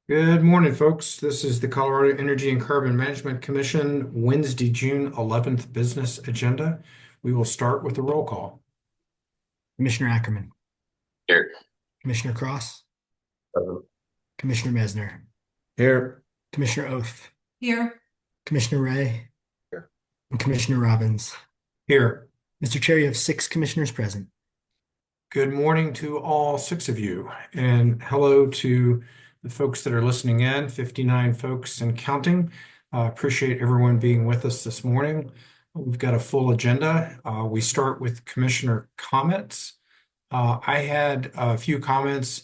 Good morning, folks. This is the Colorado Energy and Carbon Management Commission Wednesday, June 11th business agenda. We will start with a roll call. Commissioner Ackerman, Here. Commissioner Cross, Present. Commissioner Mesner, Here. Commissioner Oath, Here. Commissioner Ray, Here. and Commissioner Robbins. Here. Mr. Chair, you have 6 commissioners present. Good morning to all 6 of you, and hello to the folks that are listening in, 59 folks and counting. Appreciate everyone being with us this morning. We've got a full agenda. We start with commissioner comments. I had a few comments.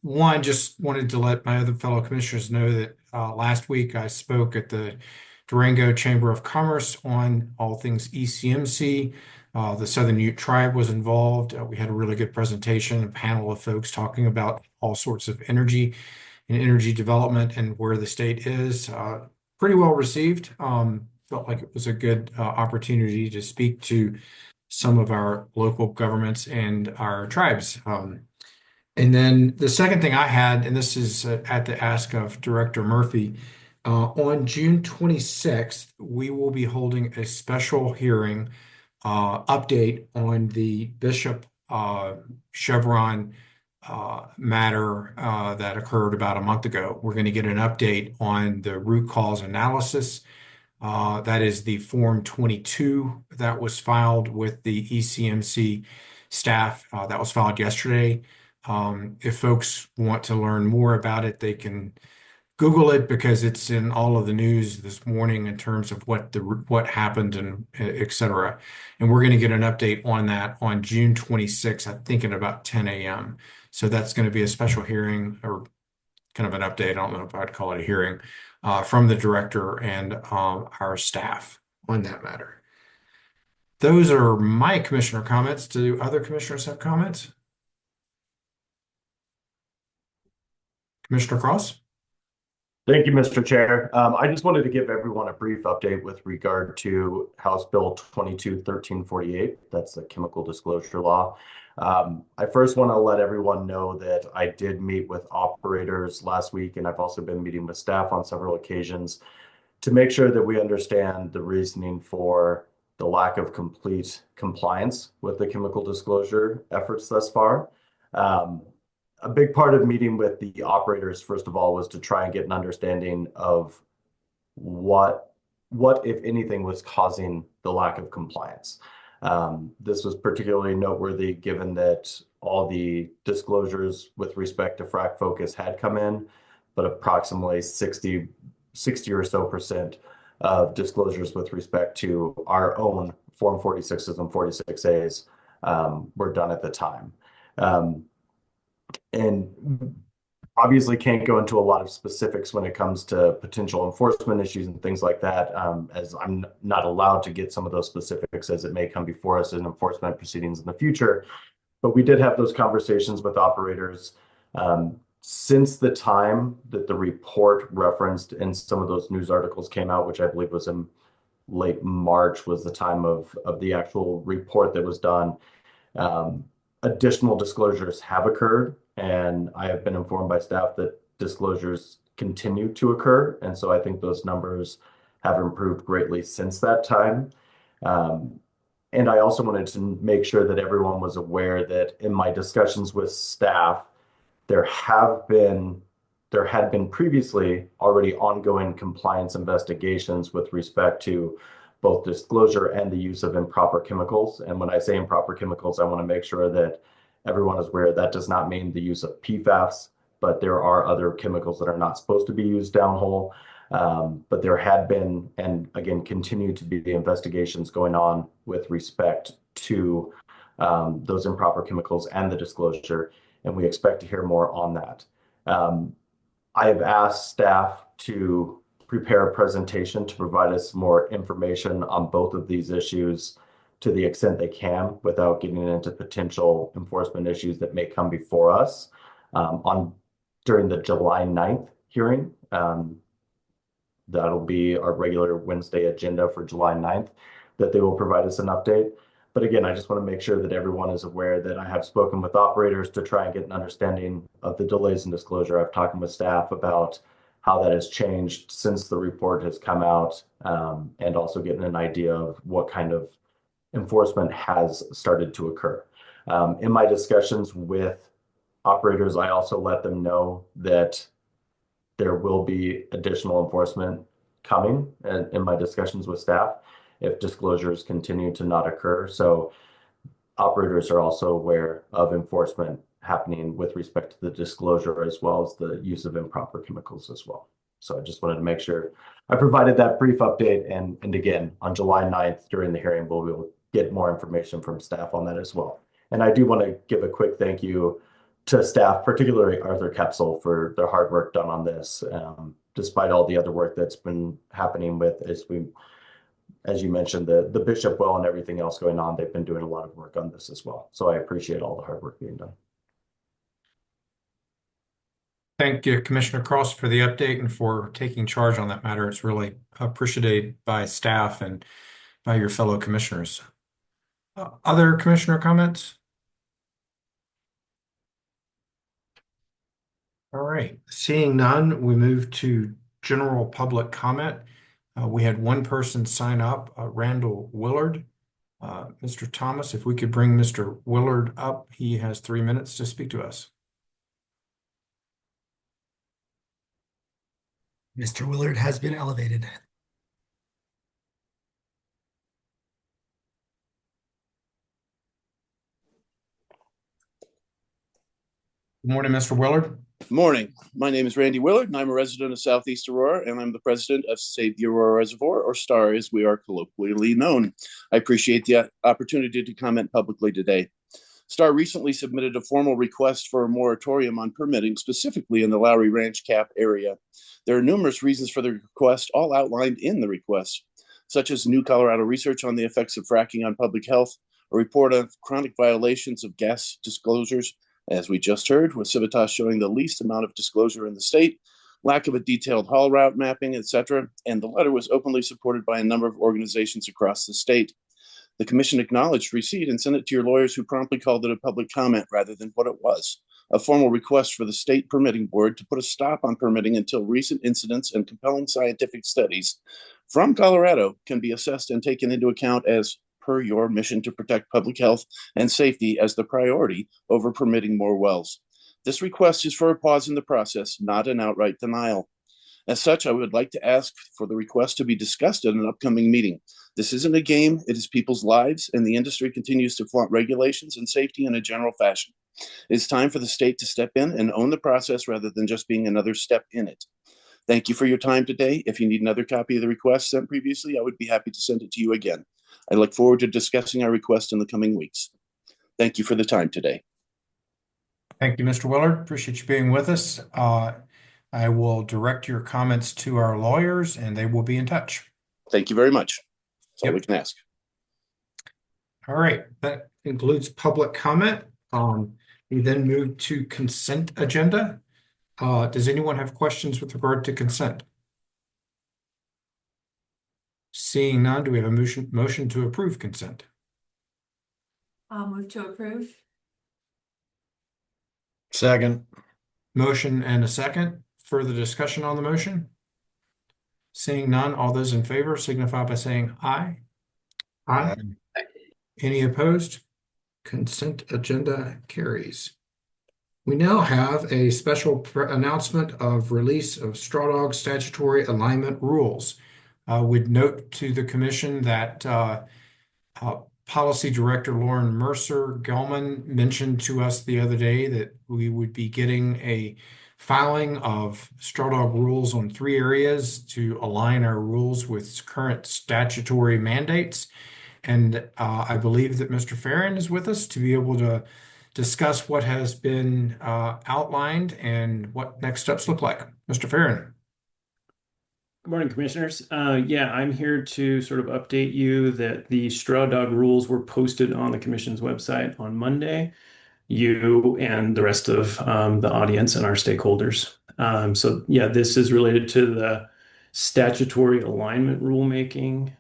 One, just wanted to let my other fellow commissioners know that last week I spoke at the Durango Chamber of Commerce on all things ECMC. The Southern Ute Tribe was involved. We had a really good presentation, a panel of folks talking about all sorts of energy and energy development and where the state is. Pretty well received. Felt like it was a good opportunity to speak to some of our local governments and our tribes. And then the second thing I had, and this is at the ask of Director Murphy, on June 26th, we will be holding a special hearing update on the Bishop Chevron matter that occurred about a month ago. We're going to get an update on the root cause analysis. That is the Form 22 that was filed with the ECMC staff. That was filed yesterday. If folks want to learn more about it, they can Google it because it's in all of the news this morning in terms of what happened and et cetera. And we're going to get an update on that on June 26th, I think at about 10 a.m. So that's going to be a special hearing or kind of an update. I don't know if I'd call it a hearing from the director and our staff on that matter. Those are my commissioner comments. Do other commissioners have comments? Commissioner Cross? Thank you, Mr. Chair. I just wanted to give everyone a brief update with regard to House Bill 22-1348. That's the chemical disclosure law. I first want to let everyone know that I did meet with operators last week, and I've also been meeting with staff on several occasions to make sure that we understand the reasoning for the lack of complete compliance with the chemical disclosure efforts thus far. A big part of meeting with the operators, first of all, was to try and get an understanding of what if anything, was causing the lack of compliance. This was particularly noteworthy given that all the disclosures with respect to frac focus had come in, but approximately 60 or so percent of disclosures with respect to our own Form 46s and 46As were done at the time. And obviously can't go into a lot of specifics when it comes to potential enforcement issues and things like that, as I'm not allowed to get some of those specifics as it may come before us in enforcement proceedings in the future. But we did have those conversations with operators. Since the time that the report referenced in some of those news articles came out, which I believe was in late March, was the time of the actual report that was done. Additional disclosures have occurred, and I have been informed by staff that disclosures continue to occur. And so I think those numbers have improved greatly since that time. And I also wanted to make sure that everyone was aware that in my discussions with staff, there had been previously already ongoing compliance investigations with respect to both disclosure and the use of improper chemicals. And when I say improper chemicals, I want to make sure that everyone is aware that does not mean the use of PFAS, but there are other chemicals that are not supposed to be used downhole. But there had been, and again, continue to be, the investigations going on with respect to those improper chemicals and the disclosure, and we expect to hear more on that. I have asked staff to prepare a presentation to provide us more information on both of these issues to the extent they can without getting into potential enforcement issues that may come before us during the July 9th hearing. That'll be our regular Wednesday agenda for July 9th, that they will provide us an update. But again, I just want to make sure that everyone is aware that I have spoken with operators to try and get an understanding of the delays in disclosure. I've talked with staff about how that has changed since the report has come out, and also getting an idea of what kind of enforcement has started to occur. In my discussions with operators, I also let them know that there will be additional enforcement coming in my discussions with staff if disclosures continue to not occur. So operators are also aware of enforcement happening with respect to the disclosure as well as the use of improper chemicals as well. So I just wanted to make sure I provided that brief update. And again, on July 9th during the hearing, we'll get more information from staff on that as well. And I do want to give a quick thank you to staff, particularly Arthur Kepsel, for their hard work done on this, despite all the other work that's been happening with, as you mentioned, the Bishop well and everything else going on. They've been doing a lot of work on this as well. So I appreciate all the hard work being done. Thank you, Commissioner Cross, for the update and for taking charge on that matter. It's really appreciated by staff and by your fellow commissioners. Other commissioner comments? All right, seeing none, we move to general public comment. We had one person sign up, Randall Willard. Mr. Thomas, if we could bring Mr. Willard up, he has 3 minutes to speak to us. Mr. Willard has been elevated. Good morning, Mr. Willard. Morning. My name is Randy Willard, and I'm a resident of Southeast Aurora, and I'm the president of Save the Aurora Reservoir, or STAR as we are colloquially known. I appreciate the opportunity to comment publicly today. STAR recently submitted a formal request for a moratorium on permitting, specifically in the Lowry Ranch Cap area. There are numerous reasons for the request, all outlined in the request, such as new Colorado research on the effects of fracking on public health, a report of chronic violations of gas disclosures, as we just heard, with Civitas showing the least amount of disclosure in the state, lack of a detailed haul route mapping, etc., and the letter was openly supported by a number of organizations across the state. The commission acknowledged receipt and sent it to your lawyers, who promptly called it a public comment rather than what it was, a formal request for the state permitting board to put a stop on permitting until recent incidents and compelling scientific studies from Colorado can be assessed and taken into account as per your mission to protect public health and safety as the priority over permitting more wells. This request is for a pause in the process, not an outright denial. As such, I would like to ask for the request to be discussed at an upcoming meeting. This isn't a game, it is people's lives, and the industry continues to flaunt regulations and safety in a general fashion. It's time for the state to step in and own the process rather than just being another step in it. Thank you for your time today. If you need another copy of the request sent previously, I would be happy to send it to you again. I look forward to discussing our request in the coming weeks. Thank you for the time today. Thank you, Mr. Willard. Appreciate you being with us. I will direct your comments to our lawyers and they will be in touch. Thank you very much. That's all Yep. we can ask. All right, that concludes public comment. We then move to consent agenda. Does anyone have questions with regard to consent? Seeing none, do we have a motion to approve consent? I'll move to approve. Second. Motion and a second. Further discussion on the motion? Seeing none, all those in favor signify by saying aye. Aye. Any opposed? Consent agenda carries. We now have a special announcement of release of Straw Dog statutory alignment rules. We'd note to the commission that Policy Director Lauren Mercer-Gelman mentioned to us the other day that we would be getting a filing of Straw Dog rules on 3 areas to align our rules with current statutory mandates. And I believe that Mr. Farron is with us to be able to discuss what has been outlined and what next steps look like. Mr. Farron. Good morning, commissioners. Yeah, I'm here to sort of update you that the Straw Dog rules were posted on the commission's website on Monday. You and the rest of the audience and our stakeholders. So yeah, this is related to the statutory alignment rulemaking.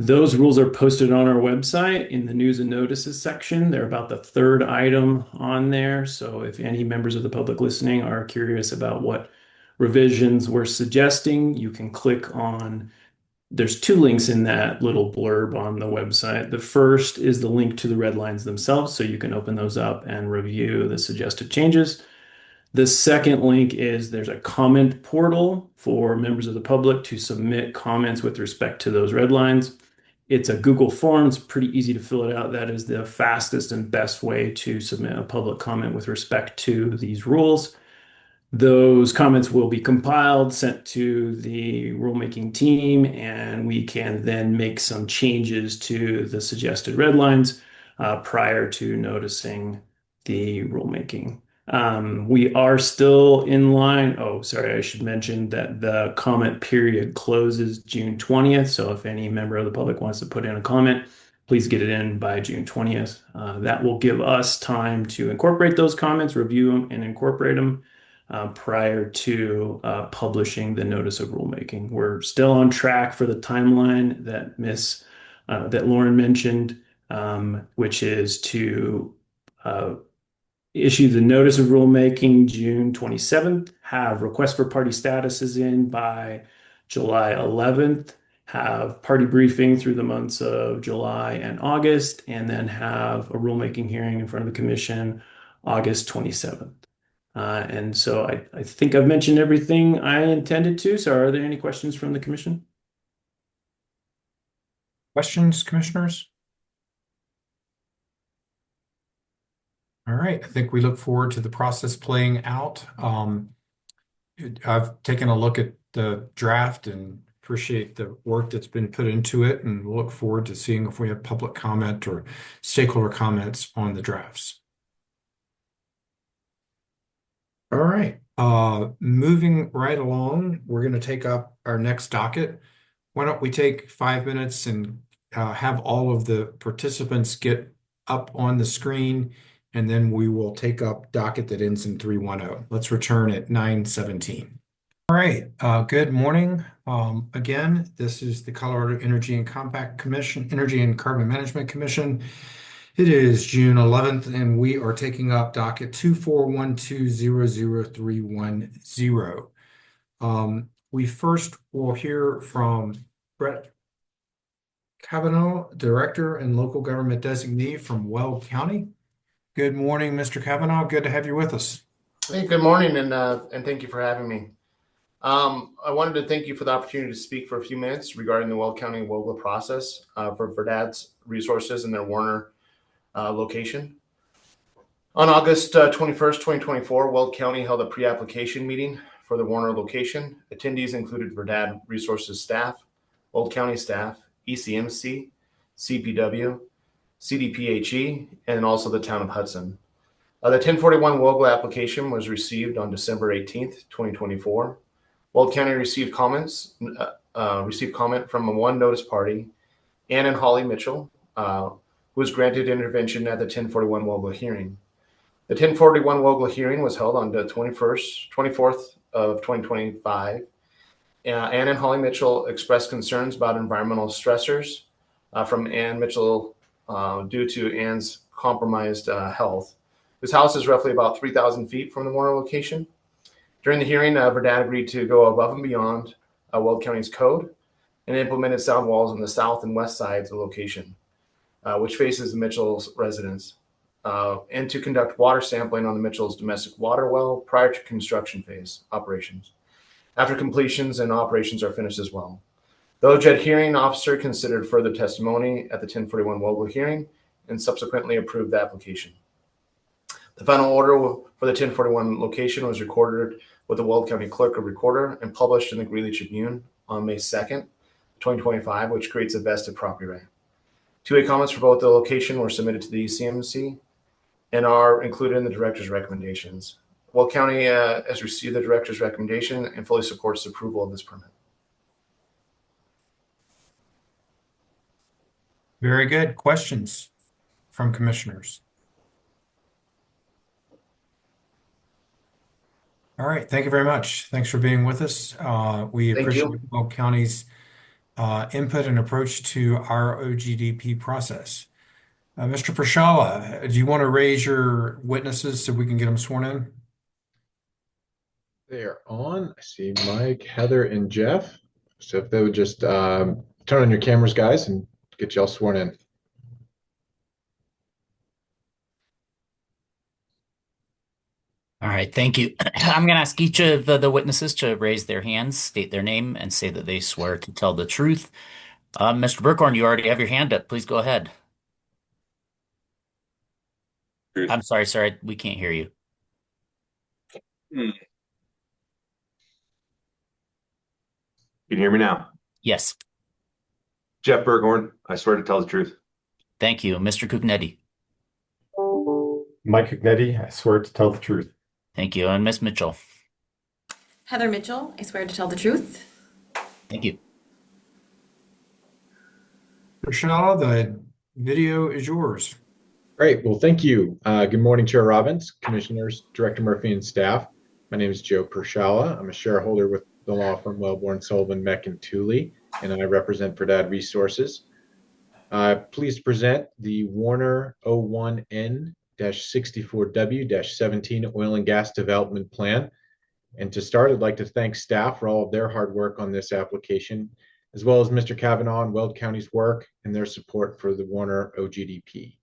Those rules are posted on our website in the news and notices section. They're about the third item on there. So if any members of the public listening are curious about what revisions we're suggesting, you can click on. There's two links in that little blurb on the website. The first is the link to the red lines themselves, so you can open those up and review the suggested changes. The second link is there's a comment portal for members of the public to submit comments with respect to those red lines. It's a Google form. It's pretty easy to fill it out. That is the fastest and best way to submit a public comment with respect to these rules. Those comments will be compiled, sent to the rulemaking team, and we can then make some changes to the suggested red lines prior to noticing the rulemaking. We are still in line. Oh, sorry, I should mention that the comment period closes June 20th. So if any member of the public wants to put in a comment, please get it in by June 20th. That will give us time to incorporate those comments, review them, and incorporate them prior to publishing the notice of rulemaking. We're still on track for the timeline that Lauren mentioned, which is to issue the notice of rulemaking June 27th, have request for party statuses in by July 11th, have party briefing through the months of July and August, and then have a rulemaking hearing in front of the commission August 27th. And so I think I've mentioned everything I intended to. So are there any questions from the commission? Questions, commissioners? All right, I think we look forward to the process playing out. I've taken a look at the draft and appreciate the work that's been put into it, and we'll look forward to seeing if we have public comment or stakeholder comments on the drafts. All right, moving right along, we're going to take up our next docket. Why don't we take 5 minutes and have all of the participants get up on the screen, and then we will take up docket that ends in 310. Let's return at 9:17. All right, good morning. Again, this is the Colorado Energy and Compact Commission, Energy and Carbon Management Commission. It is June 11th, and we are taking up docket 241200310. We first will hear from Brett Kavanaugh, Director and Local Government Designee from Weld County. Good morning, Mr. Kavanaugh. Good to have you with us. Hey, good morning, and thank you for having me. I wanted to thank you for the opportunity to speak for a few minutes regarding the Weld County WOGA process for Verdad's resources and their Warner location. On August 21st, 2024, Weld County held a pre-application meeting for the Warner location. Attendees included Verdad Resources staff, Weld County staff, ECMC, CPW, CDPHE, and also the town of Hudson. The 1041 WOGA application was received on December 18th, 2024. Weld County received comment from one notice party, Ann and Holly Mitchell, who was granted intervention at the 1041 WOGA hearing. The 1041 WOGA hearing was held on the 24th of 2025. Ann and Holly Mitchell expressed concerns about environmental stressors from Ann Mitchell due to Ann's compromised health. This house is roughly about 3,000 feet from the Warner location. During the hearing, Verdad agreed to go above and beyond Weld County's code and implemented sound walls on the south and west sides of the location, which faces the Mitchell's residence, and to conduct water sampling on the Mitchell's domestic water well prior to construction phase operations, after completions and operations are finished as well. The OJED hearing officer considered further testimony at the 1041 WOGA hearing and subsequently approved the application. The final order for the 1041 location was recorded with the Weld County Clerk of Recorder and published in the Greeley Tribune on May 2nd, 2025, which creates a vested property right. Two-way comments for both the location were submitted to the ECMC and are included in the director's recommendations. Weld County has received the director's recommendation and fully supports the approval of this permit. Very good. Questions from commissioners? All right. Thank you very much. Thanks for being with us. We Thank appreciate you. Weld County's input and approach to our OGDP process. Mr. Prashala, do you want to raise your witnesses so we can get them sworn in? They are on. I see Mike, Heather, and Jeff. So if they would just turn on your cameras, guys, and get y'all sworn in. All right, thank you. I'm going to ask each of the witnesses to raise their hands, state their name, and say that they swear to tell the truth. Mr. Burkhorn, you already have your hand up. Please go ahead. Truth. I'm sorry, sir. We can't hear you. You can hear me now. Yes. Jeff Burghorn, I swear to tell the truth. Thank you. Mr. Cugnetti. Mike Cugnetti, I swear to tell the truth. Thank you. And Ms. Mitchell. Heather Mitchell, I swear to tell the truth. Thank you. Prashala, the video is yours. Great. Well, thank you. Good morning, Chair Robbins, Commissioners, Director Murphy, and staff. My name is Joe Pershala. I'm a shareholder with the law firm Wellborn, Sullivan, Meck, and Tooley, and I represent Verdad Resources. Pleased to present the Warner 01N-64W-17 Oil and Gas Development Plan. And to start, I'd like to thank staff for all of their hard work on this application, as well as Mr. Kavanaugh and Weld County's work and their support for the Warner OGDP.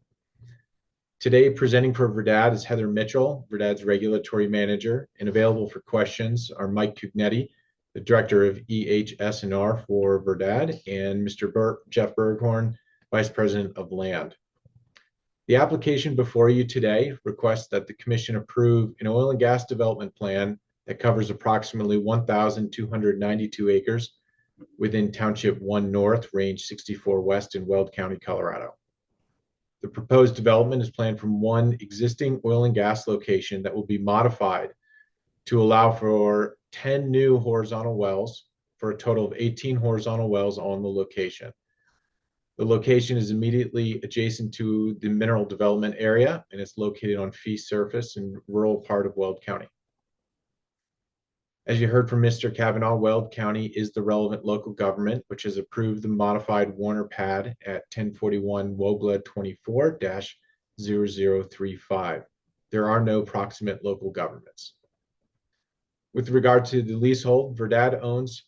Today, presenting for Verdad is Heather Mitchell, Verdad's regulatory manager, and available for questions are Mike Cugnetti, the director of EHS&R for Verdad, and Mr. Jeff Burghorn, vice president of land. The application before you today requests that the commission approve an oil and gas development plan that covers approximately 1,292 acres within Township 1 North, Range 64 West in Weld County, Colorado. The proposed development is planned from one existing oil and gas location that will be modified to allow for 10 new horizontal wells for a total of 18 horizontal wells on the location. The location is immediately adjacent to the mineral development area, and it's located on fee surface in rural part of Weld County. As you heard from Mr. Kavanaugh, Weld County is the relevant local government, which has approved the modified Warner pad at 1041 WOGLA 24-0035. There are no proximate local governments. With regard to the leasehold, Verdad owns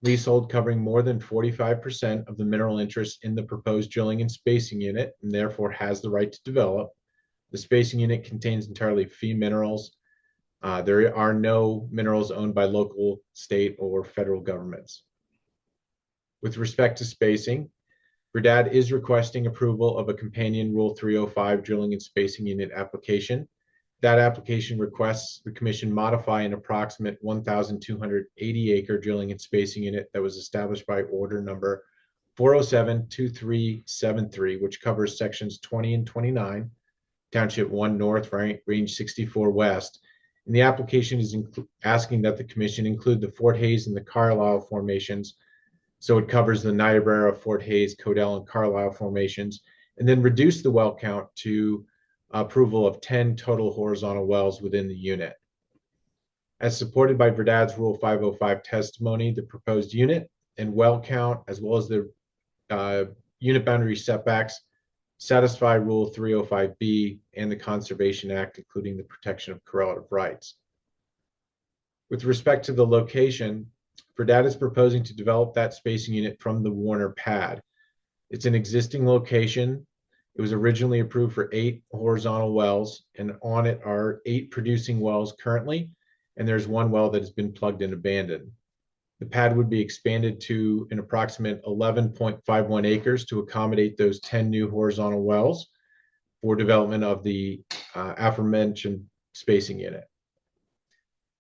leasehold covering more than 45% of the mineral interest in the proposed drilling and spacing unit, and therefore has the right to develop. The spacing unit contains entirely fee minerals. There are no minerals owned by local, state, or federal governments. With respect to spacing, Verdad is requesting approval of a companion Rule 305 drilling and spacing unit application. That application requests the commission modify an approximate 1,280 acre drilling and spacing unit that was established by order number 407-2373, which covers sections 20 and 29, Township 1 North, Range 64 West. And the application is asking that the commission include the Fort Hays and the Carlisle formations. So it covers the Niobrara, Fort Hays, Codell, and Carlisle formations, and then reduce the well count to approval of 10 total horizontal wells within the unit. As supported by Verdad's Rule 505 testimony, the proposed unit and well count, as well as the unit boundary setbacks, satisfy Rule 305B and the Conservation Act, including the protection of correlative rights. With respect to the location, Verdad is proposing to develop that spacing unit from the Warner pad. It's an existing location. It was originally approved for 8 horizontal wells, and on it are 8 producing wells currently, and there's 1 well that has been plugged and abandoned. The pad would be expanded to an approximate 11.51 acres to accommodate those 10 new horizontal wells for development of the aforementioned spacing unit.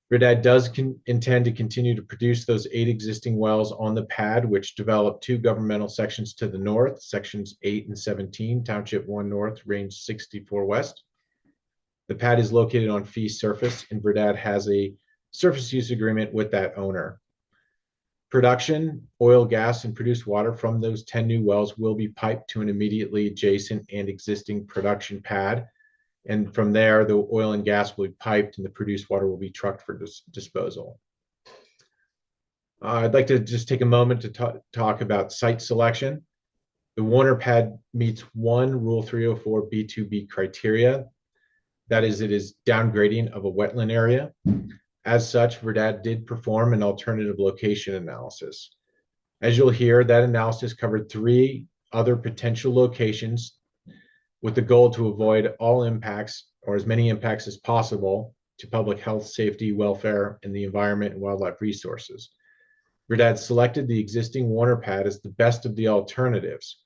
Verdad does intend to continue to produce those 8 existing wells on the pad, which develop 2 governmental sections to the north, sections 8 and 17, Township 1 North, Range 64 West. The pad is located on fee surface, and Verdad has a surface use agreement with that owner. Production, oil, gas, and produced water from those 10 new wells will be piped to an immediately adjacent and existing production pad. And from there, the oil and gas will be piped and the produced water will be trucked for disposal. I'd like to just take a moment to talk about site selection. The Warner pad meets one Rule 304 B2B criteria. That is, it is downgrading of a wetland area. As such, Verdad did perform an alternative location analysis. As you'll hear, that analysis covered 3 other potential locations with the goal to avoid all impacts or as many impacts as possible to public health, safety, welfare, and the environment and wildlife resources. Verdad selected the existing Warner pad as the best of the alternatives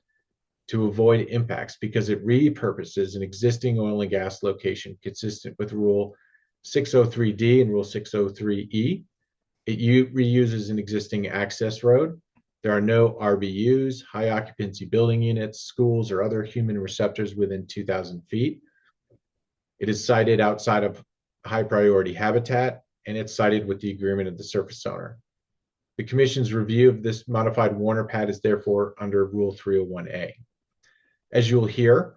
to avoid impacts because it repurposes an existing oil and gas location consistent with Rule 603D and Rule 603E. It reuses an existing access road. There are no RBUs, high occupancy building units, schools, or other human receptors within 2,000 feet. It is sited outside of high priority habitat, and it's sited with the agreement of the surface owner. The Commission's review of this modified Warner pad is therefore under Rule 301A. As you'll hear,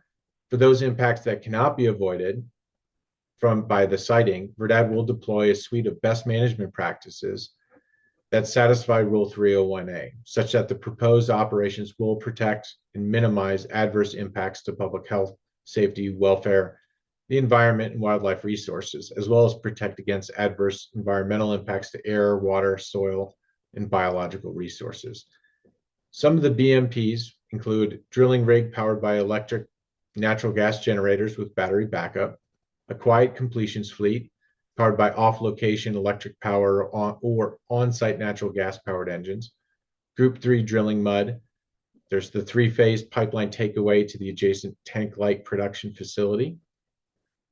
for those impacts that cannot be avoided by the siting, Verdad will deploy a suite of best management practices that satisfy Rule 301A, such that the proposed operations will protect and minimize adverse impacts to public health, safety, welfare, the environment, and wildlife resources, as well as protect against adverse environmental impacts to air, water, soil, and biological resources. Some of the BMPs include drilling rig powered by electric natural gas generators with battery backup, a quiet completions fleet powered by off-location electric power or on-site natural gas-powered engines, Group 3 drilling mud. There's the 3-phase pipeline takeaway to the adjacent tank light production facility,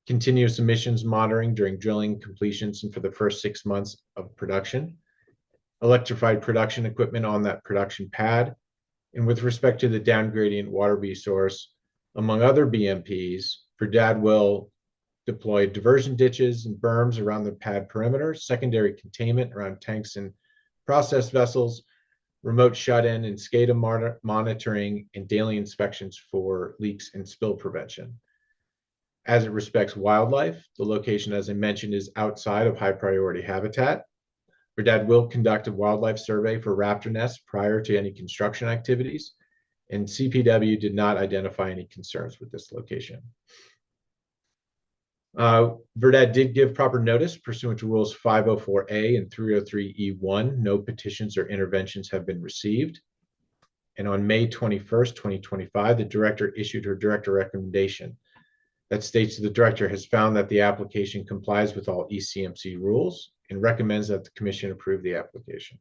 continuous emissions monitoring during drilling completions and for the first 6 months of production, electrified production equipment on that production pad, and with respect to the downgradient water resource, among other BMPs, Verdad will deploy diversion ditches and berms around the pad perimeter, secondary containment around tanks and process vessels, remote shut-in and SCADA monitoring, and daily inspections for leaks and spill prevention. As it respects wildlife, the location, as I mentioned, is outside of high priority habitat. Verdad will conduct a wildlife survey for raptor nests prior to any construction activities, and CPW did not identify any concerns with this location. Verdad did give proper notice pursuant to Rules 504A and 303E1. No petitions or interventions have been received. And on May 21st, 2025, the director issued her director recommendation that states the director has found that the application complies with all ECMC rules and recommends that the commission approve the application.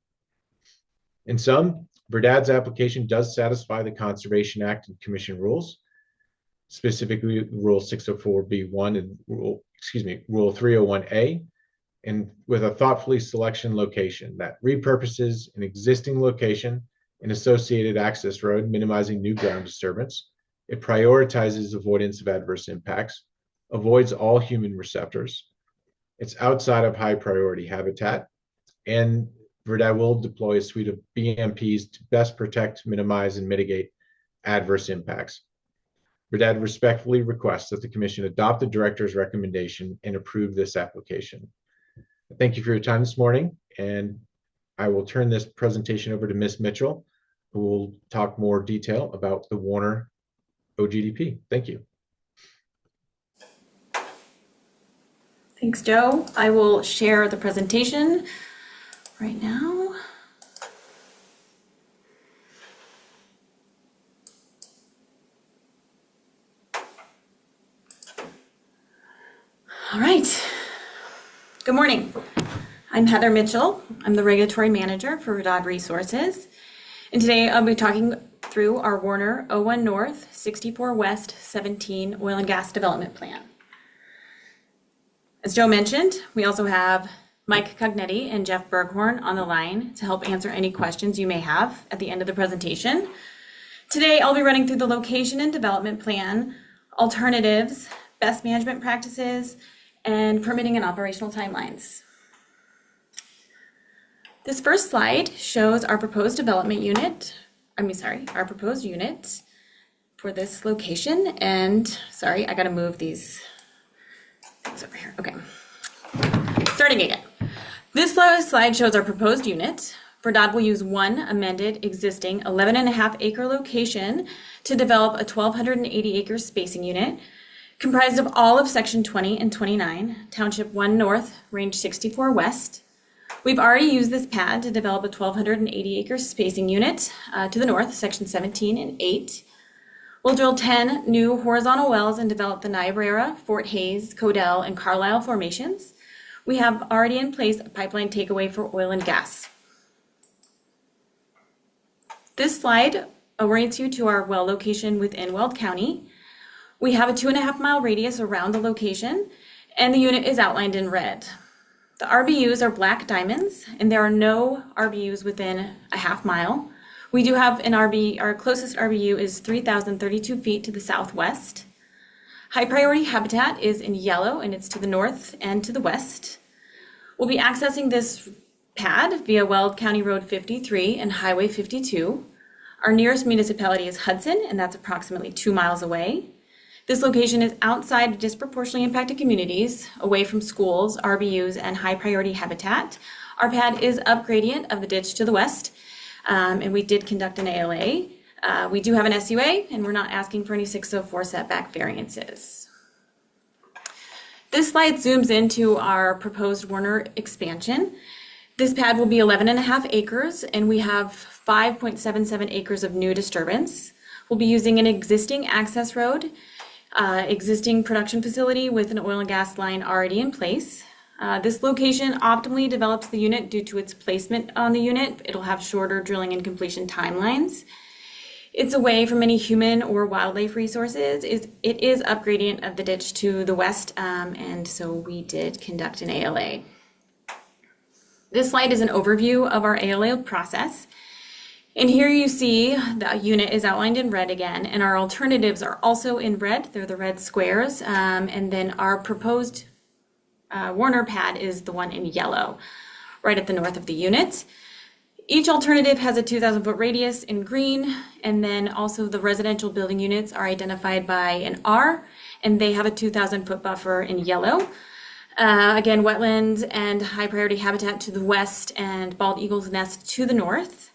In sum, Verdad's application does satisfy the Conservation Act and commission rules, specifically Rule 604B1 and Rule 301A, and with a thoughtfully selection location that repurposes an existing location and associated access road, minimizing new ground disturbance. It prioritizes avoidance of adverse impacts, avoids all human receptors. It's outside of high priority habitat, and Verdad will deploy a suite of BMPs to best protect, minimize, and mitigate adverse impacts. Verdad respectfully requests that the commission adopt the director's recommendation and approve this application. Thank you for your time this morning, and I will turn this presentation over to Ms. Mitchell, who will talk more detail about the Warner OGDP. Thank you. Thanks, Joe. I will share the presentation right now. All right. Good morning. I'm Heather Mitchell. I'm the Regulatory Manager for Verdad Resources. And today I'll be talking through our Warner 01 North, 64 West, 17 Oil and Gas Development Plan. As Joe mentioned, we also have Mike Cognetti and Jeff Berghorn on the line to help answer any questions you may have at the end of the presentation. Today I'll be running through the location and development plan, alternatives, best management practices, and permitting and operational timelines. This first slide shows our proposed development unit. Our proposed unit for this location. And sorry, I gotta move these things over here. Okay, starting again. This slide shows our proposed unit VRDAD will use one amended existing 11.5 acre location to develop a 1,280 acre spacing unit comprised of all of Section 20 and 29, Township 1 North, Range 64 West. We've already used this pad to develop a 1,280 acre spacing unit to the north, Section 17 and 8. We'll drill 10 new horizontal wells and develop the Niobrara, Fort Hays, Codell, and Carlisle formations. We have already in place a pipeline takeaway for oil and gas. This slide orients you to our well location within Weld County. We have a 2.5 mile radius around the location, and the unit is outlined in red. The RBUs are black diamonds, and there are no RBUs within a half mile. We do have an our closest RBU is 3,032 feet to the southwest. High priority habitat is in yellow, and it's to the north and to the west. We'll be accessing this pad via Weld County Road 53 and Highway 52. Our nearest municipality is Hudson, and that's approximately 2 miles away. This location is outside disproportionately impacted communities, away from schools, RBUs, and high priority habitat. Our pad is up gradient of the ditch to the west, and we did conduct an ALA. We do have an SUA, and we're not asking for any 604 setback variances. This slide zooms into our proposed Warner expansion. This pad will be 11.5 acres, and we have 5.77 acres of new disturbance. We'll be using an existing access road, existing production facility with an oil and gas line already in place. This location optimally develops the unit due to its placement on the unit. It'll have shorter drilling and completion timelines. It's away from any human or wildlife resources. It is up gradient of the ditch to the west, and so we did conduct an ALA. This slide is an overview of our ALA process. And here you see the unit is outlined in red again, and our alternatives are also in red. They're the red squares. And then our proposed Warner pad is the one in yellow, right at the north of the unit. Each alternative has a 2,000 foot radius in green, and then also the residential building units are identified by an R, and they have a 2,000 foot buffer in yellow. Again, wetlands and high priority habitat to the west and bald eagle's nest to the north.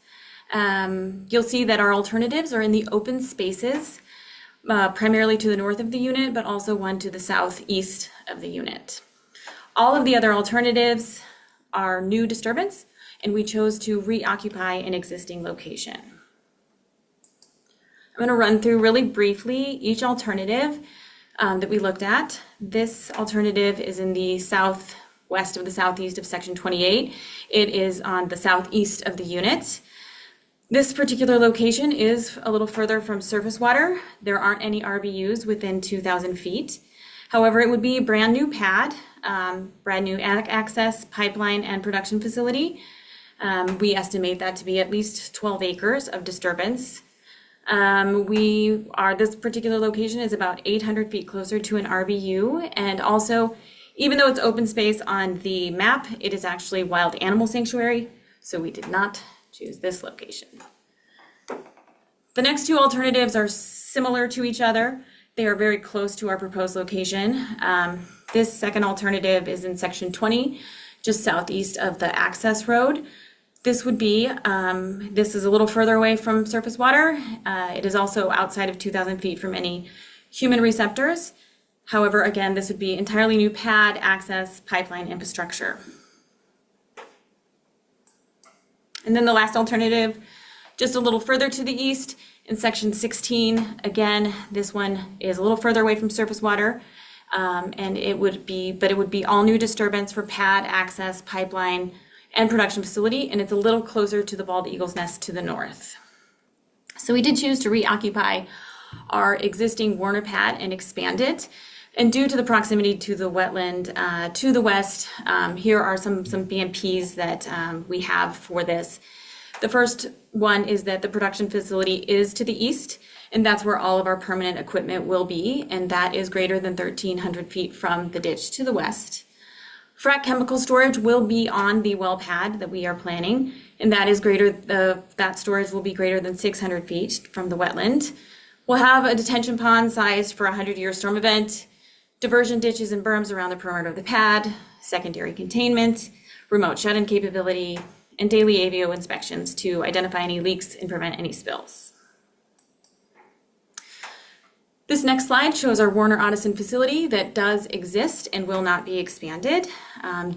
You'll see that our alternatives are in the open spaces, primarily to the north of the unit, but also one to the southeast of the unit. All of the other alternatives are new disturbance, and we chose to reoccupy an existing location. I'm going to run through really briefly each alternative that we looked at. This alternative is in the southwest of the southeast of Section 28. It is on the southeast of the unit. This particular location is a little further from surface water. There aren't any RBUs within 2,000 feet. However, it would be a brand new pad, brand new access, pipeline, and production facility. We estimate that to be at least 12 acres of disturbance. This particular location is about 800 feet closer to an RBU, and also, even though it's open space on the map, it is actually wild animal sanctuary, so we did not choose this location. The next two alternatives are similar to each other. They are very close to our proposed location. This second alternative is in Section 20, just southeast of the access road. This would be, this is a little further away from surface water. It is also outside of 2,000 feet from any human receptors. However, again, this would be entirely new pad, access, pipeline infrastructure. And then the last alternative, just a little further to the east in Section 16. Again, this one is a little further away from surface water, and it would be all new disturbance for pad, access, pipeline, and production facility, and it's a little closer to the bald eagle's nest to the north. So we did choose to reoccupy our existing Warner pad and expand it. And due to the proximity to the wetland to the west, here are some BMPs that we have for this. The first one is that the production facility is to the east, and that's where all of our permanent equipment will be, and that is greater than 1,300 feet from the ditch to the west. Frac chemical storage will be on the well pad that we are planning, and that is that storage will be greater than 600 feet from the wetland. We'll have a detention pond sized for a 100-year storm event, diversion ditches and berms around the perimeter of the pad, secondary containment, remote shut-in capability, and daily AVO inspections to identify any leaks and prevent any spills. This next slide shows our Warner Audison facility that does exist and will not be expanded.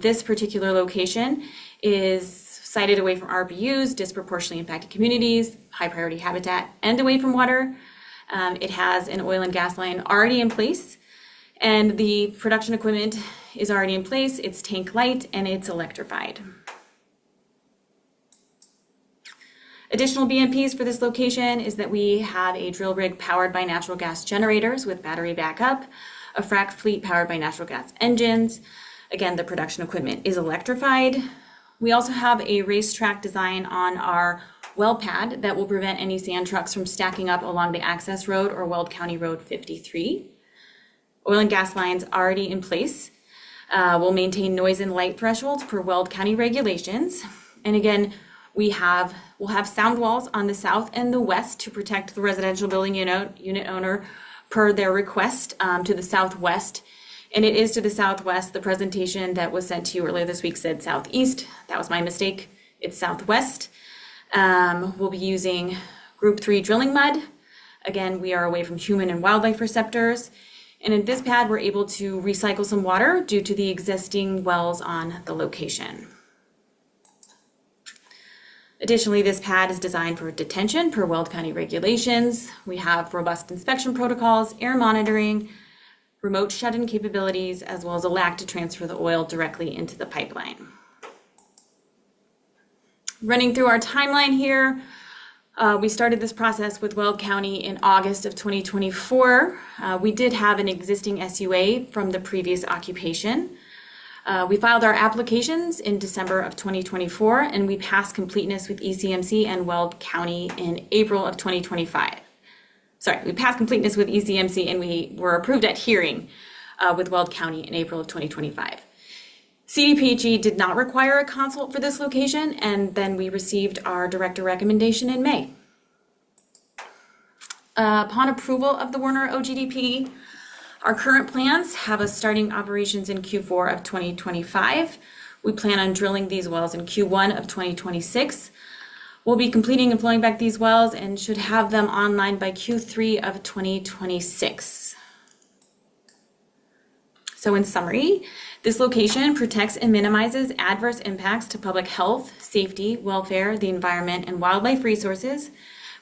This particular location is sited away from RBUs, disproportionately impacted communities, high priority habitat, and away from water. It has an oil and gas line already in place, and the production equipment is already in place. It's tank light and it's electrified. Additional BMPs for this location is that we have a drill rig powered by natural gas generators with battery backup, a frac fleet powered by natural gas engines. Again, the production equipment is electrified. We also have a racetrack design on our well pad that will prevent any sand trucks from stacking up along the access road or Weld County Road 53. Oil and gas lines already in place. We'll maintain noise and light thresholds per Weld County regulations. And again, we'll have sound walls on the south and the west to protect the residential building unit owner per their request to the southwest. And it is to the southwest. The presentation that was sent to you earlier this week said southeast. That was my mistake. It's southwest. We'll be using Group 3 drilling mud. Again, we are away from human and wildlife receptors. And in this pad, we're able to recycle some water due to the existing wells on the location. Additionally, this pad is designed for detention per Weld County regulations. We have robust inspection protocols, air monitoring, remote shut-in capabilities, as well as a LAC to transfer the oil directly into the pipeline. Running through our timeline here, we started this process with Weld County in August of 2024. We did have an existing SUA from the previous occupation. We filed our applications in December of 2024, and we passed completeness with ECMC and Weld County in April of 2025. Sorry, we passed completeness with ECMC and we were approved at hearing with Weld County in April of 2025. CDPHE did not require a consult for this location, and then we received our director recommendation in May. Upon approval of the Warner OGDP, our current plans have us starting operations in Q4 of 2025. We plan on drilling these wells in Q1 of 2026. We'll be completing and flowing back these wells and should have them online by Q3 of 2026. So in summary, this location protects and minimizes adverse impacts to public health, safety, welfare, the environment, and wildlife resources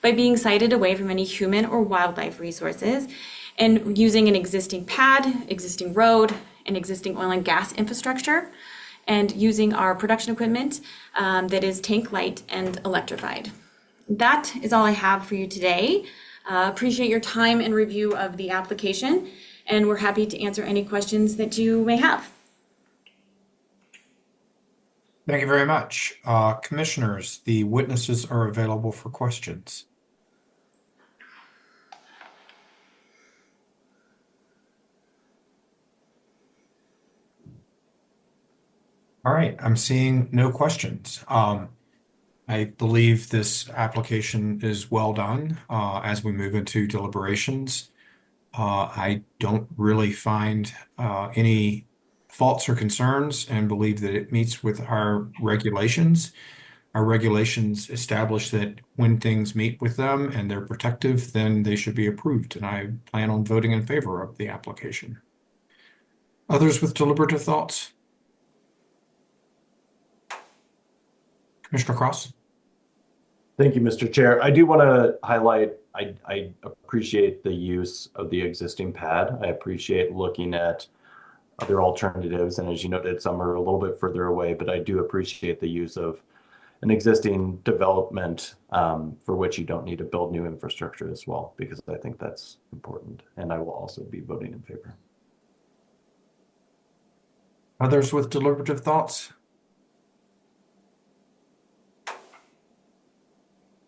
by being sited away from any human or wildlife resources and using an existing pad, existing road, and existing oil and gas infrastructure, and using our production equipment that is tank light and electrified. That is all I have for you today. Appreciate your time and review of the application, and we're happy to answer any questions that you may have. Thank you very much. Commissioners, the witnesses are available for questions. All right, I'm seeing no questions. I believe this application is well done as we move into deliberations. I don't really find any faults or concerns and believe that it meets with our regulations. Our regulations establish that when things meet with them and they're protective, then they should be approved, and I plan on voting in favor of the application. Others with deliberative thoughts? Commissioner Cross? Thank you, Mr. Chair. I do want to highlight, I appreciate the use of the existing pad. I appreciate looking at other alternatives. And as you noted, some are a little bit further away, but I do appreciate the use of an existing development for which you don't need to build new infrastructure as well, because I think that's important. And I will also be voting in favor. Others with deliberative thoughts?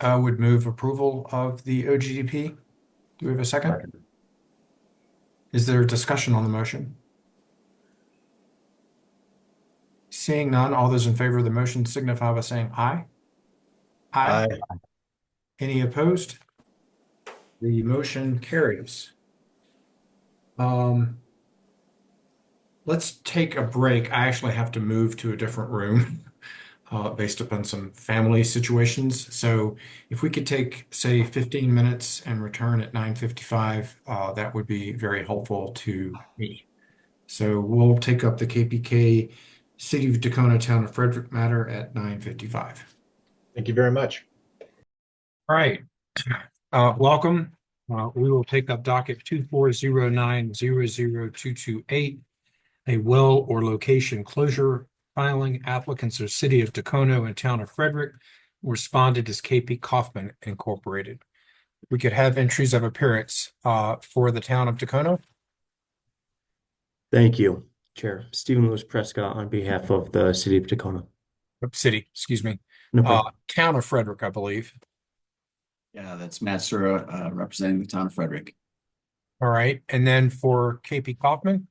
I would move approval of the OGDP. Do we have a second? Is there discussion on the motion? Seeing none, all those in favor of the motion signify by saying aye. Aye. Any opposed? The motion carries. Let's take a break. I actually have to move to a different room. based upon some family situations. So if we could take, say, 15 minutes and return at 9:55, that would be very helpful to me. So we'll take up the KPK City of Tacona Town of Frederick matter at 9:55. Thank you very much. All right. Welcome. We will take up docket 240900228, a well or location closure filing. Applicants are City of Tacona and Town of Frederick. Responded as KP Kaufman Incorporated. We could have entries of appearance for the Town of Tacona. Thank you, Chair. Stephen Lewis Prescott on behalf of the City of Tacona. City, excuse me. No problem. Town of Frederick, I believe. Yeah, that's Matt Sura, representing the town of Frederick. All right. And then for KP Kaufman.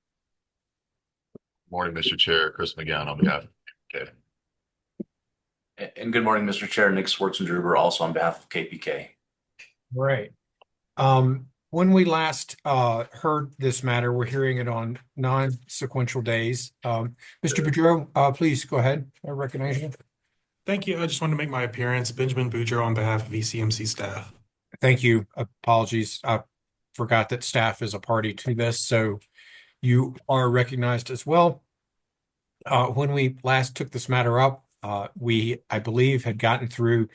Morning, Mr. Chair. Chris McGowan on behalf of KPK. And good morning, Mr. Chair. Nick Swartzendruber, also on behalf of KPK. Right. When we last heard this matter, we're hearing it on non-sequential days. Mr. Boudreau, please go ahead. I recognize you. Thank you. I just wanted to make my appearance. Benjamin Boudreau on behalf of ECMC staff. Thank you. Apologies. I forgot that staff is a party to this, so you are recognized as well. When we last took this matter up, we, I believe, had gotten through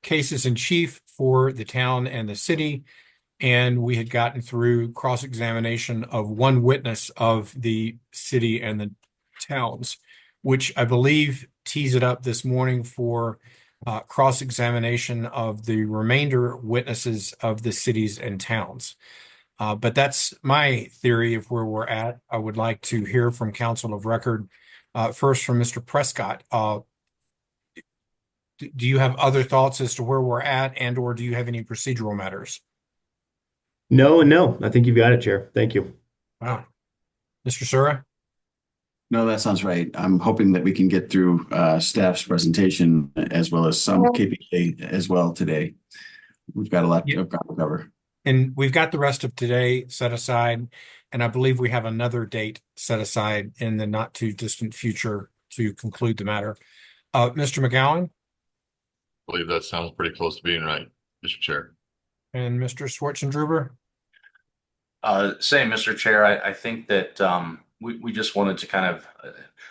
cases in chief for the town and the city, and we had gotten through cross-examination of one witness of the city and the towns, which I believe tees it up this morning for cross-examination of the remainder witnesses of the cities and towns. But that's my theory of where we're at. I would like to hear from counsel of record, first from Mr. Prescott. Do you have other thoughts as to where we're at, and or do you have any procedural matters? No. I think you've got it, Chair. Thank you. Wow. Mr. Sura? No, that sounds right. I'm hoping that we can get through staff's presentation as well as some KPK as well today. We've got a lot to cover. And we've got the rest of today set aside, and I believe we have another date set aside in the not too distant future to conclude the matter. Mr. McGowan? I believe that sounds pretty close to being right, Mr. Chair. And Mr. Swartzendruber? Same, Mr. Chair. I think that we just wanted to kind of,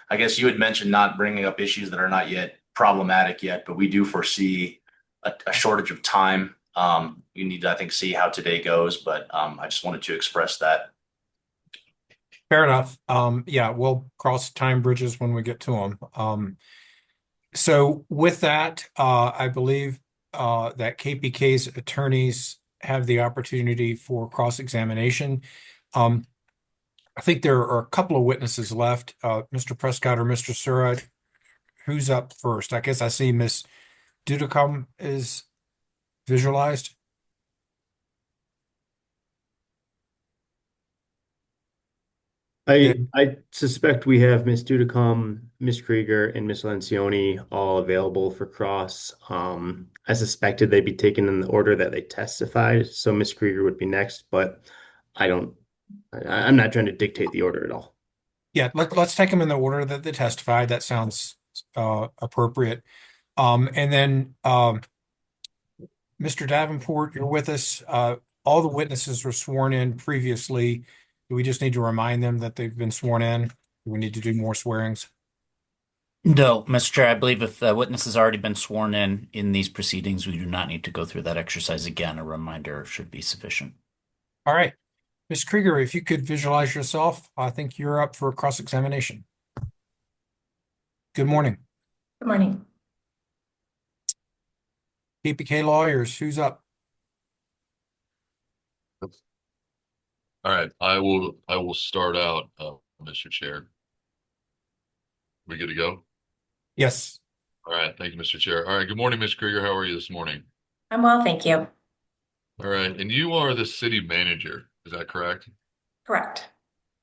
I guess you had mentioned not bringing up issues that are not yet problematic yet, but we do foresee a shortage of time. You need to, I think, see how today goes, but I just wanted to express that. Fair enough. Yeah, we'll cross time bridges when we get to them. So with that, I believe that KPK's attorneys have the opportunity for cross-examination. I think there are a couple of witnesses left. Mr. Prescott or Mr. Sura, who's up first? I guess I see Miss Dudicum is visualized. I suspect we have Ms. Dudicum, Ms. Krieger, and Ms. Lencioni all available for cross. I suspected they'd be taken in the order that they testified, so Ms. Krieger would be next, but I'm not trying to dictate the order at all. Yeah, let's take them in the order that they testified. That sounds appropriate. And then Mr. Davenport, you're with us. All the witnesses were sworn in previously. Do we just need to remind them that they've been sworn in? Do we need to do more swearings? No, Mr. Chair, I believe if the witness has already been sworn in these proceedings, we do not need to go through that exercise again. A reminder should be sufficient. All right. Ms. Krieger, if you could visualize yourself, I think you're up for cross-examination. Good morning. Good morning. KPK lawyers, who's up? All right, I will start out, Mr. Chair. We good to go? Yes. All right, thank you, Mr. Chair. All right, good morning, Ms. Krieger. How are you this morning? I'm well, thank you. All right, and you are the city manager, is that correct? Correct.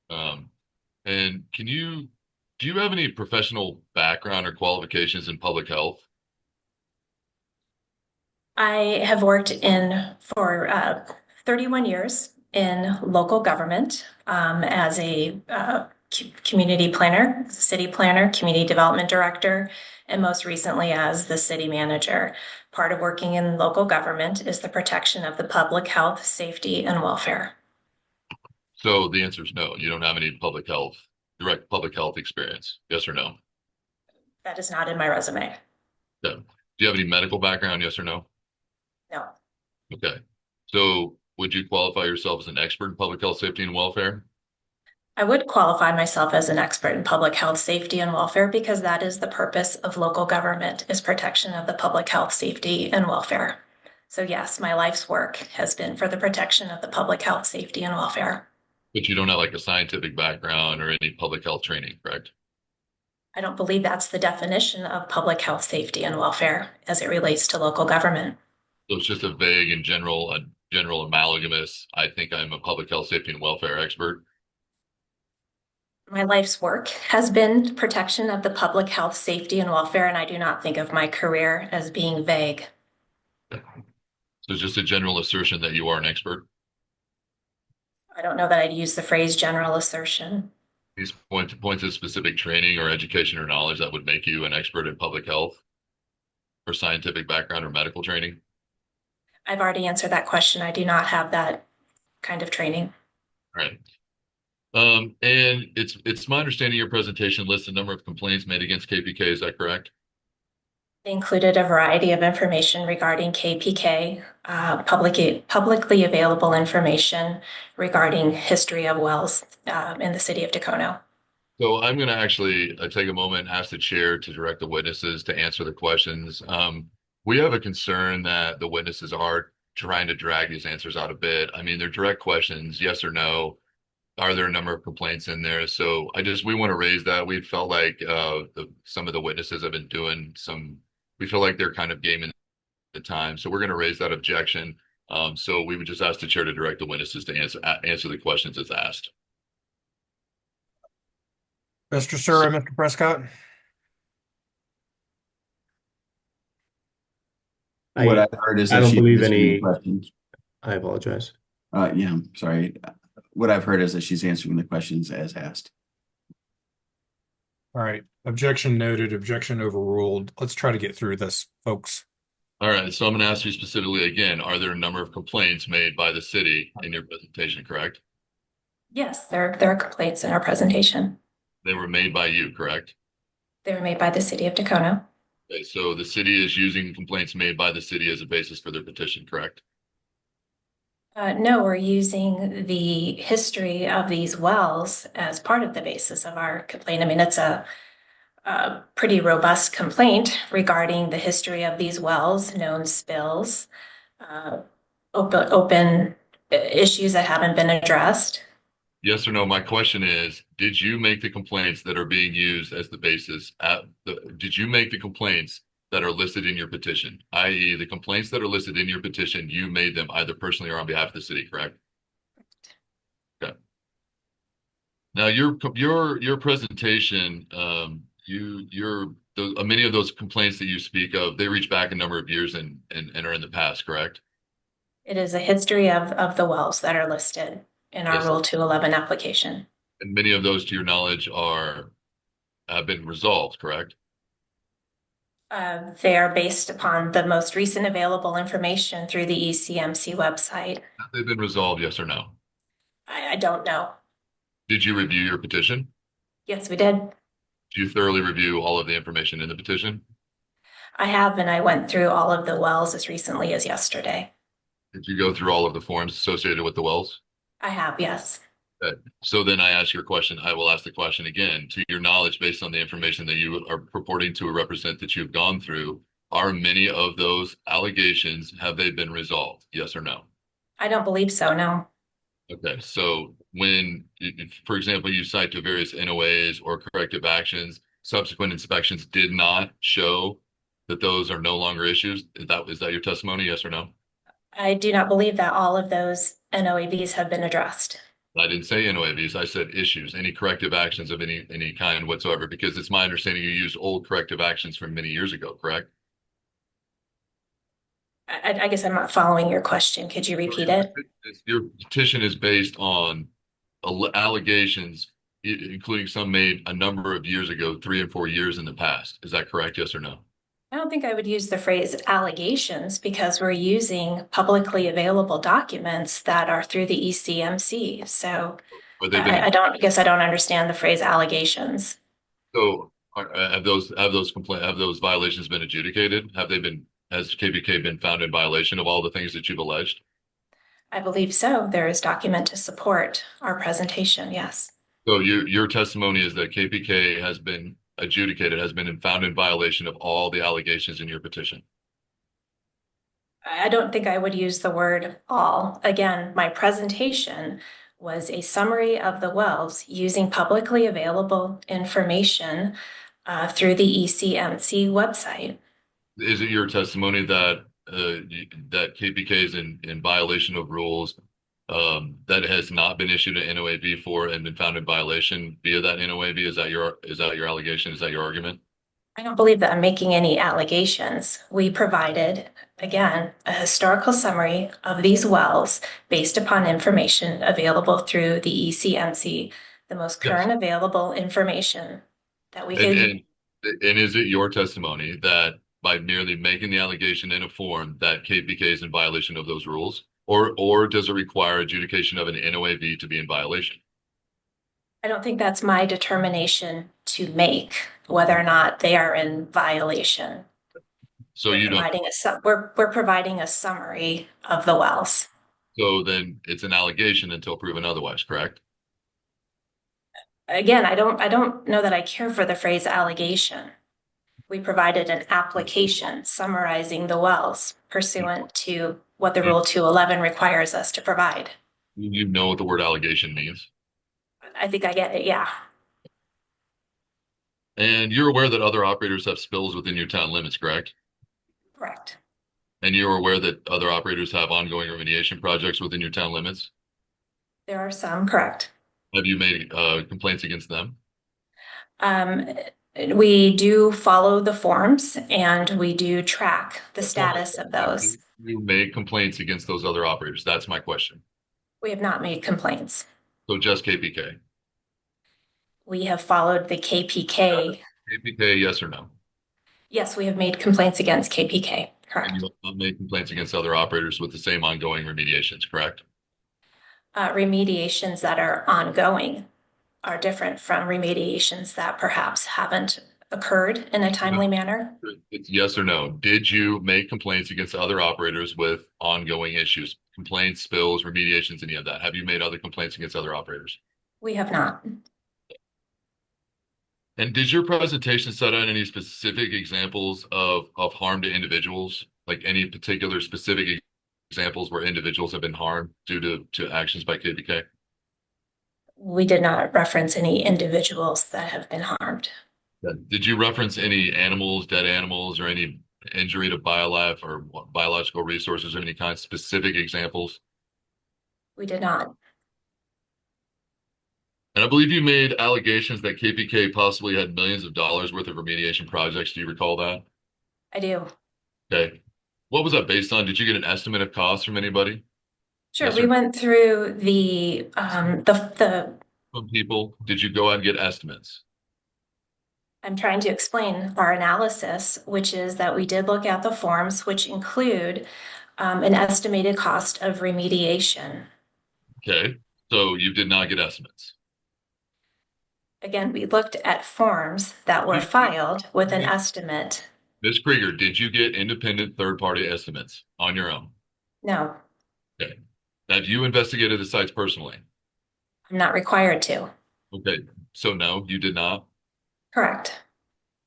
And do you have any professional background or qualifications in public health? I have worked for 31 years in local government as a community planner, city planner, community development director, and most recently as the city manager. Part of working in local government is the protection of the public health, safety, and welfare. So the answer is no. You don't have any direct public health experience. Yes or no? That is not in my resume. Okay. Do you have any medical background? Yes or no? No. Okay. So would you qualify yourself as an expert in public health, safety, and welfare? I would qualify myself as an expert in public health, safety, and welfare because that is the purpose of local government, is protection of the public health, safety, and welfare. So yes, my life's work has been for the protection of the public health, safety, and welfare. But you don't have like a scientific background or any public health training, correct? I don't believe that's the definition of public health, safety, and welfare as it relates to local government. So it's just a vague and general amalgamous. I think I'm a public health, safety, and welfare expert. My life's work has been protection of the public health, safety, and welfare, and I do not think of my career as being vague. So it's just a general assertion that you are an expert. I don't know that I'd use the phrase general assertion. These points of specific training or education or knowledge that would make you an expert in public health or scientific background or medical training. I've already answered that question. I do not have that kind of training. All right. And it's my understanding your presentation lists a number of complaints made against KPK. Is that correct? They included a variety of information regarding KPK, publicly available information regarding history of wells in the city of Dacono. So I'm going to actually take a moment and ask the chair to direct the witnesses to answer the questions. We have a concern that the witnesses are trying to drag these answers out a bit. I mean, they're direct questions, yes or no. Are there a number of complaints in there? So we want to raise that. We felt like some of the witnesses have been doing we feel like they're kind of gaming the time. So we're going to raise that objection. So we would just ask the chair to direct the witnesses to answer the questions as asked. Mr. Sir, Mr. Prescott. What I've heard is I that don't she's believe answering any. questions. I apologize. Yeah, I'm sorry. What I've heard is that she's answering the questions as asked. All right. Objection noted. Objection overruled. Let's try to get through this, folks. All right. So I'm going to ask you specifically again, are there a number of complaints made by the city in your presentation, correct? Yes, there are complaints in our presentation. They were made by you, correct? They were made by the city of Dacono. Okay, so the city is using complaints made by the city as a basis for their petition, correct? No, we're using the history of these wells as part of the basis of our complaint. I mean, it's a pretty robust complaint regarding the history of these wells, known spills, open issues that haven't been addressed. Yes or no? My question is, did you make the complaints that are being used as the basis did you make the complaints that are listed in your petition, i.e. the complaints that are listed in your petition, you made them either personally or on behalf of the city, correct? Okay. Now your presentation, many of those complaints that you speak of, they reach back a number of years and are in the past, correct? It is a history of the wells that are listed in our Yes. Rule 211 application. And many of those, to your knowledge, have been resolved, correct? They are based upon the most recent available information through the ECMC website. Have they been resolved, yes or no? I don't know. Did you review your petition? Yes, we did. Did you thoroughly review all of the information in the petition? I have, and I went through all of the wells as recently as yesterday. Did you go through all of the forms associated with the wells? I have, yes. Okay. So then I ask your question, I will ask the question again. To your knowledge, based on the information that you are purporting to represent that you've gone through, are many of those allegations, have they been resolved? Yes or no? I don't believe so, no. Okay. So for example, you cite to various NOAs or corrective actions, subsequent inspections did not show that those are no longer issues. Is that your testimony? Yes or no? I do not believe that all of those NOAVs have been addressed. I didn't say NOAVs. I said issues, any corrective actions of any kind whatsoever, because it's my understanding you used old corrective actions from many years ago, correct? I guess I'm not following your question. Could you repeat it? Your petition is based on allegations including some made a number of years ago, 3 and 4 years in the past. Is that correct? Yes or no? I don't think I would use the phrase allegations because we're using publicly available documents that are through the ECMC. So Or they've been I guess I don't understand the phrase allegations. so have those violations been adjudicated? Has KPK been found in violation of all the things that you've alleged? I believe so. There is document to support our presentation. Yes. So your testimony is that KPK has been adjudicated, has been found in violation of all the allegations in your petition. I don't think I would use the word all. Again, my presentation was a summary of the wells using publicly available information through the ECMC website. Is it your testimony that that KPK is in violation of rules that has not been issued an NOAV for and been found in violation via that NOAV? Is that your allegation? Is that your argument? I don't believe that I'm making any allegations. We provided, again, a historical summary of these wells based upon information available through the ECMC, the most current available information that we could. And is it your testimony that by merely making the allegation in a form that KPK is in violation of those rules, or does it require adjudication of an NOAV to be in violation? I don't think that's my determination to make whether or not they are in violation. So we're providing a summary of the wells. So then it's an allegation until proven otherwise, correct? Again, I don't know that I care for the phrase allegation. We provided an application summarizing the wells pursuant to what the Rule 211 requires us to provide. You know what the word allegation means? I think I get it, yeah. And you're aware that other operators have spills within your town limits, correct? Correct. And you're aware that other operators have ongoing remediation projects within your town limits? There are some, correct. Have you made complaints against them? We do follow the forms and we do track the status of those. You made complaints against those other operators. That's my question. We have not made complaints. So just KPK? We have followed the KPK. KPK, yes or no? Yes, we have made complaints against KPK, correct. And you have not made complaints against other operators with the same ongoing remediations, correct? Remediations that are ongoing are different from remediations that perhaps haven't occurred in a timely manner. It's yes or no. Did you make complaints against other operators with ongoing issues? Complaints, spills, remediations, any of that? Have you made other complaints against other operators? We have not. And did your presentation set out any specific examples of harm to individuals? Like any particular specific examples where individuals have been harmed due to actions by KPK? We did not reference any individuals that have been harmed. Did you reference any animals, dead animals, or any injury to biolife or biological resources or any kind of specific examples? We did not. And I believe you made allegations that KPK possibly had millions of dollars worth of remediation projects. Do you recall that? I do. Okay. What was that based on? Did you get an estimate of costs from anybody? Sure. Yes, we sir. went through the From people. Did you go out and get estimates? I'm trying to explain our analysis, which is that we did look at the forms, which include an estimated cost of remediation. Okay. So you did not get estimates. Again, we looked at forms that were filed with an estimate. Ms. Krieger, did you get independent third-party estimates on your own? No, Okay. Have you investigated the sites personally? I'm not required to. Okay. So no, you did not? Correct.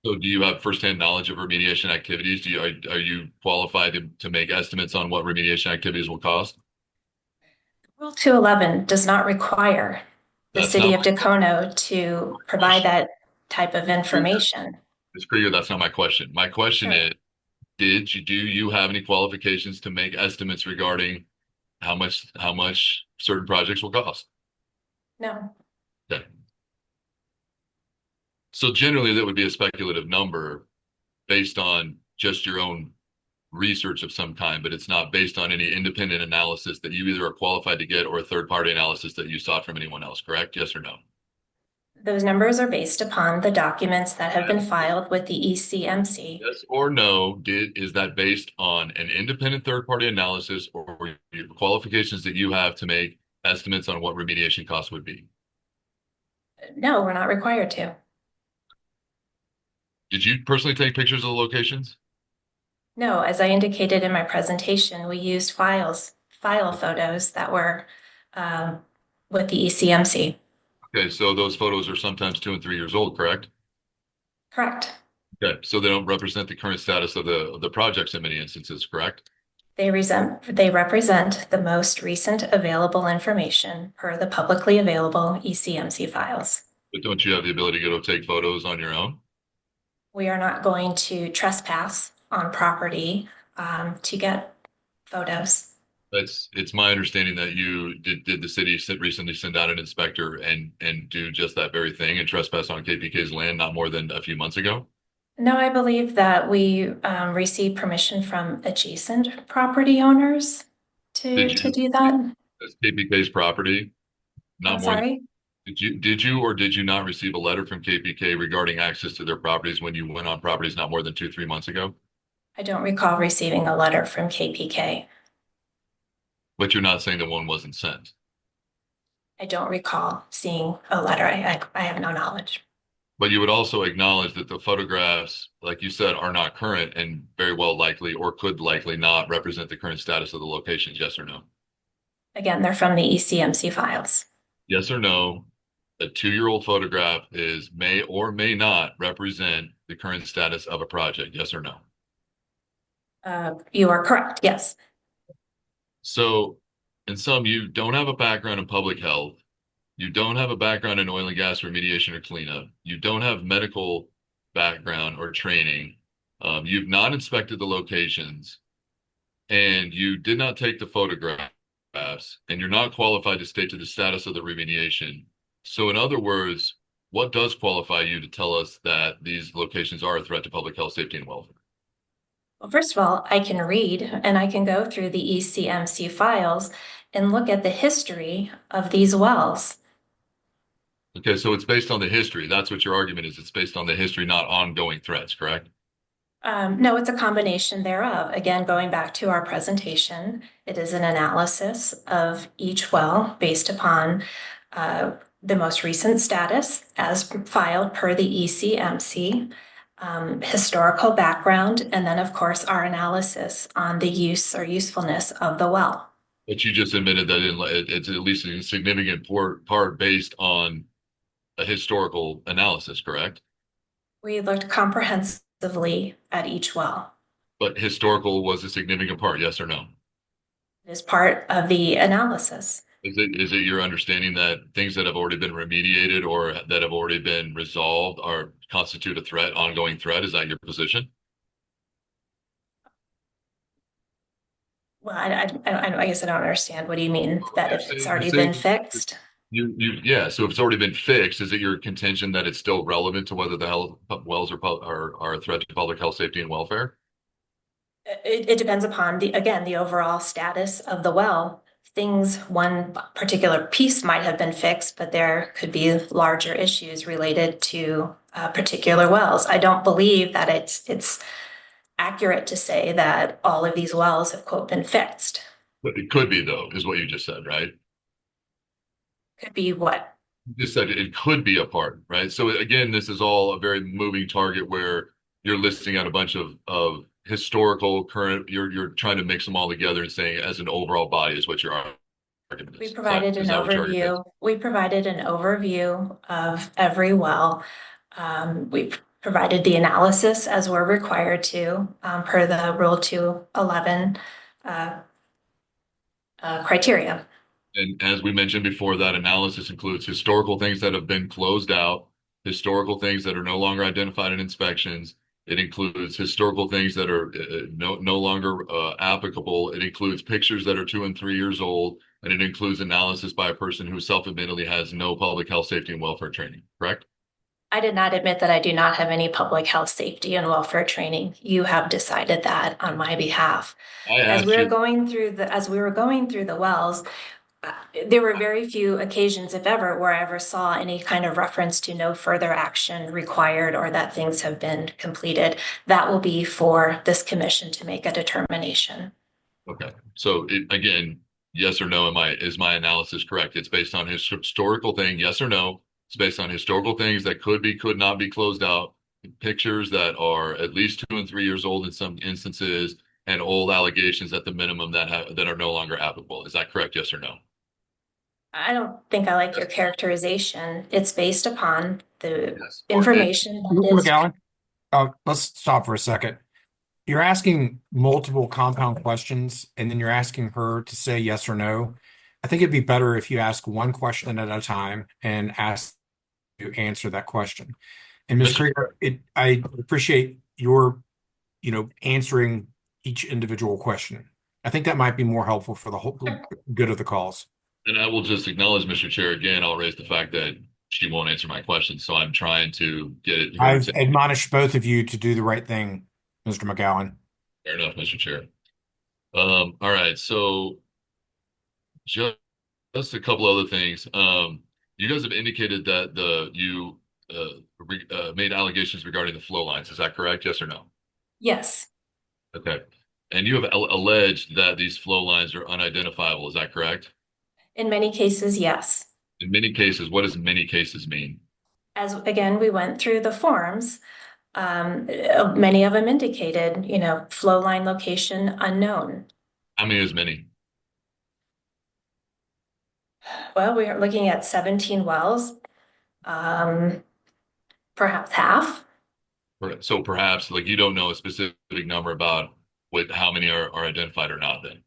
So do you have firsthand knowledge of remediation activities? Are you qualified to make estimates on what remediation activities will cost? Rule 211 does not require the That's city not of my Dacono to provide that type of information. Ms. Krieger, that's not my question. My question Sure. is, do you have any qualifications to make estimates regarding how much certain projects will cost? No, Okay. So generally that would be a speculative number based on just your own research of some kind, but it's not based on any independent analysis that you either are qualified to get or a third-party analysis that you sought from anyone else, correct? Yes or no? Those numbers are based upon the documents that have been filed with the ECMC. Yes or no, is that based on an independent third-party analysis or your qualifications that you have to make estimates on what remediation costs would be? No, we're not required to. Did you personally take pictures of the locations? No, as I indicated in my presentation, we used file photos that were with the ECMC. Okay, so those photos are sometimes 2 and 3 years old, correct? Correct. Okay, so they don't represent the current status of the projects in many instances, correct? They represent the most recent available information per the publicly available ECMC files. But don't you have the ability to go take photos on your own? We are not going to trespass on property to get photos. It's my understanding that you did the city recently send out an inspector and do just that very thing and trespass on KPK's land not more than a few months ago? No, I believe that we received permission from adjacent property owners to do that. That's KPK's property, I'm not more than. sorry? Did you or did you not receive a letter from KPK regarding access to their properties when you went on properties not more than 2-3 months ago? I don't recall receiving a letter from KPK. But you're not saying that one wasn't sent. I don't recall seeing a letter. I have no knowledge. But you would also acknowledge that the photographs, like you said, are not current and very well likely or could likely not represent the current status of the locations, yes or no? Again, they're from the ECMC files. Yes or no, a 2-year-old photograph may or may not represent the current status of a project, yes or no? You are correct, yes. So in sum, you don't have a background in public health. You don't have a background in oil and gas remediation or cleanup. You don't have medical background or training. You've not inspected the locations, and you did not take the photographs, and you're not qualified to state to the status of the remediation. So in other words, what does qualify you to tell us that these locations are a threat to public health, safety, and welfare? Well, first of all, I can read and I can go through the ECMC files and look at the history of these wells. Okay, so it's based on the history. That's what your argument is. It's based on the history, not ongoing threats, correct? No, it's a combination thereof. Again, going back to our presentation, it is an analysis of each well based upon the most recent status as filed per the ECMC, historical background, and then, of course, our analysis on the use or usefulness of the well. But you just admitted that it's at least a significant part based on a historical analysis, correct? We looked comprehensively at each well. But historical was a significant part, yes or no? It is part of the analysis. Is it your understanding that things that have already been remediated or that have already been resolved constitute a threat, ongoing threat? Is that your position? Well, I guess I don't understand. What do you mean that if it's already been fixed? Yeah. So if it's already been fixed, is it your contention that it's still relevant to whether the wells are a threat to public health, safety, and welfare? It depends upon the overall status of the well. One particular piece might have been fixed, but there could be larger issues related to particular wells. I don't believe that it's accurate to say that all of these wells have, quote, been fixed. But it could be, though, is what you just said, right? Could be what? You just said it could be a part, right? So again, this is all a very moving target where you're listing out a bunch of historical current, you're trying to mix them all together and saying as an overall body is what your argument is. We provided an overview. We provided an overview of every well. We provided the analysis as we're required to per the Rule 211 criteria. And as we mentioned before, that analysis includes historical things that have been closed out, historical things that are no longer identified in inspections. It includes historical things that are no longer applicable. It includes pictures that are 2 and 3 years old, and it includes analysis by a person who self-admittedly has no public health, safety, and welfare training, correct? I did not admit that I do not have any public health, safety, and welfare training. You have decided that on my behalf. As we were going through the wells, There were very few occasions, if ever, where I ever saw any kind of reference to no further action required or that things have been completed. That will be for this commission to make a determination. Okay. So again, yes or no, is my analysis correct? It's based on historical thing, yes or no? It's based on historical things that could not be closed out, pictures that are at least 2 and 3 years old in some instances, and old allegations at the minimum that are no longer applicable. Is that correct? Yes or no? I don't think I like your characterization. It's based upon the Yes. information that is. McGowan, let's stop for a second. You're asking multiple compound questions, and then you're asking her to say yes or no. I think it'd be better if you ask one question at a time and ask to answer that question. And Ms. Krieger, I appreciate your, answering each individual question. I think that might be more helpful for the whole good of the cause. And I will just acknowledge, Mr. Chair, again, I'll raise the fact that she won't answer my question. So I'm trying to get it. I've admonished both of you to do the right thing, Mr. McGowan. Fair enough, Mr. Chair. All right. So just a couple other things. You guys have indicated that you made allegations regarding the flow lines. Is that correct? Yes or no? Yes. Okay. And you have alleged that these flow lines are unidentifiable. Is that correct? In many cases, yes. In many cases, what does many cases mean? As again, we went through the forms. Many of them indicated, flow line location unknown. How many is many? Well, we are looking at 17 wells, perhaps half. So perhaps like you don't know a specific number about how many are identified or not then.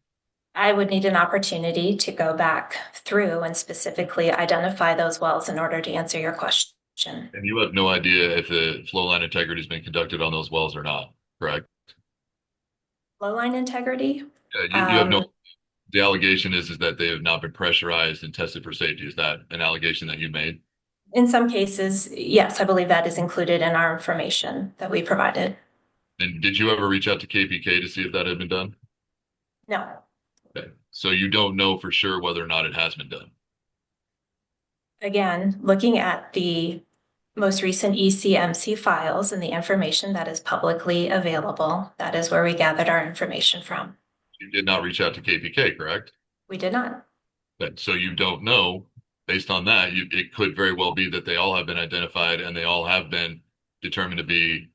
I would need an opportunity to go back through and specifically identify those wells in order to answer your question. And you have no idea if the flow line integrity has been conducted on those wells or not, correct? Flow line integrity? Yeah, you have no. The allegation is that they have not been pressurized and tested for safety. Is that an allegation that you made? In some cases, yes, I believe that is included in our information that we provided. And did you ever reach out to KPK to see if that had been done? No. Okay. So you don't know for sure whether or not it has been done. Again, looking at the most recent ECMC files and the information that is publicly available, that is where we gathered our information from. You did not reach out to KPK, correct? We did not. Okay. So you don't know. Based on that, it could very well be that they all have been identified and they all have been determined to be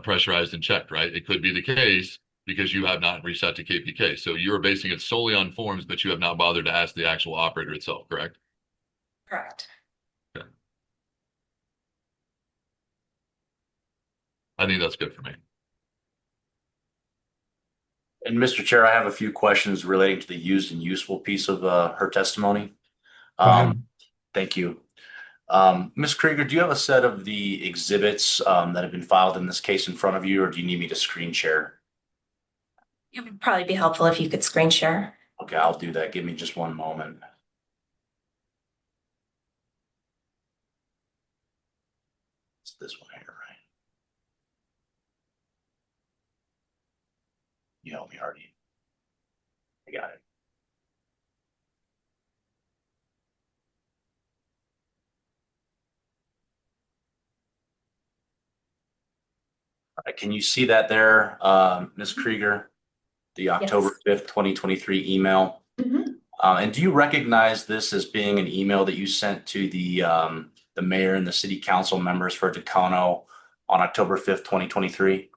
pressurized and checked, right? It could be the case because you have not reached out to KPK. So you're basing it solely on forms, but you have not bothered to ask the actual operator itself, correct? Correct. Okay. I think that's good for me. And Mr. Chair, I have a few questions relating to the used and useful piece of her testimony. Thank you. Ms. Krieger, do you have a set of the exhibits that have been filed in this case in front of you, or do you need me to screen share? It would probably be helpful if you could screen share. Okay, I'll do that. Give me just one moment. It's this one here, right? You help me, Hardy. I got it. All right, can you see that there, Ms. Krieger? The October 5th, 2023 email. And do you recognize this as being an email that you sent to the mayor and the city council members for Dacono on October 5th, 2023?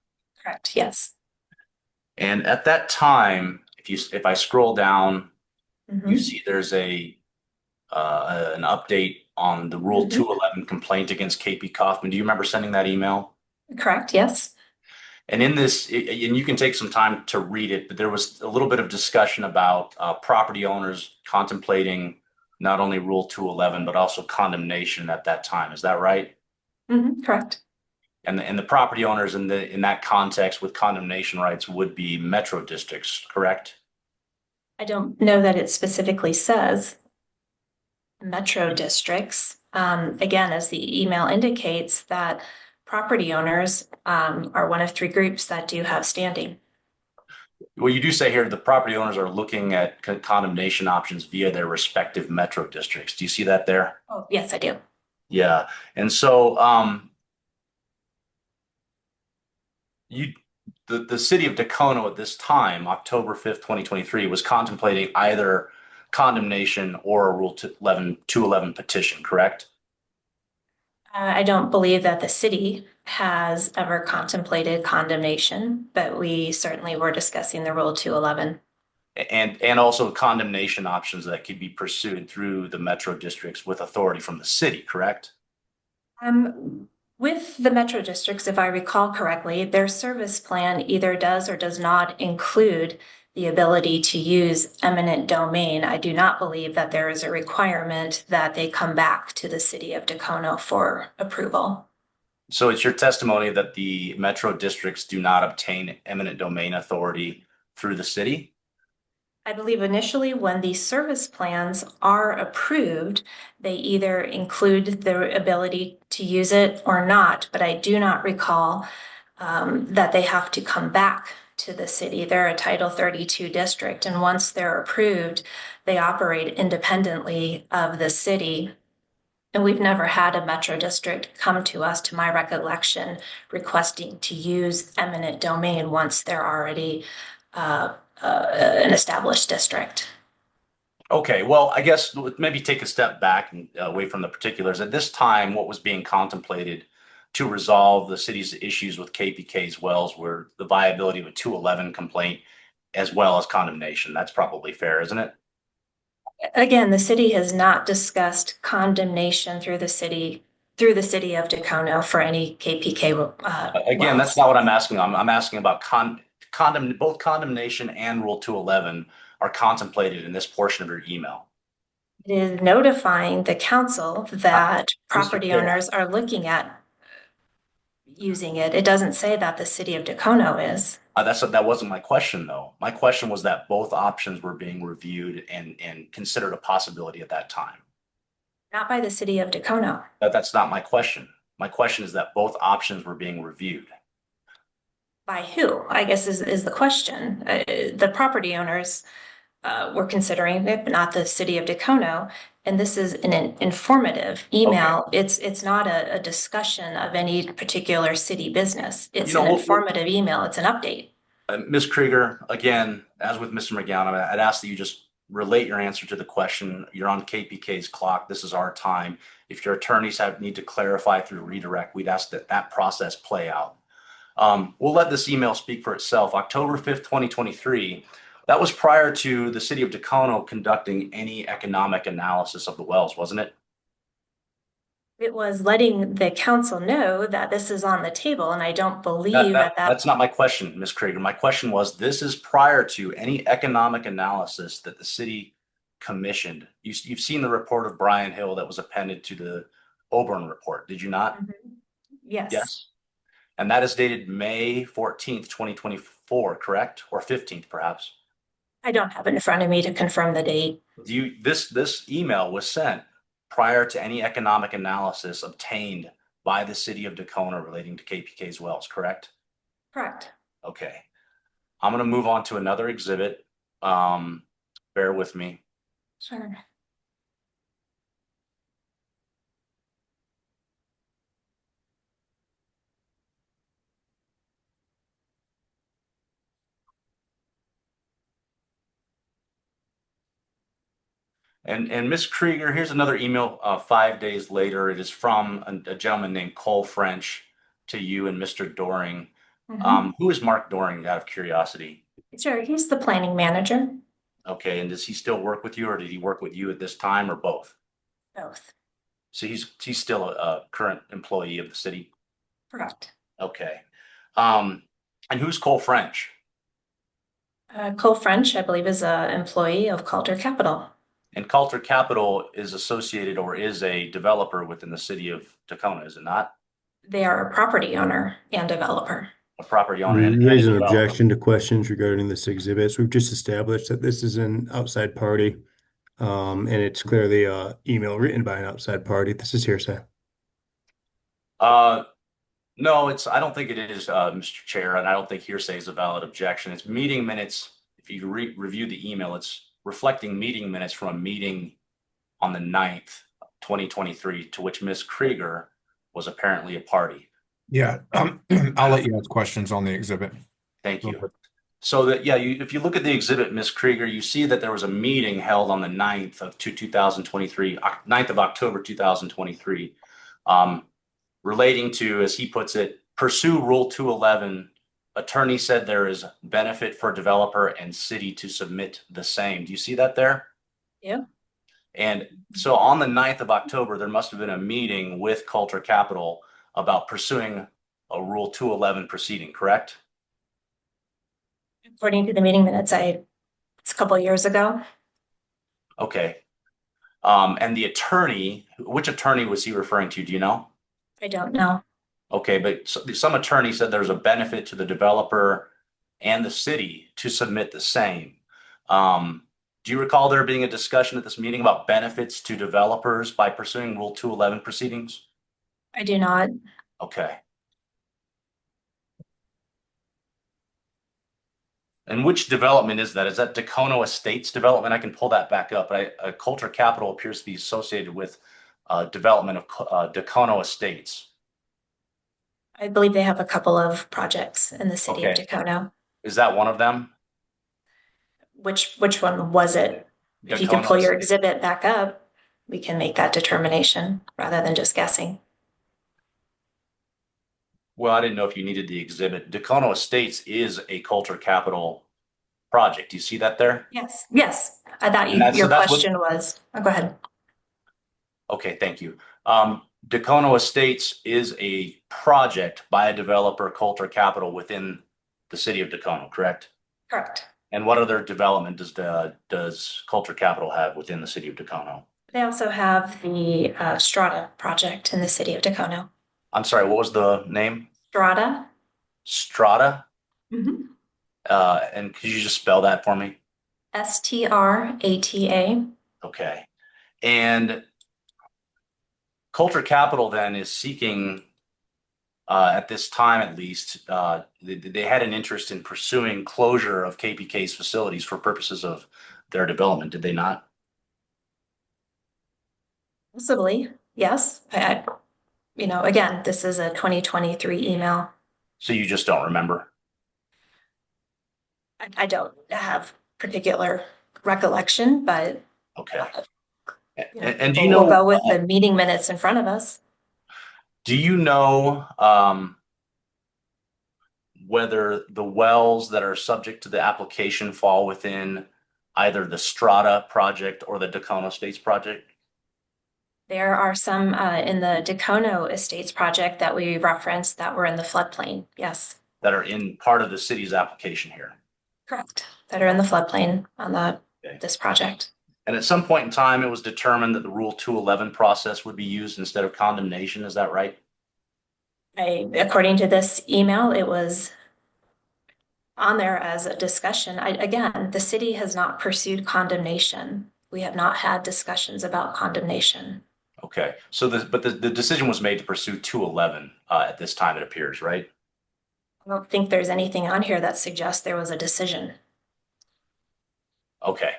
Correct, yes. And at that time, if I scroll down, you see there's an update on the Rule 211 complaint against KP Kaufman. Do you remember sending that email? Correct, yes. And in this, and you can take some time to read it, but there was a little bit of discussion about property owners contemplating not only Rule 211, but also condemnation at that time. Is that right? Correct. And the property owners in that context with condemnation rights would be metro districts, correct? I don't know that it specifically says metro districts. Again, as the email indicates, that property owners are one of three groups that do have standing. Well, you do say here the property owners are looking at condemnation options via their respective metro districts. Do you see that there? Oh, yes, I do. Yeah. And so you the city of Dacono at this time, October 5th, 2023, was contemplating either condemnation or a Rule 211 petition, correct? I don't believe that the city has ever contemplated condemnation, but we certainly were discussing the Rule 211. And also condemnation options that could be pursued through the metro districts with authority from the city, correct? With the metro districts, if I recall correctly, their service plan either does or does not include the ability to use eminent domain. I do not believe that there is a requirement that they come back to the city of Dacono for approval. So it's your testimony that the metro districts do not obtain eminent domain authority through the city? I believe initially when these service plans are approved, they either include the ability to use it or not, but I do not recall that they have to come back to the city. They're a Title 32 district, and once they're approved, they operate independently of the city. And we've never had a metro district come to us, to my recollection, requesting to use eminent domain once they're already an established district. Okay, well, I guess maybe take a step back and away from the particulars. At this time, what was being contemplated to resolve the city's issues with KPK's wells were the viability of a 211 complaint as well as condemnation. That's probably fair, isn't it? Again, the city has not discussed condemnation through the city of Dacono for any KPK Again, wells. that's not what I'm asking. I'm asking about both condemnation and Rule 211 are contemplated in this portion of your email. It is notifying the council that property Chair. owners are looking at using it. It doesn't say that the city of Dacono is. That wasn't my question, though. My question was that both options were being reviewed and considered a possibility at that time. Not by the city of Dacono. That's not my question. My question is that both options were being reviewed. By who, I guess, is the question. The property owners were considering it, but not the city of Dacono. And this is an informative email. Okay. It's not a discussion of any particular city business. It's You know, an informative email. It's an update. Ms. Krieger, again, as with Mr. McGowan, I'd ask that you just relate your answer to the question. You're on KPK's clock. This is our time. If your attorneys need to clarify through redirect, we'd ask that process play out. We'll let this email speak for itself. October 5th, 2023, that was prior to the city of Dacono conducting any economic analysis of the wells, wasn't it? It was letting the council know that this is on the table, and I don't believe That's not my question, Ms. Krieger. My question was, this is prior to any economic analysis that the city commissioned. You've seen the report of Brian Hill that was appended to the Oborn report, did you not? Yes. Yes. And that is dated May 14th, 2024, correct? Or 15th, perhaps? I don't have it in front of me to confirm the date. This email was sent prior to any economic analysis obtained by the city of Dacono relating to KPK's wells, correct? Correct. Okay. I'm going to move on to another exhibit. Bear with me. Sure. And Ms. Krieger, here's another email 5 days later. It is from a gentleman named Cole French to you and Mr. Doring. Who is Mark Doring, out of curiosity? Sure, he's the planning manager. Okay, and does he still work with you, or did he work with you at this time, or both? Both. So he's still a current employee of the city? Correct. Okay. And who's Cole French? Cole French, I believe, is an employee of Calder Capital. And Calder Capital is associated or is a developer within the city of Dacono, is it not? They are a property owner and developer. A property owner and Raise an developer. objection to questions regarding this exhibit. So we've just established that this is an outside party, and it's clearly a email written by an outside party. This is hearsay. No, I don't think it is, Mr. Chair, and I don't think hearsay is a valid objection. It's meeting minutes. If you review the email, it's reflecting meeting minutes from a meeting on the 9th, 2023, to which Ms. Krieger was apparently a party. Yeah, I'll let you ask questions on the exhibit. Thank you. So that, yeah, if you look at the exhibit, Ms. Krieger, you see that there was a meeting held on the 9th of 2023, 9th of October 2023, relating to, as he puts it, pursue Rule 211. Attorney said there is benefit for developer and city to submit the same. Do you see that there? Yeah. And so on the 9th of October, there must have been a meeting with Culture Capital about pursuing a Rule 211 proceeding, correct? According to the meeting minutes, it's a couple of years ago. Okay. And the attorney, which attorney was he referring to? Do you know? I don't know. Okay, but some attorney said there's a benefit to the developer and the city to submit the same. Do you recall there being a discussion at this meeting about benefits to developers by pursuing Rule 211 proceedings? I do not. Okay. And which development is that? Is that Dacono Estates development? I can pull that back up. Culture Capital appears to be associated with development of Dacono Estates. I believe they have a couple of projects in the city of Okay. Dacono. Is that one of them? Which one was it? If you could Dacono pull your Estates. exhibit back up, we can make that determination rather than just guessing. Well, I didn't know if you needed the exhibit. Dacono Estates is a Culture Capital project. Do you see that there? Yes. Yes. I thought And your that's question was, oh, go ahead. Okay, thank you. Dacono Estates is a project by a developer, Culture Capital, within the city of Dacono, correct? Correct. And what other development does Culture Capital have within the city of Dacono? They also have the Strata project in the city of Dacono. I'm sorry, what was the name? Strata. Strata? Mm-hmm. And could you just spell that for me? Strata. Okay. And Culture Capital then is seeking, at this time at least, they had an interest in pursuing closure of KPK's facilities for purposes of their development, did they not? Possibly. Yes. Again, this is a 2023 email. So you just don't remember? I don't have particular recollection, but okay. And do you we'll know? go with the meeting minutes in front of us. Do you know whether the wells that are subject to the application fall within either the Strata project or the Dacono Estates project? There are some in the Dacono Estates project that we referenced that were in the floodplain. Yes. That are in part of the city's application here. Correct. That are in the floodplain on this project. And at some point in time, it was determined that the Rule 211 process would be used instead of condemnation. Is that right? According to this email, it was on there as a discussion. Again, the city has not pursued condemnation. We have not had discussions about condemnation. Okay. So the decision was made to pursue 211 at this time, it appears, right? I don't think there's anything on here that suggests there was a decision. Okay.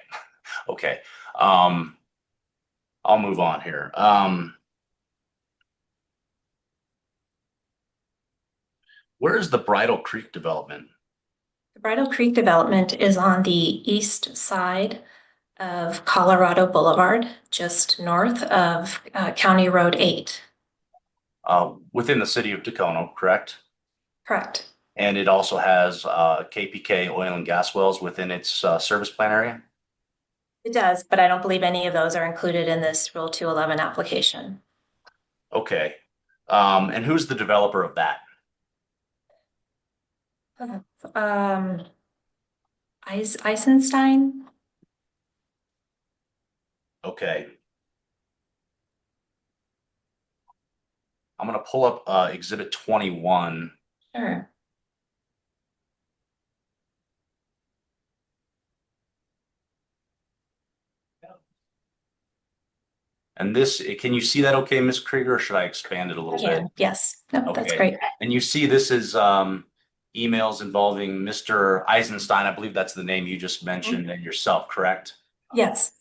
Okay. I'll move on here. Where is the Bridle Creek development? The Bridle Creek development is on the east side of Colorado Boulevard, just north of County Road 8. Within the city of Dacono, correct? Correct. And it also has KPK oil and gas wells within its service plan area? It does, but I don't believe any of those are included in this Rule 211 application. Okay. And who's the developer of that? Eisenstein? Okay. I'm going to pull up Exhibit 21. Sure. And this, can you see that okay, Ms. Krieger, or should I expand it a I little bit? can, yes. No, that's Okay. great. And you see this is emails involving Mr. Eisenstein. I believe that's the name you just mentioned, and yourself, correct? Yes.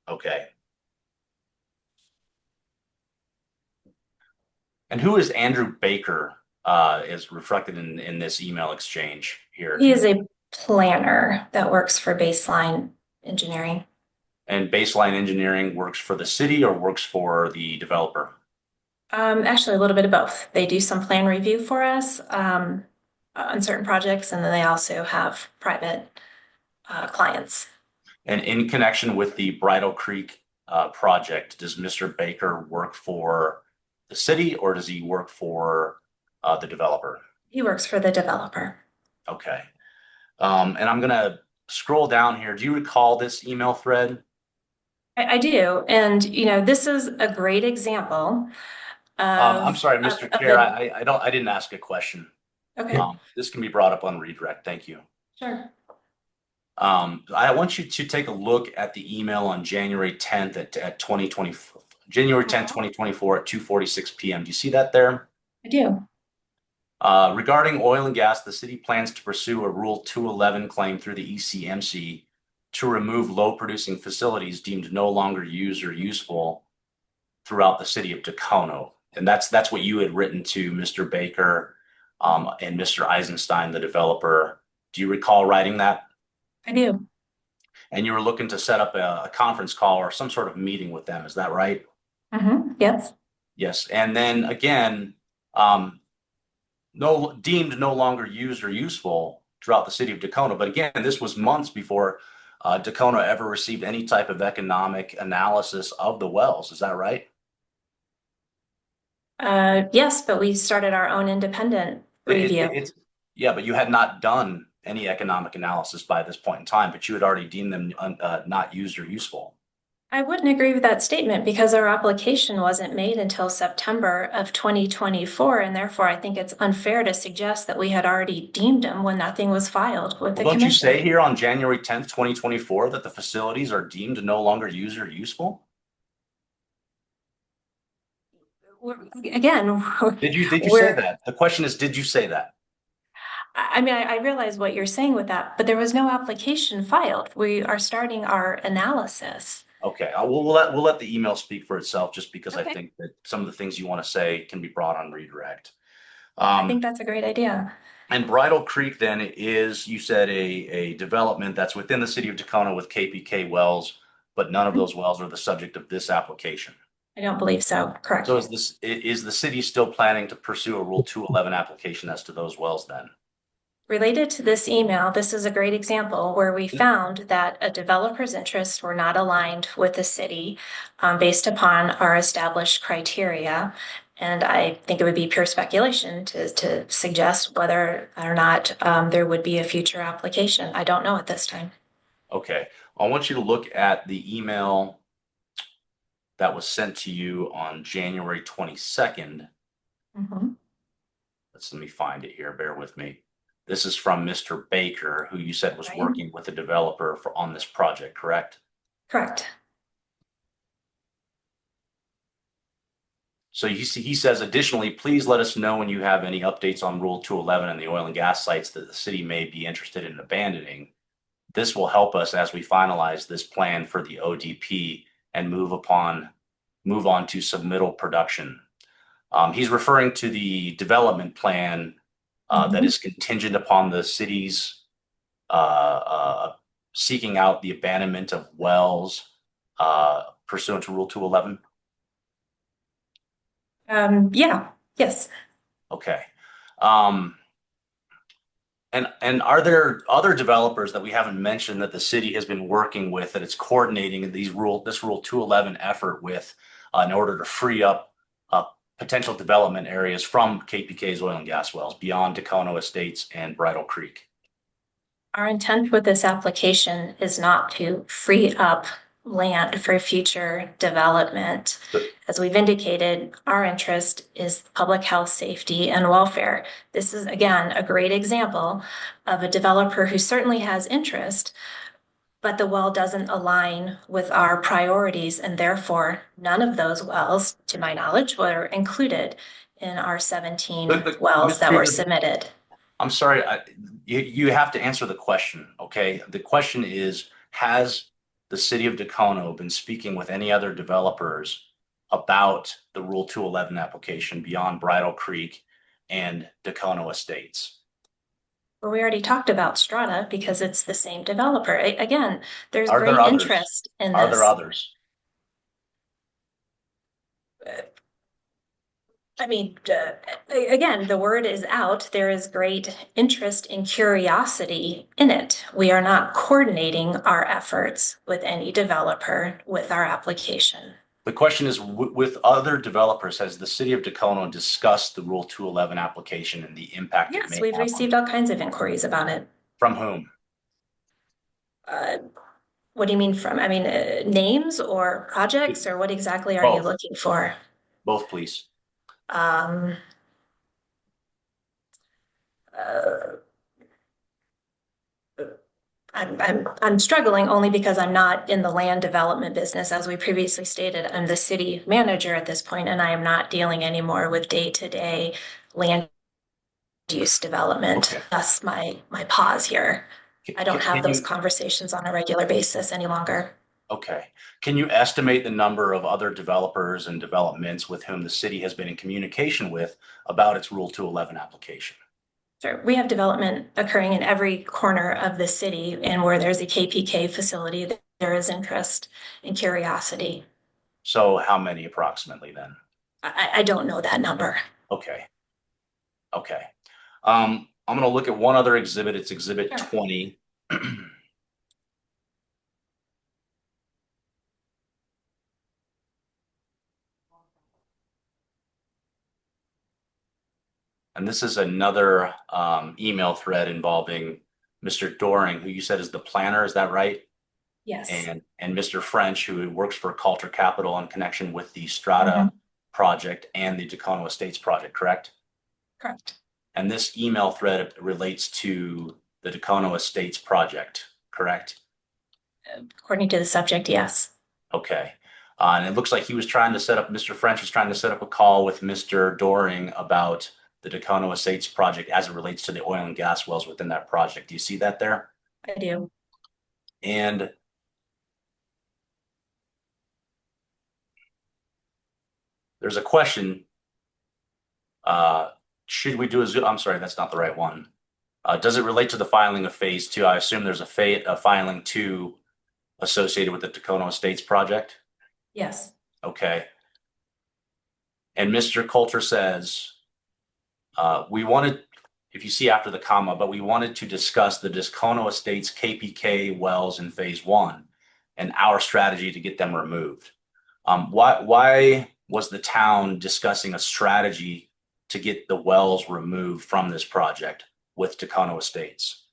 Okay. And who is Andrew Baker is reflected in this email exchange here? He is a planner that works for Baseline Engineering. And Baseline Engineering works for the city or works for the developer? Actually, a little bit of both. They do some plan review for us on certain projects, and then they also have private clients. And in connection with the Bridal Creek project, does Mr. Baker work for the city or does he work for the developer? He works for the developer. Okay. And I'm going to scroll down here. Do you recall this email thread? I do. And, this is a great example of. I'm sorry, Mr. Chair, I didn't ask a question. Okay. This can be brought up on redirect. Thank you. Sure. I want you to take a look at the email on January 10th at 2024, January 10th, 2024 at 2:46 p.m. Do you see that there? I do. Regarding oil and gas, the city plans to pursue a Rule 211 claim through the ECMC to remove low-producing facilities deemed no longer used or useful throughout the city of Tacoma. And that's what you had written to Mr. Baker and Mr. Eisenstein, the developer. Do you recall writing that? I do. And you were looking to set up a conference call or some sort of meeting with them. Is that right? Yes. Yes. And then again, deemed no longer used or useful throughout the city of Tacoma. But again, this was months before Tacoma ever received any type of economic analysis of the wells. Is that right? Yes, but we started our own independent review. Yeah, but you had not done any economic analysis by this point in time, but you had already deemed them not used or useful. I wouldn't agree with that statement because our application wasn't made until September of 2024, and therefore I think it's unfair to suggest that we had already deemed them when nothing was filed with the Don't you commission. say here on January 10th, 2024 that the facilities are deemed no longer used or useful? Again, Did you say that? The question is, did you say that? I mean, I realize what you're saying with that, but there was no application filed. We are starting our analysis. Okay, we'll let the email speak for itself, just because I Okay. think that some of the things you want to say can be brought on redirect. I think that's a great idea. And Bridal Creek then is, you said, a development that's within the city of Tacoma with KPK wells, but none of those wells are the subject of this application. I don't believe so. Correct. So is the city still planning to pursue a Rule 211 application as to those wells then? Related to this email, this is a great example where we found that a developer's interests were not aligned with the city based upon our established criteria. And I think it would be pure speculation to suggest whether or not there would be a future application. I don't know at this time. Okay, I want you to look at the email that was sent to you on January 22nd. Let me find it here. Bear with me. This is from Mr. Baker, who you said was working with the developer on this project, correct? Correct. So he says, additionally, please let us know when you have any updates on Rule 211 and the oil and gas sites that the city may be interested in abandoning. This will help us as we finalize this plan for the ODP and move on to submittal production. He's referring to the development plan that is contingent upon the city's seeking out the abandonment of wells pursuant to Rule 211. Yeah. Yes. Okay. And are there other developers that we haven't mentioned that the city has been working with, that it's coordinating this Rule 211 effort with in order to free up potential development areas from KPK's oil and gas wells beyond Tacoma Estates and Bridal Creek? Our intent with this application is not to free up land for future development. As we've indicated, our interest is public health, safety, and welfare. This is, again, a great example of a developer who certainly has interest, but the well doesn't align with our priorities, and therefore none of those wells, to my knowledge, were included in our 17 wells Mr. that were Krieger, submitted. I'm sorry, you have to answer the question, okay? The question is, has the city of Dacono been speaking with any other developers about the Rule 211 application beyond Bridal Creek and Dacono Estates? Well, we already talked about Strata because it's the same developer. Again, there's Are great there others? interest in Are this. there others? I mean, again, the word is out. There is great interest and curiosity in it. We are not coordinating our efforts with any developer with our application. The question is, with other developers, has the city of Dacono discussed the Rule 211 application and the impact it Yes, may we've have? received all kinds of inquiries about it. From whom? What do you mean from? I mean, names or projects, or what exactly are you Both. looking for? Both, please. Um, I'm struggling only because I'm not in the land development business. As we previously stated, I'm the city manager at this point, and I am not dealing anymore with day-to-day land use development. Okay. Thus my pause here. I don't have those you, conversations on a regular basis any longer. Okay. Can you estimate the number of other developers and developments with whom the city has been in communication with about its Rule 211 application? Sure. We have development occurring in every corner of the city, and where there's a KPK facility, there is interest and curiosity. So how many approximately then? I don't know that number. Okay. Okay. I'm going to look at one other exhibit. It's Exhibit 20. And this is another email thread involving Mr. Doring, who you said is the planner. Is that right? Yes. And Mr. French, who works for Coulter Capital in connection with the Strata project and the Dacono Estates project, correct? Correct. And this email thread relates to the Dacono Estates project, correct? According to the subject, yes. Okay. And it looks like he was trying to set up, Mr. French was trying to set up a call with Mr. Doring about the Dacono Estates project as it relates to the oil and gas wells within that project. Do you see that there? I do. And there's a question. Should we do a Zoom? I'm sorry, that's not the right one. Does it relate to the filing of phase 2? I assume there's a filing 2 associated with the Dacono Estates project. Yes. Okay. And Mr. Coulter says, we wanted, if you see after the comma, but we wanted to discuss the Dacono Estates KPK wells in phase 1 and our strategy to get them removed. Why was the town discussing a strategy to get the wells removed from this project with Dacono Estates?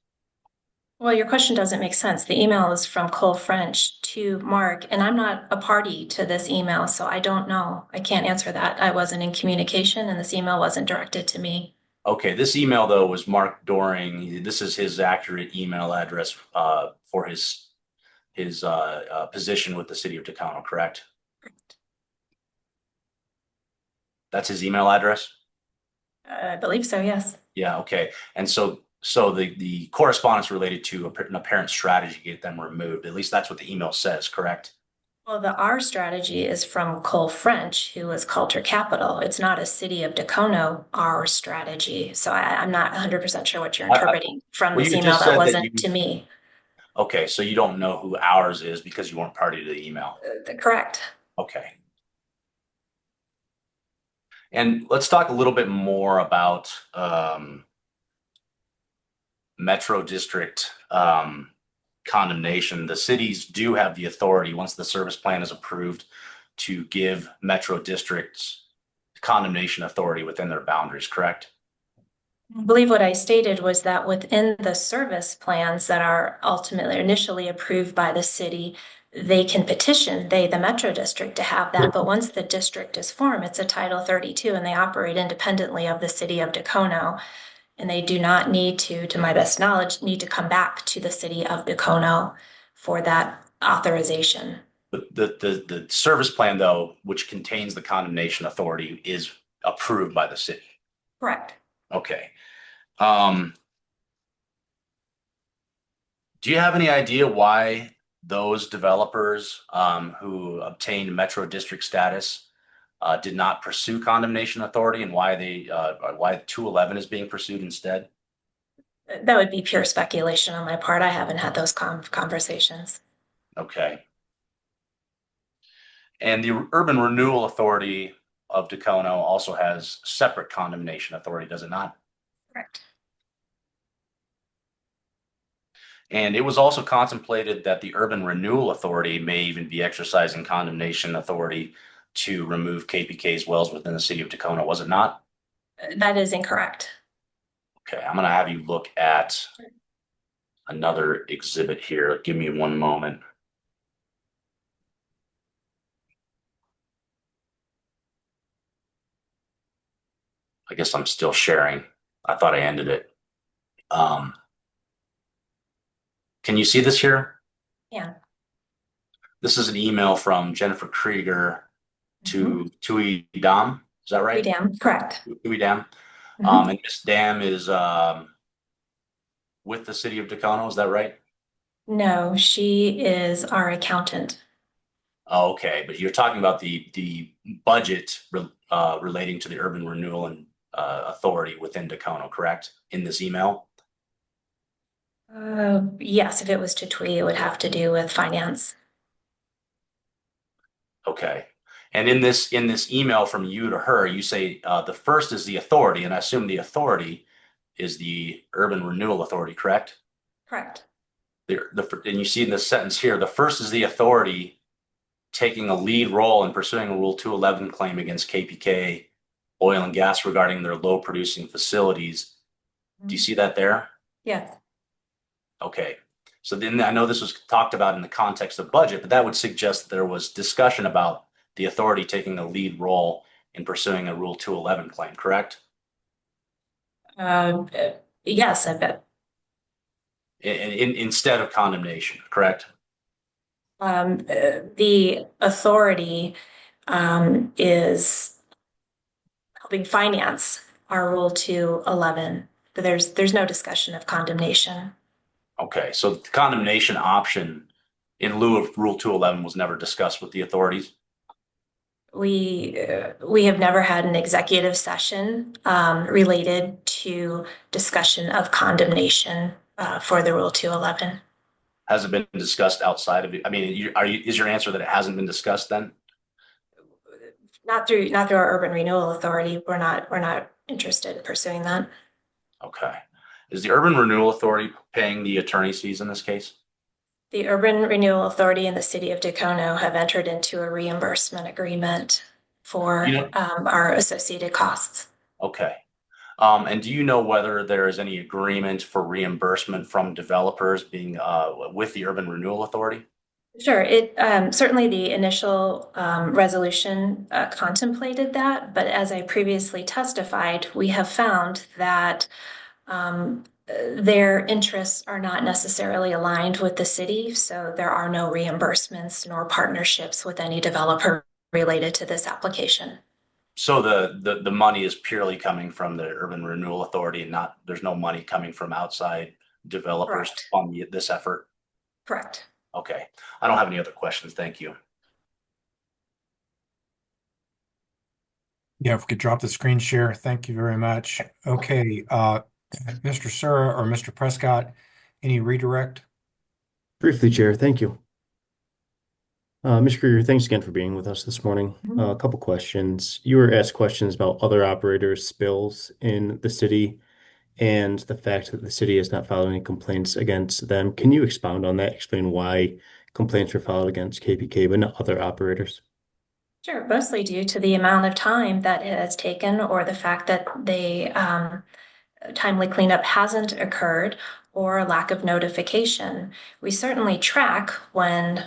Well, your question doesn't make sense. The email is from Cole French to Mark, and I'm not a party to this email, so I don't know. I can't answer that. I wasn't in communication, and this email wasn't directed to me. Okay, this email though was Mark Doring. This is his accurate email address for his position with the city of Dacono, correct? Correct. That's his email address? I believe so, yes. Yeah, okay. And so the correspondence related to an apparent strategy to get them removed. At least that's what the email says, correct? Well, the R strategy is from Cole French, who is Coulter Capital. It's not a city of Dacono R strategy. So I'm not 100% sure what you're interpreting from well, this you email just that said wasn't to me. Okay, so you don't know who ours is because you weren't party to the email. Correct. Okay. And let's talk a little bit more about Metro District condemnation. The cities do have the authority, once the service plan is approved, to give Metro Districts condemnation authority within their boundaries, correct? I believe what I stated was that within the service plans that are ultimately initially approved by the city, they can petition, the Metro District, to have that. But once the district is formed, it's a Title 32, and they operate independently of the city of Dacono. And they do not need to my best knowledge, need to come back to the city of Dacono for that authorization. The service plan, though, which contains the condemnation authority, is approved by the city. Correct. Okay. Do you have any idea why those developers who obtained Metro District status did not pursue condemnation authority, and why 211 is being pursued instead? That would be pure speculation on my part. I haven't had those conversations. Okay. And the Urban Renewal Authority of Dacono also has separate condemnation authority, does it not? Correct. And it was also contemplated that the Urban Renewal Authority may even be exercising condemnation authority to remove KPK's wells within the city of Dacono, was it not? That is incorrect. Okay, I'm going to have you look at another exhibit here. Give me one moment. I guess I'm still sharing. I thought I ended it. Can you see this here? Yeah. This is an email from Jennifer Krieger to Tui Dam. Is that right? Tui Dam, correct. Tui Dam. Mhm. And Miss Dam is with the city of Dacono. Is that right? No, she is our accountant. Oh, okay, but you're talking about the budget relating to the urban renewal and authority within Dacono, correct? In this email. Yes, if it was to Tui, it would have to do with finance. Okay. And in this email from you to her, you say the first is the authority, and I assume the authority is the Urban Renewal Authority, correct? Correct. And you see in this sentence here, the first is the authority taking a lead role in pursuing a Rule 211 claim against KPK Oil and Gas regarding their low producing facilities. Do you see that there? Yes. Okay. So then I know this was talked about in the context of budget, but that would suggest there was discussion about the authority taking a lead role in pursuing a Rule 211 claim, correct? Yes, I bet. Instead of condemnation, correct? The authority is helping finance our Rule 211. But there's no discussion of condemnation. Okay, so the condemnation option in lieu of Rule 211 was never discussed with the authorities? We have never had an executive session related to discussion of condemnation for the Rule 211. Has it been discussed outside of it? I mean, is your answer that it hasn't been discussed then? Not through our Urban Renewal Authority. We're not interested in pursuing that. Okay. Is the Urban Renewal Authority paying the attorney's fees in this case? The Urban Renewal Authority and the City of Dacono have entered into a reimbursement agreement for our associated costs. Okay. And do you know whether there is any agreement for reimbursement from developers being with the Urban Renewal Authority? Sure. It certainly the initial resolution contemplated that, but as I previously testified, we have found that their interests are not necessarily aligned with the city, so there are no reimbursements nor partnerships with any developer related to this application. So the money is purely coming from the Urban Renewal Authority, and there's no money coming from outside developers to fund this effort? Correct. Okay. I don't have any other questions. Thank you. Yeah, if we could drop the screen share. Thank you very much. Okay, Mr. Sura or Mr. Prescott, any redirect? Briefly, Chair, thank you. Ms. Krieger, thanks again for being with us this morning. A couple questions. You were asked questions about other operators' spills in the city and the fact that the city has not filed any complaints against them. Can you expound on that? Explain why complaints were filed against KPK but not other operators? Sure, mostly due to the amount of time that it has taken or the fact that the timely cleanup hasn't occurred or lack of notification. We certainly track when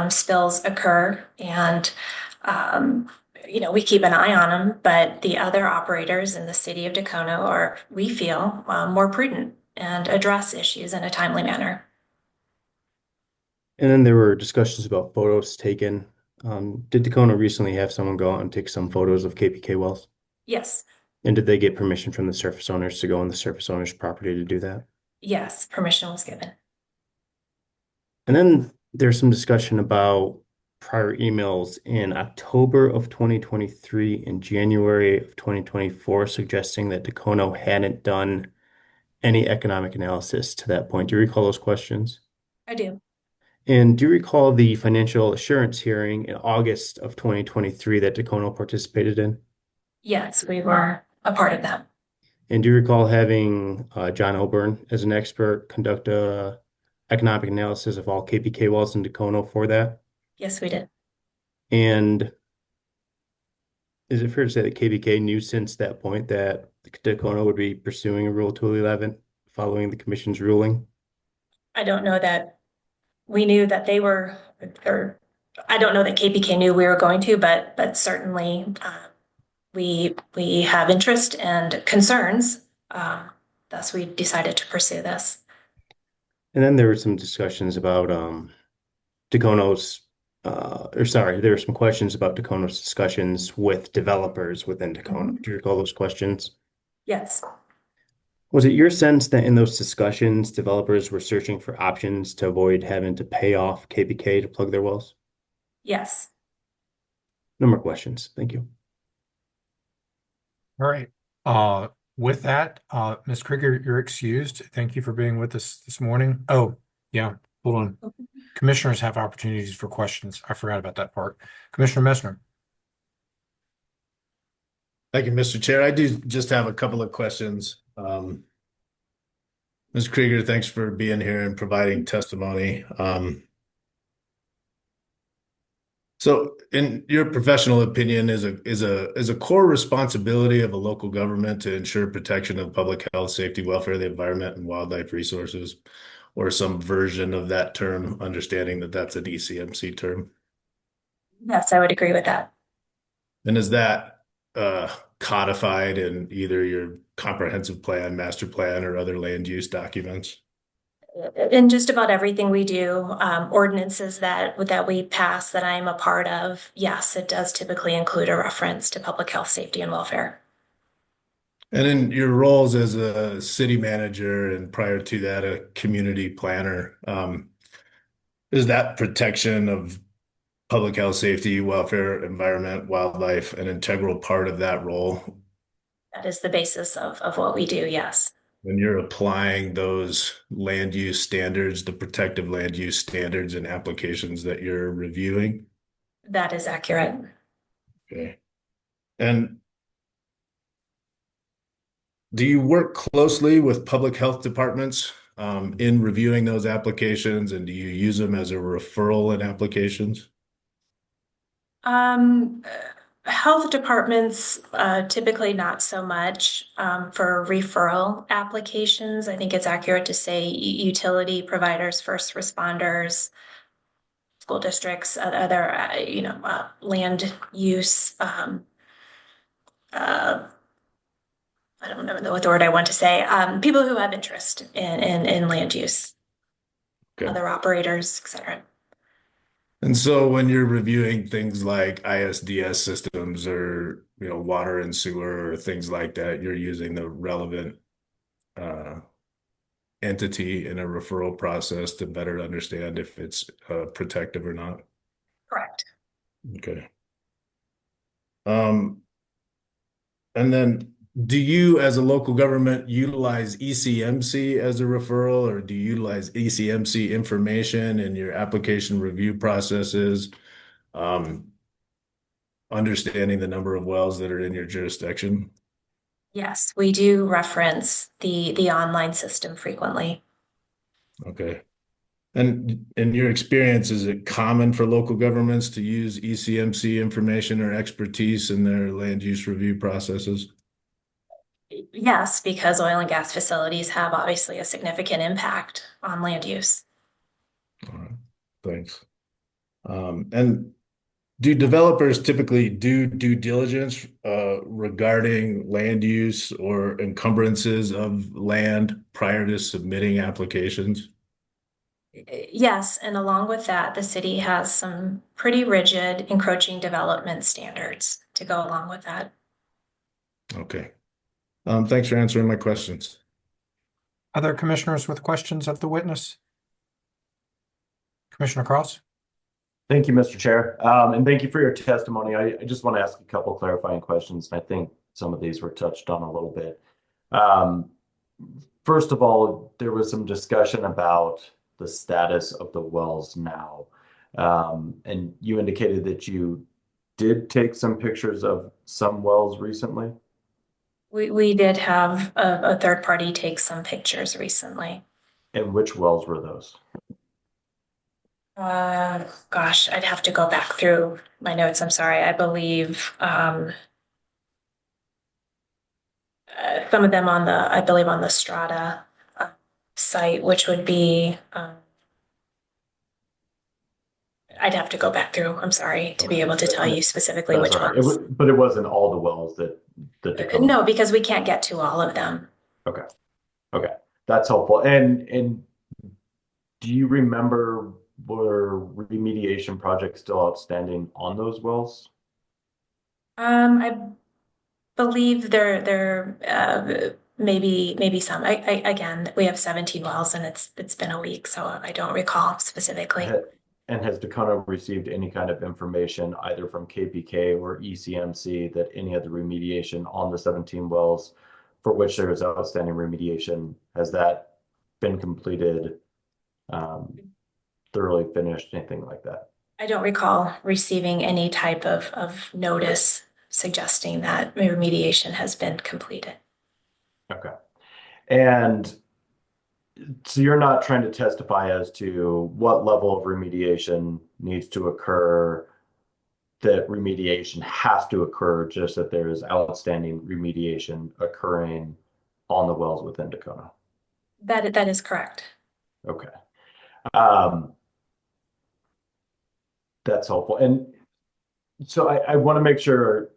spills occur and we keep an eye on them, but the other operators in the city of Dacono are, we feel, more prudent and address issues in a timely manner. And then there were discussions about photos taken. Did Tacona recently have someone go out and take some photos of KPK wells? Yes, And did they get permission from the surface owners to go on the surface owner's property to do that? yes, permission was given. And then there's some discussion about prior emails in October of 2023 and January of 2024 suggesting that Tacona hadn't done any economic analysis to that point. Do you recall those questions? I do. And do you recall the financial assurance hearing in August of 2023 that Tacona participated in? Yes, we were a part of that. And do you recall having John Oburn as an expert conduct a economic analysis of all KPK wells in Tacona for that? Yes, we did. And is it fair to say that KBK knew since that point that Tacona would be pursuing a Rule 211 following the commission's ruling? I don't know that we knew that they were, or I don't know that KPK knew we were going to, but certainly we have interest and concerns. Thus, we decided to pursue this. And then there were some discussions about Tacona's, there were some questions about Tacona's discussions with developers within Tacona. Do you recall those questions? Yes. Was it your sense that in those discussions, developers were searching for options to avoid having to pay off KPK to plug their wells? Yes. No more questions. Thank you. All right. With that, Ms. Krieger, you're excused. Thank you for being with us this morning. Oh, yeah, hold on. Commissioners have opportunities for questions. I forgot about that part. Commissioner Messner. Thank you, Mr. Chair. I do just have a couple of questions. Ms. Krieger, thanks for being here and providing testimony. So in your professional opinion, is a core responsibility of a local government to ensure protection of public health, safety, welfare, the environment, and wildlife resources, or some version of that term, understanding that that's an ECMC term? Yes, I would agree with that. And is that codified in either your comprehensive plan, master plan, or other land use documents? In just about everything we do, ordinances that we pass that I'm a part of, yes, it does typically include a reference to public health, safety, and welfare. And in your roles as a city manager and prior to that, a community planner, is that protection of public health, safety, welfare, environment, wildlife an integral part of that role? That is the basis of what we do, yes. When you're applying those land use standards, the protective land use standards and applications that you're reviewing? That is accurate. Okay. And do you work closely with public health departments in reviewing those applications, and do you use them as a referral in applications? Health departments, typically not so much for referral applications. I think it's accurate to say utility providers, first responders, school districts, other, land use. I don't know what the word I want to say. People who have interest in land use, Okay. other operators, et cetera. And so when you're reviewing things like ISDS systems or, water and sewer or things like that, you're using the relevant entity in a referral process to better understand if it's protective or not. Correct. Okay. And then do you, as a local government, utilize ECMC as a referral, or do you utilize ECMC information in your application review processes? Understanding the number of wells that are in your jurisdiction? Yes, we do reference the online system frequently. Okay. And in your experience, is it common for local governments to use ECMC information or expertise in their land use review processes? Yes, because oil and gas facilities have obviously a significant impact on land use. All right, thanks. And do developers typically do due diligence regarding land use or encumbrances of land prior to submitting applications? Yes, and along with that, the city has some pretty rigid encroaching development standards to go along with that. Okay. Thanks for answering my questions. Other commissioners with questions of the witness? Commissioner Cross? Thank you, Mr. Chair. And thank you for your testimony. I just want to ask a couple clarifying questions. And I think some of these were touched on a little bit. First of all, there was some discussion about the status of the wells now. And you indicated that you did take some pictures of some wells recently. We did have a third party take some pictures recently. And which wells were those? Gosh, I'd have to go back through my notes. I'm sorry. I believe some of them on I believe on the Strata site, which would be, I'd have to go back through. I'm sorry to be able to tell you specifically That's which all right. ones. But it wasn't all the wells that Dakota. No, because we can't get to all of them. Okay. Okay. That's helpful. And do you remember, were remediation projects still outstanding on those wells? I believe there maybe some. Again, we have 17 wells and it's been a week, so I don't recall specifically. And has Dakota received any kind of information either from KPK or ECMC that any of the remediation on the 17 wells for which there is outstanding remediation, has that been completed, thoroughly finished, anything like that? I don't recall receiving any type of notice suggesting that remediation has been completed. Okay. And so you're not trying to testify as to what level of remediation needs to occur, that remediation has to occur, just that there is outstanding remediation occurring on the wells within Dakota. That is correct. Okay. That's helpful. And so I want to make sure,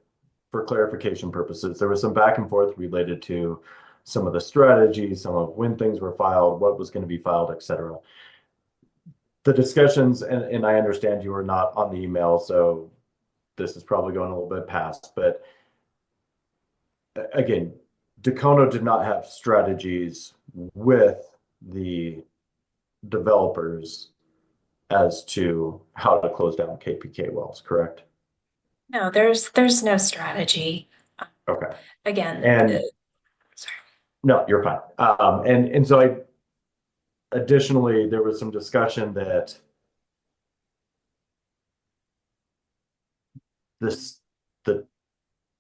for clarification purposes, there was some back and forth related to some of the strategies, some of when things were filed, what was going to be filed, et cetera. The discussions, and I understand you were not on the email, so this is probably going a little bit past, but again, Dacono did not have strategies with the developers as to how to close down KPK wells, correct? No, there's no strategy. Okay. Again, And sorry. No, you're fine. And so additionally, there was some discussion that the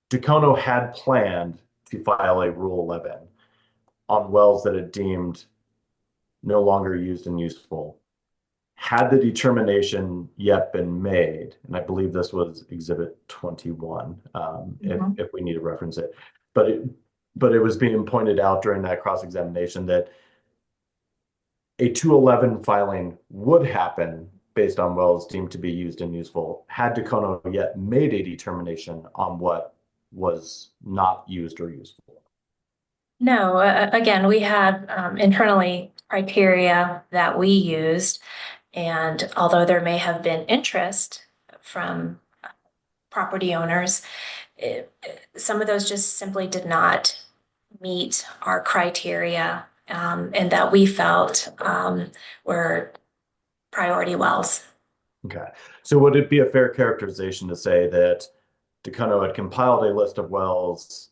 Dacono had planned to file a Rule 11 on wells that it deemed no longer used and useful. Had the determination yet been made, and I believe this was Exhibit 21, if we need to reference it, but it was being pointed out during that cross-examination that a 211 filing would happen based on wells deemed to be used and useful, had Dacono yet made a determination on what was not used or useful. No, again, we had internally criteria that we used, and although there may have been interest from property owners, some of those just simply did not meet our criteria, and that we felt were priority wells. Okay. So would it be a fair characterization to say that Dacono had compiled a list of wells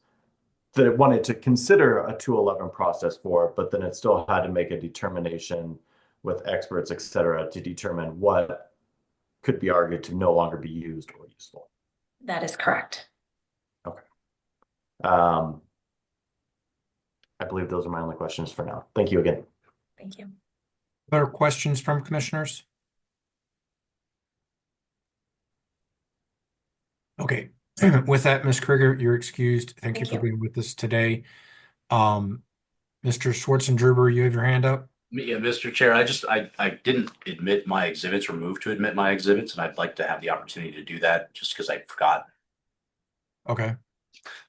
that it wanted to consider a 211 process for, but then it still had to make a determination with experts, et cetera, to determine what could be argued to no longer be used or useful? That is correct. Okay. I believe those are my only questions for now. Thank you again. Thank you. Other questions from commissioners? Okay. With that, Ms. Krieger, you're excused. Thank you for being with us today. Mr. Schwarzengerber, you have your hand up. Yeah, Mr. Chair, I didn't admit my exhibits or move to admit my exhibits, and I'd like to have the opportunity to do that just because I forgot. Okay.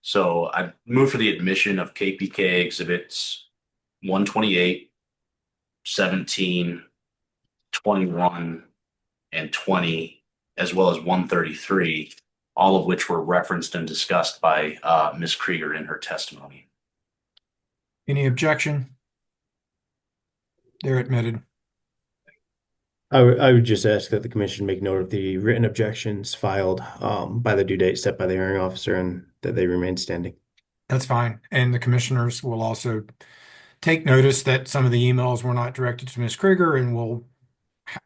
So I move for the admission of KPK exhibits 128, 17, 21, and 20, as well as 133, all of which were referenced and discussed by Ms. Krieger in her testimony. Any objection? They're admitted. I would just ask that the commission make note of the written objections filed by the due date set by the hearing officer and that they remain standing. That's fine. And the commissioners will also take notice that some of the emails were not directed to Ms. Krieger, and we'll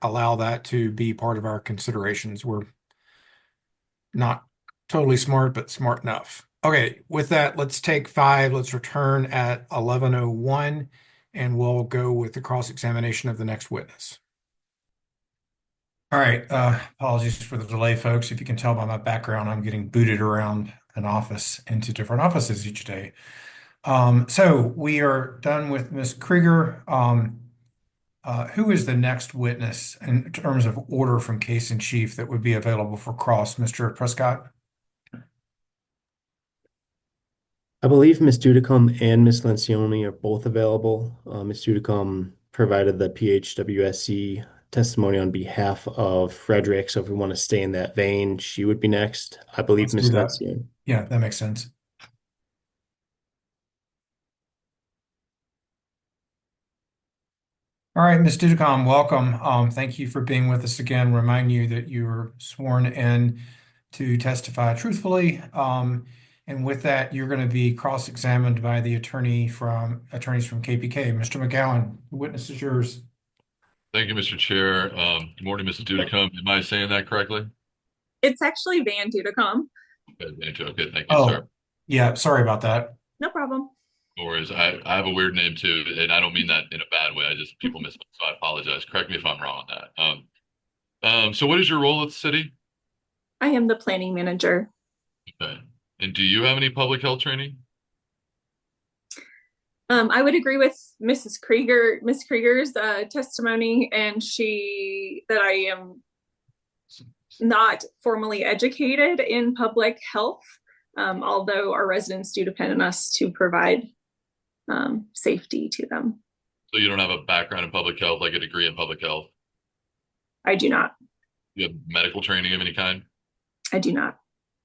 allow that to be part of our considerations. We're not totally smart, but smart enough. Okay, with that, let's take 5. Let's return at 11:01, and we'll go with the cross-examination of the next witness. All right, apologies for the delay, folks. If you can tell by my background, I'm getting booted around an office into different offices each day. So we are done with Ms. Krieger. Who is the next witness in terms of order from case in chief that would be available for cross, Mr. Prescott? I believe Ms. Dudicum and Ms. Lencioni are both available. Ms. Dudicum provided the PHWSC testimony on behalf of Frederick, so if we want to stay in that vein, she would be next. I believe Let's Ms. do that. Lencioni. Yeah, that makes sense. All right, Ms. Dudicom, welcome. Thank you for being with us again. Remind you that you were sworn in to testify truthfully. And with that, you're going to be cross-examined by the attorneys from KPK. Mr. McGowan, the witness is yours. Thank you, Mr. Chair. Good morning, Mrs. Dudicum. Am I saying that correctly? It's actually Van Dudicom. Okay, thank you, Oh, sir. yeah, sorry about that. No problem. No worries. I have a weird name too, and I don't mean that in a bad way. People miss it, so I apologize. Correct me if I'm wrong on that. So what is your role at the city? I am the planning manager. Okay. And do you have any public health training? I would agree with Ms. Krieger's testimony, and that I am not formally educated in public health, although our residents do depend on us to provide safety to them. So you don't have a background in public health, like a degree in public health? I do not. You have medical training of any kind? I do not.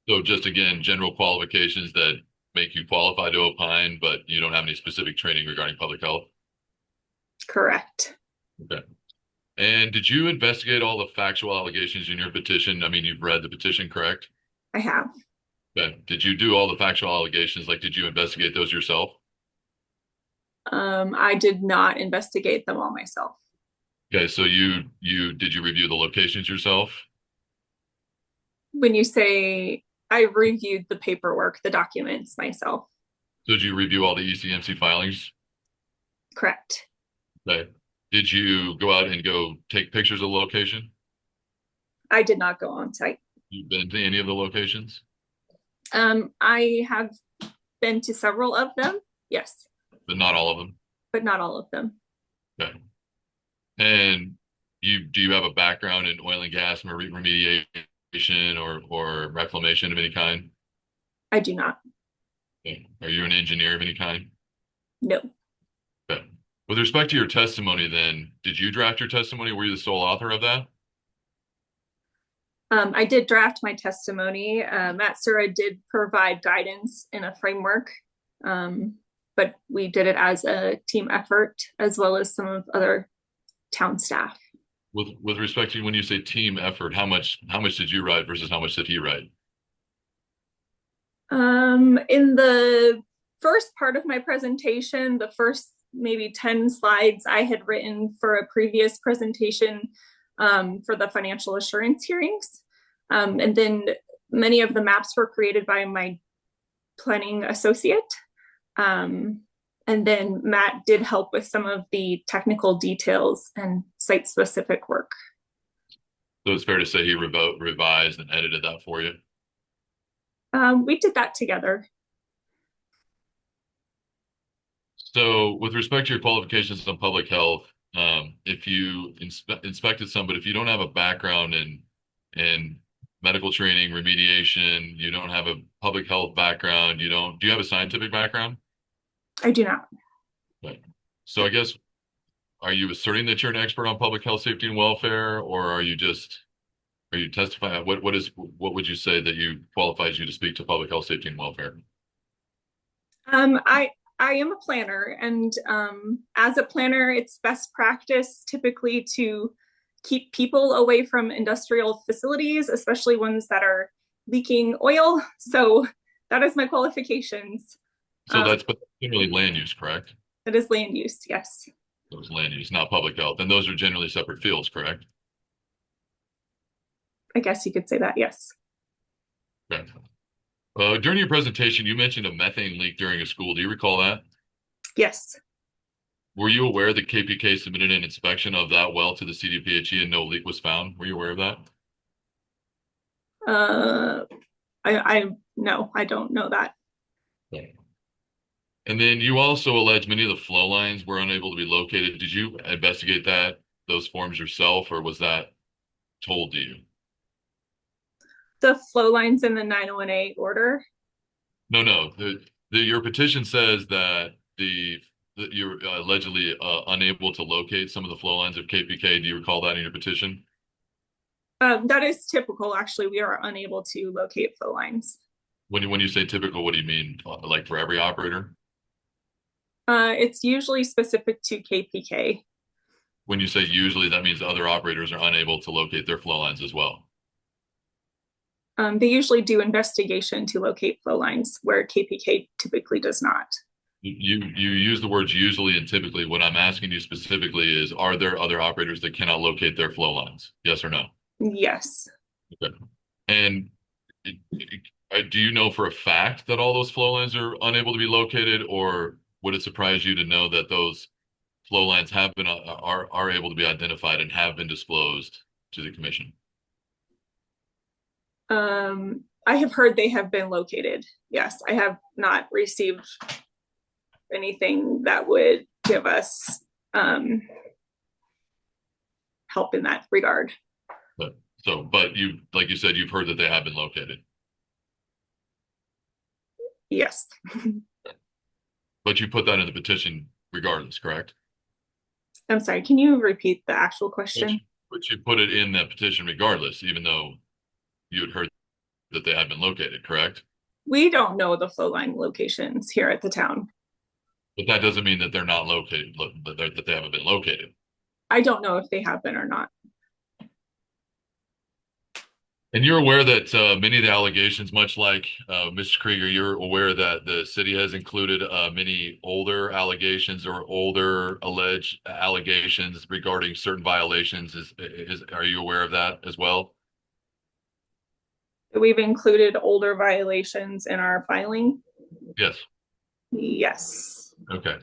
So just again, general qualifications that make you qualified to opine, but you don't have any specific training regarding public health? Correct. Okay. And did you investigate all the factual allegations in your petition? I mean, you've read the petition, correct? I have. Okay. Did you do all the factual allegations? Like, did you investigate those yourself? I did not investigate them all myself. Okay. So did you review the locations yourself? When you say I reviewed the paperwork, the documents myself. So did you review all the ECMC filings? Correct. Okay. Did you go out and go take pictures of the location? I did not go on site. You've been to any of the locations? I have been to several of them, yes. But not all of them? But not all of them. Okay. And do you have a background in oil and gas remediation or reclamation of any kind? I do not. Okay. Are you an engineer of any kind? No. Okay. With respect to your testimony then, did you draft your testimony? Were you the sole author of that? I did draft my testimony. Matt Sura did provide guidance in a framework, but we did it as a team effort as well as some of other town staff. With respect to when you say team effort, how much did you write versus how much did he write? In the first part of my presentation, the first maybe 10 slides I had written for a previous presentation for the financial assurance hearings. And then many of the maps were created by my planning associate. And then Matt did help with some of the technical details and site-specific work. So it's fair to say he revised and edited that for you? We did that together. So with respect to your qualifications on public health, if you inspected some, but if you don't have a background in medical training, remediation, you don't have a public health background, do you have a scientific background? I do not. Right. So I guess are you asserting that you're an expert on public health, safety, and welfare, or are you testifying? What would you say that you qualifies you to speak to public health, safety, and welfare? I am a planner, and as a planner, it's best practice typically to keep people away from industrial facilities, especially ones that are leaking oil. So that is my qualifications. So that's generally land use, correct? It is land use, yes. Those land use, not public health, and those are generally separate fields, correct? I guess you could say that, yes. Okay. During your presentation, you mentioned a methane leak during a school. Do you recall that? Yes. Were you aware that KPK submitted an inspection of that well to the CDPHE and no leak was found? Were you aware of that? No, I don't know that. Okay. And then you also allege many of the flow lines were unable to be located. Did you investigate those forms yourself, or was that told to you? The flow lines in the 901A order? No. Your petition says that you're allegedly unable to locate some of the flow lines of KPK. Do you recall that in your petition? That is typical. Actually, we are unable to locate flow lines. When you say typical, what do you mean? Like for every operator? It's usually specific to KPK. When you say usually, that means other operators are unable to locate their flow lines as well. They usually do investigation to locate flow lines where KPK typically does not. You use the words usually and typically. What I'm asking you specifically is, are there other operators that cannot locate their flow lines? Yes or no? Yes. Okay. And do you know for a fact that all those flow lines are unable to be located, or would it surprise you to know that those flow lines have been are able to be identified and have been disclosed to the commission? I have heard they have been located. Yes, I have not received anything that would give us help in that regard. But you, like you said, you've heard that they have been located. Yes. But you put that in the petition regardless, correct? I'm sorry, can you repeat the actual question? But you put it in that petition regardless, even though you had heard that they had been located, correct? We don't know the flow line locations here at the town. But that doesn't mean that they're not located, that they haven't been located. I don't know if they have been or not. And you're aware that many of the allegations, much like Mr. Krieger, you're aware that the city has included many older allegations or older alleged allegations regarding certain violations. Are you aware of that as well? We've included older violations in our filing? Yes. Yes. Okay.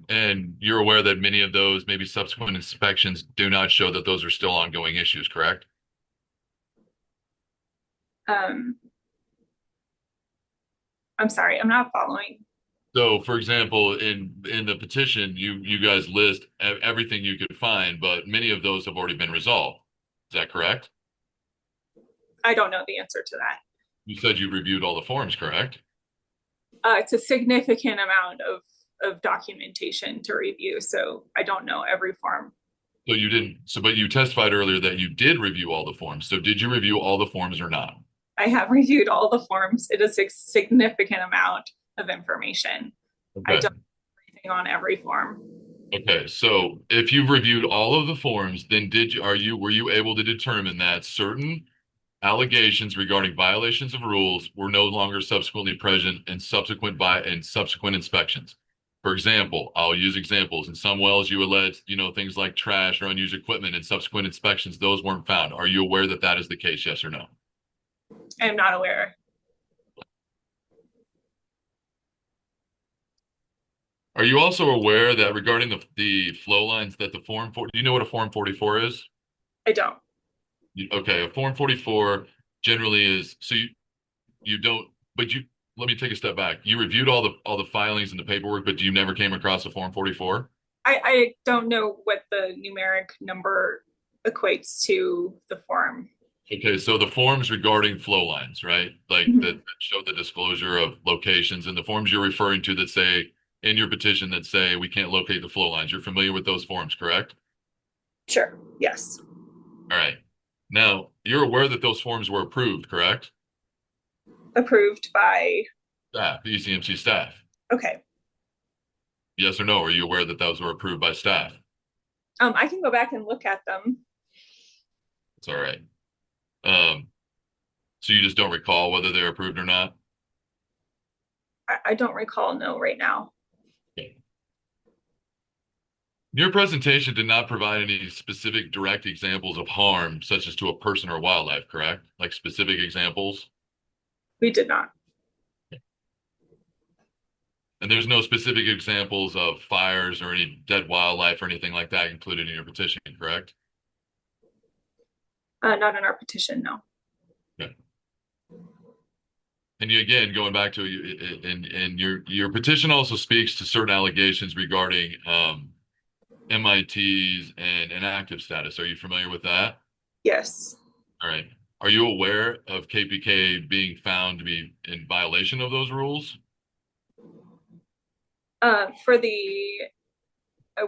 And you're aware that many of those, maybe subsequent inspections, do not show that those are still ongoing issues, correct? I'm sorry, I'm not following. So, for example, in the petition, you guys list everything you could find, but many of those have already been resolved. Is that correct? I don't know the answer to that. You said you reviewed all the forms, correct? It's a significant amount of documentation to review, so I don't know every form. So you didn't. But you testified earlier that you did review all the forms. So did you review all the forms or not? I have reviewed all the forms. It is a significant amount of information. Okay. I don't know everything on every form. Okay, so if you've reviewed all of the forms, then were you able to determine that certain allegations regarding violations of rules were no longer subsequently present in subsequent inspections? For example, I'll use examples. In some wells, you allege, things like trash or unused equipment. In subsequent inspections, those weren't found. Are you aware that that is the case? Yes or no? I am not aware. Are you also aware that regarding the flow lines that do you know what a Form 44 is? I don't. Okay, a Form 44 generally is, so you don't, but let me take a step back. You reviewed all the filings and the paperwork, but you never came across a Form 44? I don't know what the numeric number equates to the form. Okay, so the forms regarding flow lines, right? Like that show the disclosure of locations, and the forms you're referring to that say in your petition that say we can't locate the flow lines. You're familiar with those forms, correct? Sure. Yes. All right. Now, you're aware that those forms were approved, correct? Approved by. Staff, ECMC staff. Okay. Yes or no? Are you aware that those were approved by staff? I can go back and look at them. It's all right. So you just don't recall whether they're approved or not? I don't recall, no, right now. Okay. Your presentation did not provide any specific direct examples of harm, such as to a person or wildlife, correct? Like specific examples? We did not. And there's no specific examples of fires or any dead wildlife or anything like that included in your petition, correct? Not in our petition, no. Okay. And you, again, going back to and your petition also speaks to certain allegations regarding MITs and inactive status. Are you familiar with that? Yes. All right. Are you aware of KPK being found to be in violation of those rules? For the,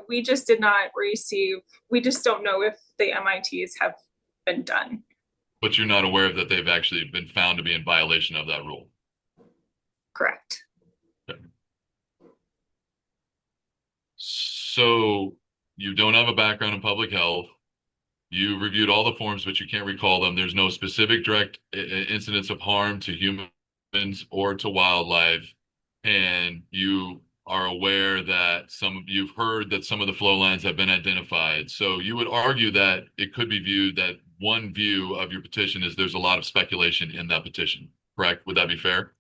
we just did not receive, we just don't know if the MITs have been done. But you're not aware that they've actually been found to be in violation of that rule? Correct. Okay. So you don't have a background in public health. You reviewed all the forms, but you can't recall them. There's no specific direct incidents of harm to humans or to wildlife. And you are aware that you've heard that some of the flow lines have been identified. So you would argue that it could be viewed that one view of your petition is there's a lot of speculation in that petition, correct? Would that be fair?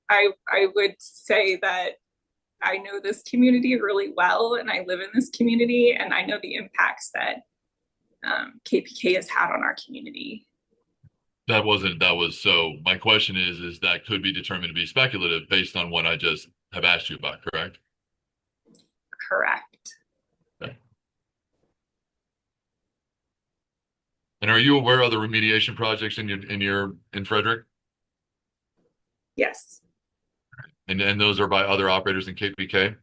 I would say that I know this community really well, and I live in this community, and I know the impacts that KPK has had on our community. That was so my question is that could be determined to be speculative based on what I just have asked you about, correct? Correct. Okay. And are you aware of the remediation projects in Frederick? Yes. And those are by other operators in KPK?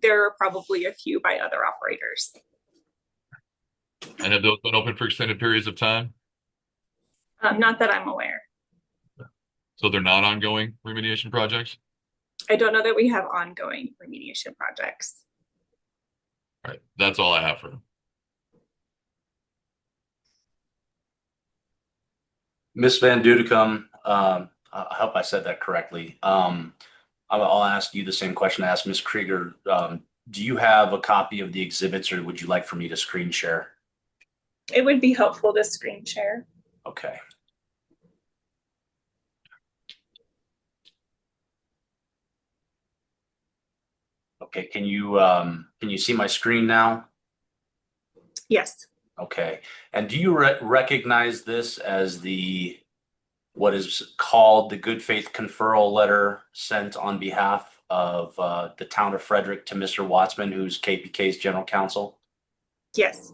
There are probably a few by other operators. And have those been open for extended periods of time? Not that I'm aware. So they're not ongoing remediation projects? I don't know that we have ongoing remediation projects. All right, that's all I have for them. Ms. Van Dudecum, I hope I said that correctly. I'll ask you the same question I asked Ms. Krieger. Do you have a copy of the exhibits, or would you like for me to screen share? It would be helpful to screen share. Okay. Okay, can you see my screen now? Yes. Okay. And do you recognize this as what is called the good faith conferral letter sent on behalf of the town of Frederick to Mr. Wattsman, who's KPK's general counsel? Yes.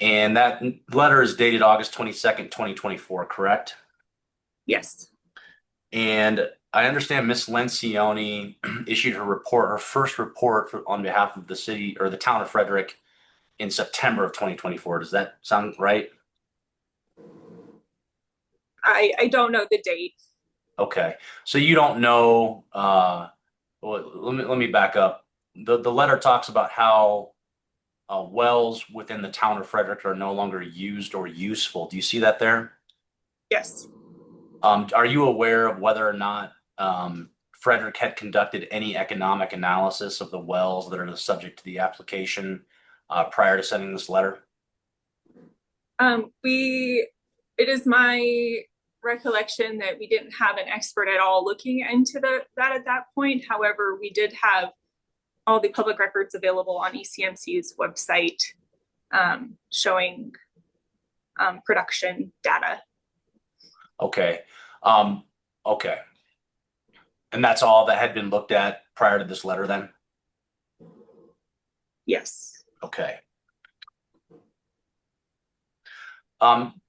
And that letter is dated August 22nd, 2024, correct? Yes. And I understand Ms. Lencioni issued her first report on behalf of the city or the town of Frederick in September of 2024. Does that sound right? I don't know the date. Okay. So you don't know, well, let me back up. The letter talks about how wells within the town of Frederick are no longer used or useful. Do you see that there? Yes. Are you aware of whether or not Frederick had conducted any economic analysis of the wells that are the subject to the application prior to sending this letter? It is my recollection that we didn't have an expert at all looking into that at that point. However, we did have all the public records available on ECMC's website showing production data. Okay. Okay. And that's all that had been looked at prior to this letter then? Yes. Okay.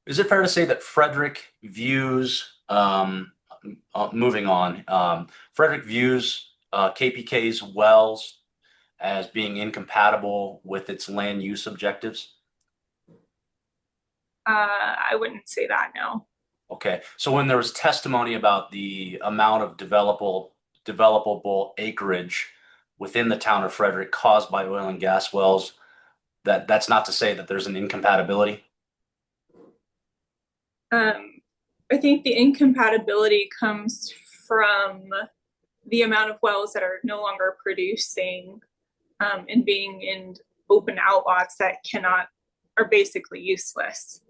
Is it fair to say that Frederick views, moving on, Frederick views KPK's wells as being incompatible with its land use objectives? I wouldn't say that, no. Okay, so when there was testimony about the amount of developable acreage within the town of Frederick caused by oil and gas wells, that's not to say that there's an incompatibility? I think the incompatibility comes from the amount of wells that are no longer producing and being in open outlots that are basically useless.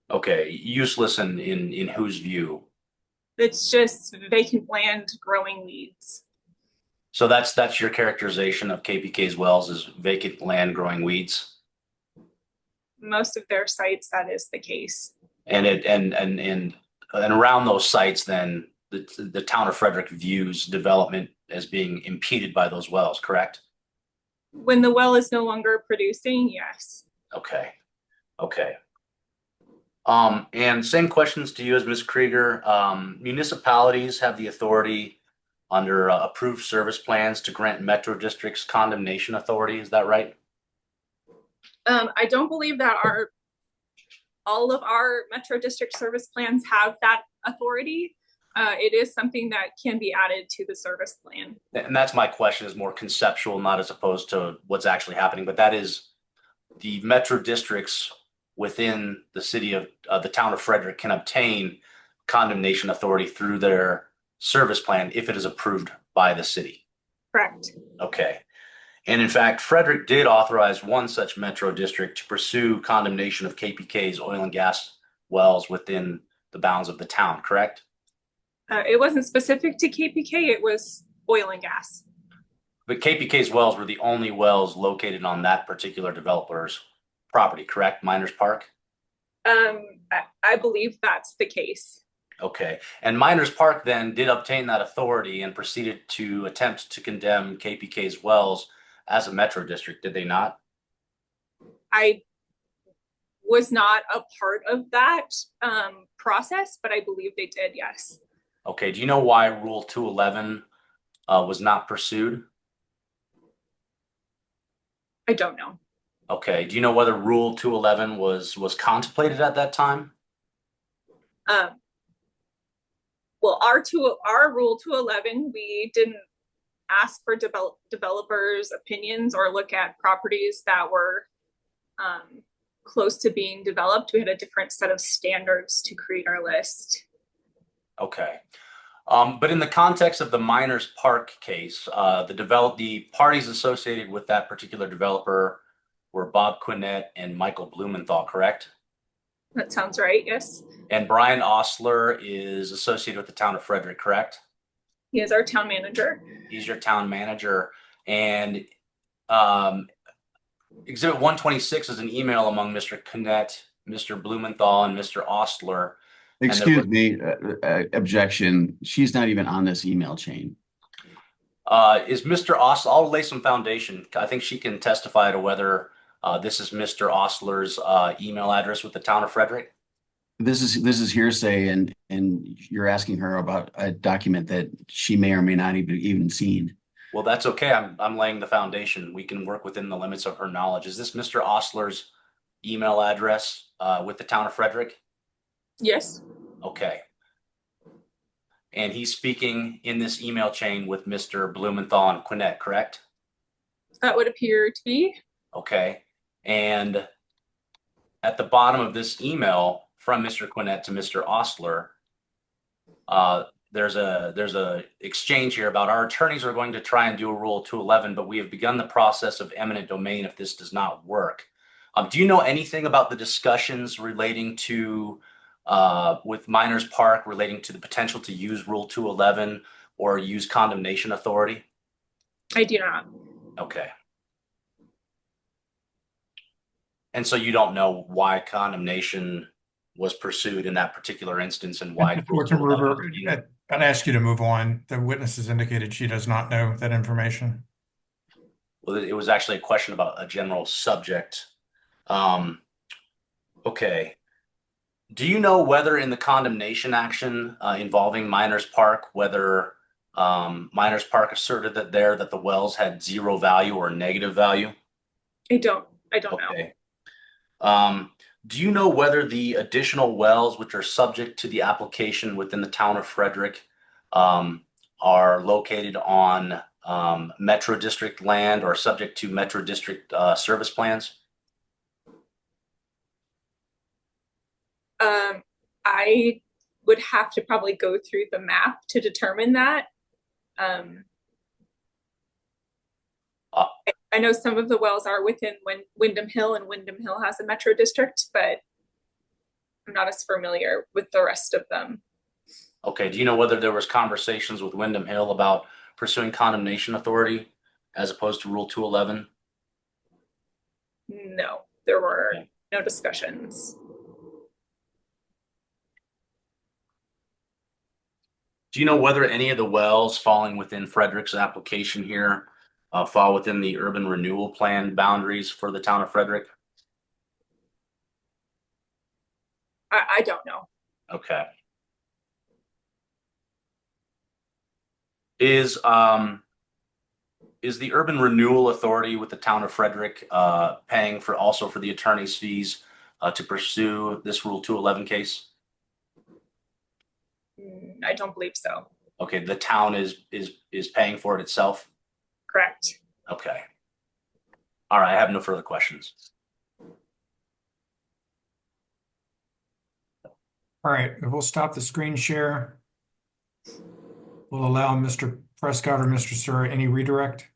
Okay, useless in whose view? It's just vacant land growing weeds. So that's your characterization of KPK's wells as vacant land growing weeds? Most of their sites, that is the case. And around those sites, then the town of Frederick views development as being impeded by those wells, correct? When the well is no longer producing, yes. Okay. And same questions to you as Ms. Krieger. Municipalities have the authority under approved service plans to grant metro districts condemnation authority. Is that right? I don't believe that all of our metro district service plans have that authority. It is something that can be added to the service plan. And that's my question, is more conceptual, not as opposed to what's actually happening, but that is the metro districts within the city of the town of Frederick can obtain condemnation authority through their service plan if it is approved by the city. Correct. Okay. And in fact, Frederick did authorize one such metro district to pursue condemnation of KPK's oil and gas wells within the bounds of the town, correct? It wasn't specific to KPK, it was oil and gas. But KPK's wells were the only wells located on that particular developer's property, correct? Miners Park? I believe that's the case. Okay. And Miners Park then did obtain that authority and proceeded to attempt to condemn KPK's wells as a metro district, did they not? I was not a part of that process, but I believe they did, yes. Okay. Do you know why Rule 211 was not pursued? I don't know. Okay. Do you know whether Rule 211 was contemplated at that time? Well, our Rule 211, we didn't ask for developers' opinions or look at properties that were close to being developed. We had a different set of standards to create our list. Okay. But in the context of the Miners Park case, the parties associated with that particular developer were Bob Quinnett and Michael Blumenthal, correct? That sounds right, yes. And Brian Osler is associated with the town of Frederick, correct? He is our town manager. He's your town manager. And Exhibit 126 is an email among Mr. Quinnett, Mr. Blumenthal, and Mr. Osler. Excuse me, objection. She's not even on this email chain. Is Mr. Osler, I'll lay some foundation. I think she can testify to whether this is Mr. Osler's email address with the town of Frederick. This is hearsay, and you're asking her about a document that she may or may not even seen. Well, that's okay. I'm laying the foundation. We can work within the limits of her knowledge. Is this Mr. Osler's email address with the town of Frederick? Yes. Okay. And he's speaking in this email chain with Mr. Blumenthal and Quinnett, correct? That would appear to be. Okay. And at the bottom of this email from Mr. Quinnett to Mr. Osler, there's a exchange here about our attorneys are going to try and do a Rule 211, but we have begun the process of eminent domain if this does not work. Do you know anything about the discussions relating to with Miners Park relating to the potential to use Rule 211 or use condemnation authority? I do not. Okay. And so you don't know why condemnation was pursued in that particular instance and why Rule 211. I'd ask you to move on. The witness has indicated she does not know that information. Well, it was actually a question about a general subject. Okay. Do you know whether in the condemnation action involving Miners Park, whether Miners Park asserted that the wells had zero value or negative value? I don't know. Okay. Do you know whether the additional wells which are subject to the application within the town of Frederick are located on Metro District land or subject to Metro District service plans? I would have to probably go through the map to determine that. I know some of the wells are within Windham Hill, and Windham Hill has a metro district, but I'm not as familiar with the rest of them. Okay. Do you know whether there was conversations with Windham Hill about pursuing condemnation authority as opposed to Rule 211? No, there were no discussions. Do you know whether any of the wells falling within Frederick's application here fall within the urban renewal plan boundaries for the town of Frederick? I don't know. Okay. Is the urban renewal authority with the town of Frederick paying for the attorney's fees to pursue this Rule 211 case? I don't believe so. Okay, the town is paying for it itself? Correct. Okay. All right, I have no further questions. All right, we'll stop the screen share. We'll allow Mr. Prescott or Mr. Sir any redirect.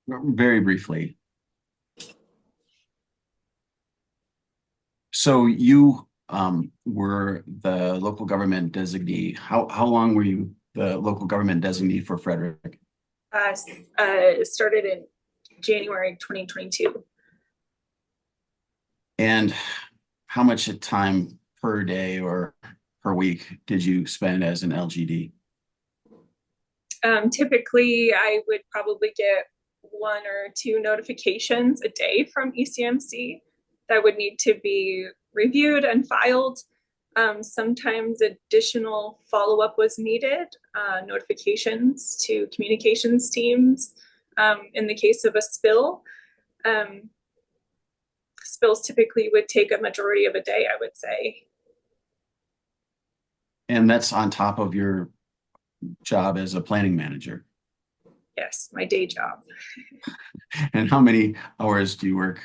Very briefly. So you were the local government designee. How long were you the local government designee for Frederick? It started in January 2022. And how much time per day or per week did you spend as an LGD? Typically, I would probably get 1 or 2 notifications a day from ECMC that would need to be reviewed and filed. Sometimes additional follow-up was needed, notifications to communications teams. In the case of a spill, spills typically would take a majority of a day, I would say. And that's on top of your job as a planning manager? Yes, my day job. And how many hours do you work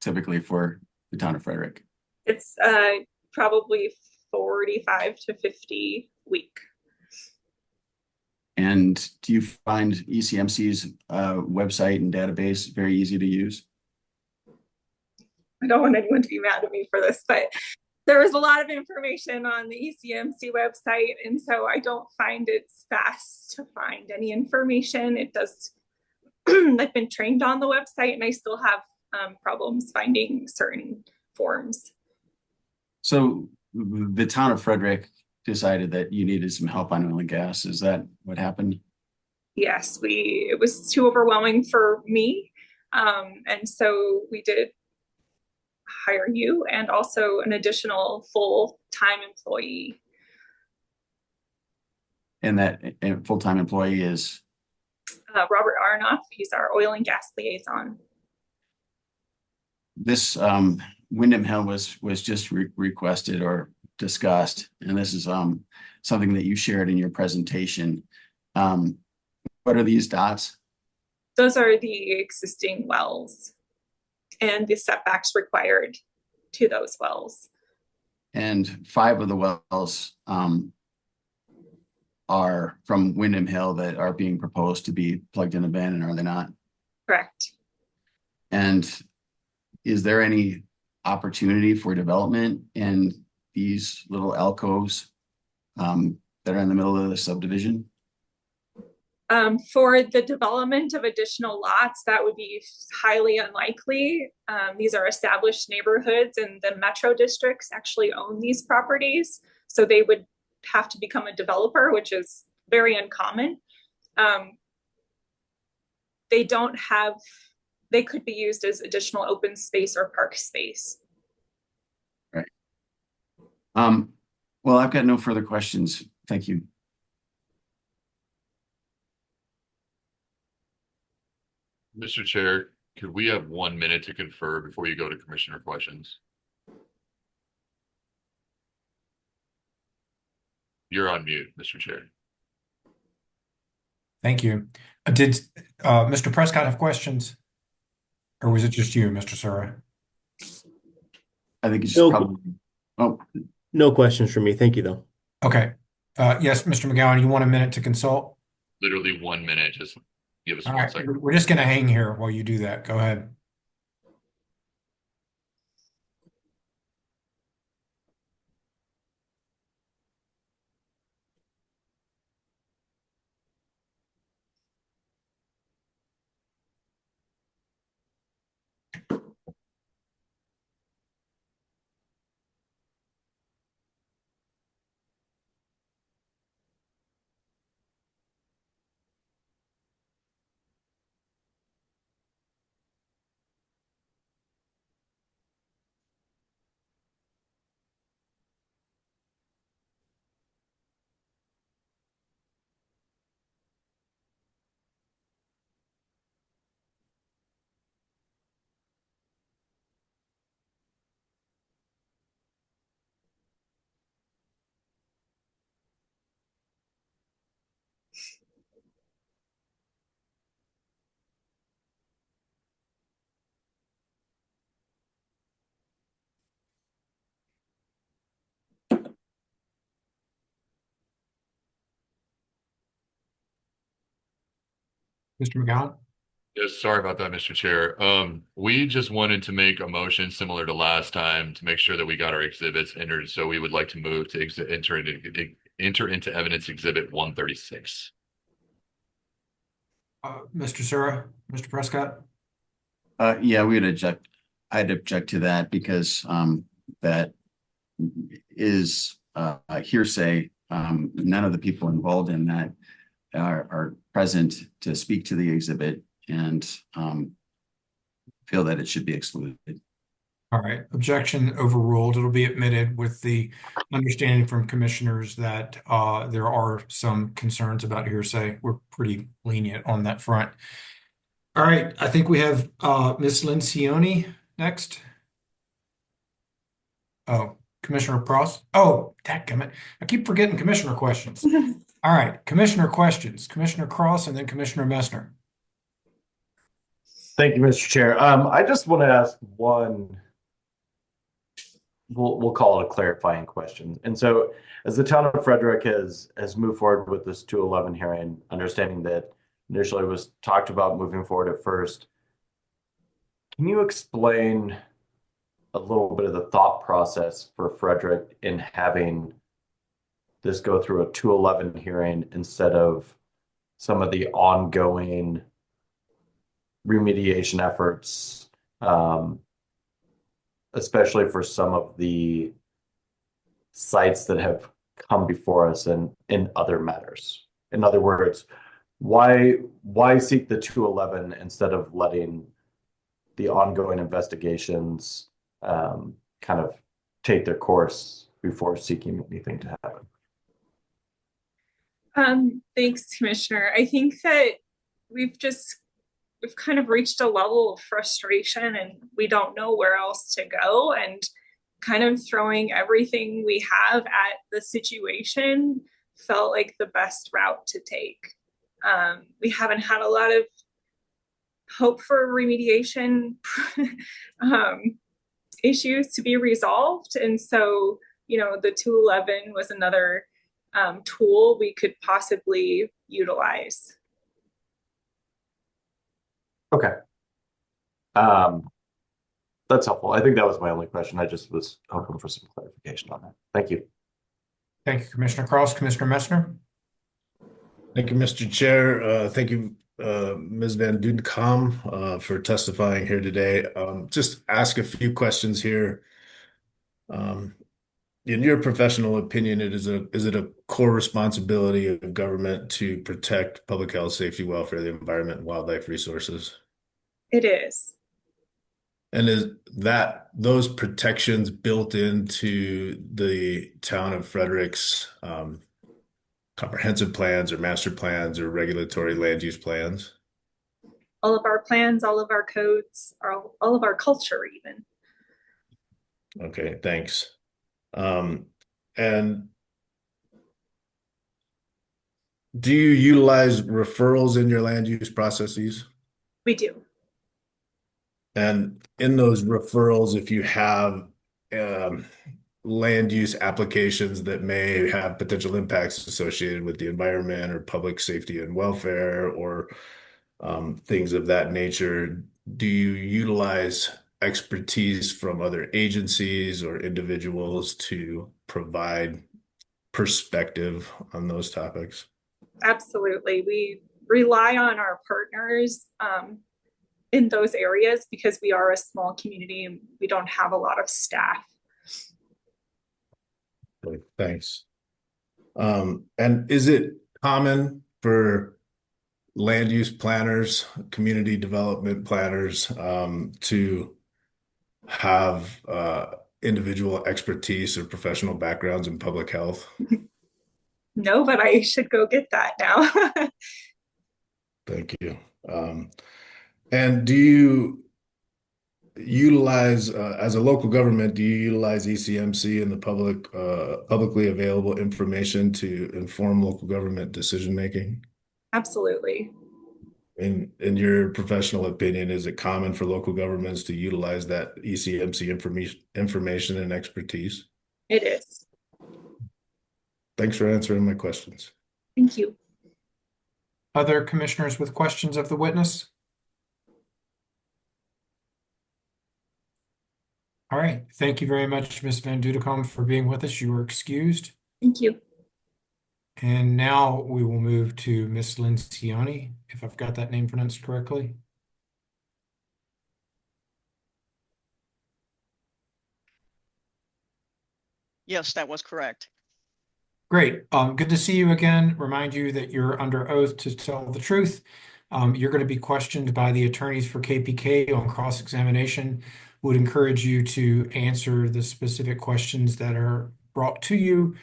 typically for the town of Frederick? It's probably 45 to 50 a week. And do you find ECMC's website and database very easy to use? I don't want anyone to be mad at me for this, but there is a lot of information on the ECMC website, and so I don't find it's fast to find any information. It does, I've been trained on the website, and I still have problems finding certain forms. So the town of Frederick decided that you needed some help on oil and gas. Is that what happened? Yes, it was too overwhelming for me. And so we did hire you and also an additional full-time employee. And that full-time employee is? Robert Aronoff. He's our oil and gas liaison. This Windham Hill was just requested or discussed, and this is something that you shared in your presentation. What are these dots? Those are the existing wells and the setbacks required to those wells. And 5 of the wells are from Windham Hill that are being proposed to be plugged and abandoned, are they not? Correct. And is there any opportunity for development in these little alcoves that are in the middle of the subdivision? For the development of additional lots, that would be highly unlikely. These are established neighborhoods, and the metro districts actually own these properties. So they would have to become a developer, which is very uncommon. They could be used as additional open space or park space. Well, I've got no further questions. Thank you. Mr. Chair, could we have 1 minute to confer before you go to commissioner questions? You're on mute, Mr. Chair. Thank you. Did Mr. Prescott have questions? Or was it just you, Mr. Sura? I think it's No, probably, oh, no questions from me. Thank you, though. Okay. Yes, Mr. McGowan, you want a minute to consult? Literally 1 minute. Just give us All 1 right, second. we're just going to hang here while you do that. Go ahead. Mr. McGowan? Yes, sorry about that, Mr. Chair. We just wanted to make a motion similar to last time to make sure that we got our exhibits entered. So we would like to move to enter into evidence exhibit 136. Mr. Sura, Mr. Prescott? yeah, I'd object to that because that is hearsay. None of the people involved in that are present to speak to the exhibit and feel that it should be excluded. All right, objection overruled. It'll be admitted with the understanding from commissioners that there are some concerns about hearsay. We're pretty lenient on that front. All right, I think we have Ms. Lencioni next. Oh, Commissioner Cross. Oh, dadgummit. I keep forgetting commissioner questions. All right, commissioner questions. Commissioner Cross and then Commissioner Messner. Thank you, Mr. Chair. I just want to ask one, we'll call it a clarifying question. And so as the town of Frederick has moved forward with this 211 hearing, understanding that initially it was talked about moving forward at first, can you explain a little bit of the thought process for Frederick in having this go through a 211 hearing instead of some of the ongoing remediation efforts, especially for some of the sites that have come before us in other matters? In other words, why seek the 211 instead of letting the ongoing investigations kind of take their course before seeking anything to happen? Thanks, Commissioner. I think that we've kind of reached a level of frustration and we don't know where else to go, and kind of throwing everything we have at the situation felt like the best route to take. We haven't had a lot of hope for remediation issues to be resolved. And so, the 211 was another tool we could possibly utilize. Okay. That's helpful. I think that was my only question. I just was hoping for some clarification on that. Thank you. Thank you, Commissioner Cross. Commissioner Messner? Thank you, Mr. Chair. Thank you, Ms. Van Dudenkam, for testifying here today. Just ask a few questions here. In your professional opinion, is it a core responsibility of government to protect public health, safety, welfare, the environment, and wildlife resources? It is. And is that those protections built into the town of Frederick's comprehensive plans or master plans or regulatory land use plans? All of our plans, all of our codes, all of our culture, even. Okay, thanks. And do you utilize referrals in your land use processes? We do. And in those referrals, if you have um, land use applications that may have potential impacts associated with the environment or public safety and welfare or things of that nature, do you utilize expertise from other agencies or individuals to provide perspective on those topics? Absolutely. We rely on our partners in those areas because we are a small community and we don't have a lot of staff. Great, thanks. And is it common for land use planners, community development planners, to have individual expertise or professional backgrounds in public health? No, but I should go get that now. Thank you. And do you utilize, as a local government, do you utilize ECMC and the publicly available information to inform local government decision making? Absolutely. In your professional opinion, is it common for local governments to utilize that ECMC information and expertise? It is. Thanks for answering my questions. Thank you. Other commissioners with questions of the witness? All right. Thank you very much, Ms. Van Dudecom, for being with us. You are excused. Thank you. And now we will move to Ms. Lencioni, if I've got that name pronounced correctly. Yes, that was correct. Great. Good to see you again. Remind you that you're under oath to tell the truth. You're going to be questioned by the attorneys for KPK on cross-examination. Would encourage you to answer the specific questions that are brought to you.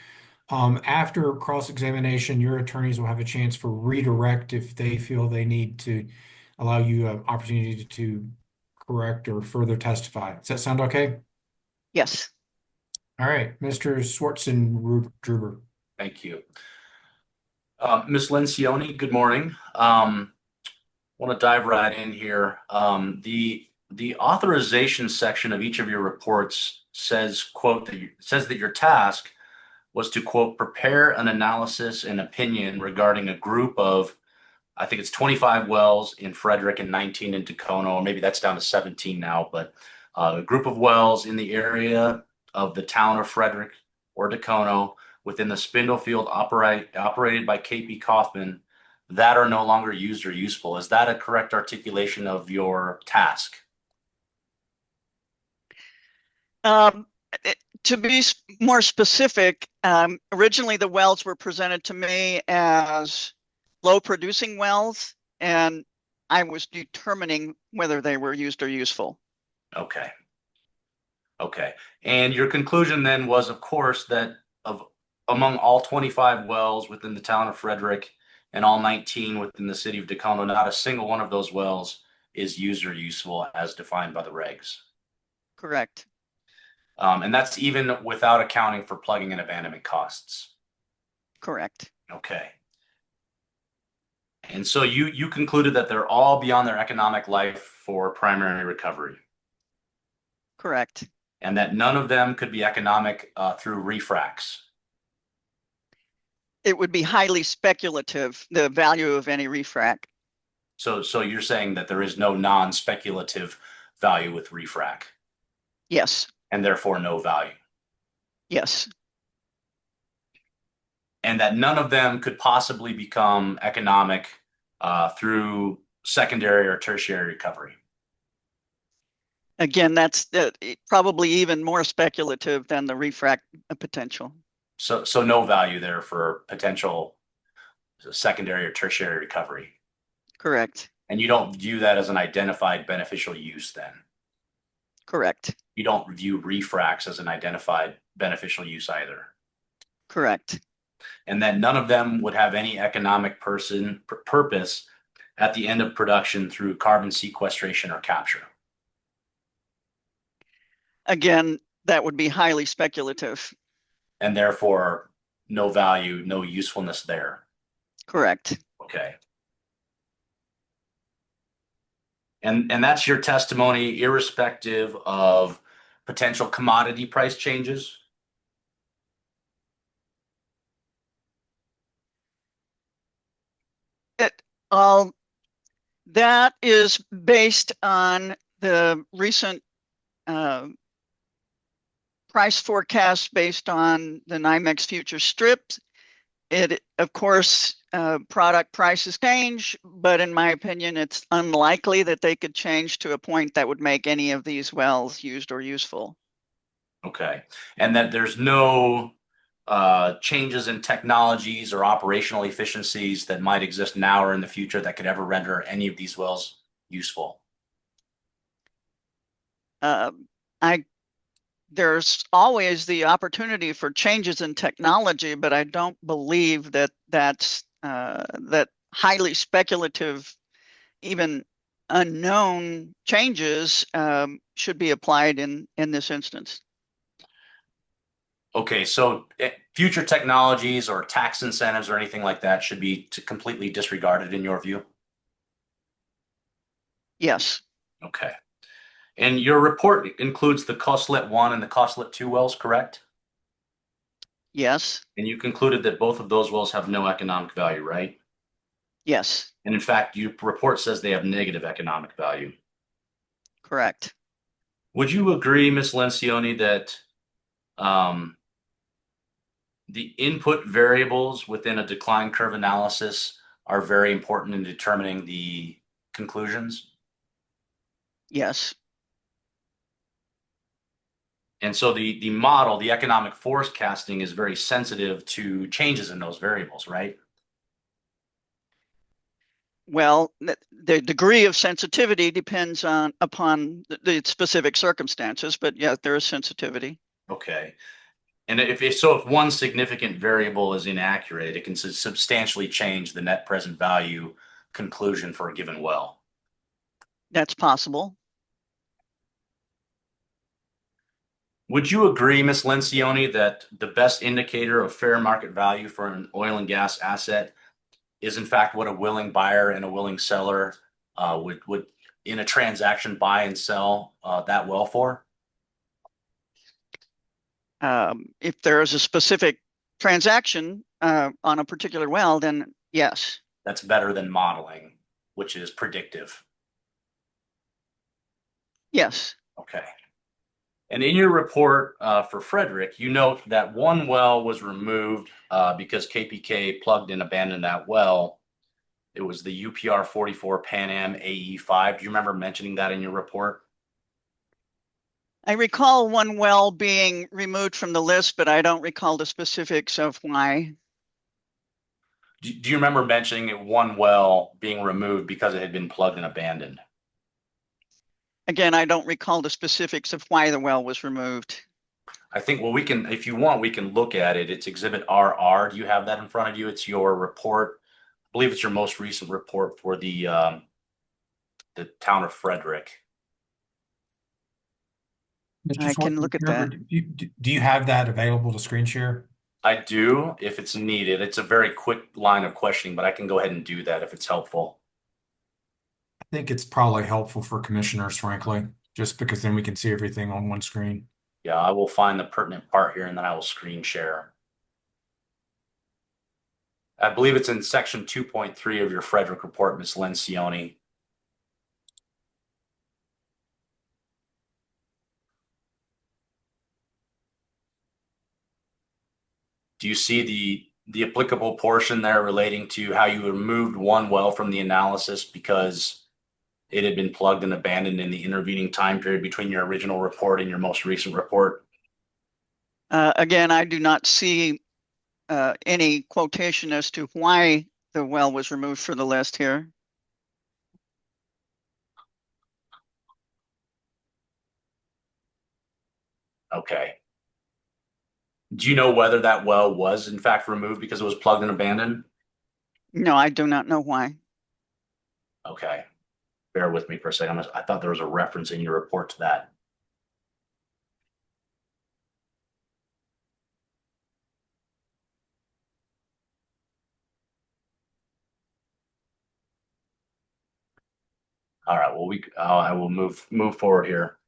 After cross-examination, your attorneys will have a chance for redirect if they feel they need to allow you an opportunity to correct or further testify. Does that sound okay? Yes. All right, Mr. Swartzen-Druber. Thank you. Ms. Lencioni, good morning. Want to dive right in here. The authorization section of each of your reports says, quote, that your task was to, quote, prepare an analysis and opinion regarding a group of, I think it's 25 wells in Frederick and 19 in Tacona, or maybe that's down to 17 now, but a group of wells in the area of the town of Frederick or Tacona within the spindle field operated by KP Kaufman that are no longer used or useful. Is that a correct articulation of your task? To be more specific, originally the wells were presented to me as low producing wells, and I was determining whether they were used or useful. Okay. Okay. And your conclusion then was, of course, that among all 25 wells within the town of Frederick and all 19 within the city of Tacona, not a single one of those wells is used or useful as defined by the regs. Correct. And that's even without accounting for plugging and abandonment costs. Correct. Okay. And so you concluded that they're all beyond their economic life for primary recovery. Correct. And that none of them could be economic through refracs. It would be highly speculative, the value of any refrac. So you're saying that there is no non-speculative value with refrac? Yes. And therefore no value? Yes. And that none of them could possibly become economic through secondary or tertiary recovery? Again, that's probably even more speculative than the refrac potential. So no value there for potential secondary or tertiary recovery? Correct. And you don't view that as an identified beneficial use then? Correct. You don't view refracs as an identified beneficial use either. Correct. And that none of them would have any economic purpose at the end of production through carbon sequestration or capture. Again, that would be highly speculative. And therefore, no value, no usefulness there. Correct. Okay. And that's your testimony, irrespective of potential commodity price changes? That is based on the recent price forecast based on the NYMEX future strips. It, of course, product prices change, but in my opinion, it's unlikely that they could change to a point that would make any of these wells used or useful. Okay. And that there's no changes in technologies or operational efficiencies that might exist now or in the future that could ever render any of these wells useful? There's always the opportunity for changes in technology, but I don't believe that that highly speculative, even unknown changes should be applied in this instance. Okay, so future technologies or tax incentives or anything like that should be completely disregarded in your view? Yes. Okay. And your report includes the Coslet 1 and the Coslet 2 wells, correct? Yes. And you concluded that both of those wells have no economic value, right? Yes. And in fact, your report says they have negative economic value. Correct. Would you agree, Ms. Lencioni, that the input variables within a decline curve analysis are very important in determining the conclusions? Yes. And so the model, the economic forecasting, is very sensitive to changes in those variables, right? Well, the degree of sensitivity depends upon the specific circumstances, but yeah, there is sensitivity. Okay. And if one significant variable is inaccurate, it can substantially change the net present value conclusion for a given well. That's possible. Would you agree, Ms. Lencioni, that the best indicator of fair market value for an oil and gas asset is in fact what a willing buyer and a willing seller would in a transaction buy and sell that well for? If there is a specific transaction on a particular well, then yes. That's better than modeling, which is predictive. Yes. Okay. And in your report for Frederick, you note that one well was removed because KPK plugged and abandoned that well. It was the UPR 44 Pan Am AE5. Do you remember mentioning that in your report? I recall one well being removed from the list, but I don't recall the specifics of why. Do you remember mentioning one well being removed because it had been plugged and abandoned? Again, I don't recall the specifics of why the well was removed. I think, well, if you want, we can look at it. It's Exhibit RR. Do you have that in front of you? It's your report. I believe it's your most recent report for the town of Frederick. I can look at that. Do you have that available to screen share? I do, if it's needed. It's a very quick line of questioning, but I can go ahead and do that if it's helpful. I think it's probably helpful for commissioners, frankly, just because then we can see everything on one screen. Yeah, I will find the pertinent part here and then I will screen share. I believe it's in section 2.3 of your Frederick report, Ms. Lencioni. Do you see the applicable portion there relating to how you removed one well from the analysis because it had been plugged and abandoned in the intervening time period between your original report and your most recent report? Again, I do not see any quotation as to why the well was removed from the list here. Okay. Do you know whether that well was in fact removed because it was plugged and abandoned? No, I do not know why. Okay. Bear with me for a second. I thought there was a reference in your report to that. All right. Well, I will move forward here.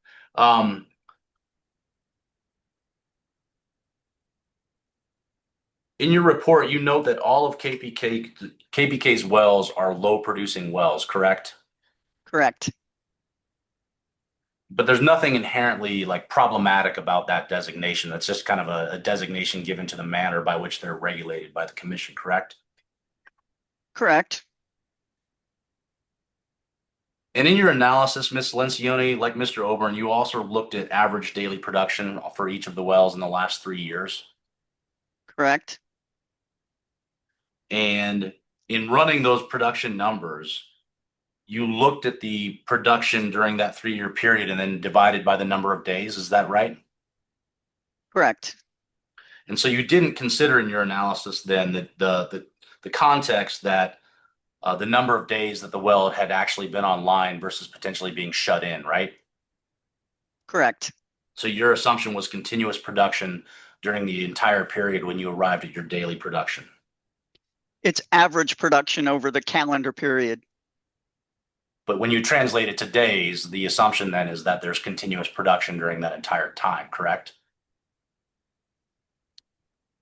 In your report, you note that all of KPK's wells are low producing wells, correct? Correct. But there's nothing inherently like problematic about that designation. That's just kind of a designation given to the manner by which they're regulated by the commission, correct? Correct. And in your analysis, Ms. Lencioni, like Mr. Oborn, you also looked at average daily production for each of the wells in the last 3 years. Correct. And in running those production numbers, you looked at the production during that 3-year period and then divided by the number of days. Is that right? Correct. And so you didn't consider in your analysis then that the context that the number of days that the well had actually been online versus potentially being shut in, right? Correct. So your assumption was continuous production during the entire period when you arrived at your daily production. It's average production over the calendar period. But when you translate it to days, the assumption then is that there's continuous production during that entire time, correct?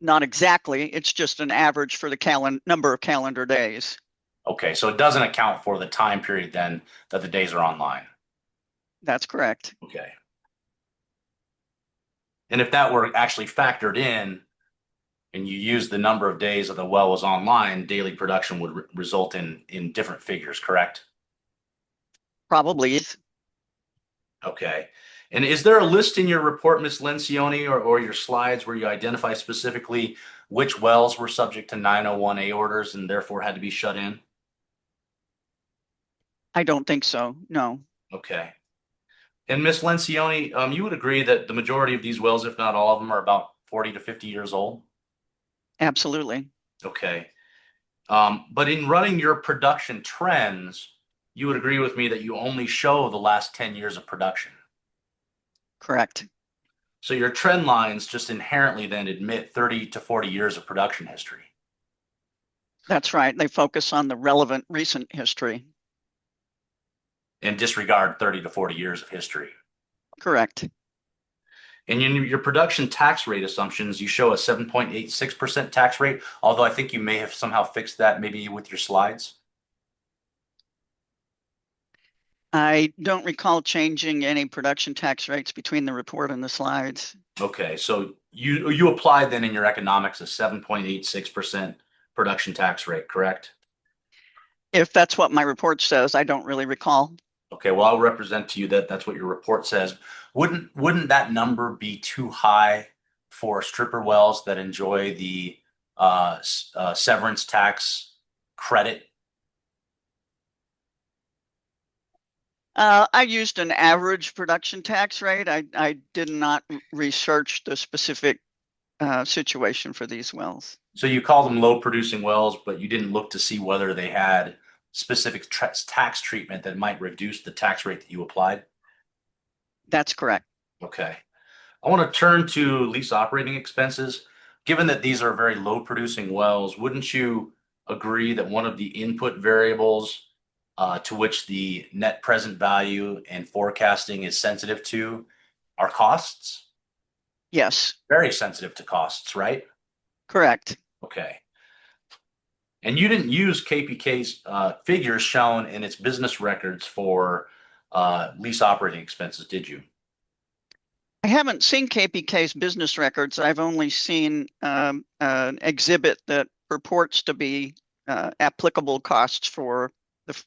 Not exactly. It's just an average for the number of calendar days. Okay, so it doesn't account for the time period then that the days are online. That's correct. Okay. And if that were actually factored in and you use the number of days that the well was online, daily production would result in different figures, correct? Probably. Okay. And is there a list in your report, Ms. Lencioni, or your slides where you identify specifically which wells were subject to 901A orders and therefore had to be shut in? I don't think so. No. Okay. And Ms. Lencioni, you would agree that the majority of these wells, if not all of them, are about 40 to 50 years old? Absolutely. Okay. But in running your production trends, you would agree with me that you only show the last 10 years of production. Correct. So your trend lines just inherently then admit 30 to 40 years of production history. That's right. They focus on the relevant recent history. And disregard 30 to 40 years of history. Correct. And in your production tax rate assumptions, you show a 7.86% tax rate, although I think you may have somehow fixed that maybe with your slides. I don't recall changing any production tax rates between the report and the slides. Okay, so you applied then in your economics a 7.86% production tax rate, correct? If that's what my report says, I don't really recall. Okay, well, I'll represent to you that that's what your report says. Wouldn't that number be too high for stripper wells that enjoy the severance tax credit? I used an average production tax rate. I did not research the specific situation for these wells. So you call them low producing wells, but you didn't look to see whether they had specific tax treatment that might reduce the tax rate that you applied? That's correct. Okay. I want to turn to lease operating expenses. Given that these are very low producing wells, wouldn't you agree that one of the input variables to which the net present value and forecasting is sensitive to are costs? Yes. Very sensitive to costs, right? Correct. Okay. And you didn't use KPK's figures shown in its business records for lease operating expenses, did you? I haven't seen KPK's business records. I've only seen an exhibit that purports to be applicable costs for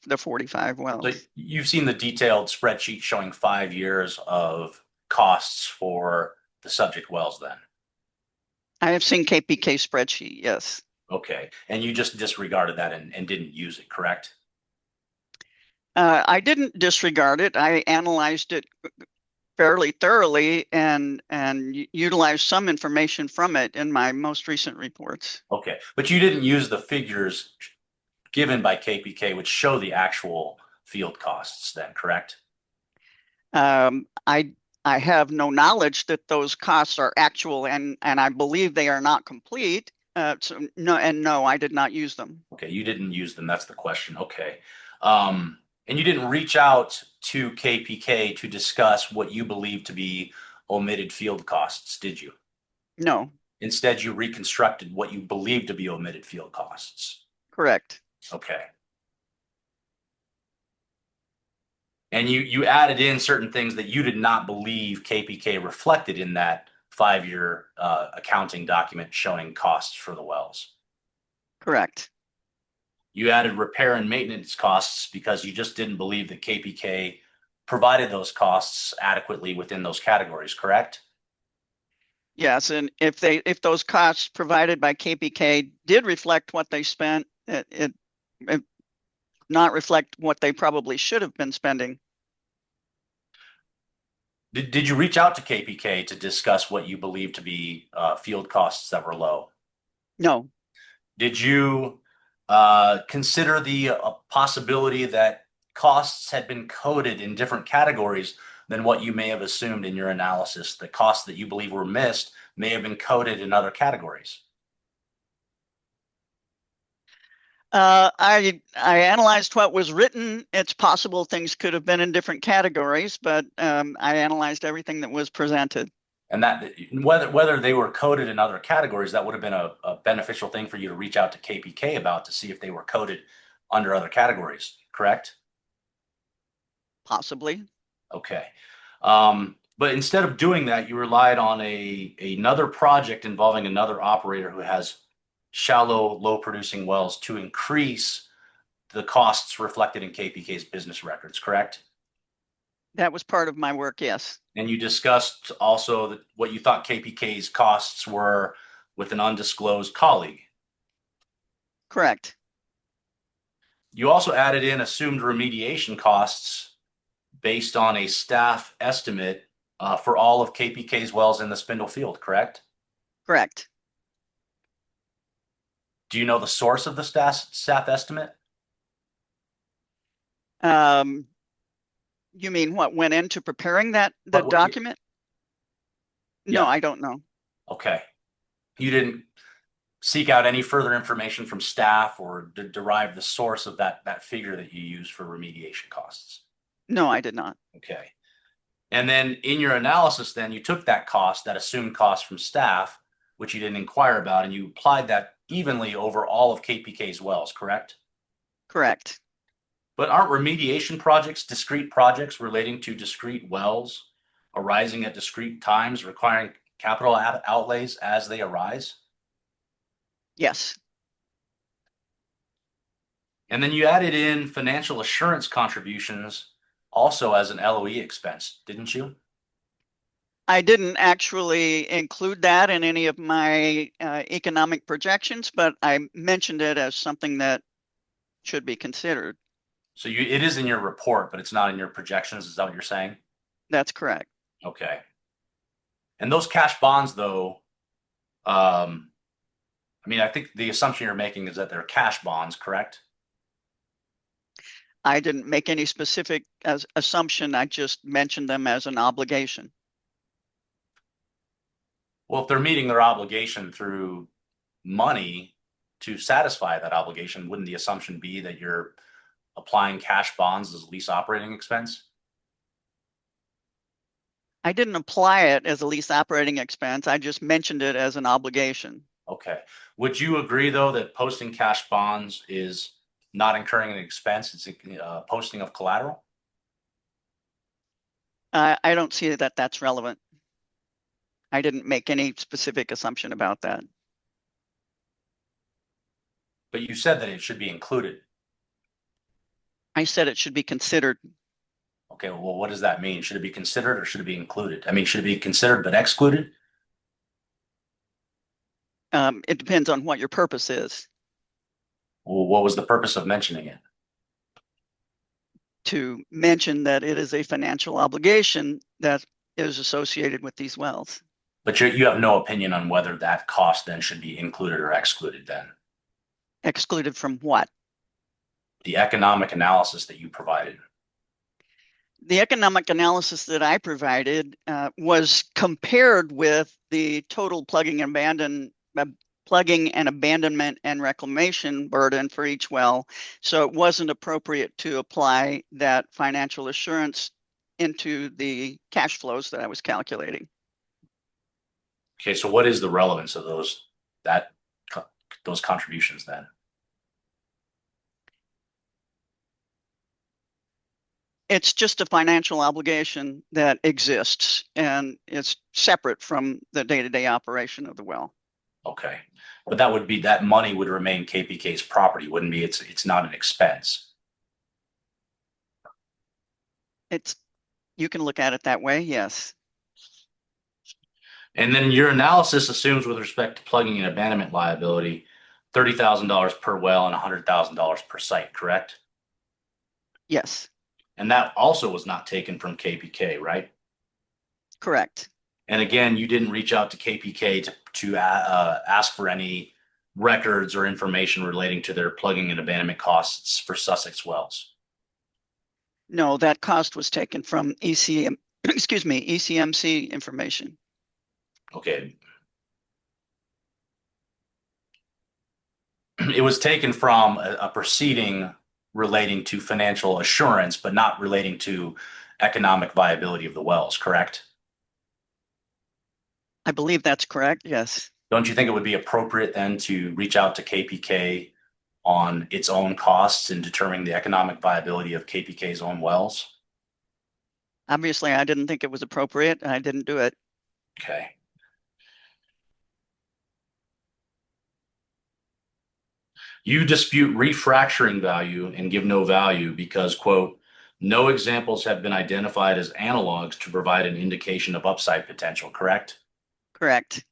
the 45 wells. So you've seen the detailed spreadsheet showing 5 years of costs for the subject wells then? I have seen KPK spreadsheet, yes. Okay. And you just disregarded that and didn't use it, correct? I didn't disregard it. I analyzed it fairly thoroughly and utilized some information from it in my most recent reports. Okay, but you didn't use the figures given by KPK, which show the actual field costs then, correct? I have no knowledge that those costs are actual, and I believe they are not complete. So no, I did not use them. Okay, you didn't use them. That's the question. Okay. And you didn't reach out to KPK to discuss what you believe to be omitted field costs, did you? No. Instead, you reconstructed what you believe to be omitted field costs. Correct. Okay. And you added in certain things that you did not believe KPK reflected in that 5-year accounting document showing costs for the wells. Correct. You added repair and maintenance costs because you just didn't believe that KPK provided those costs adequately within those categories, correct? Yes, and if those costs provided by KPK did reflect what they spent, it not reflect what they probably should have been spending. Did you reach out to KPK to discuss what you believe to be field costs that were low? No. Did you consider the possibility that costs had been coded in different categories than what you may have assumed in your analysis? The costs that you believe were missed may have been coded in other categories. I analyzed what was written. It's possible things could have been in different categories, but I analyzed everything that was presented. And that whether they were coded in other categories, that would have been a beneficial thing for you to reach out to KPK about to see if they were coded under other categories, correct? Possibly. Okay. But instead of doing that, you relied on another project involving another operator who has shallow, low producing wells to increase the costs reflected in KPK's business records, correct? That was part of my work, yes. And you discussed also what you thought KPK's costs were with an undisclosed colleague. Correct. You also added in assumed remediation costs based on a staff estimate for all of KPK's wells in the Spindle Field, correct? Correct. Do you know the source of the staff estimate? You mean what went into preparing the document? No, I don't know. Okay. You didn't seek out any further information from staff or derive the source of that figure that you used for remediation costs? No, I did not. Okay. And then in your analysis, then you took that cost, that assumed cost from staff, which you didn't inquire about, and you applied that evenly over all of KPK's wells, correct? Correct. But aren't remediation projects discrete projects relating to discrete wells arising at discrete times, requiring capital outlays as they arise? Yes. And then you added in financial assurance contributions also as an LOE expense, didn't you? I didn't actually include that in any of my economic projections, but I mentioned it as something that should be considered. So it is in your report, but it's not in your projections. Is that what you're saying? That's correct. Okay. And those cash bonds, though, I think the assumption you're making is that they're cash bonds, correct? I didn't make any specific assumption. I just mentioned them as an obligation. Well, if they're meeting their obligation through money to satisfy that obligation, wouldn't the assumption be that you're applying cash bonds as lease operating expense? I didn't apply it as a lease operating expense. I just mentioned it as an obligation. Okay. Would you agree, though, that posting cash bonds is not incurring an expense? It's a posting of collateral? I don't see that that's relevant. I didn't make any specific assumption about that. But you said that it should be included. I said it should be considered. Okay, well, what does that mean? Should it be considered or should it be included? I mean, should it be considered but excluded? It depends on what your purpose is. Well, what was the purpose of mentioning it? To mention that it is a financial obligation that is associated with these wells. But you have no opinion on whether that cost then should be included or excluded then? Excluded from what? The economic analysis that you provided. The economic analysis that I provided was compared with the total plugging and abandonment and reclamation burden for each well. So it wasn't appropriate to apply that financial assurance into the cash flows that I was calculating. Okay, so what is the relevance of those contributions then? It's just a financial obligation that exists, and it's separate from the day-to-day operation of the well. Okay, but that money would remain KPK's property, wouldn't be? It's not an expense. You can look at it that way, yes. And then your analysis assumes, with respect to plugging and abandonment liability, $30,000 per well and $100,000 per site, correct? Yes. And that also was not taken from KPK, right? Correct. And again, you didn't reach out to KPK to ask for any records or information relating to their plugging and abandonment costs for Sussex wells. No, that cost was taken from ECMC information. Okay. It was taken from a proceeding relating to financial assurance, but not relating to economic viability of the wells, correct? I believe that's correct, yes. Don't you think it would be appropriate then to reach out to KPK on its own costs in determining the economic viability of KPK's own wells? Obviously, I didn't think it was appropriate. I didn't do it. Okay. You dispute refracturing value and give no value because, quote, no examples have been identified as analogs to provide an indication of upside potential, correct? Correct.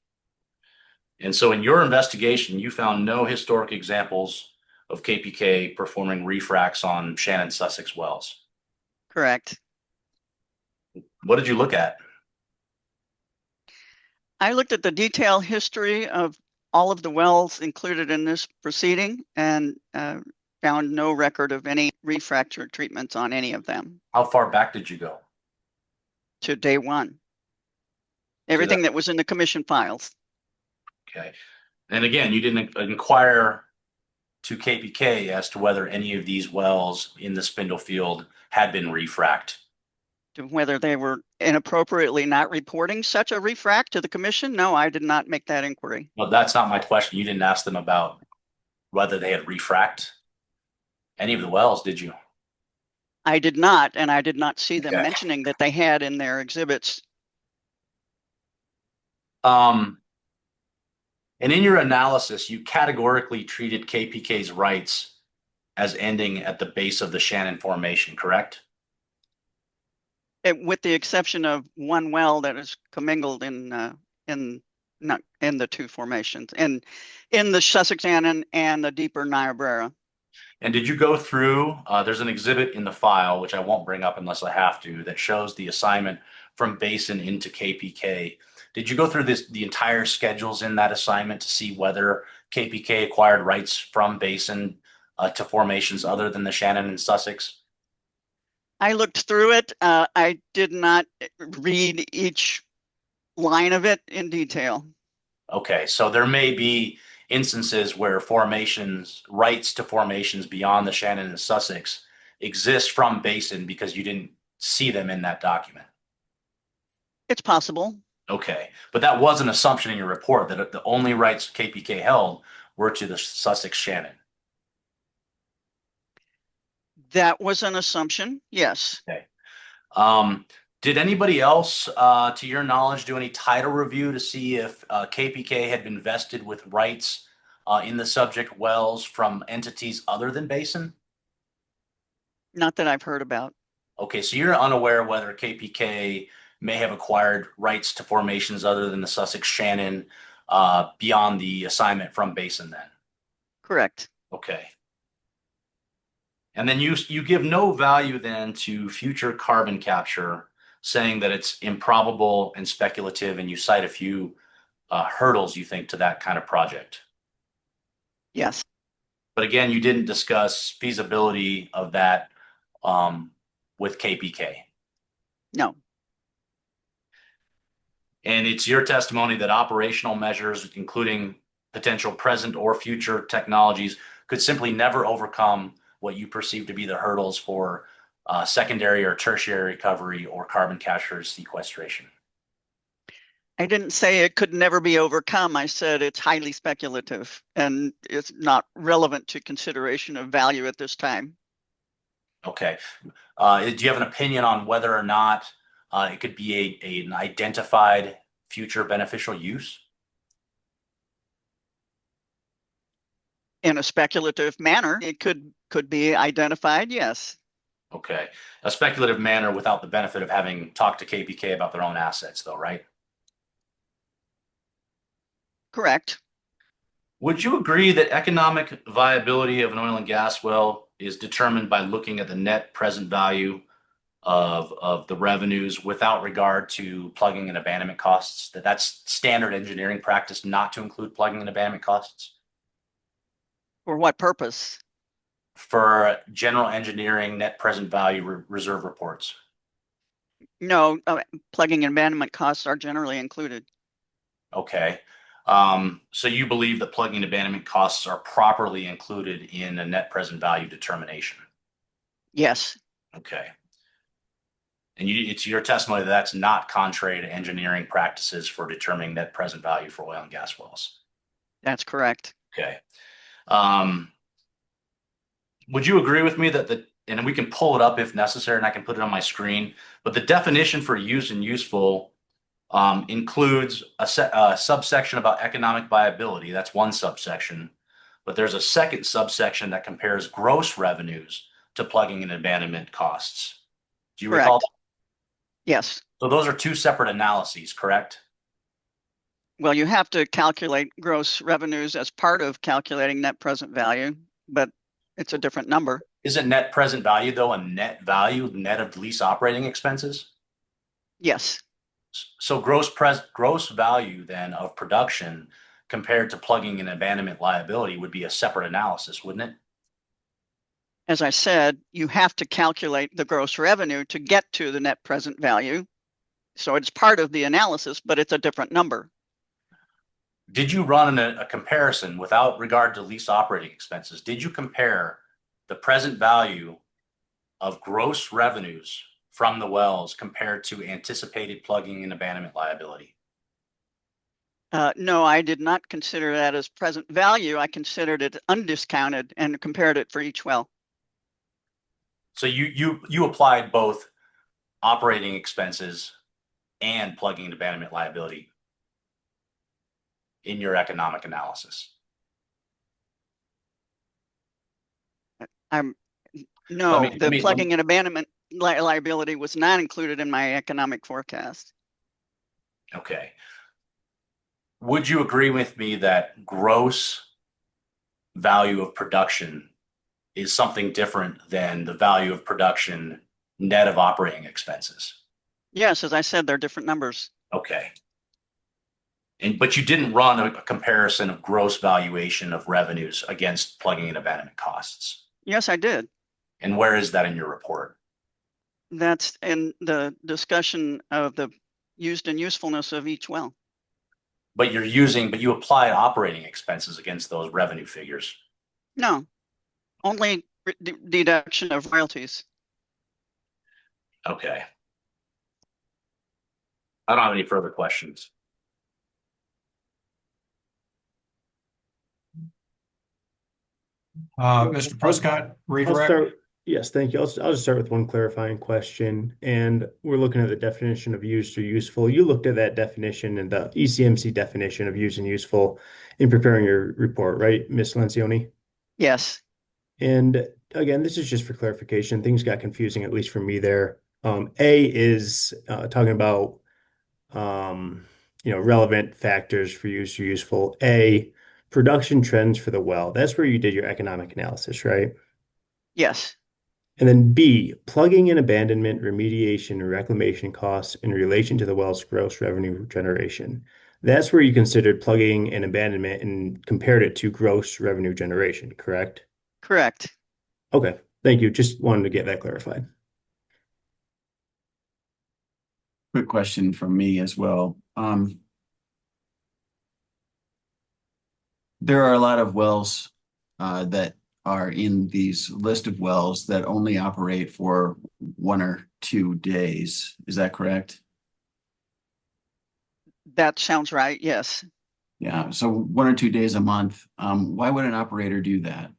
And so in your investigation, you found no historic examples of KPK performing refracts on Shannon Sussex wells. Correct. What did you look at? I looked at the detailed history of all of the wells included in this proceeding and found no record of any refracture treatments on any of them. How far back did you go? To day one. Everything that was in the commission files. Okay. And again, you didn't inquire to KPK as to whether any of these wells in the Spindle field had been refract. To whether they were inappropriately not reporting such a refract to the commission? No, I did not make that inquiry. Well, that's not my question. You didn't ask them about whether they had refract any of the wells, did you? I did not, and I did not see them mentioning that they had in their exhibits. And in your analysis, you categorically treated KPK's rights as ending at the base of the Shannon Formation, correct? With the exception of one well that is commingled in the two formations, and in the Sussex Shannon and the deeper Niobrara. And did you go through, there's an exhibit in the file, which I won't bring up unless I have to, that shows the assignment from Basin into KPK. Did you go through the entire schedules in that assignment to see whether KPK acquired rights from Basin to formations other than the Shannon and Sussex? I looked through it. I did not read each line of it in detail. Okay, so there may be instances where rights to formations beyond the Shannon and Sussex exist from Basin because you didn't see them in that document. It's possible. Okay, but that was an assumption in your report that the only rights KPK held were to the Sussex Shannon. That was an assumption, yes. Okay. Did anybody else, to your knowledge, do any title review to see if KPK had been vested with rights in the subject wells from entities other than Basin? Not that I've heard about. Okay, so you're unaware whether KPK may have acquired rights to formations other than the Sussex Shannon beyond the assignment from Basin then? Correct. Okay. And then you give no value then to future carbon capture saying that it's improbable and speculative, and you cite a few hurdles you think to that kind of project. Yes. But again, you didn't discuss feasibility of that with KPK. No. And it's your testimony that operational measures, including potential present or future technologies, could simply never overcome what you perceive to be the hurdles for secondary or tertiary recovery or carbon capture sequestration. I didn't say it could never be overcome. I said it's highly speculative and it's not relevant to consideration of value at this time. Okay. Do you have an opinion on whether or not it could be an identified future beneficial use? In a speculative manner, it could be identified, yes. Okay. A speculative manner without the benefit of having talked to KPK about their own assets, though, right? Correct. Would you agree that economic viability of an oil and gas well is determined by looking at the net present value of the revenues without regard to plugging and abandonment costs? That's standard engineering practice not to include plugging and abandonment costs? For what purpose? For general engineering net present value reserve reports. No, plugging and abandonment costs are generally included. Okay. So you believe that plugging and abandonment costs are properly included in a net present value determination? Yes. Okay. And it's your testimony that that's not contrary to engineering practices for determining net present value for oil and gas wells? That's correct. Okay. Would you agree with me that and we can pull it up if necessary, and I can put it on my screen, but the definition for used and useful includes a subsection about economic viability. That's one subsection. But there's a second subsection that compares gross revenues to plugging and abandonment costs. Do you recall that? Yes. So those are two separate analyses, correct? Well, you have to calculate gross revenues as part of calculating net present value, but it's a different number. Isn't net present value, though, a net value, net of lease operating expenses? Yes. So gross value then of production compared to plugging and abandonment liability would be a separate analysis, wouldn't it? As I said, you have to calculate the gross revenue to get to the net present value. So it's part of the analysis, but it's a different number. Did you run a comparison without regard to lease operating expenses? Did you compare the present value of gross revenues from the wells compared to anticipated plugging and abandonment liability? No, I did not consider that as present value. I considered it undiscounted and compared it for each well. So you applied both operating expenses and plugging and abandonment liability in your economic analysis? The plugging and abandonment liability was not included in my economic forecast. Okay. Would you agree with me that gross value of production is something different than the value of production net of operating expenses? Yes, as I said, they're different numbers. Okay. But you didn't run a comparison of gross valuation of revenues against plugging and abandonment costs? Yes, I did. And where is that in your report? That's in the discussion of the used and usefulness of each well. But you applied operating expenses against those revenue figures. No, only deduction of royalties. Okay. I don't have any further questions. Mr. Prescott, redirect. Yes, thank you. I'll just start with one clarifying question. And we're looking at the definition of used or useful. You looked at that definition and the ECMC definition of used and useful in preparing your report, right, Ms. Lencioni? Yes. And again, this is just for clarification. Things got confusing, at least for me there. A is talking about relevant factors for use or useful. A, production trends for the well. That's where you did your economic analysis, right? Yes. And then B, plugging and abandonment, remediation, and reclamation costs in relation to the well's gross revenue generation. That's where you considered plugging and abandonment and compared it to gross revenue generation, correct? Correct. Okay, thank you. Just wanted to get that clarified. Quick question from me as well. There are a lot of wells that are in these list of wells that only operate for 1 or 2 days. Is that correct? That sounds right. Yes. Yeah, so 1 or 2 days a month. Why would an operator do that?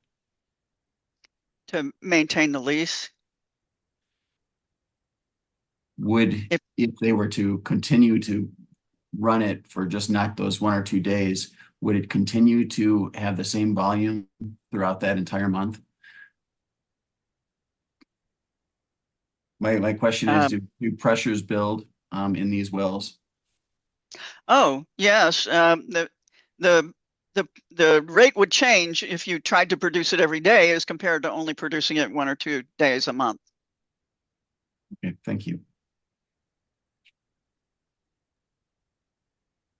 To maintain the lease. Would, if they were to continue to run it for just not those 1 or 2 days, would it continue to have the same volume throughout that entire month? My question is, do pressures build in these wells? Oh, yes. The rate would change if you tried to produce it every day as compared to only producing it 1 or 2 days a month. Okay, thank you.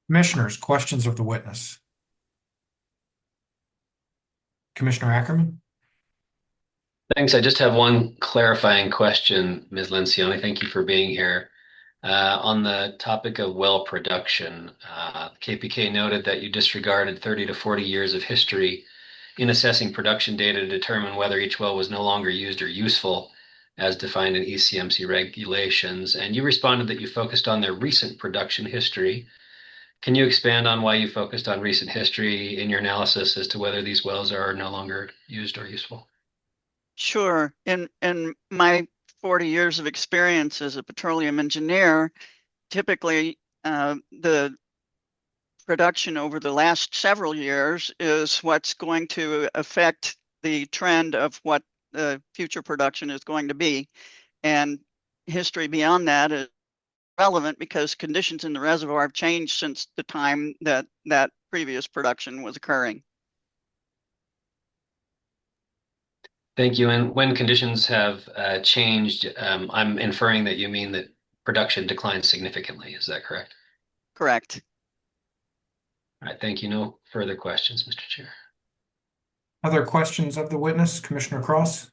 Commissioners, questions of the witness? Commissioner Ackerman? Thanks. I just have one clarifying question, Ms. Lencioni. Thank you for being here. On the topic of well production, KPK noted that you disregarded 30 to 40 years of history in assessing production data to determine whether each well was no longer used or useful as defined in ECMC regulations. And you responded that you focused on their recent production history. Can you expand on why you focused on recent history in your analysis as to whether these wells are no longer used or useful? Sure. In my 40 years of experience as a petroleum engineer, typically the production over the last several years is what's going to affect the trend of what the future production is going to be. And history beyond that is relevant because conditions in the reservoir have changed since the time that that previous production was occurring. Thank you. And when conditions have changed, I'm inferring that you mean that production declined significantly. Is that correct? Correct. All right. Thank you. No further questions, Mr. Chair. Other questions of the witness? Commissioner Cross?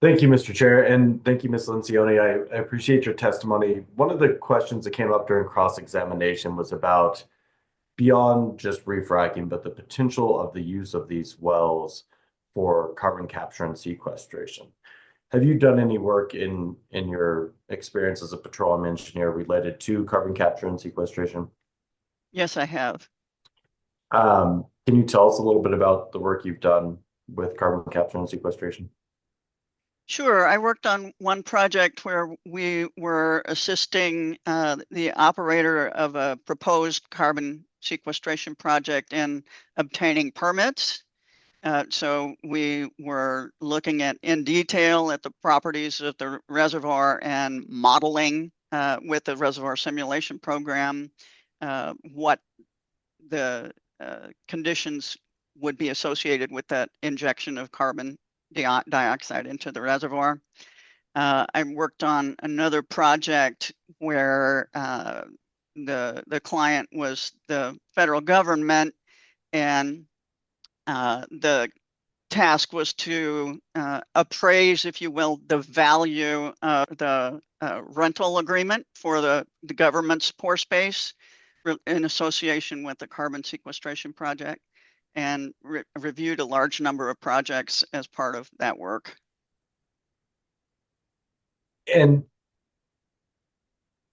Thank you, Mr. Chair, and thank you, Ms. Lencioni. I appreciate your testimony. One of the questions that came up during cross-examination was about beyond just refracking, but the potential of the use of these wells for carbon capture and sequestration. Have you done any work in your experience as a petroleum engineer related to carbon capture and sequestration? Yes, I have. Can you tell us a little bit about the work you've done with carbon capture and sequestration? Sure. I worked on one project where we were assisting the operator of a proposed carbon sequestration project in obtaining permits. So we were looking at in detail at the properties of the reservoir and modeling with the reservoir simulation program what the conditions would be associated with that injection of carbon dioxide into the reservoir. I worked on another project where the client was the federal government, and the task was to appraise, if you will, the value of the rental agreement for the government's pore space in association with the carbon sequestration project, and reviewed a large number of projects as part of that work. And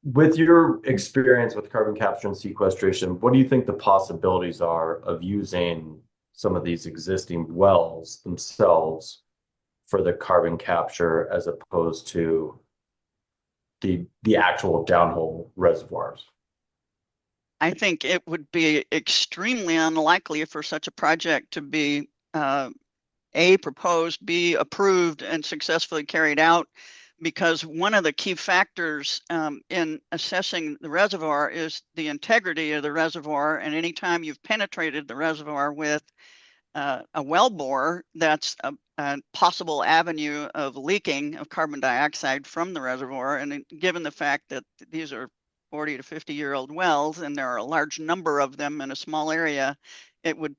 with your experience with carbon capture and sequestration, what do you think the possibilities are of using some of these existing wells themselves for the carbon capture as opposed to the actual downhole reservoirs? I think it would be extremely unlikely for such a project to be A, proposed, B, approved and successfully carried out, because one of the key factors in assessing the reservoir is the integrity of the reservoir. And anytime you've penetrated the reservoir with a well bore that's possible avenue of leaking of carbon dioxide from the reservoir. And given the fact that these are 40 to 50-year-old wells and there are a large number of them in a small area, it would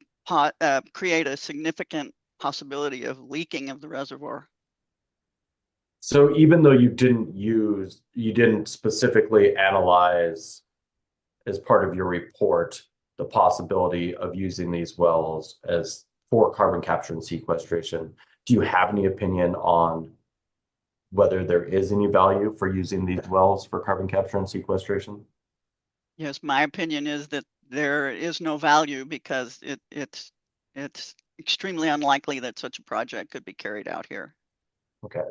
create a significant possibility of leaking of the reservoir. So even though you didn't specifically analyze as part of your report the possibility of using these wells as for carbon capture and sequestration, do you have any opinion on whether there is any value for using these wells for carbon capture and sequestration? Yes, my opinion is that there is no value because it's extremely unlikely that such a project could be carried out here. Okay.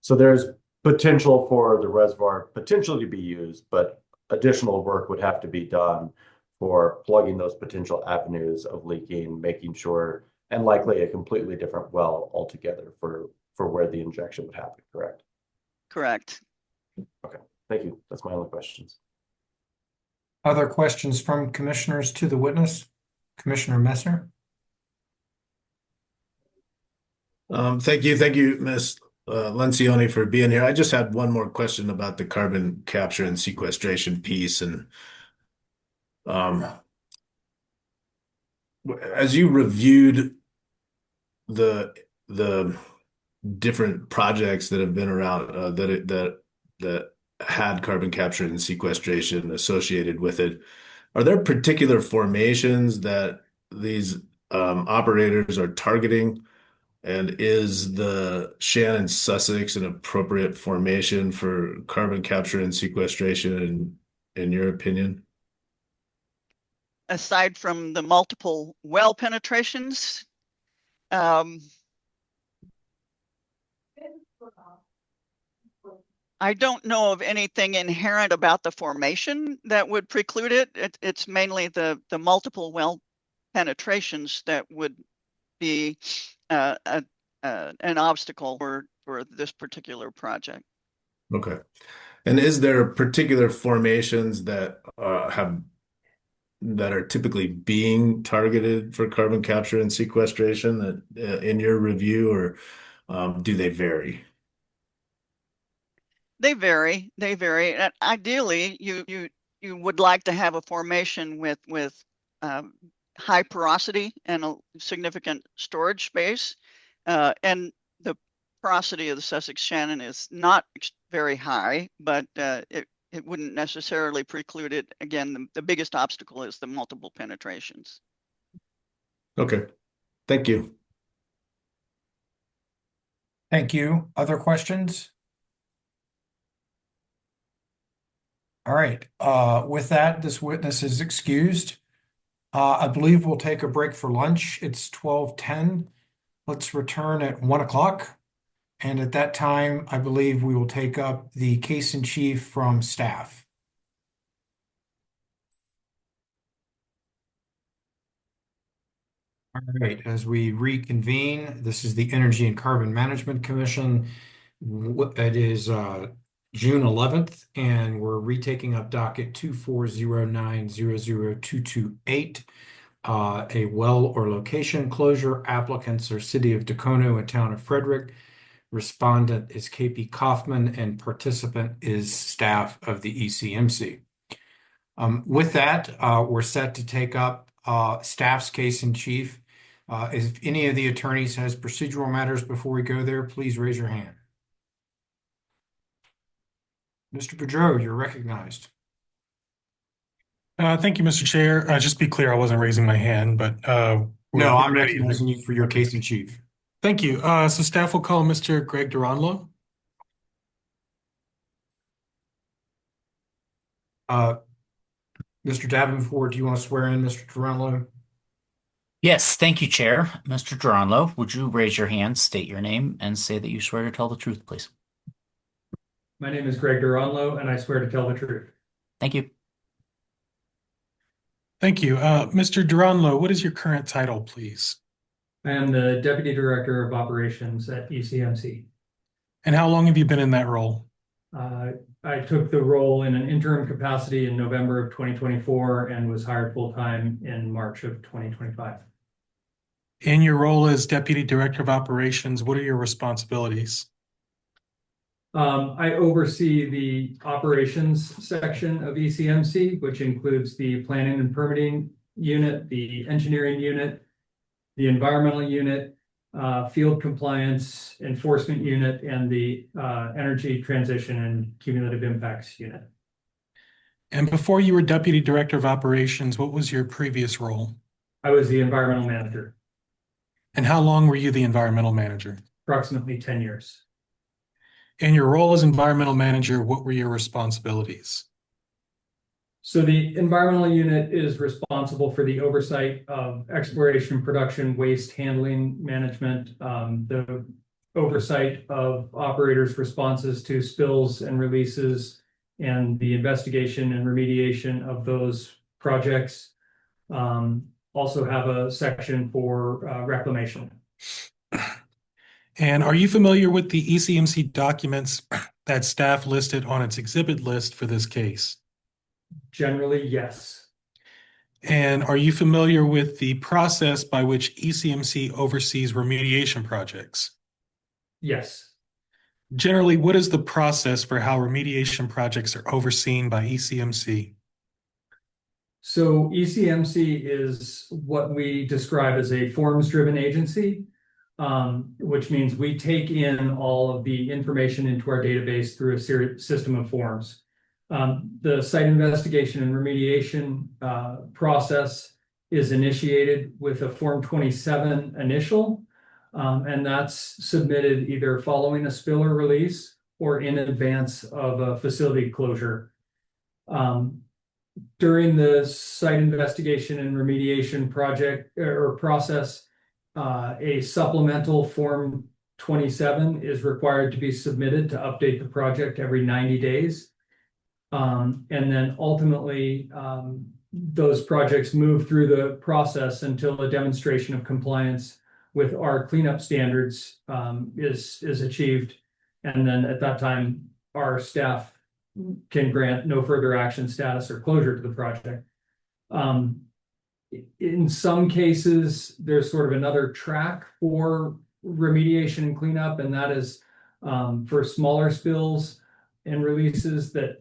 So there's potential for the reservoir potentially to be used, but additional work would have to be done for plugging those potential avenues of leaking, making sure, and likely a completely different well altogether for where the injection would happen, correct? Correct. Okay, thank you. That's my only questions. Other questions from commissioners to the witness? Commissioner Messner? Thank you, Ms. Lencioni, for being here. I just had one more question about the carbon capture and sequestration piece. And as you reviewed the different projects that have been around that had carbon capture and sequestration associated with it, are there particular formations that these operators are targeting? And is the Shannon Sussex an appropriate formation for carbon capture and sequestration in your opinion? Aside from the multiple well penetrations, I don't know of anything inherent about the formation that would preclude it. It's mainly the multiple well penetrations that would be an obstacle for this particular project. Okay. And is there particular formations that that are typically being targeted for carbon capture and sequestration that in your review, or do they vary? They vary. And ideally, you would like to have a formation with high porosity and a significant storage space. And the porosity of the Sussex Shannon is not very high, but it wouldn't necessarily preclude it. Again, the biggest obstacle is the multiple penetrations. Okay. Thank you. Thank you. Other questions? All right. With that, this witness is excused. I believe we'll take a break for lunch. It's 12:10. Let's return at 1 o'clock. And at that time, I believe we will take up the case in chief from staff. All right, as we reconvene, this is the Energy and Carbon Management Commission. It is June 11th, and we're retaking up docket 240900228. A well or location closure. Applicants are City of Dacono and Town of Frederick. Respondent is KP Kaufman, and participant is staff of the ECMC. With that, we're set to take up staff's case in chief. If any of the attorneys has procedural matters before we go there, please raise your hand. Mr. Boudreau, you're recognized. Thank you, Mr. Chair. Just be clear, I wasn't raising my hand, but no, I'm recognizing you for your case in chief. Thank you. So staff will call Mr. Greg Duranlo. Mr. Davenport, do you want to swear in Mr. Duranlo? Yes, thank you, Chair. Mr. Duranlo, would you raise your hand, state your name, and say that you swear to tell the truth, please? My name is Greg Duranlo, and I swear to tell the truth. Thank you. Thank you. Mr. Duranlo, what is your current title, please? I am the Deputy Director of Operations at ECMC. And how long have you been in that role? I took the role in an interim capacity in November of 2024 and was hired full-time in March of 2025. In your role as Deputy Director of Operations, what are your responsibilities? I oversee the operations section of ECMC, which includes the planning and permitting unit, the engineering unit, the environmental unit, field compliance enforcement unit, and the energy transition and cumulative impacts unit. And before you were Deputy Director of Operations, what was your previous role? I was the environmental manager. And how long were you the environmental manager? Approximately 10 years. In your role as environmental manager, what were your responsibilities? So the environmental unit is responsible for the oversight of exploration, production, waste handling, management, the oversight of operators' responses to spills and releases, and the investigation and remediation of those projects. Also have a section for reclamation. And are you familiar with the ECMC documents that staff listed on its exhibit list for this case? Generally, yes. And are you familiar with the process by which ECMC oversees remediation projects? Yes. Generally, what is the process for how remediation projects are overseen by ECMC? So ECMC is what we describe as a forms-driven agency, which means we take in all of the information into our database through a system of forms. The site investigation and remediation process is initiated with a Form 27 initial, and that's submitted either following a spill or release or in advance of a facility closure. During the site investigation and remediation project or process, a supplemental Form 27 is required to be submitted to update the project every 90 days. And then ultimately, those projects move through the process until a demonstration of compliance with our cleanup standards is achieved. And then at that time, our staff can grant no further action status or closure to the project. In some cases, there's sort of another track for remediation and cleanup, and that is for smaller spills and releases that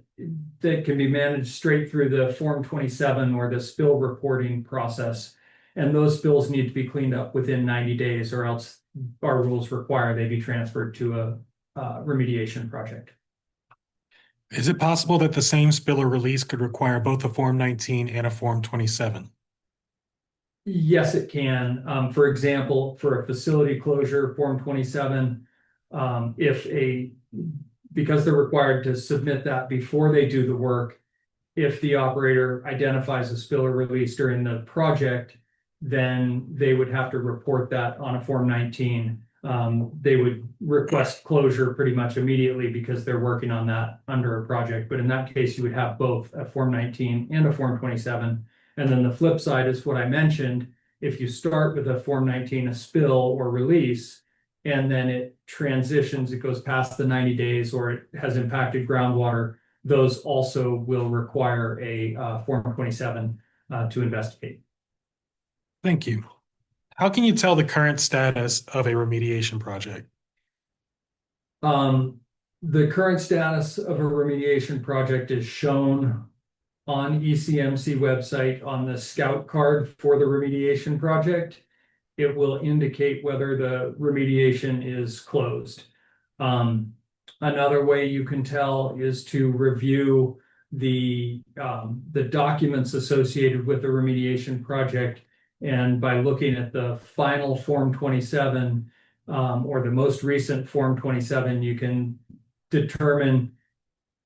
can be managed straight through the Form 27 or the spill reporting process. And those spills need to be cleaned up within 90 days, or else our rules require they be transferred to a remediation project. Is it possible that the same spill or release could require both a Form 19 and a Form 27? Yes, it can. For example, for a facility closure, Form 27, because they're required to submit that before they do the work, if the operator identifies a spill or release during the project, then they would have to report that on a Form 19. They would request closure pretty much immediately because they're working on that under a project. But in that case, you would have both a Form 19 and a Form 27. And then the flip side is what I mentioned. If you start with a Form 19, a spill or release, and then it transitions, it goes past the 90 days or it has impacted groundwater, those also will require a Form 27 to investigate. Thank you. How can you tell the current status of a remediation project? The current status of a remediation project is shown on ECMC website on the scout card for the remediation project. It will indicate whether the remediation is closed. Another way you can tell is to review the documents associated with the remediation project. And by looking at the final Form 27 or the most recent Form 27, you can determine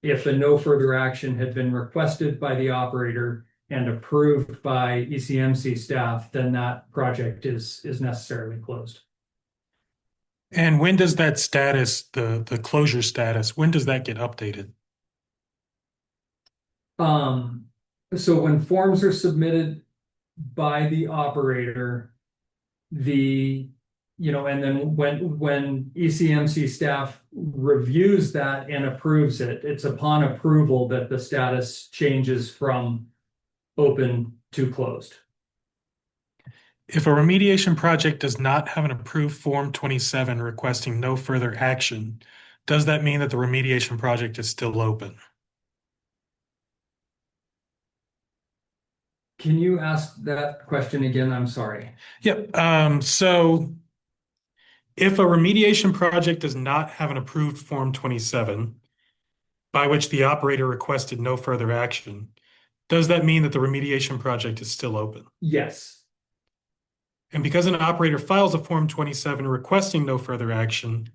if a no further action had been requested by the operator and approved by ECMC staff, then that project is necessarily closed. And when does that status, the closure status, when does that get updated? So when forms are submitted by the operator, and then when ECMC staff reviews that and approves it, it's upon approval that the status changes from open to closed. If a remediation project does not have an approved Form 27 requesting no further action, does that mean that the remediation project is still open? Can you ask that question again? I'm sorry. Yep. So if a remediation project does not have an approved Form 27, by which the operator requested no further action, does that mean that the remediation project is still open? Yes. And because an operator files a Form 27 requesting no further action,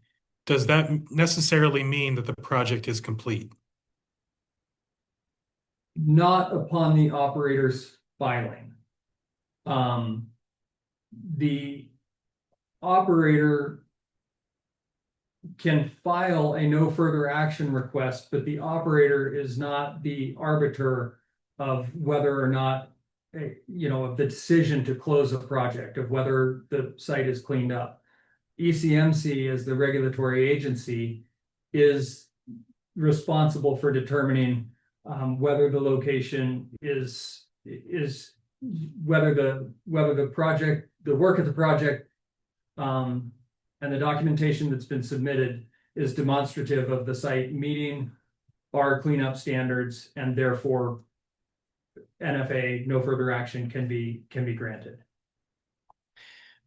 does that necessarily mean that the project is complete? Not upon the operator's filing. The operator can file a no further action request, but the operator is not the arbiter of whether or not, of the decision to close a project, of whether the site is cleaned up. ECMC, as the regulatory agency, is responsible for determining whether the location is whether the project, the work of the project, and the documentation that's been submitted is demonstrative of the site meeting our cleanup standards, and therefore NFA, no further action, can be granted.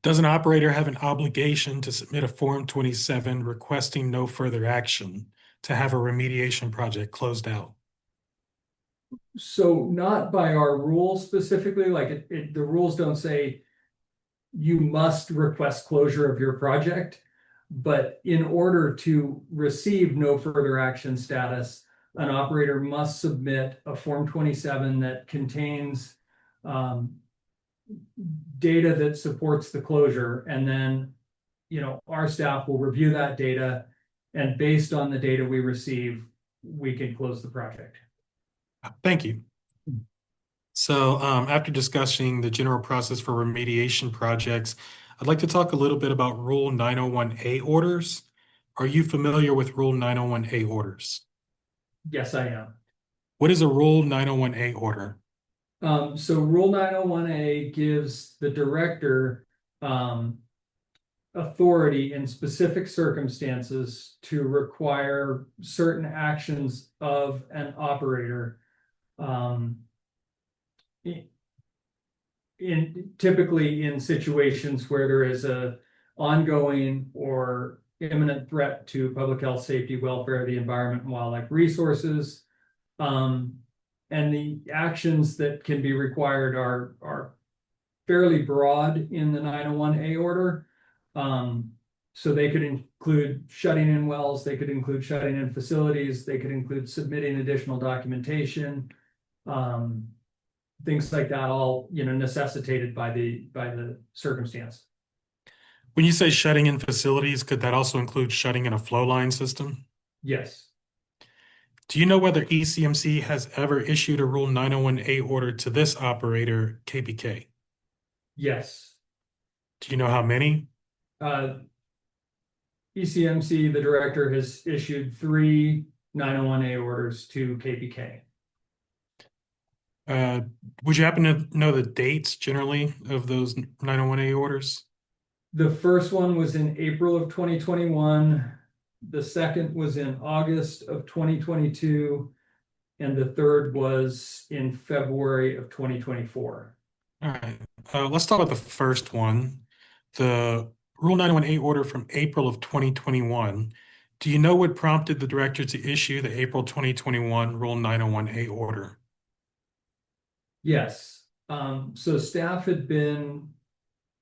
Does an operator have an obligation to submit a Form 27 requesting no further action to have a remediation project closed out? So not by our rules specifically, like the rules don't say you must request closure of your project, but in order to receive no further action status, an operator must submit a Form 27 that contains data that supports the closure, and then our staff will review that data, and based on the data we receive, we can close the project. Thank you. So after discussing the general process for remediation projects, I'd like to talk a little bit about Rule 901A orders. Are you familiar with Rule 901A orders? Yes, I am. What is a Rule 901A order? So Rule 901A gives the director authority in specific circumstances to require certain actions of an operator, typically in situations where there is a ongoing or imminent threat to public health, safety, welfare, the environment, and wildlife resources. And the actions that can be required are fairly broad in the 901A order. So they could include shutting in wells, they could include shutting in facilities, they could include submitting additional documentation, things like that, all necessitated by the circumstance. When you say shutting in facilities, could that also include shutting in a flow line system? Yes. Do you know whether ECMC has ever issued a Rule 901A order to this operator, KPK? Yes. Do you know how many? ECMC, the director, has issued 3 901A orders to KPK. Would you happen to know the dates generally of those 901A orders? The first one was in April of 2021. The second was in August of 2022. And the third was in February of 2024. All right. Let's talk about the first one. The Rule 901A order from April of 2021. Do you know what prompted the director to issue the April 2021 Rule 901A order? Yes. So staff had been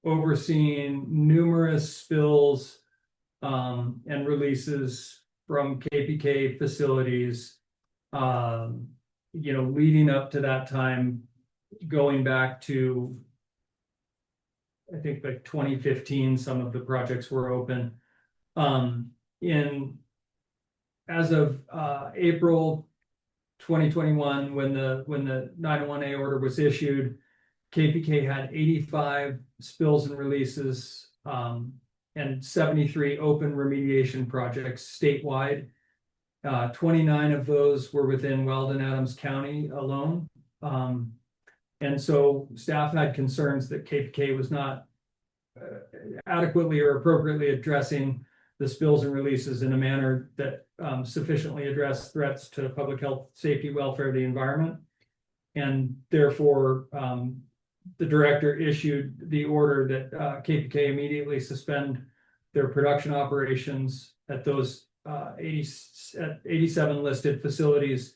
overseeing numerous spills and releases from KPK facilities, leading up to that time, going back to, I think, like 2015, some of the projects were open. As of April 2021, when the 901A order was issued, KPK had 85 spills and releases and 73 open remediation projects statewide. 29 of those were within Weldon Adams County alone. And so staff had concerns that KPK was not adequately or appropriately addressing the spills and releases in a manner that sufficiently addressed threats to public health, safety, welfare, the environment. And therefore, the director issued the order that KPK immediately suspend their production operations at those 87 listed facilities,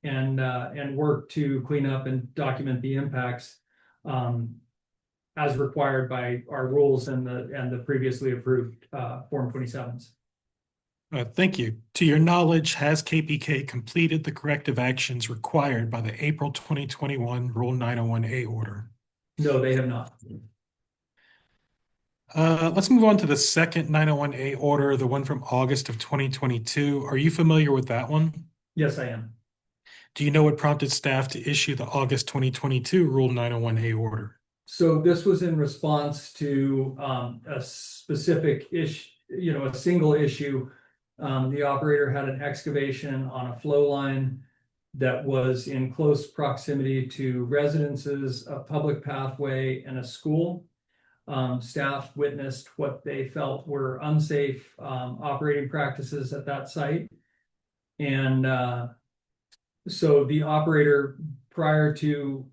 and work to clean up and document the impacts as required by our rules and the previously approved Form 27s. Thank you. To your knowledge, has KPK completed the corrective actions required by the April 2021 Rule 901A order? No, they have not. Let's move on to the second 901A order, the one from August of 2022. Are you familiar with that one? Yes, I am. Do you know what prompted staff to issue the August 2022 Rule 901A order? So this was in response to a specific issue, a single issue. The operator had an excavation on a flow line that was in close proximity to residences, a public pathway, and a school. Staff witnessed what they felt were unsafe operating practices at that site. And so the operator, prior to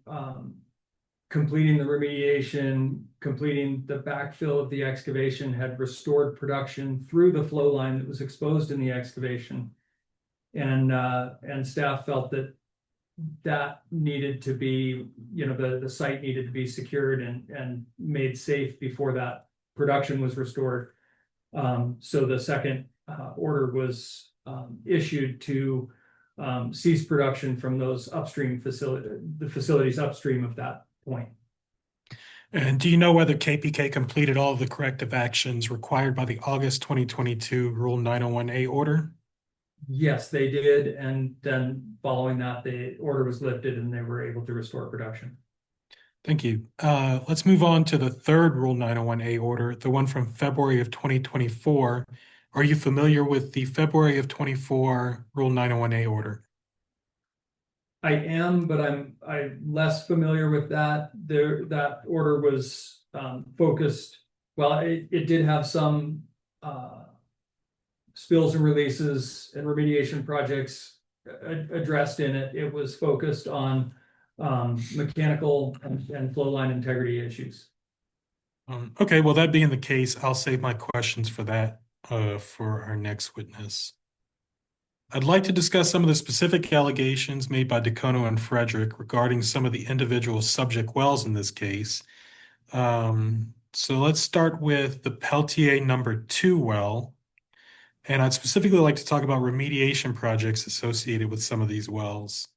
completing the remediation, completing the backfill of the excavation, had restored production through the flow line that was exposed in the excavation. And staff felt that needed to be, the site needed to be secured and made safe before that production was restored. So the second order was issued to cease production from those the facilities upstream of that point. And do you know whether KPK completed all of the corrective actions required by the August 2022 Rule 901A order? Yes, they did. And then following that, the order was lifted and they were able to restore production. Thank you. Let's move on to the third Rule 901A order, the one from February of 2024. Are you familiar with the February of 24 Rule 901A order? I am, but I'm less familiar with that. That order was focused. Well, it did have some spills and releases and remediation projects addressed in it. It was focused on mechanical and flow line integrity issues. Okay, well, that being the case, I'll save my questions for that for our next witness. I'd like to discuss some of the specific allegations made by Dacono and Frederick regarding some of the individual subject wells in this case. So let's start with the Peltier number 2 well. And I'd specifically like to talk about remediation projects associated with some of these wells.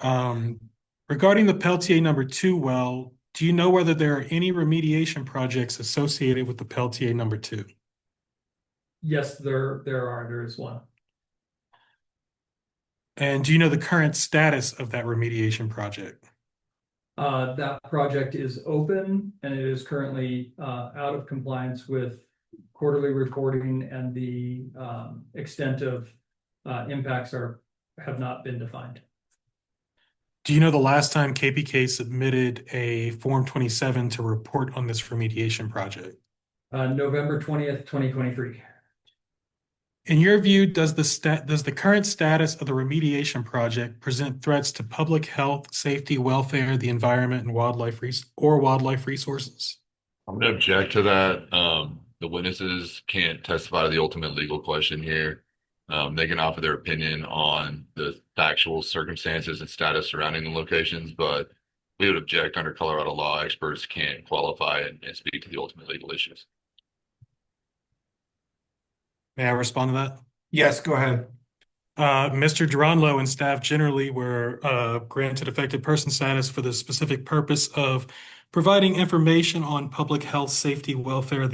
Regarding the Peltier number 2 well, do you know whether there are any remediation projects associated with the Peltier number 2? Yes, there is one. And do you know the current status of that remediation project? That project is open and it is currently out of compliance with quarterly reporting, and the extent of impacts have not been defined. Do you know the last time KPK submitted a Form 27 to report on this remediation project? November 20th, 2023. In your view, does the current status of the remediation project present threats to public health, safety, welfare, the environment, and wildlife resources? I'm going to object to that. The witnesses can't testify to the ultimate legal question here. They can offer their opinion on the factual circumstances and status surrounding the locations, but we would object under Colorado law. Experts can't qualify and speak to the ultimate legal issues. May I respond to that? Yes, go ahead. Mr. Duranlo and staff generally were granted affected person status for the specific purpose of providing information on public health, safety, welfare,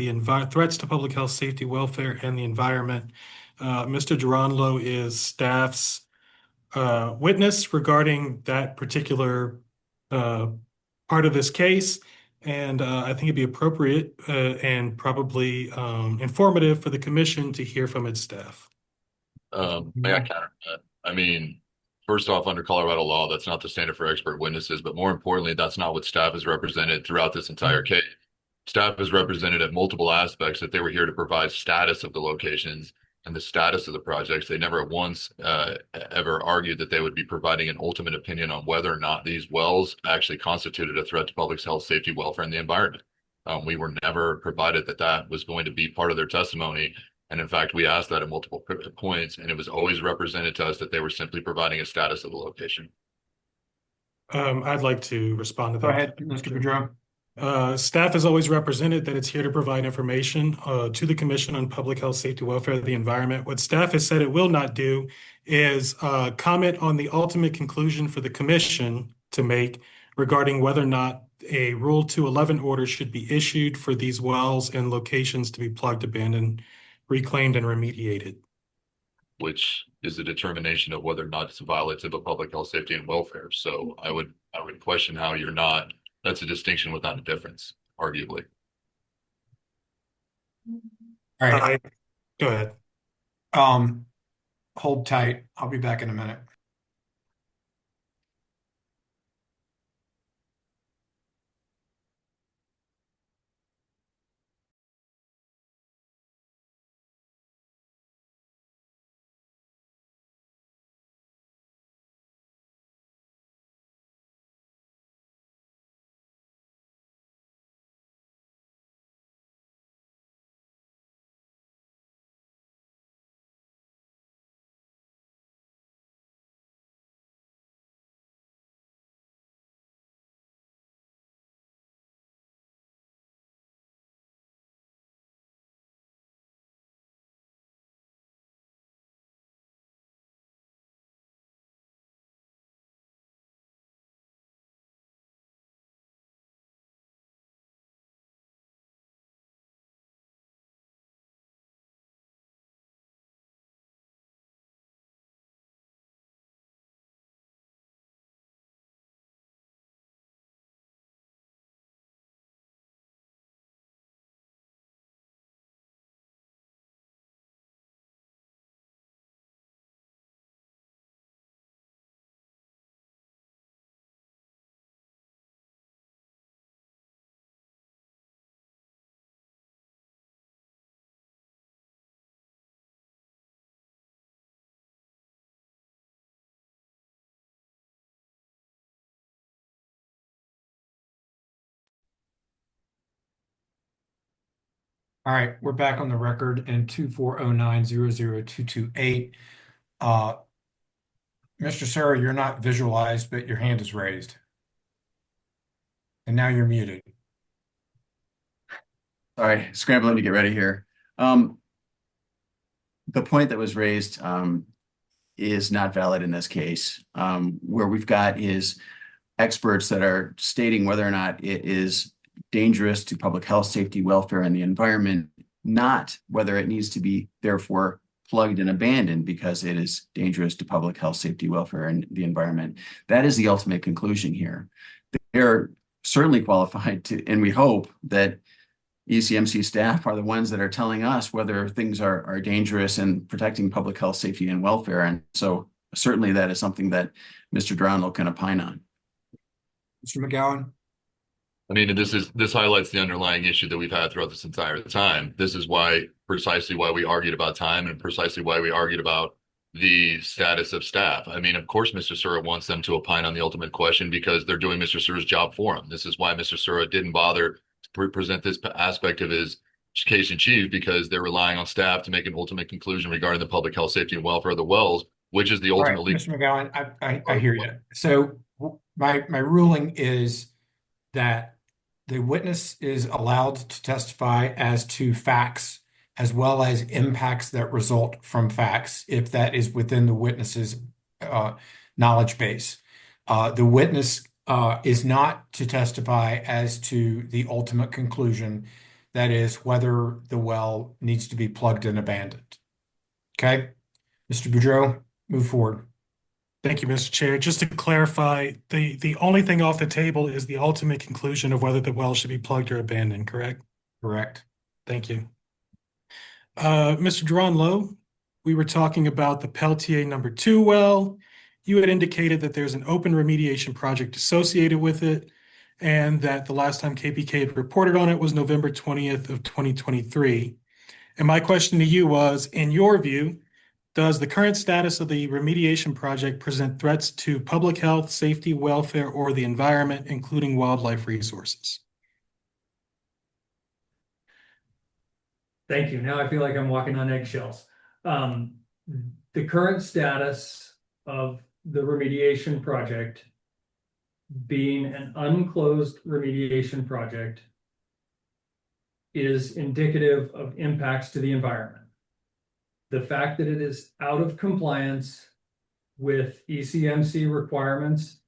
threats to public health, safety, welfare, and the environment. Mr. Duranlo is staff's witness regarding that particular part of this case. And I think it'd be appropriate and probably informative for the commission to hear from its staff. May I counter that? I mean, first off, under Colorado law, that's not the standard for expert witnesses, but more importantly, that's not what staff has represented throughout this entire case. Staff has represented at multiple aspects that they were here to provide status of the locations and the status of the projects. They never once ever argued that they would be providing an ultimate opinion on whether or not these wells actually constituted a threat to public health, safety, welfare, and the environment. We were never provided that that was going to be part of their testimony. And in fact, we asked that at multiple points, and it was always represented to us that they were simply providing a status of the location. I'd like to respond to that. Go ahead, Mr. Boudreau. Staff has always represented that it's here to provide information to the Commission on Public Health, Safety, Welfare, and the Environment. What staff has said it will not do is comment on the ultimate conclusion for the Commission to make regarding whether or not a Rule 211 order should be issued for these wells and locations to be plugged, abandoned, reclaimed, and remediated. Which is a determination of whether or not it's violative of public health, safety, and welfare. So I would question how you're not. That's a distinction without a difference, arguably. All right. Go ahead. Hold tight. I'll be back in a minute. All right, we're back on the record in 240900228. Mr. Sarah, you're not visualized, but your hand is raised. And now you're muted. Sorry, scrambling to get ready here. The point that was raised is not valid in this case. Where we've got is experts that are stating whether or not it is dangerous to public health, safety, welfare, and the environment, not whether it needs to be therefore plugged and abandoned because it is dangerous to public health, safety, welfare, and the environment. That is the ultimate conclusion here. They're certainly qualified to, and we hope that ECMC staff are the ones that are telling us whether things are dangerous and protecting public health, safety, and welfare. And so certainly that is something that Mr. Drownlow can opine on. Mr. McGowan? I mean, this highlights the underlying issue that we've had throughout this entire time. This is precisely why we argued about time and precisely why we argued about the status of staff. I mean, of course, Mr. Sura wants them to opine on the ultimate question because they're doing Mr. Sura's job for him. This is why Mr. Sura didn't bother to present this aspect of his case in chief, because they're relying on staff to make an ultimate conclusion regarding the public health, safety, and welfare of the wells, which is the ultimate. All right, Mr. McGowan, I hear you. So my ruling is that the witness is allowed to testify as to facts as well as impacts that result from facts, if that is within the witness's knowledge base. The witness is not to testify as to the ultimate conclusion, that is, whether the well needs to be plugged and abandoned. Okay? Mr. Boudreau, move forward. Thank you, Mr. Chair. Just to clarify, the only thing off the table is the ultimate conclusion of whether the well should be plugged or abandoned, correct? Correct. Thank you. Mr. Drownlow, we were talking about the Peltier number 2 well you had indicated that there's an open remediation project associated with it, and that the last time KPK had reported on it was November 20th of 2023. And my question to you was, in your view, does the current status of the remediation project present threats to public health, safety, welfare, or the environment, including wildlife resources? Thank you. Now I feel like I'm walking on eggshells. The current status of the remediation project being an unclosed remediation project is indicative of impacts to the environment. The fact that it is out of compliance with ECMC requirements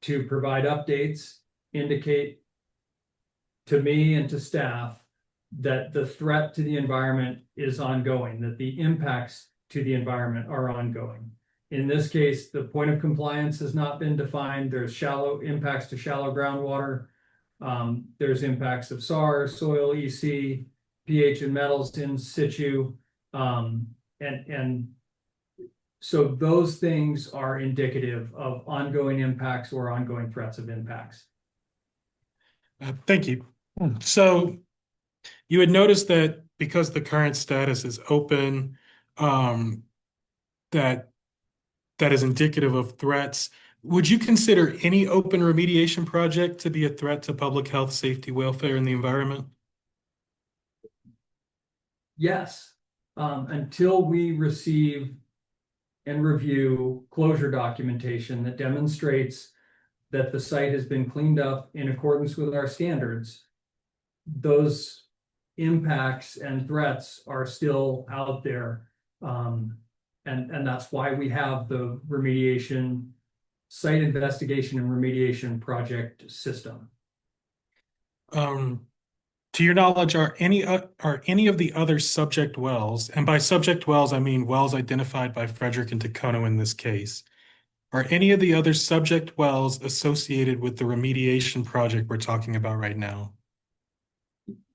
to provide updates indicate to me and to staff that the threat to the environment is ongoing, that the impacts to the environment are ongoing. In this case, the point of compliance has not been defined. There's shallow impacts to shallow groundwater. There's impacts of SAR, soil, EC, pH and metals in situ. And so those things are indicative of ongoing impacts or ongoing threats of impacts. Thank you. So you had noticed that because the current status is open, that is indicative of threats. Would you consider any open remediation project to be a threat to public health, safety, welfare, and the environment? Yes, until we receive and review closure documentation that demonstrates that the site has been cleaned up in accordance with our standards, those impacts and threats are still out there. And that's why we have the remediation, site investigation and remediation project system. To your knowledge, are any of the other subject wells, and by subject wells, I mean wells identified by Frederick and Tacono in this case, are any of the other subject wells associated with the remediation project we're talking about right now?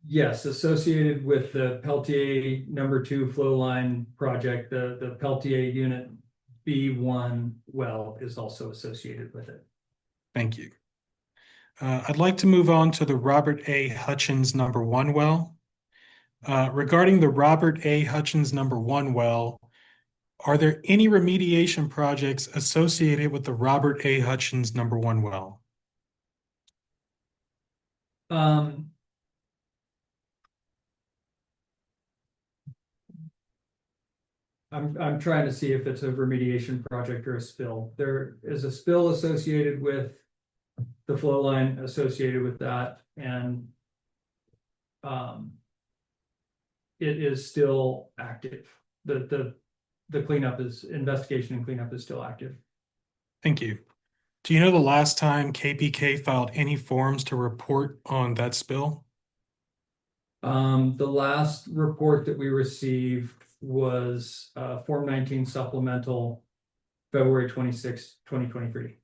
Yes, associated with the Peltier #2 flow line project, the Peltier unit B1 well is also associated with it. Thank you. I'd like to move on to the Robert A. Hutchins #1 well. Regarding the Robert A. Hutchins #1 well, are there any remediation projects associated with the Robert A. Hutchins #1 well? I'm trying to see if it's a remediation project or a spill. There is a spill associated with the flow line associated with that, and it is still active. The cleanup is investigation and cleanup is still active. Thank you. Do you know the last time KPK filed any forms to report on that spill? The last report that we received was Form 19 supplemental, February 26, 2023.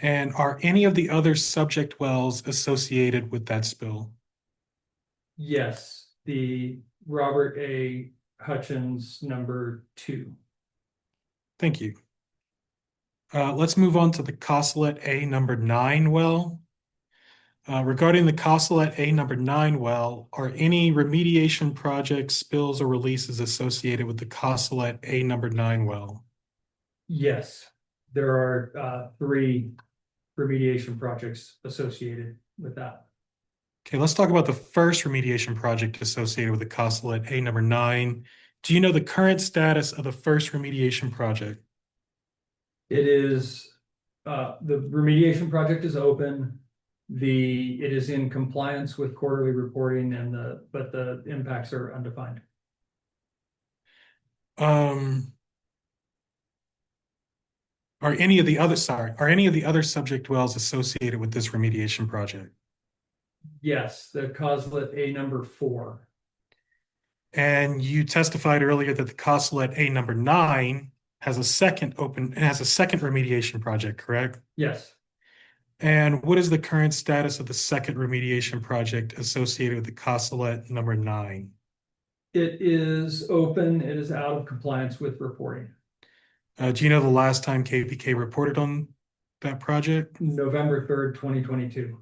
And are any of the other subject wells associated with that spill? Yes, the Robert A. Hutchins #2. Thank you. Let's move on to the Costelet A #9 well. Regarding the Costelet A #9 well, are any remediation projects, spills, or releases associated with the Costelet A #9 well? Yes, there are 3 remediation projects associated with that. Okay, let's talk about the first remediation project associated with the Costelet A #9. Do you know the current status of the first remediation project? It is, the remediation project is open. It is in compliance with quarterly reporting but the impacts are undefined. Are any of the other subject wells associated with this remediation project? Yes, the Costelet A #4. And you testified earlier that the Costelet A #9 has a second remediation project, correct? Yes. And what is the current status of the second remediation project associated with the Costelet #9? It is open. It is out of compliance with reporting. Do you know the last time KPK reported on that project? November 3rd, 2022.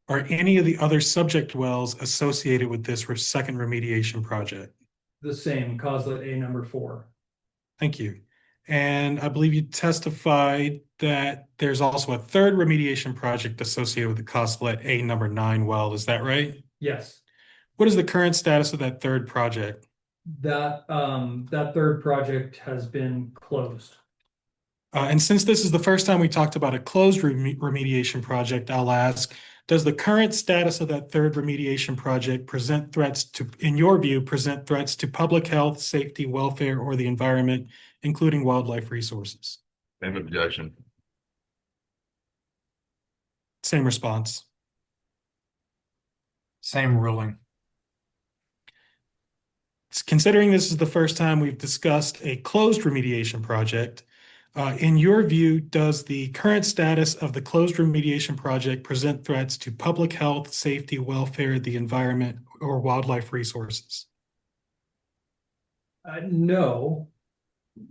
Are any of the other subject wells associated with this second remediation project? The same, Coslet A number 4. Thank you. And I believe you testified that there's also a third remediation project associated with the Coslet A number 9 well. Is that right? Yes. What is the current status of that third project? That third project has been closed. And since this is the first time we talked about a closed remediation project, I'll ask, does the current status of that third remediation project present threats to, in your view, present threats to public health, safety, welfare, or the environment, including wildlife resources? Same objection. Same response. Same ruling. Considering this is the first time we've discussed a closed remediation project, in your view, does the current status of the closed remediation project present threats to public health, safety, welfare, the environment, or wildlife resources? No.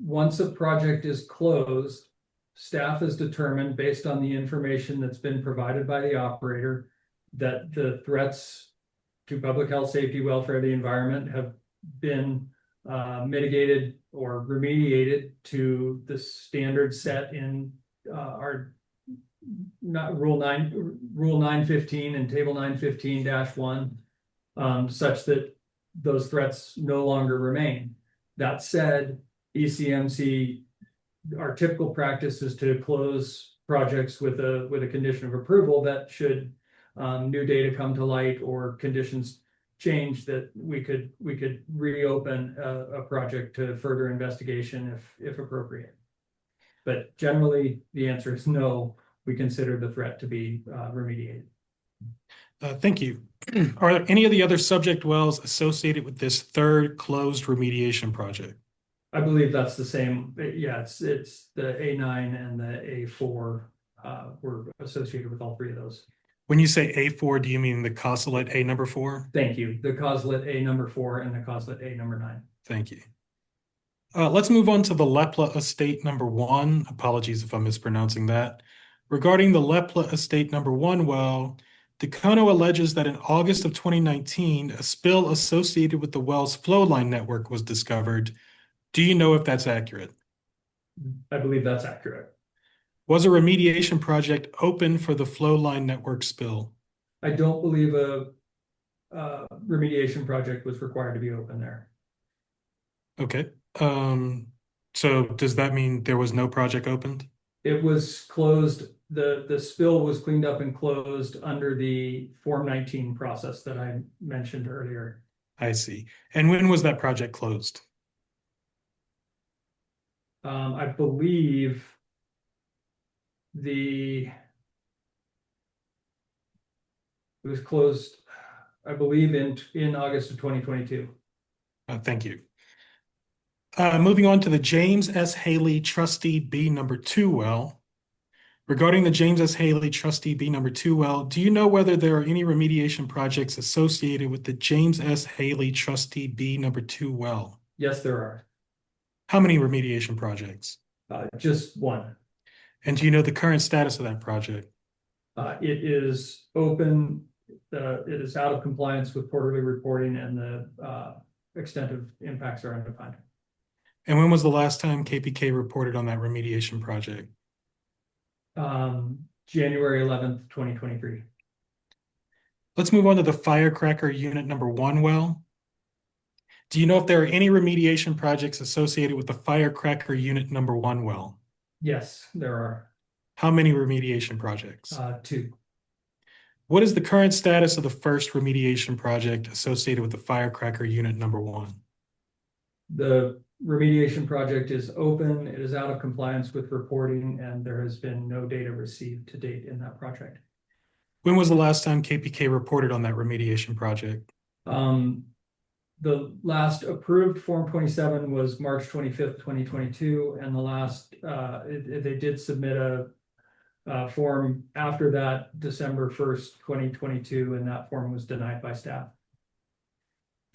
Once a project is closed, staff has determined, based on the information that's been provided by the operator, that the threats to public health, safety, welfare, the environment have been mitigated or remediated to the standards set in our Rule 915 and Table 915-1, such that those threats no longer remain. That said, ECMC, our typical practice is to close projects with a condition of approval that should new data come to light or conditions change, that we could reopen a project to further investigation if appropriate. But generally, the answer is no. We consider the threat to be remediated. Thank you. Are there any of the other subject wells associated with this third closed remediation project? I believe that's the same. Yeah, it's the A9 and the A4 were associated with all three of those. When you say A4, do you mean the Coslet A number 4? Thank you. The Coslet A number 4 and the Coslet A number 9. Thank you. Let's move on to the Lepla Estate number 1. Apologies if I'm mispronouncing that. Regarding the Lepla Estate number 1 well, Decono alleges that in August of 2019, a spill associated with the well's flow line network was discovered. Do you know if that's accurate? I believe that's accurate. Was a remediation project open for the flow line network spill? I don't believe a remediation project was required to be open there. Okay. So does that mean there was no project opened? It was closed. The spill was cleaned up and closed under the Form 19 process that I mentioned earlier. I see. And when was that project closed? I believe it was closed, I believe, in August of 2022. Thank you. Moving on to the James S. Haley Trustee B number 2 well. Regarding the James S. Haley Trustee B number 2 well, do you know whether there are any remediation projects associated with the James S. Haley Trustee B number 2 well? Yes, there are. How many remediation projects? Just one. And do you know the current status of that project? It is open. It is out of compliance with quarterly reporting, and the extent of impacts are undefined. And when was the last time KPK reported on that remediation project? January 11th, 2023. Let's move on to the firecracker unit number 1 well. Do you know if there are any remediation projects associated with the firecracker unit number 1 well? Yes, there are. How many remediation projects? 2. What is the current status of the first remediation project associated with the firecracker unit number 1? The remediation project is open. It is out of compliance with reporting, and there has been no data received to date in that project. When was the last time KPK reported on that remediation project? The last approved Form 27 was March 25th, 2022, and the last, they did submit a form after that, December 1st, 2022, and that form was denied by staff.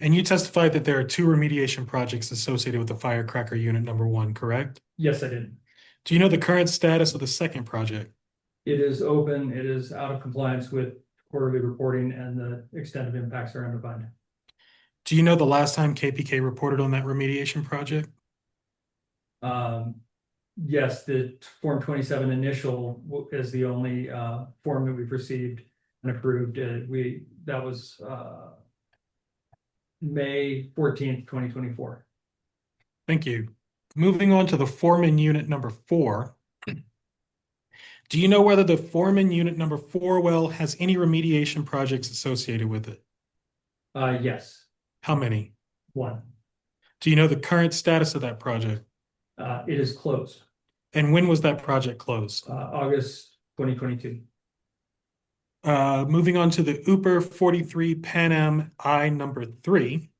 And you testified that there are two remediation projects associated with the firecracker unit number 1, correct? Yes, I did. Do you know the current status of the second project? It is open. It is out of compliance with quarterly reporting, and the extent of impacts are undefined. Do you know the last time KPK reported on that remediation project? Yes, the Form 27 initial is the only form that we've received and approved. That was May 14th, 2024. Thank you. Moving on to the foreman unit number 4. Do you know whether the foreman unit number 4 well has any remediation projects associated with it? Yes. How many? 1. Do you know the current status of that project? It is closed. And when was that project closed? August 2022. Moving on to the Ooper 43 Pan Am I number 3.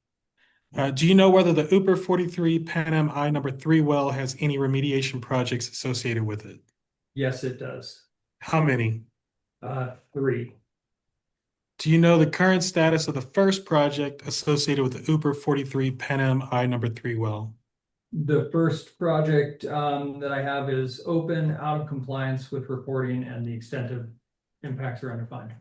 Do you know whether the Ooper 43 Pan Am I number 3 well has any remediation projects associated with it? Yes, it does. How many? 3. Do you know the current status of the first project associated with the Ooper 43 Pan Am I number 3 well? The first project that I have is open, out of compliance with reporting, and the extent of impacts are undefined.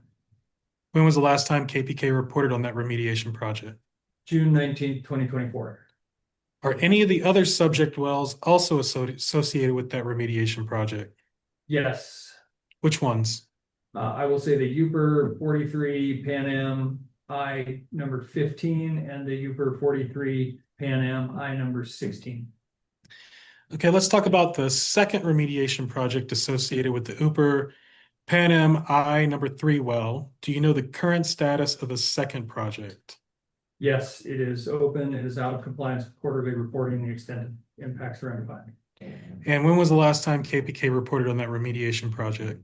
When was the last time KPK reported on that remediation project? June 19th, 2024. Are any of the other subject wells also associated with that remediation project? Yes. Which ones? I will say the Ooper 43 Pan Am I number 15 and the Ooper 43 Pan Am I number 16. Okay, let's talk about the second remediation project associated with the Ooper Pan Am I number 3 well. Do you know the current status of the second project? Yes, it is open. It is out of compliance with quarterly reporting. The extent of impacts are undefined. And when was the last time KPK reported on that remediation project?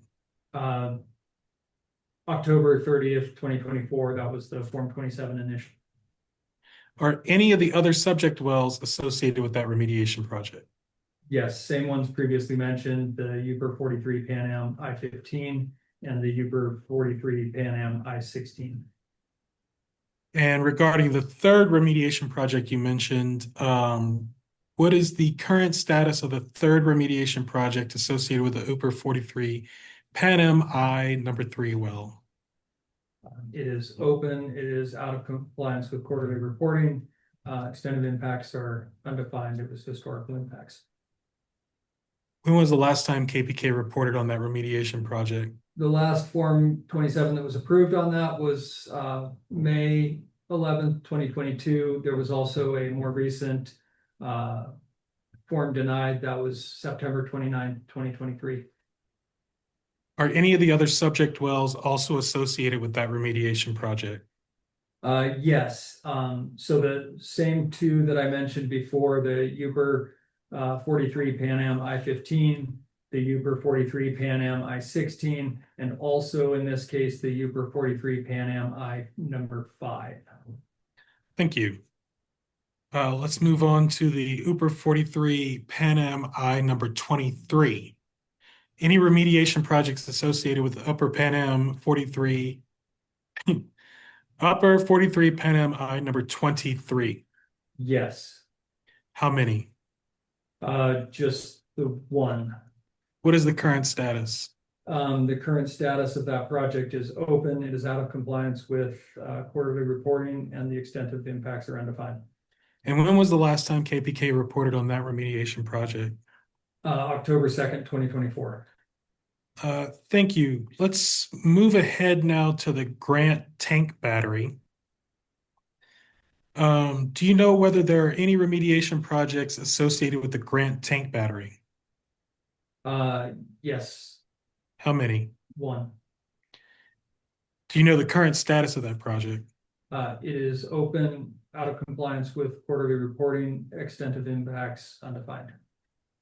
October 30th, 2024. That was the Form 27 initial. Are any of the other subject wells associated with that remediation project? Yes, same ones previously mentioned, the Ooper 43 Pan Am I-15 and the Ooper 43 Pan Am I-16. And regarding the third remediation project you mentioned, what is the current status of the third remediation project associated with the Ooper 43 Pan Am I number 3 well? It is open. It is out of compliance with quarterly reporting. Extent of impacts are undefined. It was historical impacts. When was the last time KPK reported on that remediation project? The last Form 27 that was approved on that was May 11th, 2022. There was also a more recent form denied. That was September 29th, 2023. Are any of the other subject wells also associated with that remediation project? Yes. So the same two that I mentioned before, the Ooper 43 Pan Am I-15, the Ooper 43 Pan Am I-16, and also in this case, the Ooper 43 Pan Am I number 5. Thank you. Let's move on to the Ooper 43 Pan Am I number 23. Any remediation projects associated with the Upper Pan Am 43 Upper 43 Pan Am I number 23? Yes. How many? Just the one. What is the current status? The current status of that project is open. It is out of compliance with quarterly reporting, and the extent of the impacts are undefined. And when was the last time KPK reported on that remediation project? October 2nd, 2024. Thank you. Let's move ahead now to the Grant tank battery. Do you know whether there are any remediation projects associated with the Grant tank battery? Yes. How many? 1. Do you know the current status of that project? It is open, out of compliance with quarterly reporting, extent of impacts undefined.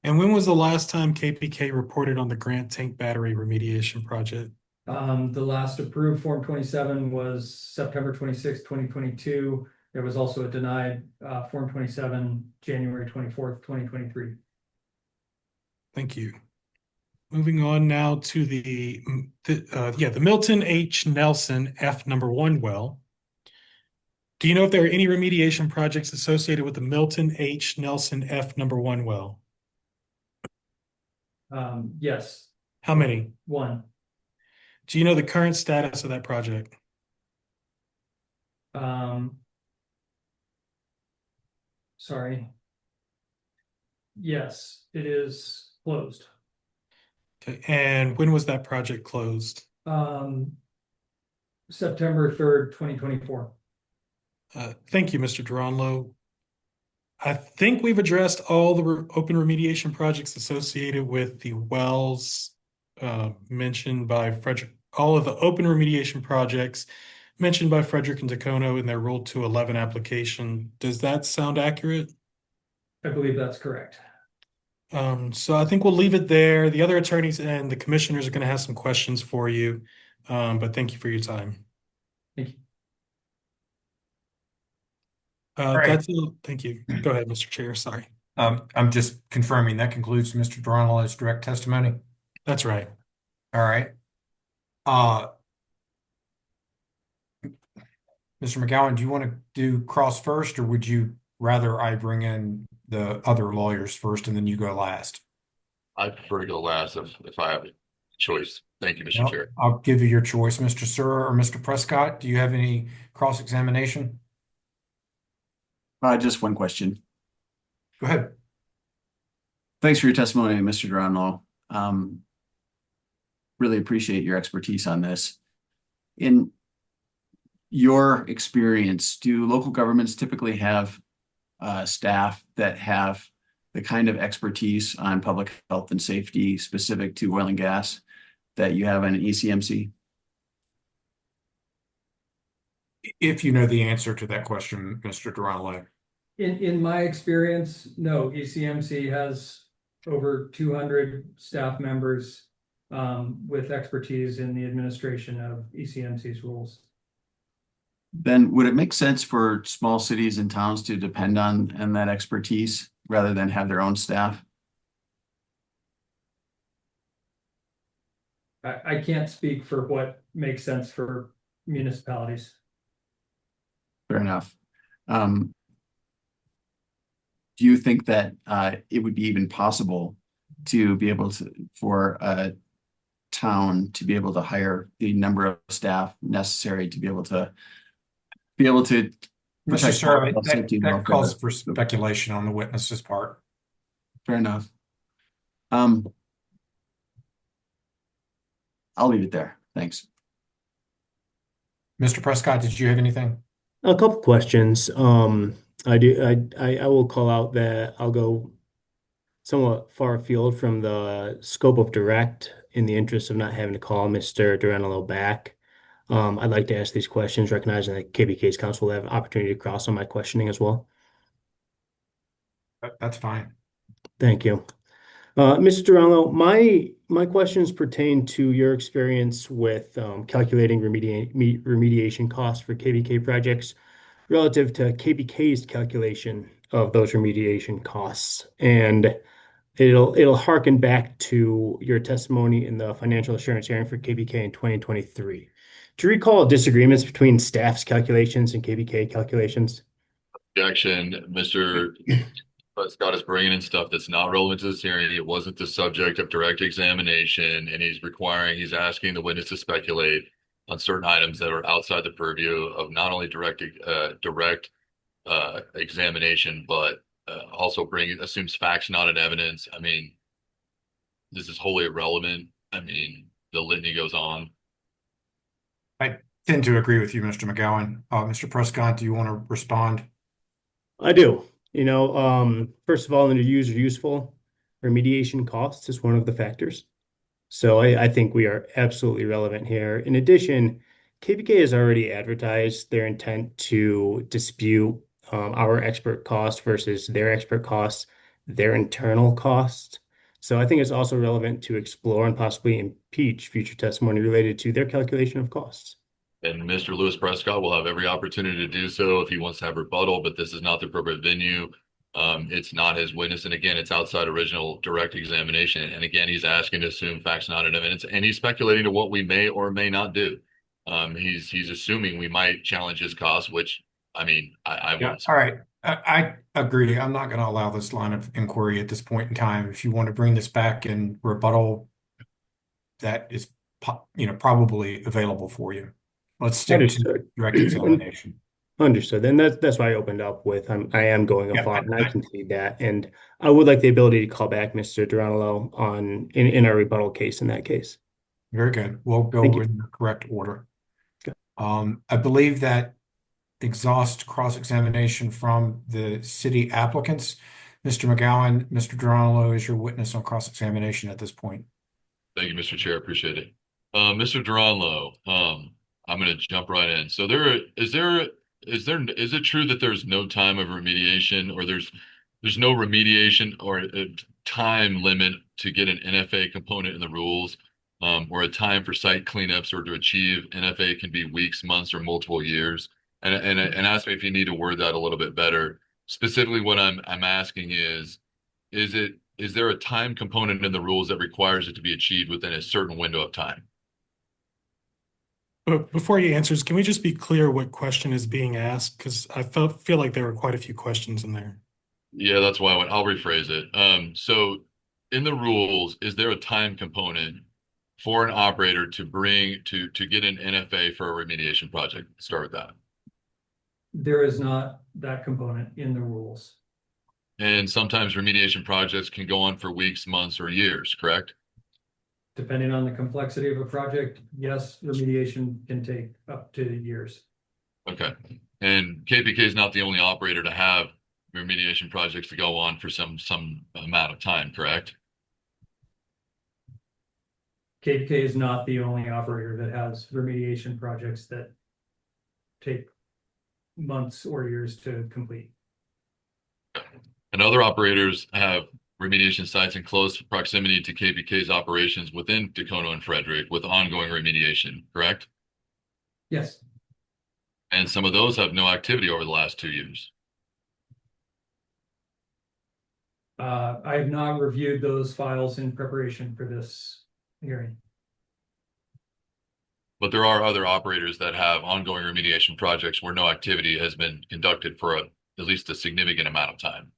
And when was the last time KPK reported on the Grant tank battery remediation project? The last approved Form 27 was September 26, 2022. There was also a denied Form 27, January 24th, 2023. Thank you. Moving on now to the Milton H. Nelson F number 1 well. Do you know if there are any remediation projects associated with the Milton H. Nelson F. number 1 well? Yes, How many? one. Do you know the current status of that project? Sorry. Yes, it is closed. Okay, and when was that project closed? September 3rd, 2024. Thank you, Mr. Duranlo. I think we've addressed all the open remediation projects associated with the wells mentioned by Frederick, all of the open remediation projects mentioned by Frederick and Dacono in their Rule 211 application. Does that sound accurate? I believe that's correct. So I think we'll leave it there. The other attorneys and the commissioners are going to have some questions for you, but thank you for your time. Thank you. right. That's all. Thank you. Go ahead, Mr. Chair. Sorry. I'm just confirming that concludes Mr. Duranlo's direct testimony. That's right. All right. Mr. McGowan, do you want to do cross first, or would you rather I bring in the other lawyers first and then you go last? I prefer to go last if I have a choice. Thank you, Mr. Well, Chair. I'll give you your choice, Mr. Sir or Mr. Prescott. Do you have any cross-examination? Just one question. Go ahead. Thanks for your testimony, Mr. Duranlo. Really appreciate your expertise on this. In your experience, do local governments typically have staff that have the kind of expertise on public health and safety specific to oil and gas that you have in ECMC? If you know the answer to that question, Mr. Duranlo. In my experience, no, ECMC has over 200 staff members with expertise in the administration of ECMC's rules. Then would it make sense for small cities and towns to depend on that expertise rather than have their own staff? I can't speak for what makes sense for municipalities. Fair enough. Do you think that it would be even possible to be able to, for a town to be able to hire the number of staff necessary to be able to Mr. protect Sir, public health, safety, and that welfare? calls for speculation on the witness's part. Fair enough. I'll leave it there. Thanks. Mr. Prescott, did you have anything? A couple questions. I will call out that I'll go somewhat far afield from the scope of direct in the interest of not having to call Mr. Duranlo back. I'd like to ask these questions, recognizing that KBK's counsel will have an opportunity to cross on my questioning as well. That's fine. Thank you. Mr. Duranlo, my questions pertain to your experience with calculating remediation costs for KBK projects relative to KBK's calculation of those remediation costs. And it'll harken back to your testimony in the financial assurance hearing for KBK in 2023. Do you recall disagreements between staff's calculations and KBK calculations? Objection, Mr. Scott is bringing in stuff that's not relevant to this hearing. It wasn't the subject of direct examination, and he's asking the witness to speculate on certain items that are outside the purview of not only direct examination, but also assumes facts not in evidence. I mean, this is wholly irrelevant. I mean, the litany goes on. I tend to agree with you, Mr. McGowan. Mr. Prescott, do you want to respond? I do. First of all, under user useful, remediation costs is one of the factors. So I think we are absolutely relevant here. In addition, KBK has already advertised their intent to dispute our expert cost versus their expert costs, their internal costs. So I think it's also relevant to explore and possibly impeach future testimony related to their calculation of costs. And Mr. Lewis Prescott will have every opportunity to do so if he wants to have rebuttal, but this is not the appropriate venue. It's not his witness. And again, it's outside original direct examination. And again, he's asking to assume facts not in evidence, and he's speculating to what we may or may not do. He's assuming we might challenge his costs, which I mean, I Yeah, wouldn't. all right. I agree. I'm not going to allow this line of inquiry at this point in time. If you want to bring this back in rebuttal, that is, probably available for you. Let's stick to Understood. direct examination. Understood. And that's why I opened up with I am going Yeah, afar, and I can see that. And I would like the ability to call back Mr. Duranolo in our rebuttal case in that case. very good. We'll Thank go you. in the correct order. I believe that exhaust cross-examination from the city applicants. Mr. McGowan, Mr. Duranolo is your witness on cross-examination at this point. Thank you, Mr. Chair. Appreciate it. Mr. Duranlo, I'm going to jump right in. So is it true that there's no time of remediation, or there's no remediation or a time limit to get an NFA component in the rules, or a time for site cleanups or to achieve NFA can be weeks, months, or multiple years? And ask me if you need to word that a little bit better. Specifically, what I'm asking is there a time component in the rules that requires it to be achieved within a certain window of time? But before he answers, can we just be clear what question is being asked? Because I feel like there were quite a few questions in there. Yeah, that's why I'll rephrase it. So in the rules, is there a time component for an operator to get an NFA for a remediation project? Start with that. There is not that component in the rules. And sometimes remediation projects can go on for weeks, months, or years, correct? Depending on the complexity of a project, yes, remediation can take up to years. Okay. And KPK is not the only operator to have remediation projects to go on for some amount of time, correct? KPK is not the only operator that has remediation projects that take months or years to complete. And other operators have remediation sites in close proximity to KPK's operations within Tacoma and Frederick with ongoing remediation, correct? Yes. And some of those have no activity over the last 2 years. I have not reviewed those files in preparation for this hearing. But there are other operators that have ongoing remediation projects where no activity has been conducted for at least a significant amount of time.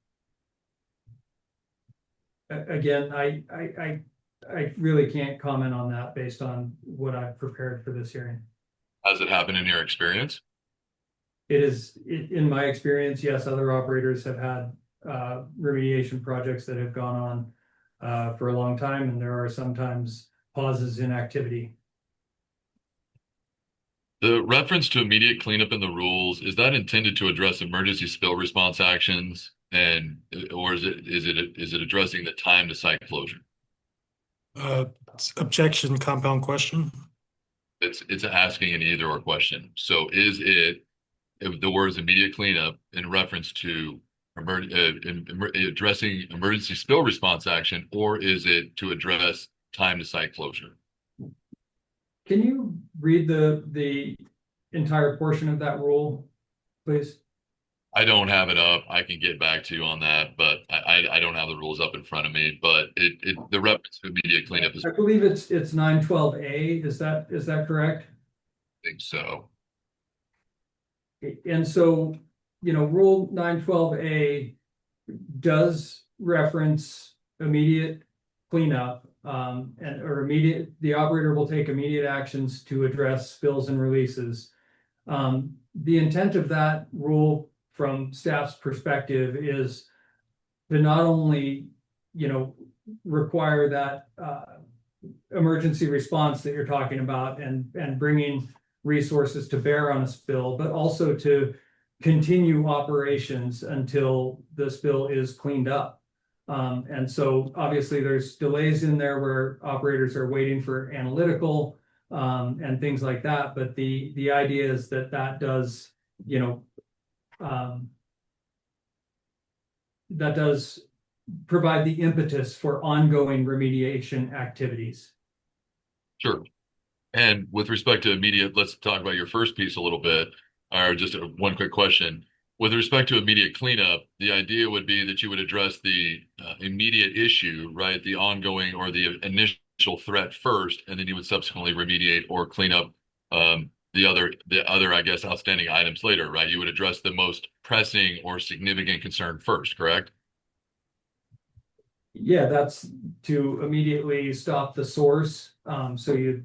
Again, I really can't comment on that based on what I've prepared for this hearing. Has it happened in your experience? In my experience, yes, other operators have had remediation projects that have gone on for a long time, and there are sometimes pauses in activity. The reference to immediate cleanup in the rules, is that intended to address emergency spill response actions, or is it addressing the time to site closure? Objection, compound question. It's asking an either or question. So is it the words immediate cleanup in reference to addressing emergency spill response action, or is it to address time to site closure? Can you read the entire portion of that rule, please? I don't have it up. I can get back to you on that, but I don't have the rules up in front of me. But the reference to immediate cleanup is, I believe it's 912A. Is that correct? I think so. And so, Rule 912A does reference immediate cleanup, the operator will take immediate actions to address spills and releases. The intent of that rule from staff's perspective is to not only, require that emergency response that you're talking about and bringing resources to bear on a spill, but also to continue operations until the spill is cleaned up. And so obviously there's delays in there where operators are waiting for analytical and things like that. But the idea is that does, that does provide the impetus for ongoing remediation activities. Sure. And with respect to immediate, let's talk about your first piece a little bit, or just one quick question. With respect to immediate cleanup, the idea would be that you would address the immediate issue, right? The ongoing or the initial threat first, and then you would subsequently remediate or clean up the other, I guess, outstanding items later, right? You would address the most pressing or significant concern first, correct? Yeah, that's to immediately stop the source. So you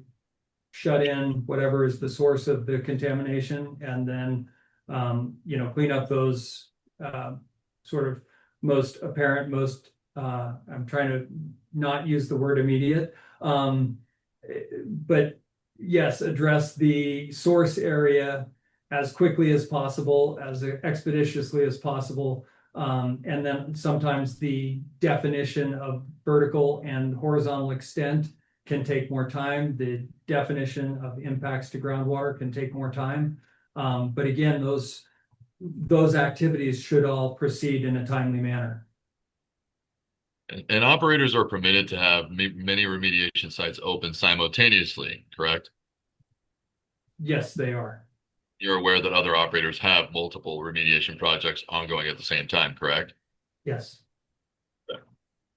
shut in whatever is the source of the contamination, and then clean up those sort of most apparent, I'm trying to not use the word immediate, but yes, address the source area as quickly as possible, as expeditiously as possible. And then sometimes the definition of vertical and horizontal extent can take more time. The definition of impacts to groundwater can take more time. But again, those activities should all proceed in a timely manner. And operators are permitted to have many remediation sites open simultaneously, correct? Yes, they are. You're aware that other operators have multiple remediation projects ongoing at the same time, correct? Yes.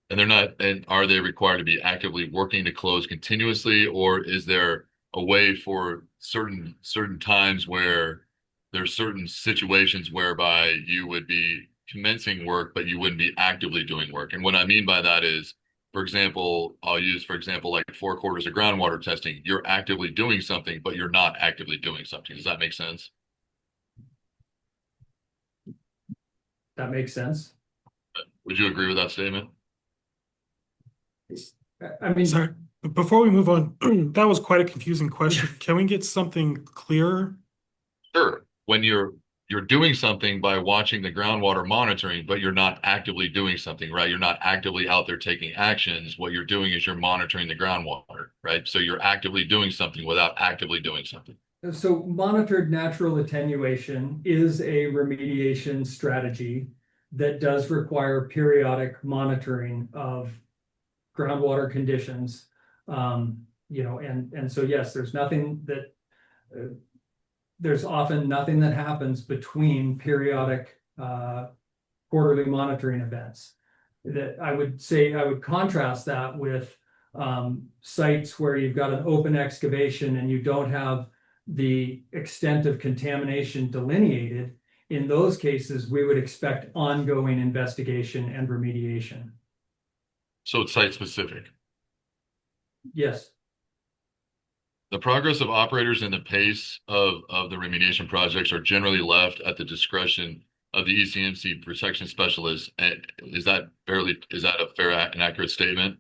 And are they required to be actively working to close continuously, or is there a way for certain times where there's certain situations whereby you would be commencing work, but you wouldn't be actively doing work? And what I mean by that is, for example, like 4 quarters of groundwater testing. You're actively doing something, but you're not actively doing something. Does that make sense? That makes sense. Would you agree with that statement? I mean, Sorry, but before we move on, that was quite a confusing question. Can we get something clearer? Sure. When you're doing something by watching the groundwater monitoring, but you're not actively doing something, right? You're not actively out there taking actions. What you're doing is you're monitoring the groundwater, right? So you're actively doing something without actively doing something. So monitored natural attenuation is a remediation strategy that does require periodic monitoring of groundwater conditions. And so yes, there's often nothing that happens between periodic quarterly monitoring events. That I would contrast that with sites where you've got an open excavation and you don't have the extent of contamination delineated. In those cases, we would expect ongoing investigation and remediation. So it's site specific. Yes. The progress of operators and the pace of the remediation projects are generally left at the discretion of the ECMC protection specialist. And is that a fair and accurate statement?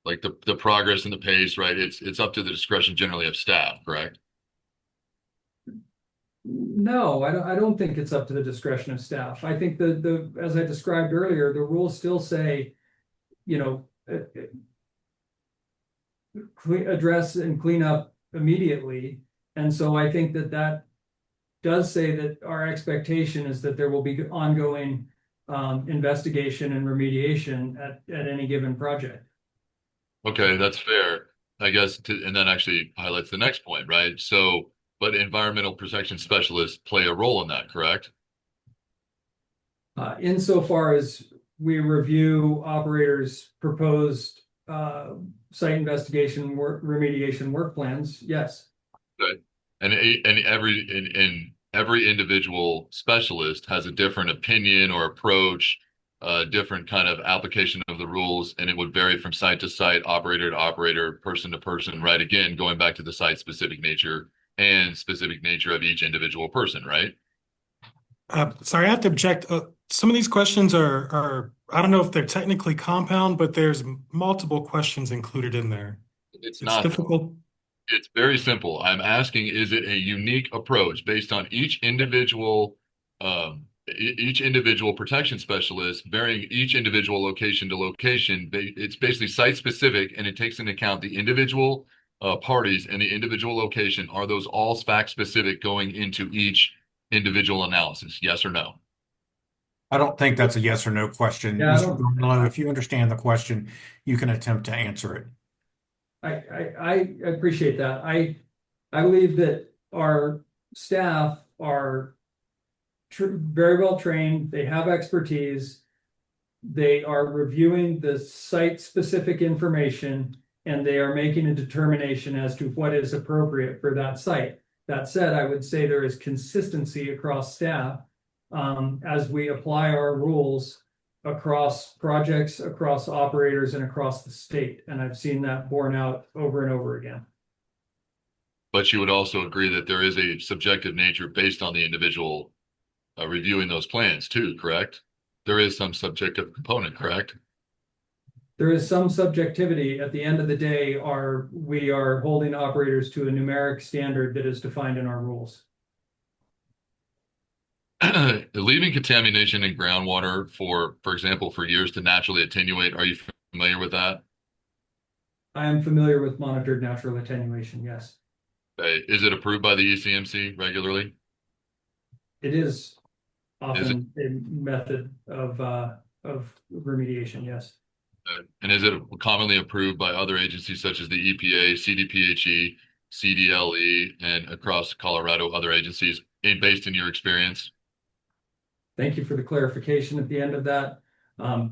Like the progress and the pace, right? It's up to the discretion generally of staff, correct? No, I don't think it's up to the discretion of staff. I think as I described earlier, the rules still say, address and clean up immediately. And so I think that does say that our expectation is that there will be ongoing investigation and remediation at any given project. Okay, that's fair. I guess, and that actually highlights the next point, right? So, but environmental protection specialists play a role in that, correct? Insofar as we review operators' proposed site investigation remediation work plans, yes. Good. And every individual specialist has a different opinion or approach, different kind of application of the rules, and it would vary from site to site, operator to operator, person to person, right? Again, going back to the site specific nature and specific nature of each individual person, right? Sorry, I have to object. Some of these questions are, I don't know if they're technically compound, but there's multiple questions included in there. It's not difficult. It's very simple. I'm asking, is it a unique approach based on each individual protection specialist, varying each individual location to location? It's basically site specific, and it takes into account the individual parties and the individual location. Are those all fact specific going into each individual analysis? Yes or no? I don't think that's a yes or no question. Yeah, Mr. Brunello, if you understand the question, you can attempt to answer it. I appreciate that. I believe that our staff are very well trained. They have expertise. They are reviewing the site specific information and they are making a determination as to what is appropriate for that site. That said, I would say there is consistency across staff as we apply our rules across projects, across operators, and across the state. And I've seen that borne out over and over again. But you would also agree that there is a subjective nature based on the individual reviewing those plans too, correct? There is some subjective component, correct? There is some subjectivity. At the end of the day, we are holding operators to a numeric standard that is defined in our rules. Leaving contamination in groundwater for example, for years to naturally attenuate, are you familiar with that? I am familiar with monitored natural attenuation, yes. Okay. Is it approved by the ECMC regularly? It is Is it? often a method of remediation, yes. And is it commonly approved by other agencies such as the EPA, CDPHE, CDLE, and across Colorado, other agencies, based in your experience? Thank you for the clarification at the end of that.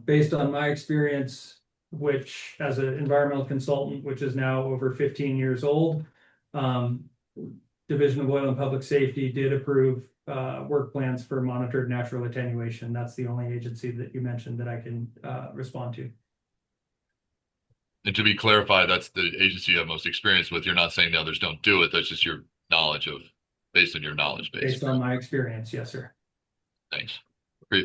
Based on my experience, which as an environmental consultant, which is now over 15 years old, Division of Oil and Public Safety did approve work plans for monitored natural attenuation. That's the only agency that you mentioned that I can respond to. And to be clarified, that's the agency you have most experience with. You're not saying the others don't do it. That's just your knowledge of, based on your knowledge base. Based on my experience, yes, sir. Thanks.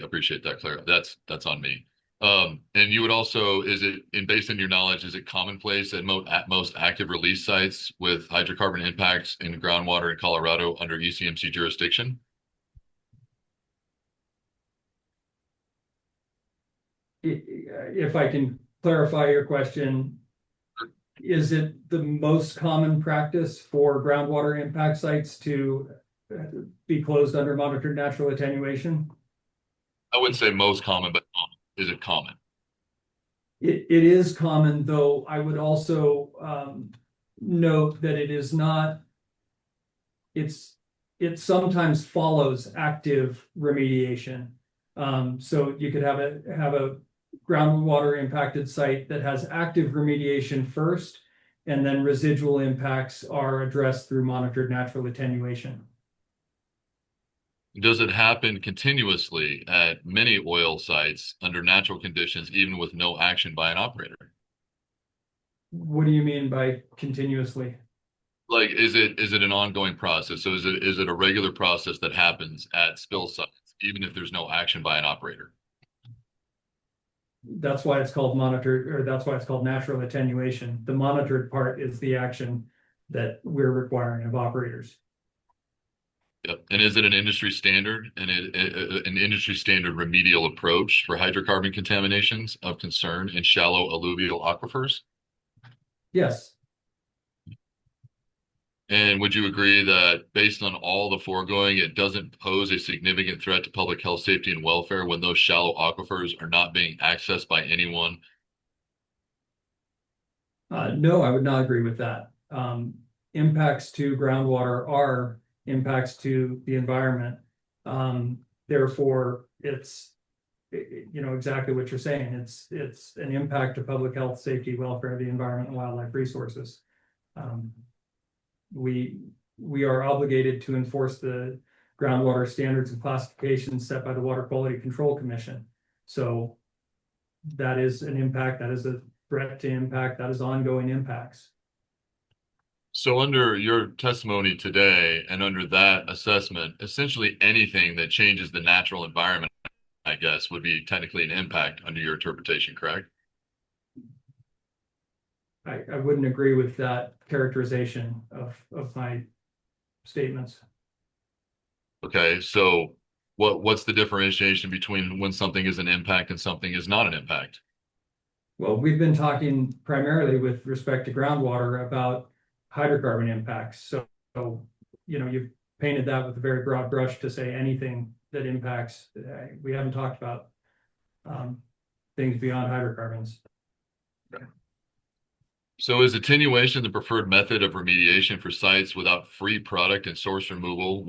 Appreciate that, Claire. That's on me. And you would also, based on your knowledge, is it commonplace at most active release sites with hydrocarbon impacts in groundwater in Colorado under ECMC jurisdiction? If I can clarify your question, is it the most common practice for groundwater impact sites to be closed under monitored natural attenuation? I wouldn't say most common, but is it common? It is common, though I would also note that it is not, it sometimes follows active remediation. So you could have a groundwater impacted site that has active remediation first, and then residual impacts are addressed through monitored natural attenuation. Does it happen continuously at many oil sites under natural conditions, even with no action by an operator? What do you mean by continuously? Like, is it an ongoing process? So is it a regular process that happens at spill sites, even if there's no action by an operator? That's why it's called monitored, or that's why it's called natural attenuation. The monitored part is the action that we're requiring of operators. Yep. And is it an industry standard and an industry standard remedial approach for hydrocarbon contaminations of concern in shallow alluvial aquifers? Yes. And would you agree that based on all the foregoing, it doesn't pose a significant threat to public health, safety, and welfare when those shallow aquifers are not being accessed by anyone? No, I would not agree with that. Impacts to groundwater are impacts to the environment. Therefore, it's exactly what you're saying. It's an impact to public health, safety, welfare, the environment, and wildlife resources. We are obligated to enforce the groundwater standards and classifications set by the Water Quality Control Commission. So that is an impact, that is a threat to impact, that is ongoing impacts. So under your testimony today and under that assessment, essentially anything that changes the natural environment, I guess, would be technically an impact under your interpretation, correct? I wouldn't agree with that characterization of my statements. Okay, so what's the differentiation between when something is an impact and something is not an impact? Well, we've been talking primarily with respect to groundwater about hydrocarbon impacts. So you've painted that with a very broad brush to say anything that impacts. We haven't talked about things beyond hydrocarbons. Okay. So is attenuation the preferred method of remediation for sites without free product and source removal?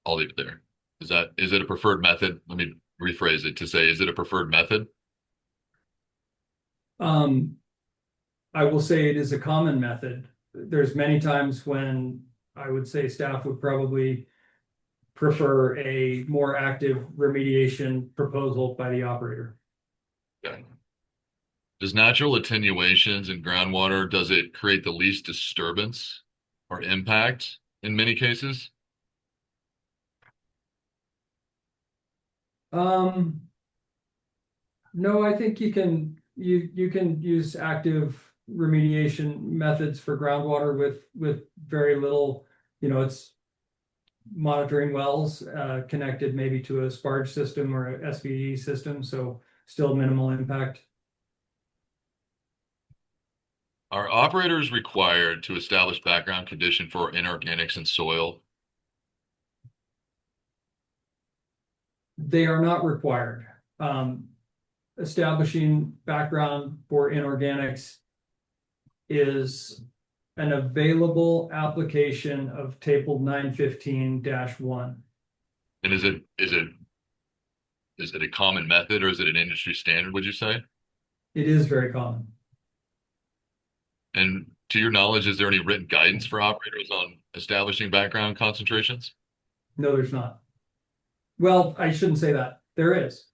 I'll leave it there. Is it a preferred method? Let me rephrase it to say, is it a preferred method? I will say it is a common method. There's many times when I would say staff would probably prefer a more active remediation proposal by the operator. Okay. Does natural attenuations in groundwater, does it create the least disturbance or impact in many cases? No, I think you can use active remediation methods for groundwater with very little, it's monitoring wells connected maybe to a sparge system or a SVD system, so still minimal impact. Are operators required to establish background condition for inorganics in soil? They are not required. Establishing background for inorganics is an available application of table 915-1. And is it a common method or is it an industry standard, would you say? It is very common. And to your knowledge, is there any written guidance for operators on establishing background concentrations? No, there's not. Well, I shouldn't say that. There is.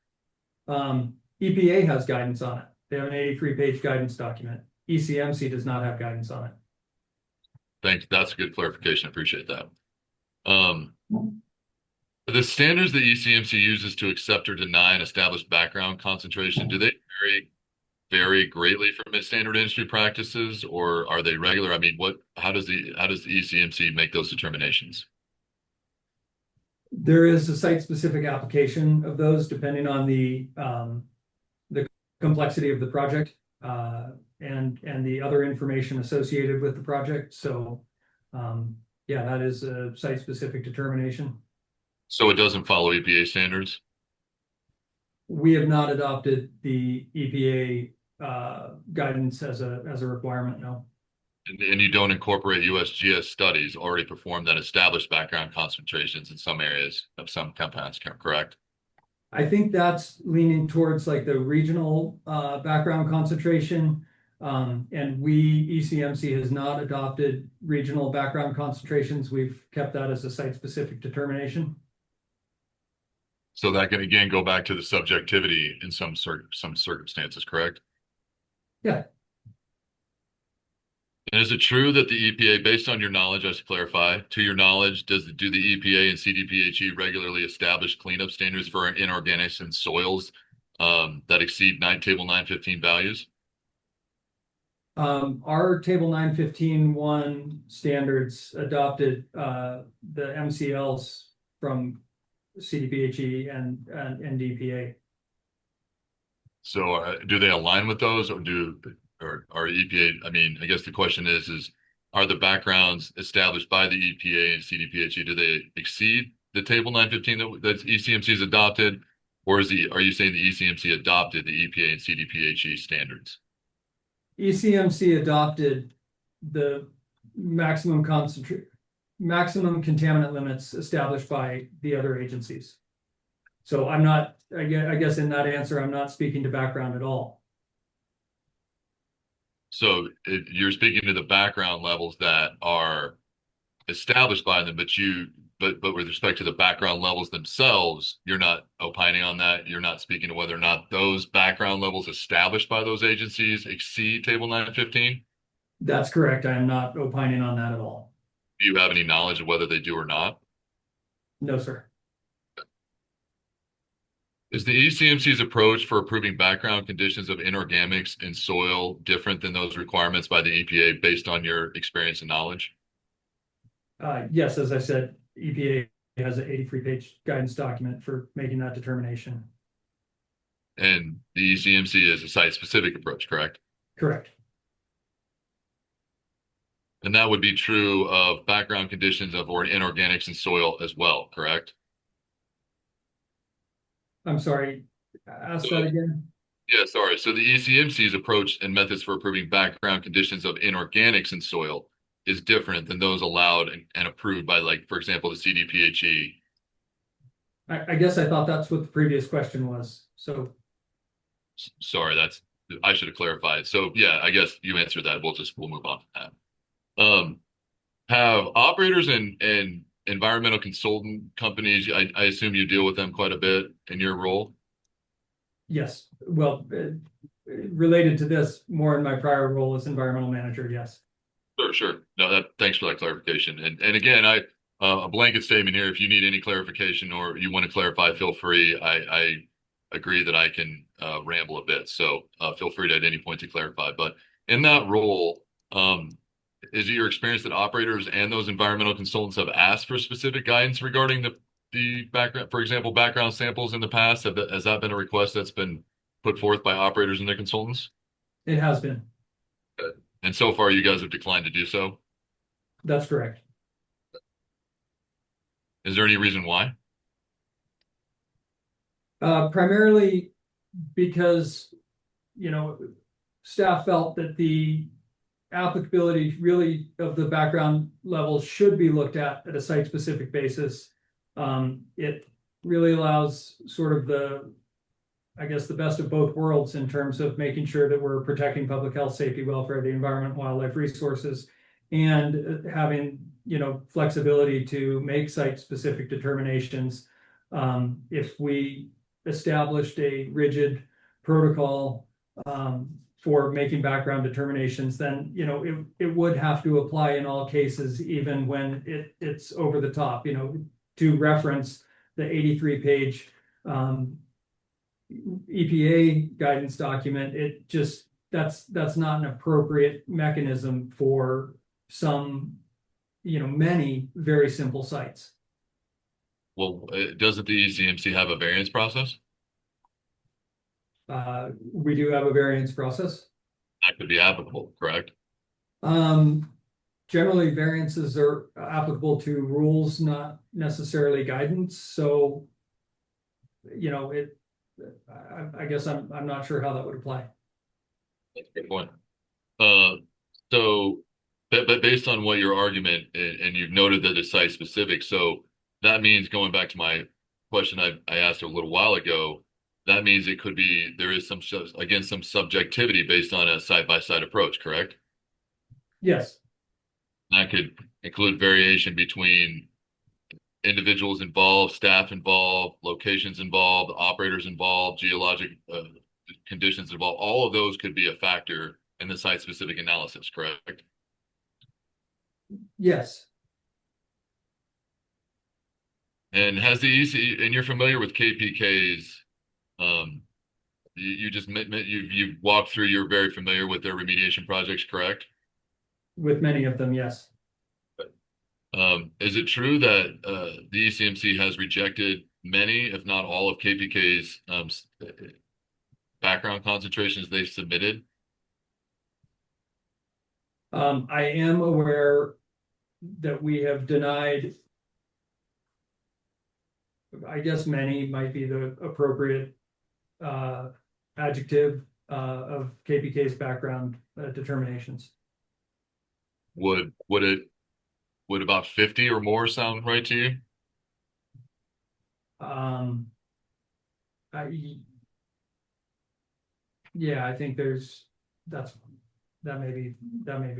EPA has guidance on it. They have an 83-page guidance document. ECMC does not have guidance on it. Thanks. That's a good clarification. I appreciate that. The standards that ECMC uses to accept or deny an established background concentration, do they vary greatly from its standard industry practices, or are they regular? I mean, how does the ECMC make those determinations? There is a site-specific application of those depending on the complexity of the project and the other information associated with the project. So, yeah, that is a site-specific determination. So it doesn't follow EPA standards? We have not adopted the EPA guidance as a requirement, no. And you don't incorporate USGS studies already performed that establish background concentrations in some areas of some compounds, correct? I think that's leaning towards like the regional background concentration. And ECMC has not adopted regional background concentrations. We've kept that as a site-specific determination. So that can again go back to the subjectivity in some circumstances, correct? Yeah. And is it true that the EPA, based on your knowledge, I should clarify, to your knowledge, do the EPA and CDPHE regularly establish cleanup standards for inorganics in soils that exceed table 915 values? Our table 915-1 standards adopted the MCLs from CDPHE and DPA. So do they align with those or are EPA, I mean, I guess the question is are the backgrounds established by the EPA and CDPHE, do they exceed the table 915 that ECMC has adopted? Or are you saying the ECMC adopted the EPA and CDPHE standards? ECMC adopted the maximum contaminant limits established by the other agencies. So I'm not, I guess in that answer, I'm not speaking to background at all. So you're speaking to the background levels that are established by them, but with respect to the background levels themselves, you're not opining on that. You're not speaking to whether or not those background levels established by those agencies exceed table 915? That's correct. I am not opining on that at all. Do you have any knowledge of whether they do or not? No, sir. Is the ECMC's approach for approving background conditions of inorganics in soil different than those requirements by the EPA based on your experience and knowledge? Yes, as I said, EPA has an 83-page guidance document for making that determination. And the ECMC is a site-specific approach, correct? Correct. And that would be true of background conditions of inorganics in soil as well, correct? I'm sorry, ask that again. Yeah, sorry. So the ECMC's approach and methods for approving background conditions of inorganics in soil is different than those allowed and approved by, like, for example, the CDPHE. I guess I thought that's what the previous question was. So sorry, I should have clarified. So yeah, I guess you answered that. We'll move on from that. Have operators and environmental consultant companies, I assume you deal with them quite a bit in your role? Yes, well, related to this, more in my prior role as environmental manager, yes. Sure. No, thanks for that clarification. And again, a blanket statement here. If you need any clarification or you want to clarify, feel free. I agree that I can ramble a bit, so feel free to at any point to clarify. But in that role, is it your experience that operators and those environmental consultants have asked for specific guidance regarding the background, for example, background samples in the past? Has that been a request that's been put forth by operators and their consultants? It has been. And so far, you guys have declined to do so. That's correct. Is there any reason why? Primarily because, staff felt that the applicability really of the background levels should be looked at a site-specific basis. It really allows sort of the best of both worlds in terms of making sure that we're protecting public health, safety, welfare, the environment, wildlife resources, and having, flexibility to make site-specific determinations. If we established a rigid protocol for making background determinations, then it would have to apply in all cases, even when it's over the top. To reference the 83-page EPA guidance document, that's not an appropriate mechanism for many very simple sites. Well, doesn't the ECMC have a variance process? We do have a variance process. That could be applicable, correct? Generally, variances are applicable to rules, not necessarily guidance. So, I guess I'm not sure how that would apply. That's a good point. But based on what your argument, and you've noted that it's site specific, so that means, going back to my question I asked a little while ago, that means there is some subjectivity based on a side-by-side approach, correct? Yes. That could include variation between individuals involved, staff involved, locations involved, operators involved, geologic conditions involved. All of those could be a factor in the site-specific analysis, correct? Yes. And has the EC, and you're familiar with KPKs, you've walked through, you're very familiar with their remediation projects, correct? With many of them, yes. Is it true that the ECMC has rejected many, if not all, of KPK's background concentrations they've submitted? I am aware that we have denied, I guess many might be the appropriate adjective of KPK's background determinations. Would about 50 or more sound right to you? Yeah, I think that may be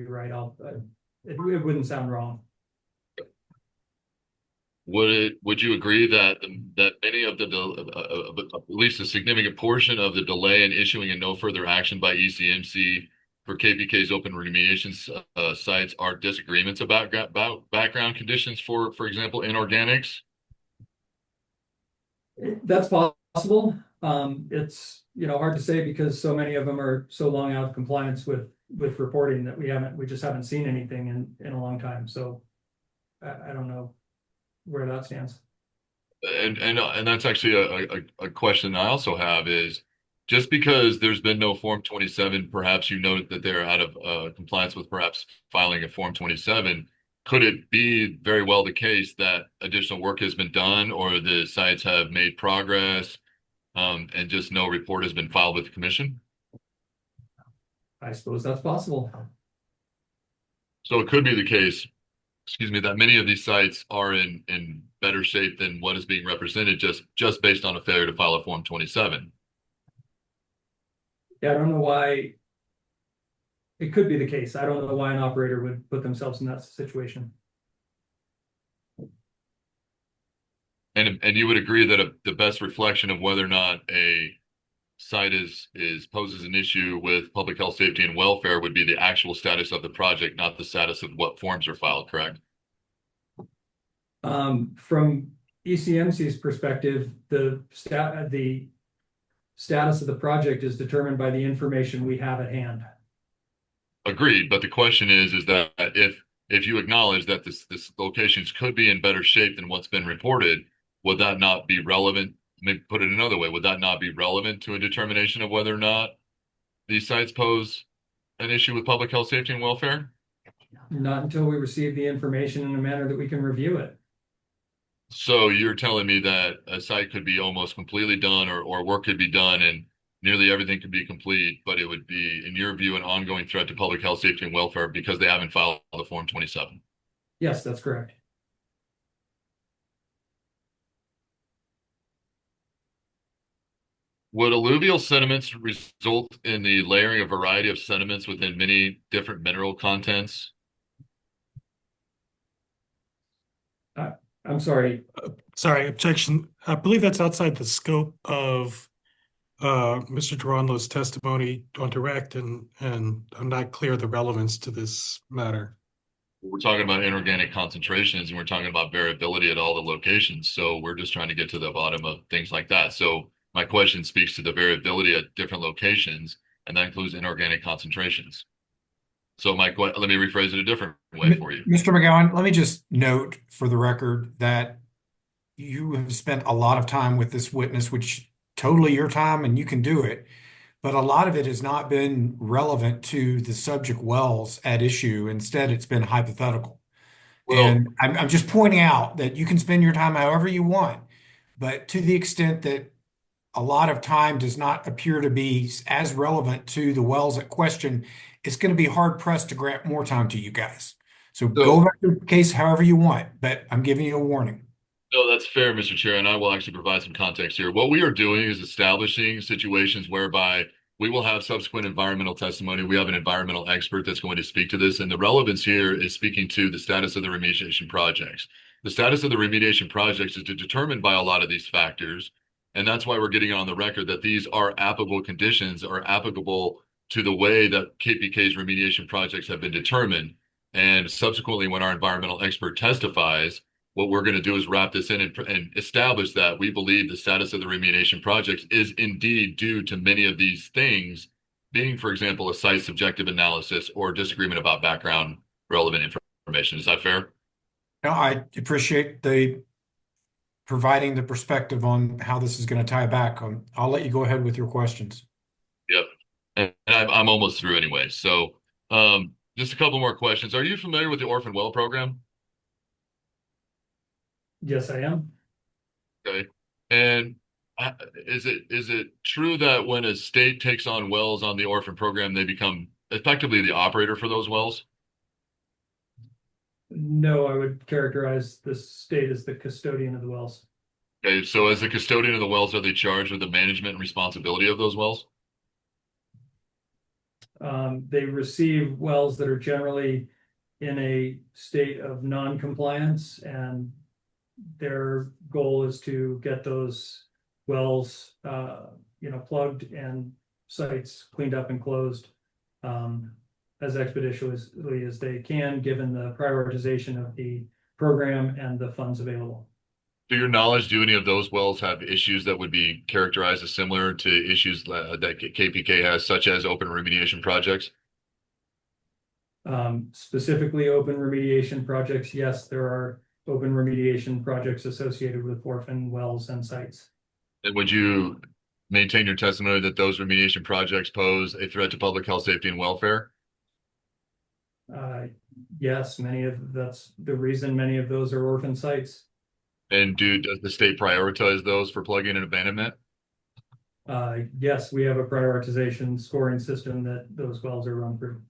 right. It wouldn't sound wrong. Would you agree that many of at least a significant portion of the delay in issuing a no further action by ECMC for KPK's open remediation sites are disagreements about background conditions for example, inorganics? That's possible. It's hard to say because so many of them are so long out of compliance with reporting that we just haven't seen anything in a long time. So I don't know where that stands. And that's actually a question I also have is, just because there's been no Form 27, perhaps you noted that they're out of compliance with perhaps filing a Form 27. Could it be very well the case that additional work has been done or the sites have made progress and just no report has been filed with the commission? I suppose that's possible. So it could be the case, that many of these sites are in better shape than what is being represented just based on a failure to file a Form 27. Yeah, I don't know why. It could be the case. I don't know why an operator would put themselves in that situation. And you would agree that the best reflection of whether or not a site poses an issue with public health, safety, and welfare would be the actual status of the project, not the status of what forms are filed, correct? From ECMC's perspective, the status of the project is determined by the information we have at hand. Agreed, but the question is that if you acknowledge that this locations could be in better shape than what's been reported, would that not be relevant? Maybe put it another way, would that not be relevant to a determination of whether or not these sites pose an issue with public health, safety, and welfare? Not until we receive the information in a manner that we can review it. So you're telling me that a site could be almost completely done or work could be done and nearly everything could be complete, but it would be, in your view, an ongoing threat to public health, safety, and welfare because they haven't filed the Form 27. Yes, that's correct. Would alluvial sediments result in the layering of a variety of sediments within many different mineral contents? I'm sorry. Sorry, objection. I believe that's outside the scope of Mr. Duranlo's testimony on direct, and I'm not clear of the relevance to this matter. We're talking about inorganic concentrations and we're talking about variability at all the locations. So we're just trying to get to the bottom of things like that. So my question speaks to the variability at different locations, and that includes inorganic concentrations. So Mike, let me rephrase it a different way for you. Mr. McGowan, let me just note for the record that you have spent a lot of time with this witness, which totally your time and you can do it. But a lot of it has not been relevant to the subject wells at issue. Instead, it's been hypothetical. And I'm just pointing out that you can spend your time however you want, but to the extent that a lot of time does not appear to be as relevant to the wells at question, it's going to be hard pressed to grant more time to you guys. So go back to the case however you want, but I'm giving you a warning. No, that's fair, Mr. Chair, and I will actually provide some context here. What we are doing is establishing situations whereby we will have subsequent environmental testimony. We have an environmental expert that's going to speak to this, and the relevance here is speaking to the status of the remediation projects. The status of the remediation projects is determined by a lot of these factors, and that's why we're getting on the record that these are applicable conditions, are applicable to the way that KPK's remediation projects have been determined. And subsequently, when our environmental expert testifies, what we're going to do is wrap this in and establish that we believe the status of the remediation projects is indeed due to many of these things being, for example, a site subjective analysis or disagreement about background relevant information. Is that fair? No, I appreciate the providing the perspective on how this is going to tie back. I'll let you go ahead with your questions. Yep. And I'm almost through anyway. So just a couple more questions. Are you familiar with the Orphan Well program? Yes, I am. Okay. And is it true that when a state takes on wells on the orphan program, they become effectively the operator for those wells? No, I would characterize the state as the custodian of the wells. Okay, so as the custodian of the wells, are they charged with the management and responsibility of those wells? They receive wells that are generally in a state of non-compliance, and their goal is to get those wells, plugged and sites cleaned up and closed as expeditiously as they can, given the prioritization of the program and the funds available. To your knowledge, do any of those wells have issues that would be characterized as similar to issues that KPK has, such as open remediation projects? Specifically open remediation projects, yes, there are open remediation projects associated with orphan wells and sites. And would you maintain your testimony that those remediation projects pose a threat to public health, safety, and welfare? Yes, that's the reason many of those are orphan sites. And does the state prioritize those for plugging and abandonment? Yes, we have a prioritization scoring system that those wells are run through.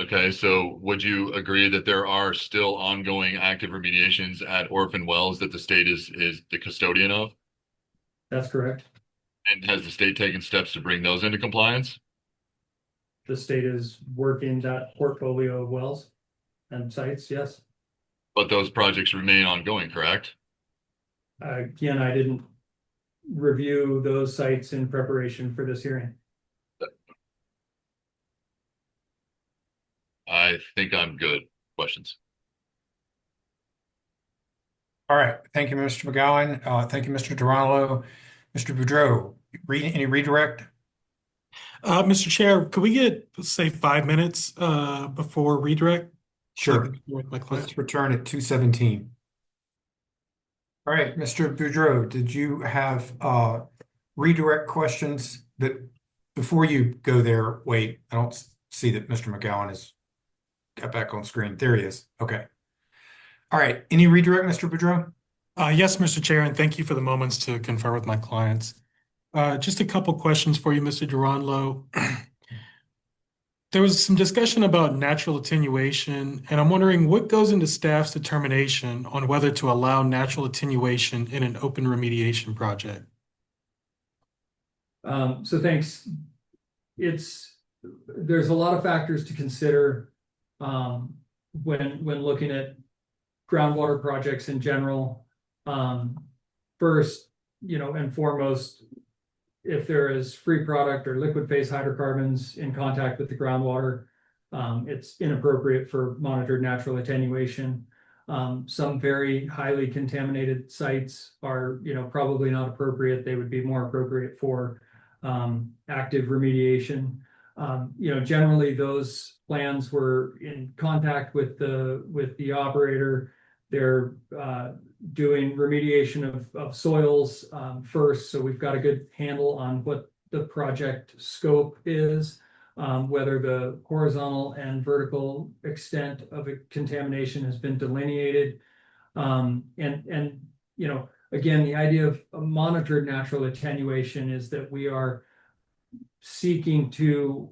Okay, so would you agree that there are still ongoing active remediations at orphan wells that the state is the custodian of? That's correct. And has the state taken steps to bring those into compliance? The state is working that portfolio of wells and sites, yes. But those projects remain ongoing, correct? Again, I didn't review those sites in preparation for this hearing. I think I'm good. Questions? All right. Thank you, Mr. McGowan. Thank you, Mr. Duranlo. Mr. Boudreau, any redirect? Mr. Chair, could we get, say, 5 minutes before redirect? So I Sure. can hear with my client. Let's return at 2:17. All right, Mr. Boudreau, did you have redirect questions that before you go there? Wait, I don't see that Mr. McGowan has got back on screen. There he is. Okay. All right. Any redirect, Mr. Boudreau? Yes, Mr. Chair, and thank you for the moments to confer with my clients. Just a couple questions for you, Mr. Duranlo. There was some discussion about natural attenuation, and I'm wondering what goes into staff's determination on whether to allow natural attenuation in an open remediation project. So thanks. There's a lot of factors to consider when looking at groundwater projects in general. First, and foremost, if there is free product or liquid phase hydrocarbons in contact with the groundwater, it's inappropriate for monitored natural attenuation. Some very highly contaminated sites are, probably not appropriate. They would be more appropriate for active remediation. Generally those plans were in contact with the operator. They're doing remediation of soils first, so we've got a good handle on what the project scope is, whether the horizontal and vertical extent of a contamination has been delineated. Again, the idea of a monitored natural attenuation is that we are seeking to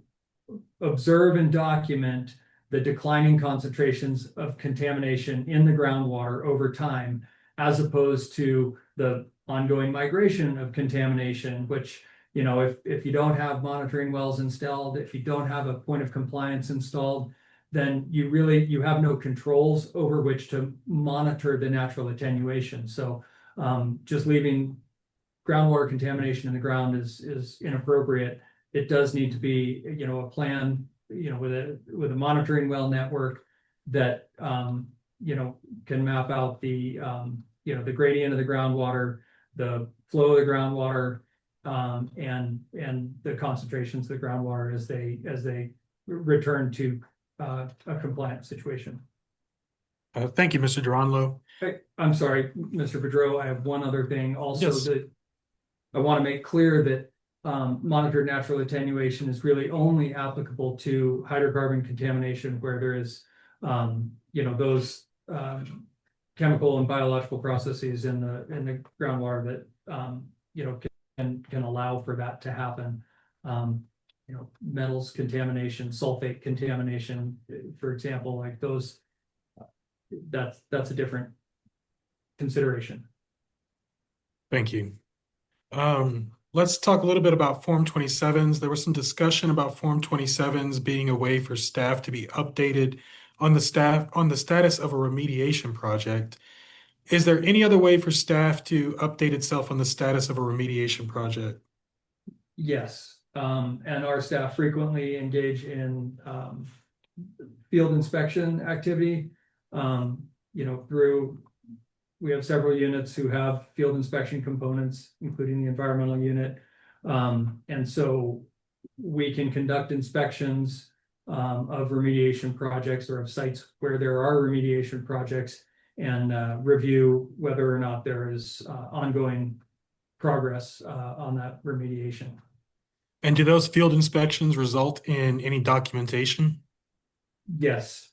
observe and document the declining concentrations of contamination in the groundwater over time, as opposed to the ongoing migration of contamination, which, if you don't have monitoring wells installed, if you don't have a point of compliance installed, then you have no controls over which to monitor the natural attenuation. So just leaving groundwater contamination in the ground is inappropriate. It does need to be, a plan, with a monitoring well network that, can map out the gradient of the groundwater, the flow of the groundwater, and the concentrations of the groundwater as they return to a compliant situation. Thank you, Mr. Duranlo. Hey, I'm sorry, Mr. Boudreau, I have one other thing also Yes. that I want to make clear that monitored natural attenuation is really only applicable to hydrocarbon contamination where there is, those chemical and biological processes in the groundwater that can allow for that to happen. Metals contamination, sulfate contamination, for example, like those. That's a different consideration. Thank you. Let's talk a little bit about Form 27s. There was some discussion about Form 27s being a way for staff to be updated on the status of a remediation project. Is there any other way for staff to update itself on the status of a remediation project? Yes, and our staff frequently engage in field inspection activity. We have several units who have field inspection components, including the environmental unit. And so we can conduct inspections of remediation projects or of sites where there are remediation projects and review whether or not there is ongoing progress on that remediation. And do those field inspections result in any documentation? Yes,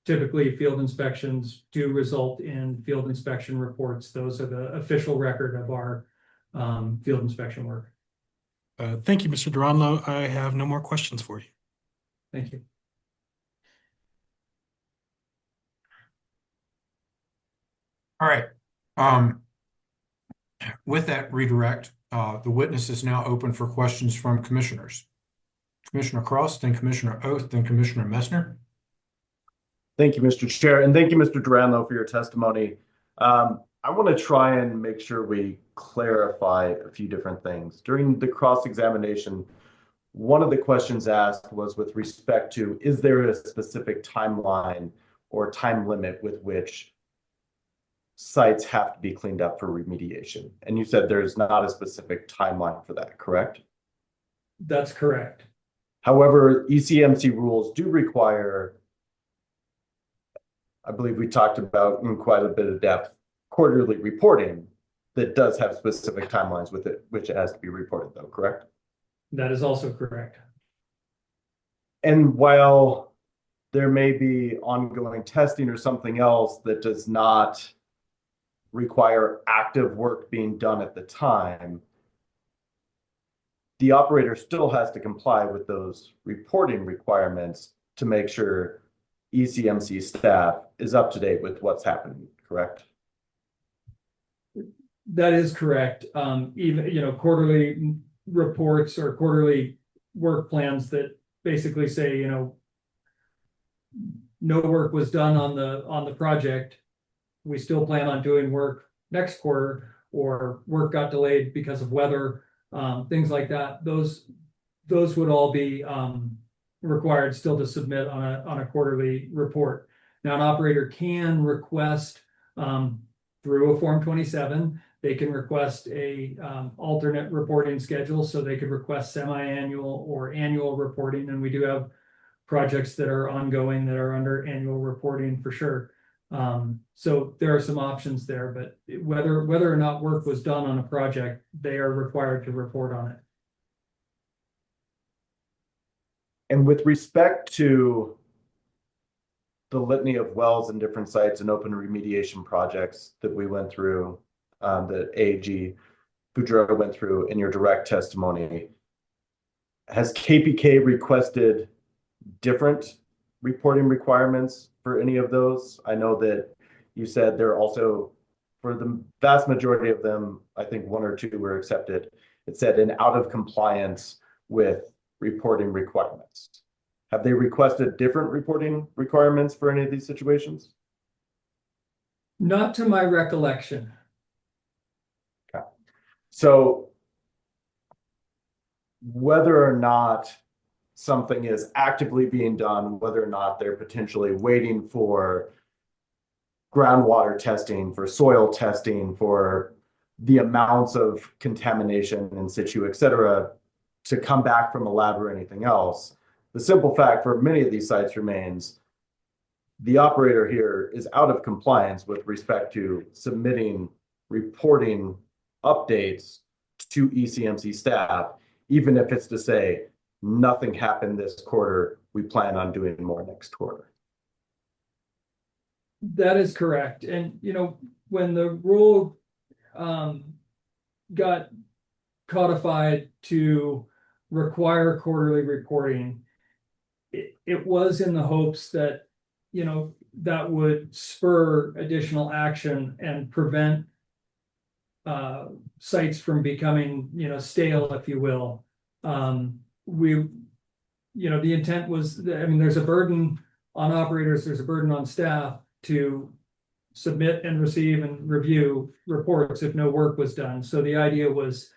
typically field inspections do result in field inspection reports. Those are the official record of our field inspection work. Thank you, Mr. Duranlo. I have no more questions for you. Thank you. All right. With that redirect, The witness is now open for questions from commissioners. Commissioner Cross, then Commissioner Oath, then Commissioner Messner. Thank you, Mr. Chair, and thank you, Mr. Duranlo, for your testimony. I want to try and make sure we clarify a few different things. During the cross-examination, one of the questions asked was with respect to, is there a specific timeline or time limit with which sites have to be cleaned up for remediation? And you said there's not a specific timeline for that, correct? That's correct. However, ECMC rules do require, I believe we talked about in quite a bit of depth, quarterly reporting that does have specific timelines with it, which it has to be reported though, correct? That is also correct. And while there may be ongoing testing or something else that does not require active work being done at the time, the operator still has to comply with those reporting requirements to make sure ECMC staff is up to date with what's happening, correct? That is correct. Even, quarterly reports or quarterly work plans that basically say, no work was done on the project. We still plan on doing work next quarter, or work got delayed because of weather, things like that. Those would all be required still to submit on a quarterly report. Now, an operator can request through a Form 27. They can request a alternate reporting schedule, so they could request semi-annual or annual reporting, and we do have projects that are ongoing that are under annual reporting for sure. So there are some options there, but whether or not work was done on a project, they are required to report on it. And with respect to the litany of wells and different sites and open remediation projects that we went through, that AG Boudreaux went through in your direct testimony, has KPK requested different reporting requirements for any of those? I know that you said they're also, for the vast majority of them, I think one or two were accepted. It said in out of compliance with reporting requirements. Have they requested different reporting requirements for any of these situations? Not to my recollection. Okay. So whether or not something is actively being done, whether or not they're potentially waiting for groundwater testing, for soil testing, for the amounts of contamination in situ, et cetera, to come back from a lab or anything else, the simple fact for many of these sites remains the operator here is out of compliance with respect to submitting reporting updates to ECMC staff, even if it's to say, nothing happened this quarter, we plan on doing more next quarter. That is correct. And, when the rule got codified to require quarterly reporting, it was in the hopes that, that would spur additional action and prevent sites from becoming, stale, if you will. The intent was, there's a burden on operators, there's a burden on staff to submit and receive and review reports if no work was done. So the idea was,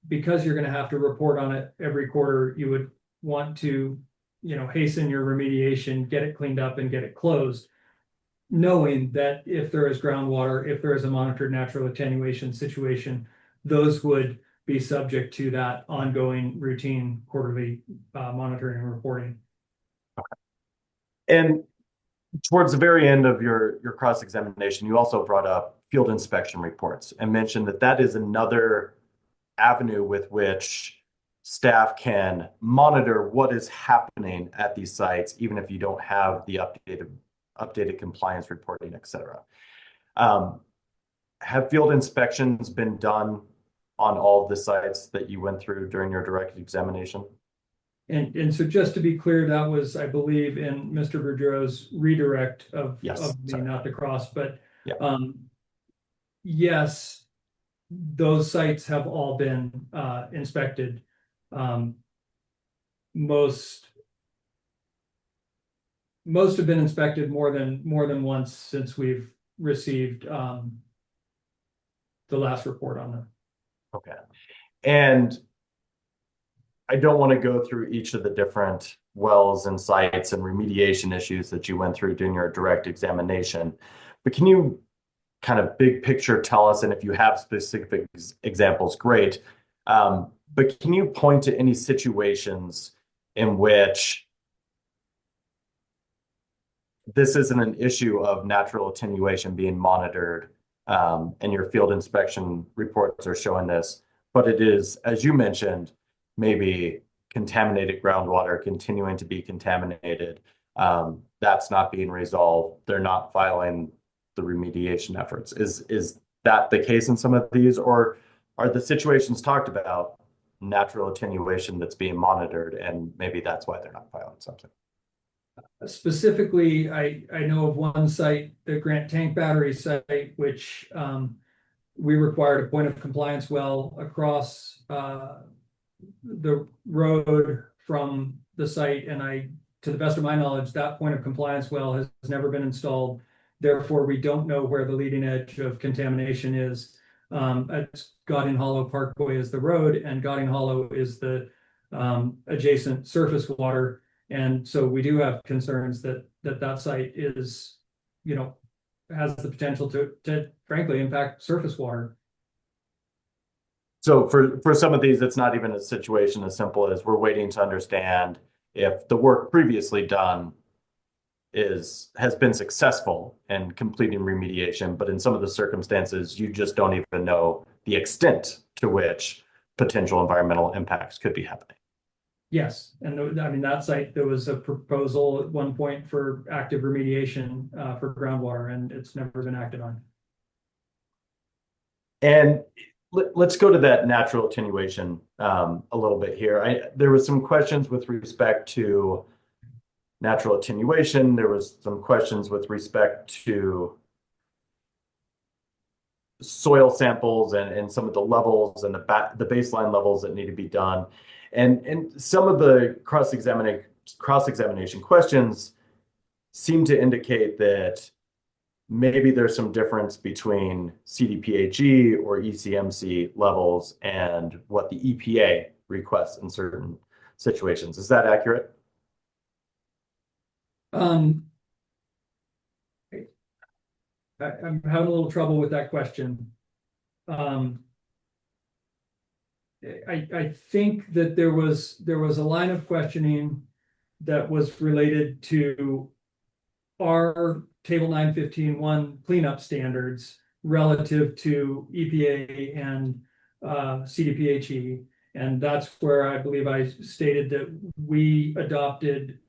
because you're going to have to report on it every quarter, you would want to, hasten your remediation, get it cleaned up and get it closed, knowing that if there is groundwater, if there is a monitored natural attenuation situation, those would be subject to that ongoing routine quarterly monitoring and reporting. And towards the very end of your cross-examination, you also brought up field inspection reports and mentioned that that is another avenue with which staff can monitor what is happening at these sites, even if you don't have the updated compliance reporting, et cetera. Have field inspections been done on all of the sites that you went through during your direct examination? And so just to be clear, that was, I believe, in Mr. Boudreaux's redirect of Yes, of me, not the cross, but yeah. Yes, those sites have all been inspected. Most have been inspected more than once since we've received the last report on them. Okay. And I don't want to go through each of the different wells and sites and remediation issues that you went through during your direct examination, but can you kind of big picture tell us, and if you have specific examples, great, but can you point to any situations in which this isn't an issue of natural attenuation being monitored, and your field inspection reports are showing this, but it is, as you mentioned, maybe contaminated groundwater continuing to be contaminated. That's not being resolved. They're not filing the remediation efforts. Is that the case in some of these, or are the situations talked about natural attenuation that's being monitored, and maybe that's why they're not filing something? Specifically, I know of one site, the Grant Tank Battery site, which we required a point of compliance well across the road from the site, and to the best of my knowledge, that point of compliance well has never been installed. Therefore, we don't know where the leading edge of contamination is. At Gauding Hollow Parkway is the road, and Gauding Hollow is the adjacent surface water. And so we do have concerns that site is, has the potential to frankly impact surface water. So for some of these, it's not even a situation as simple as we're waiting to understand if the work previously done has been successful in completing remediation, but in some of the circumstances, you just don't even know the extent to which potential environmental impacts could be happening. Yes, and I mean, that site, there was a proposal at one point for active remediation for groundwater, and it's never been acted on. And let's go to that natural attenuation a little bit here. There was some questions with respect to natural attenuation. There was some questions with respect to soil samples and some of the levels and the baseline levels that need to be done. And some of the cross-examination questions seem to indicate that maybe there's some difference between CDPHE or ECMC levels and what the EPA requests in certain situations. Is that accurate? I'm having a little trouble with that question. I think that there was a line of questioning that was related to our Table 915-1 cleanup standards relative to EPA and CDPHE. And that's where I believe I stated that we adopted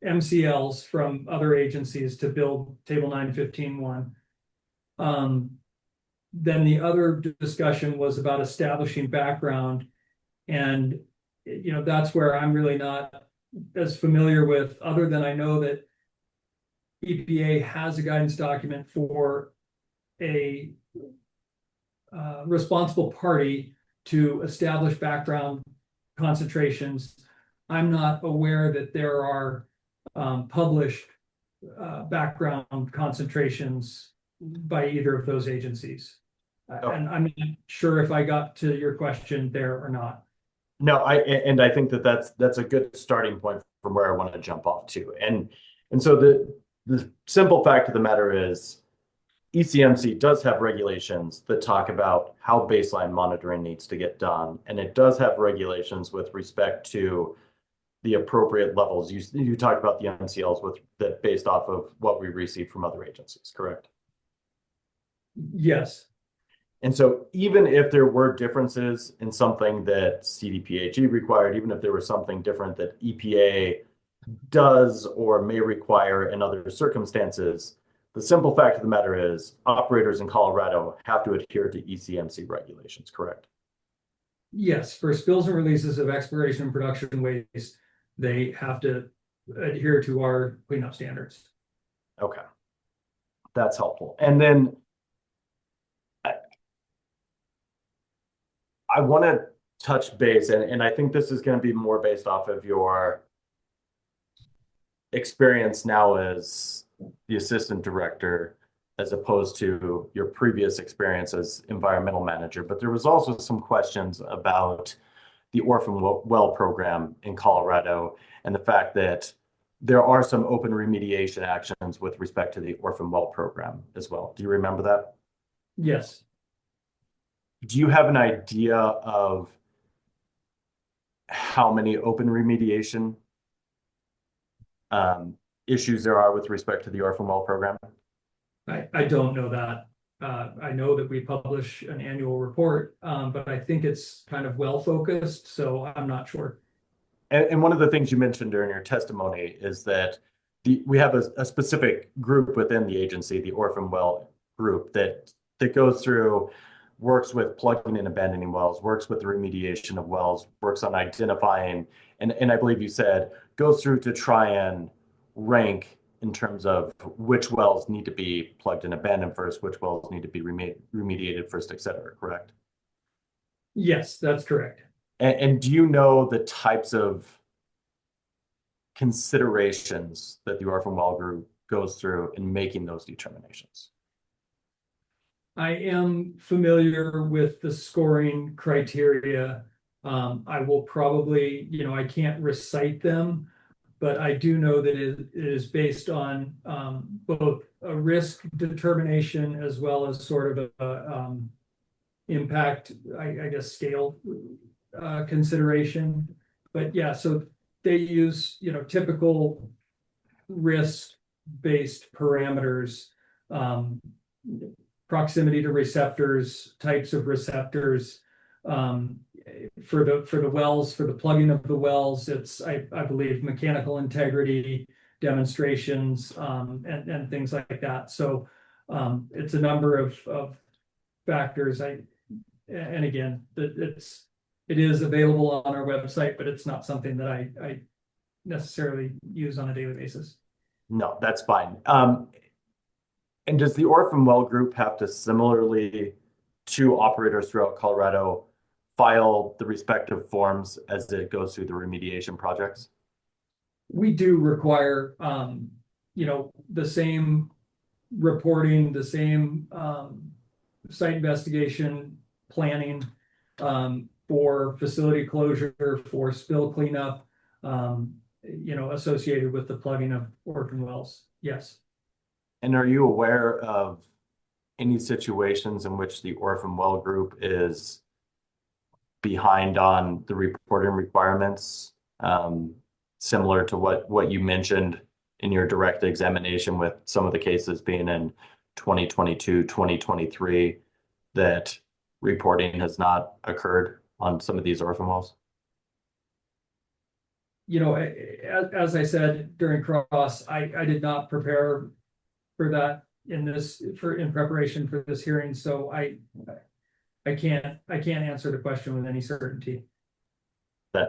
MCLs from other agencies to build Table 915-1. Then the other discussion was about establishing background. And, that's where I'm really not as familiar with, other than I know that EPA has a guidance document for a responsible party to establish background concentrations. I'm not aware that there are published background concentrations by either of those agencies. And I'm not sure if I got to your question there or not. No, I think that's a good starting point from where I want to jump off to. And so the simple fact of the matter is ECMC does have regulations that talk about how baseline monitoring needs to get done. And it does have regulations with respect to the appropriate levels. You talked about the MCLs that based off of what we received from other agencies, correct? Yes. And so even if there were differences in something that CDPHE required, even if there was something different that EPA does or may require in other circumstances, the simple fact of the matter is operators in Colorado have to adhere to ECMC regulations, correct? Yes, for spills and releases of exploration and production waste, they have to adhere to our cleanup standards. Okay, that's helpful. And then I want to touch base, and I think this is going to be more based off of your experience now as the assistant director, as opposed to your previous experience as environmental manager. But there was also some questions about the orphan well program in Colorado and the fact that there are some open remediation actions with respect to the orphan well program as well. Do you remember that? Yes. Do you have an idea of how many open remediation issues there are with respect to the orphan well program? I don't know that. I know that we publish an annual report, but I think it's kind of well focused, so I'm not sure. And one of the things you mentioned during your testimony is that we have a specific group within the agency, the orphan well group, that goes through, works with plugging and abandoning wells, works with the remediation of wells, works on identifying, and I believe you said goes through to try and rank in terms of which wells need to be plugged and abandoned first, which wells need to be remediated first, et cetera, correct? Yes, that's correct. And do you know the types of considerations that the orphan well group goes through in making those determinations? I am familiar with the scoring criteria. I will probably, I can't recite them, but I do know that it is based on both a risk determination as well as sort of a impact, I guess, scale consideration. But yeah, so they use, typical risk-based parameters, proximity to receptors, types of receptors. For the wells, for the plugging of the wells, it's I believe mechanical integrity demonstrations, and things like that. So it's a number of factors. And again, it is available on our website, but it's not something that I necessarily use on a daily basis. No, that's fine. And does the orphan well group have to similarly to operators throughout Colorado file the respective forms as it goes through the remediation projects? We do require, the same reporting, the same site investigation planning for facility closure, for spill cleanup, associated with the plugging of orphan wells. Yes. And are you aware of any situations in which the orphan well group is behind on the reporting requirements, similar to what you mentioned in your direct examination with some of the cases being in 2022, 2023, that reporting has not occurred on some of these orphan wells? As I said during cross, I did not prepare for that in preparation for this hearing, so I can't answer the question with any certainty.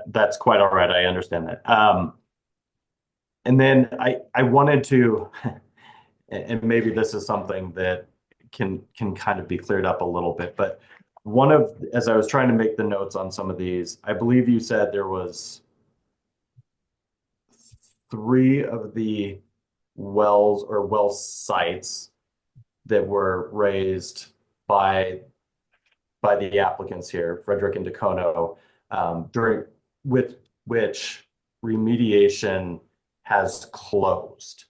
That's quite all right. I understand that. And then I wanted to, and maybe this is something that can kind of be cleared up a little bit, but as I was trying to make the notes on some of these, I believe you said there was 3 of the wells or well sites that were raised by the applicants here, Frederick and Dacono, with which remediation has closed.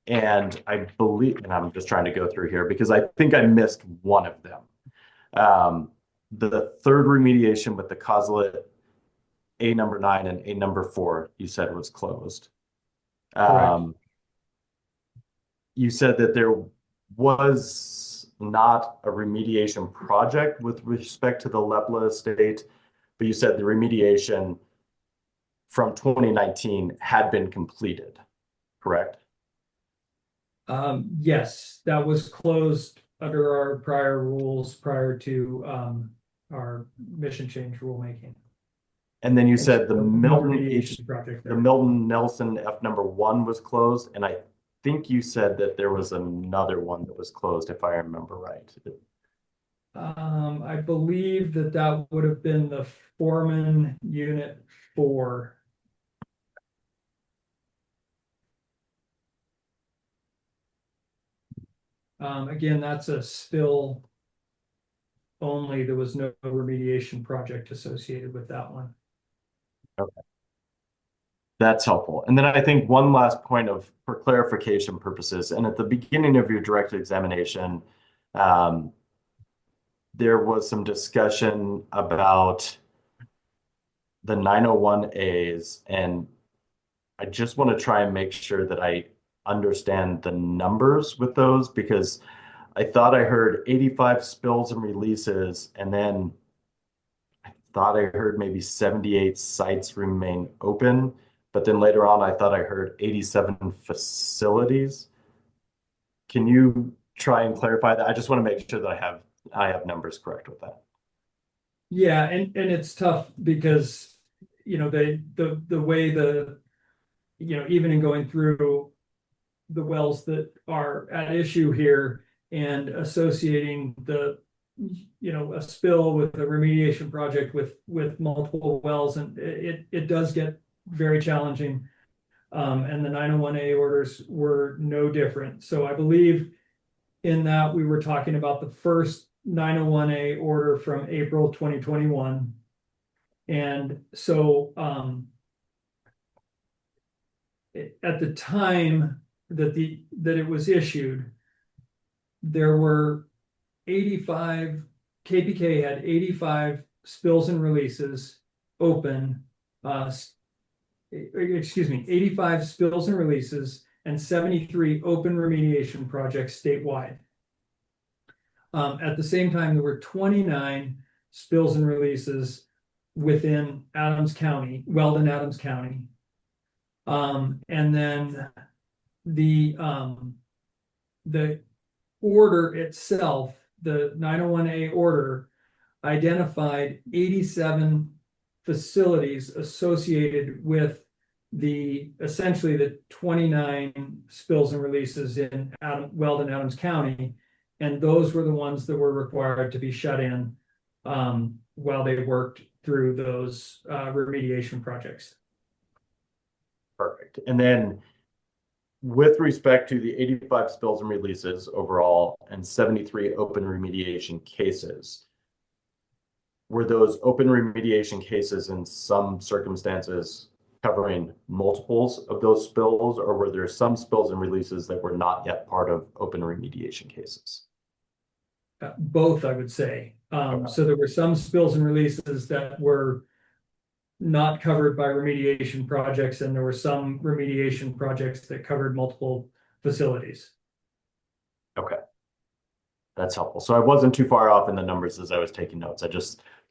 And I believe, and I'm just trying to go through here because I think I missed one of them. The third remediation with the Coslet A number 9 and A number 4, you said was closed. You said that there was not a remediation project with respect to the Lepla estate, but you said the remediation from 2019 had been completed, correct? Yes, that was closed under our prior rules prior to our mission change rulemaking. And then you said the so Milton Nelson F number 1 was closed, and I think you said that there was another one that was closed, if I remember right. I believe that would have been the Foreman Unit 4. Again, that's a spill only. There was no remediation project associated with that one. Okay. That's helpful. And then I think one last point for clarification purposes, and at the beginning of your direct examination, there was some discussion about the 901As, and I just want to try and make sure that I understand the numbers with those, because I thought I heard 85 spills and releases, and then I thought I heard maybe 78 sites remain open, but then later on I thought I heard 87 facilities. Can you try and clarify that? I just want to make sure that I have numbers correct with that. Yeah, and it's tough because the way even in going through the wells that are at issue here and associating a spill with a remediation project with multiple wells, and it does get very challenging. And the 901A orders were no different. So I believe in that we were talking about the first 901A order from April 2021. And so at the time that it was issued, there were 85, KPK had 85 spills and releases open, 85 spills and releases and 73 open remediation projects statewide. At the same time, there were 29 spills and releases within Adams County, Weldon, Adams County. And then the order itself, the 901A order, identified 87 facilities associated with essentially the 29 spills and releases in Weldon, Adams County. And those were the ones that were required to be shut in while they worked through those remediation projects. Perfect. And then with respect to the 85 spills and releases overall and 73 open remediation cases, were those open remediation cases in some circumstances covering multiples of those spills, or were there some spills and releases that were not yet part of open remediation cases? Both, I would say. So there were some spills and releases that were not covered by remediation projects, and there were some remediation projects that covered multiple facilities. Okay. That's helpful. So I wasn't too far off in the numbers as I was taking notes.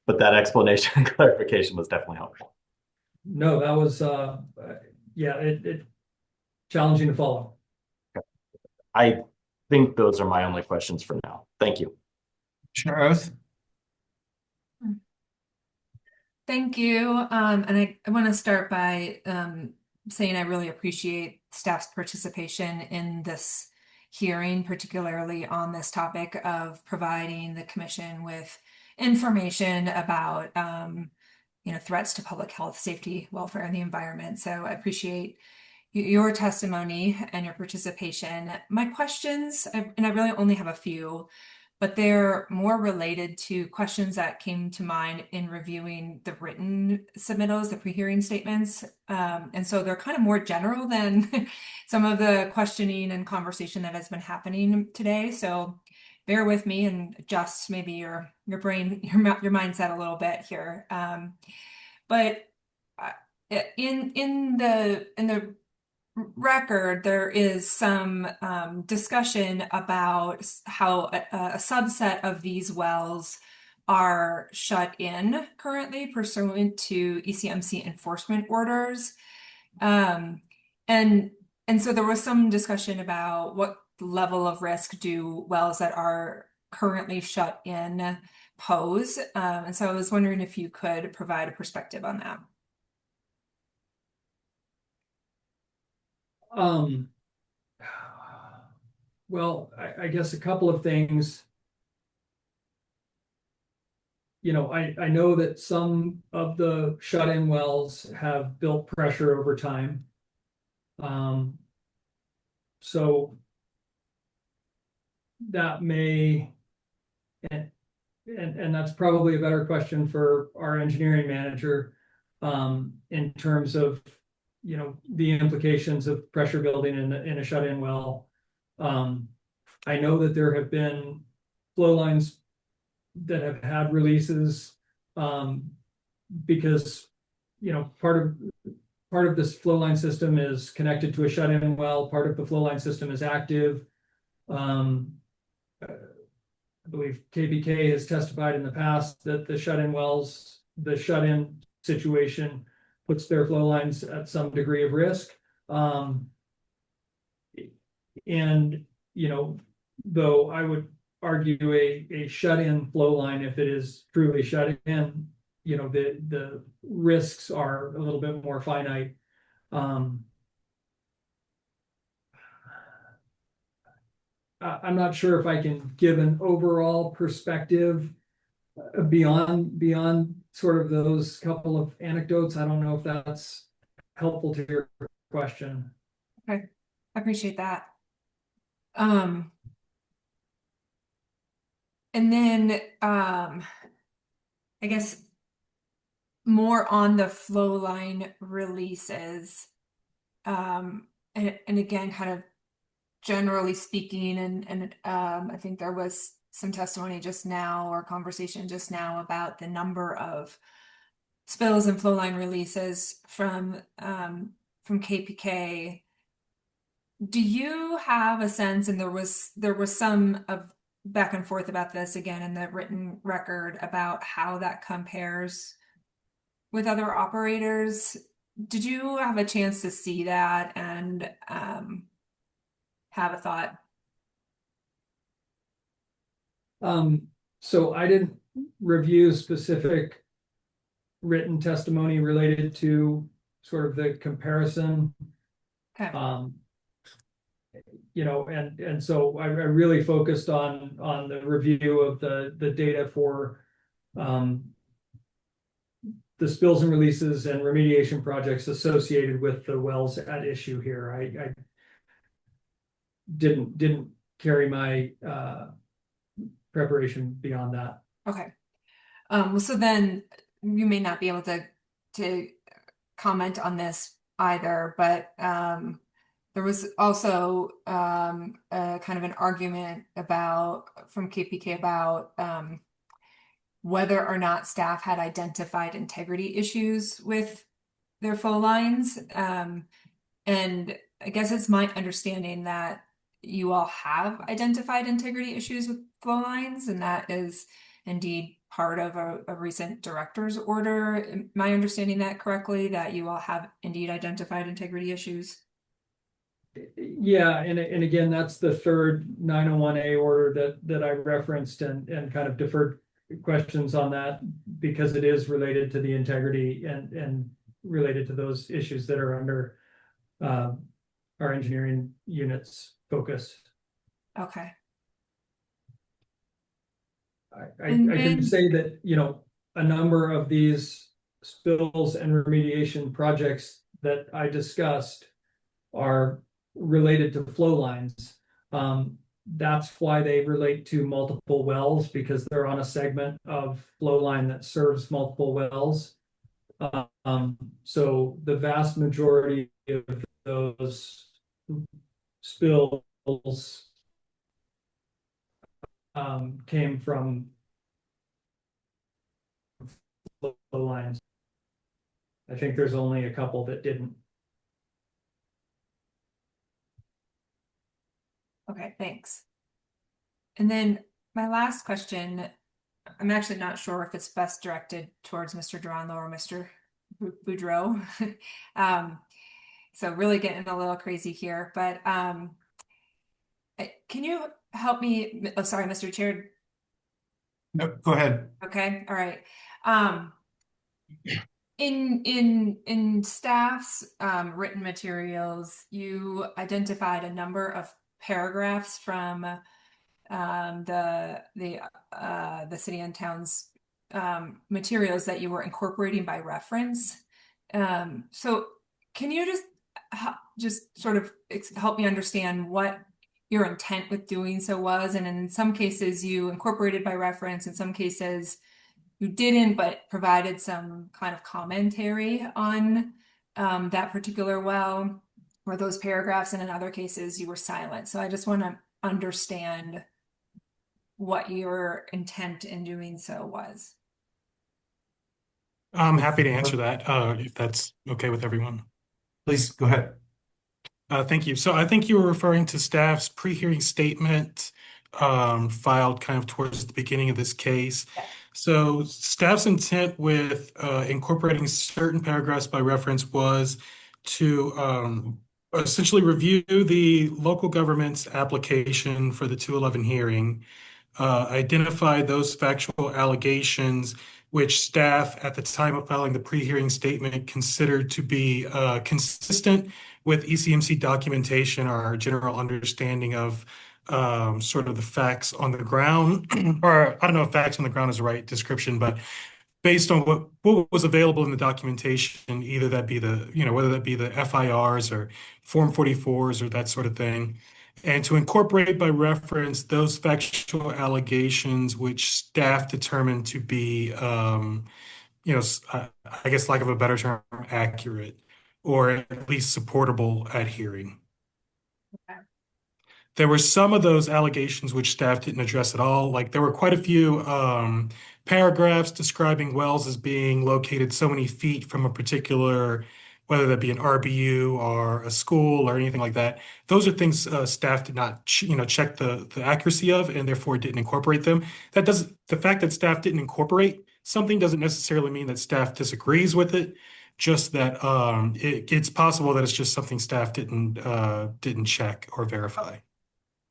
But that explanation and clarification was definitely helpful. No, that was, it challenging to follow. Okay. I think those are my only questions for now. Thank you. Commissioner Oath. Thank you. And I want to start by saying I really appreciate staff's participation in this hearing, particularly on this topic of providing the commission with information about threats to public health, safety, welfare, and the environment. So I appreciate your testimony and your participation. My questions, and I really only have a few, but they're more related to questions that came to mind in reviewing the written submittals, the pre-hearing statements. And so they're kind of more general than some of the questioning and conversation that has been happening today. So bear with me and adjust maybe your brain, your mindset a little bit here. But in the record, there is some discussion about how a subset of these wells are shut in currently pursuant to ECMC enforcement orders. And so there was some discussion about what level of risk do wells that are currently shut in pose. And so I was wondering if you could provide a perspective on that. Well, I guess a couple of things. I know that some of the shut-in wells have built pressure over time. So that may, and that's probably a better question for our engineering manager, in terms of, the implications of pressure building in a shut-in well. I know that there have been flow lines that have had releases, because, part of this flow line system is connected to a shut-in well, part of the flow line system is active. I believe KPK has testified in the past that the shut-in wells, the shut-in situation puts their flow lines at some degree of risk. And, though I would argue a shut-in flow line, if it is truly shut in, the risks are a little bit more finite. I'm not sure if I can give an overall perspective beyond sort of those couple of anecdotes. I don't know if that's helpful to your question. Okay, I appreciate that. And then I guess more on the flow line releases. And again, kind of generally speaking, and I think there was some testimony just now or conversation just now about the number of spills and flow line releases from KPK. Do you have a sense, and there was some of back and forth about this again in the written record about how that compares with other operators? Did you have a chance to see that and have a thought? So I didn't review specific written testimony related to sort of the comparison. Okay. And so I really focused on the review of the data for the spills and releases and remediation projects associated with the wells at issue here. I didn't carry my preparation beyond that. Okay. So then you may not be able to comment on this either, but there was also a kind of an argument from KPK about whether or not staff had identified integrity issues with their flow lines. And I guess it's my understanding that you all have identified integrity issues with flow lines, and that is indeed part of a recent director's order. Am I understanding that correctly, that you all have indeed identified integrity issues? Yeah, and again, that's the third 901A order that I referenced and kind of deferred questions on that because it is related to the integrity and related to those issues that are under our engineering unit's focus. Okay. I can say that, a number of these spills and remediation projects that I discussed are related to flow lines. That's why they relate to multiple wells, because they're on a segment of flow line that serves multiple wells. So the vast majority of those spills came from flow lines. I think there's only a couple that didn't. Okay, thanks. And then my last question, I'm actually not sure if it's best directed towards Mr. Duranlo or Mr. Boudreau. So really getting a little crazy here, but can you help me? Oh, sorry, Mr. Chair. No, go ahead. Okay, all right. In staff's written materials, you identified a number of paragraphs from the city and town's materials that you were incorporating by reference. So can you just sort of help me understand what your intent with doing so was? And in some cases you incorporated by reference, in some cases you didn't, but provided some kind of commentary on that particular well or those paragraphs, and in other cases you were silent. So I just want to understand what your intent in doing so was. I'm happy to answer that, if that's okay with everyone. Please go ahead. Thank you. So I think you were referring to staff's pre-hearing statement filed kind of towards the beginning of this case. So staff's intent with incorporating certain paragraphs by reference was to essentially review the local government's application for the 211 hearing, identify those factual allegations which staff at the time of filing the pre-hearing statement considered to be consistent with ECMC documentation, our general understanding of sort of the facts on the ground, or I don't know if facts on the ground is the right description, but based on what was available in the documentation, either that be the, whether that be the FIRs or Form 44s or that sort of thing, and to incorporate by reference those factual allegations which staff determined to be, I guess, lack of a better term, accurate, or at least supportable at hearing. Okay. There were some of those allegations which staff didn't address at all. Like there were quite a few paragraphs describing wells as being located so many feet from a particular, whether that be an RBU or a school or anything like that. Those are things staff did not, check the accuracy of, and therefore didn't incorporate them. The fact that staff didn't incorporate something doesn't necessarily mean that staff disagrees with it. Just that it's possible that it's just something staff didn't check or verify.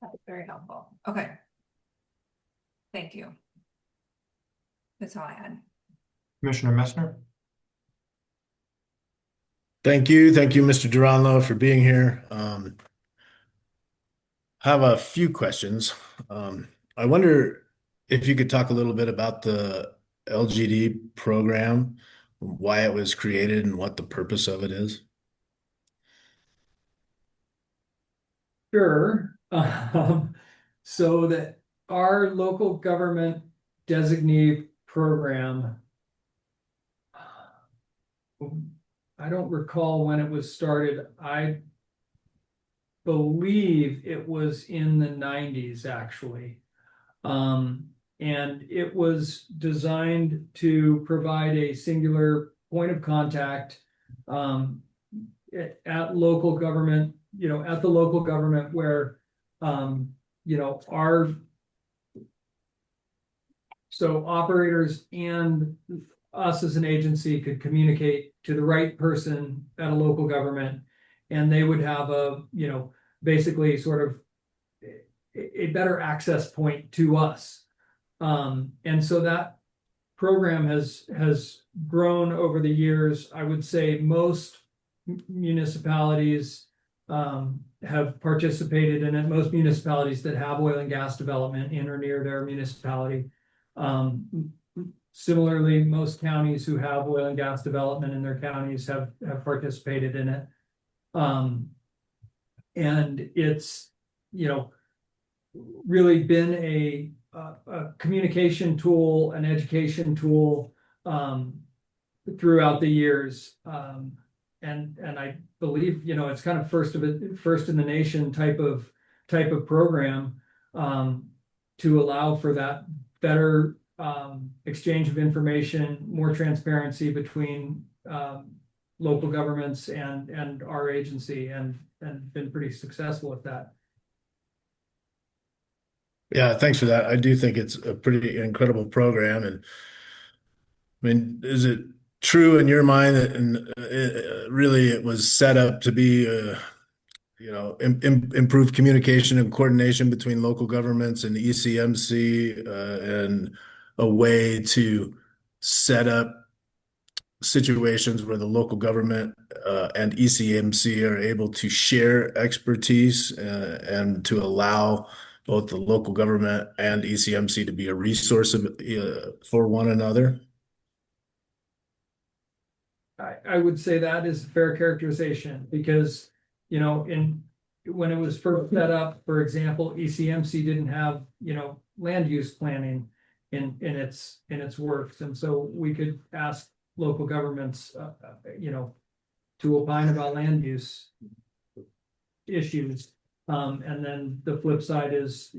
That's very helpful. Okay. Thank you. That's all I had. Commissioner Messner? Thank you. Thank you, Mr. Duranlo, for being here. Have a few questions. I wonder if you could talk a little bit about the LGD program, why it was created and what the purpose of it is. Sure. So that our local government designee program, I don't recall when it was started. I believe it was in the 90s, actually. And it was designed to provide a singular point of contact at local government, at the local government where, so operators and us as an agency could communicate to the right person at a local government, and they would have basically sort of a better access point to us. And so that program has grown over the years. I would say most municipalities have participated in it. Most municipalities that have oil and gas development in or near their municipality. Similarly, most counties who have oil and gas development in their counties have participated in it. And it's, really been a communication tool, an education tool throughout the years. And I believe, it's kind of first in the nation type of program to allow for that better exchange of information, more transparency between local governments and our agency, and been pretty successful with that. Yeah, thanks for that. I do think it's a pretty incredible program. And I mean, is it true in your mind that really it was set up to be, improved communication and coordination between local governments and ECMC, and a way to set up situations where the local government and ECMC are able to share expertise and to allow both the local government and ECMC to be a resource for one another? I would say that is a fair characterization because, when it was first set up, for example, ECMC didn't have, land use planning in its works. And so we could ask local governments, to opine about land use issues. And then the flip side is,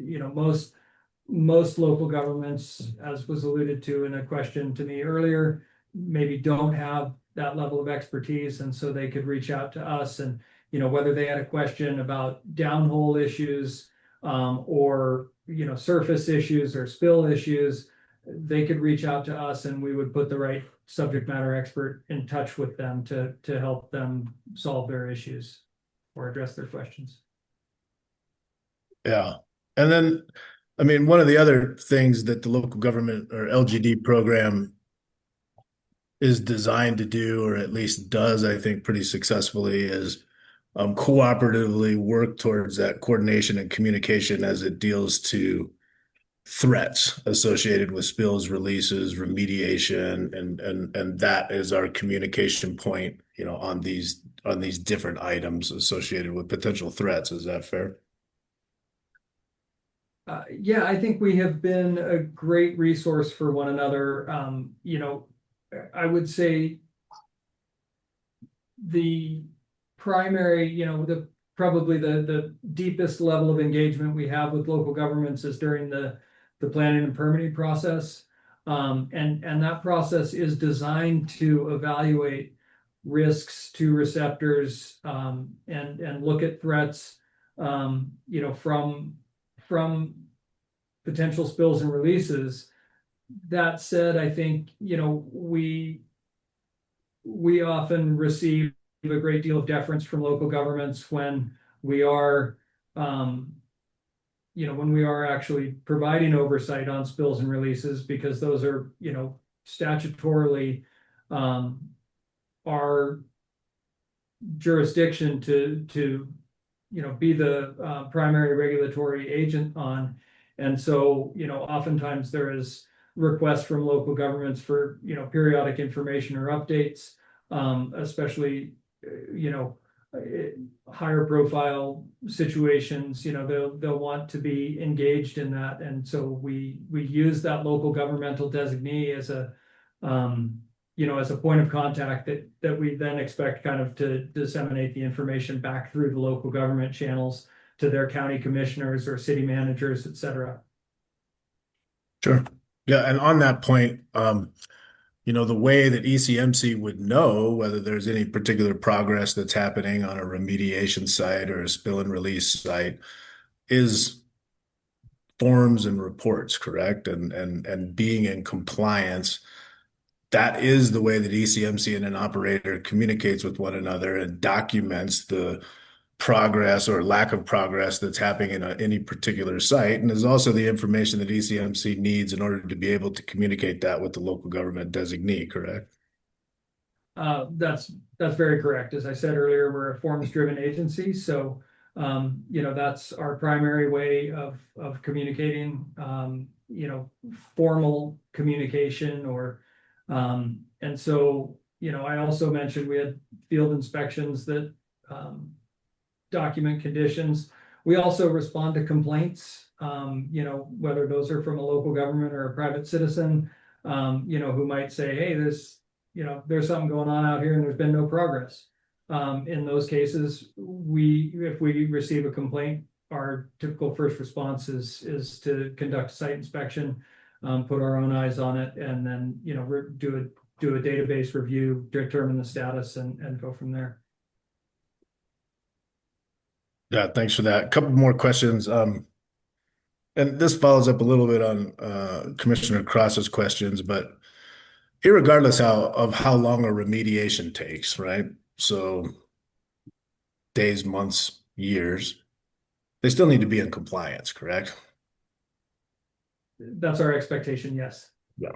most local governments, as was alluded to in a question to me earlier, maybe don't have that level of expertise, and so they could reach out to us and, whether they had a question about downhole issues, or, surface issues or spill issues, they could reach out to us and we would put the right subject matter expert in touch with them to help them solve their issues or address their questions. Yeah. And then, I mean, one of the other things that the local government or LGD program is designed to do, or at least does, I think, pretty successfully, is cooperatively work towards that coordination and communication as it deals to threats associated with spills, releases, remediation, and that is our communication point, on these different items associated with potential threats. Is that fair? Yeah, I think we have been a great resource for one another. I would say the primary, probably the deepest level of engagement we have with local governments is during the planning and permitting process. And that process is designed to evaluate risks to receptors, and look at threats, from potential spills and releases. That said, I think, we often receive a great deal of deference from local governments when we are, actually providing oversight on spills and releases, because those are, statutorily, our jurisdiction to be the primary regulatory agent on. And so, oftentimes there is requests from local governments for, periodic information or updates, especially, higher profile situations, they'll want to be engaged in that. And so we use that local governmental designee as a, as a point of contact that we then expect kind of to disseminate the information back through the local government channels to their county commissioners or city managers, et cetera. Sure. Yeah, and on that point, the way that ECMC would know whether there's any particular progress that's happening on a remediation site or a spill and release site is forms and reports, correct? And being in compliance. That is the way that ECMC and an operator communicates with one another and documents the progress or lack of progress that's happening in any particular site. And is also the information that ECMC needs in order to be able to communicate that with the local government designee, correct? That's very correct. As I said earlier, we're a forms-driven agency, so that's our primary way of communicating. Formal communication, or and so I also mentioned we had field inspections that document conditions. We also respond to complaints, whether those are from a local government or a private citizen, who might say, hey, there's something going on out here and there's been no progress. In those cases, if we receive a complaint, our typical first response is to conduct a site inspection, put our own eyes on it, and then do a database review, determine the status, and go from there. Yeah, thanks for that. A couple more questions. And this follows up a little bit on Commissioner Cross's questions, but irregardless of how long a remediation takes, right? So days, months, years, they still need to be in compliance, correct? That's our expectation, yes. Yeah.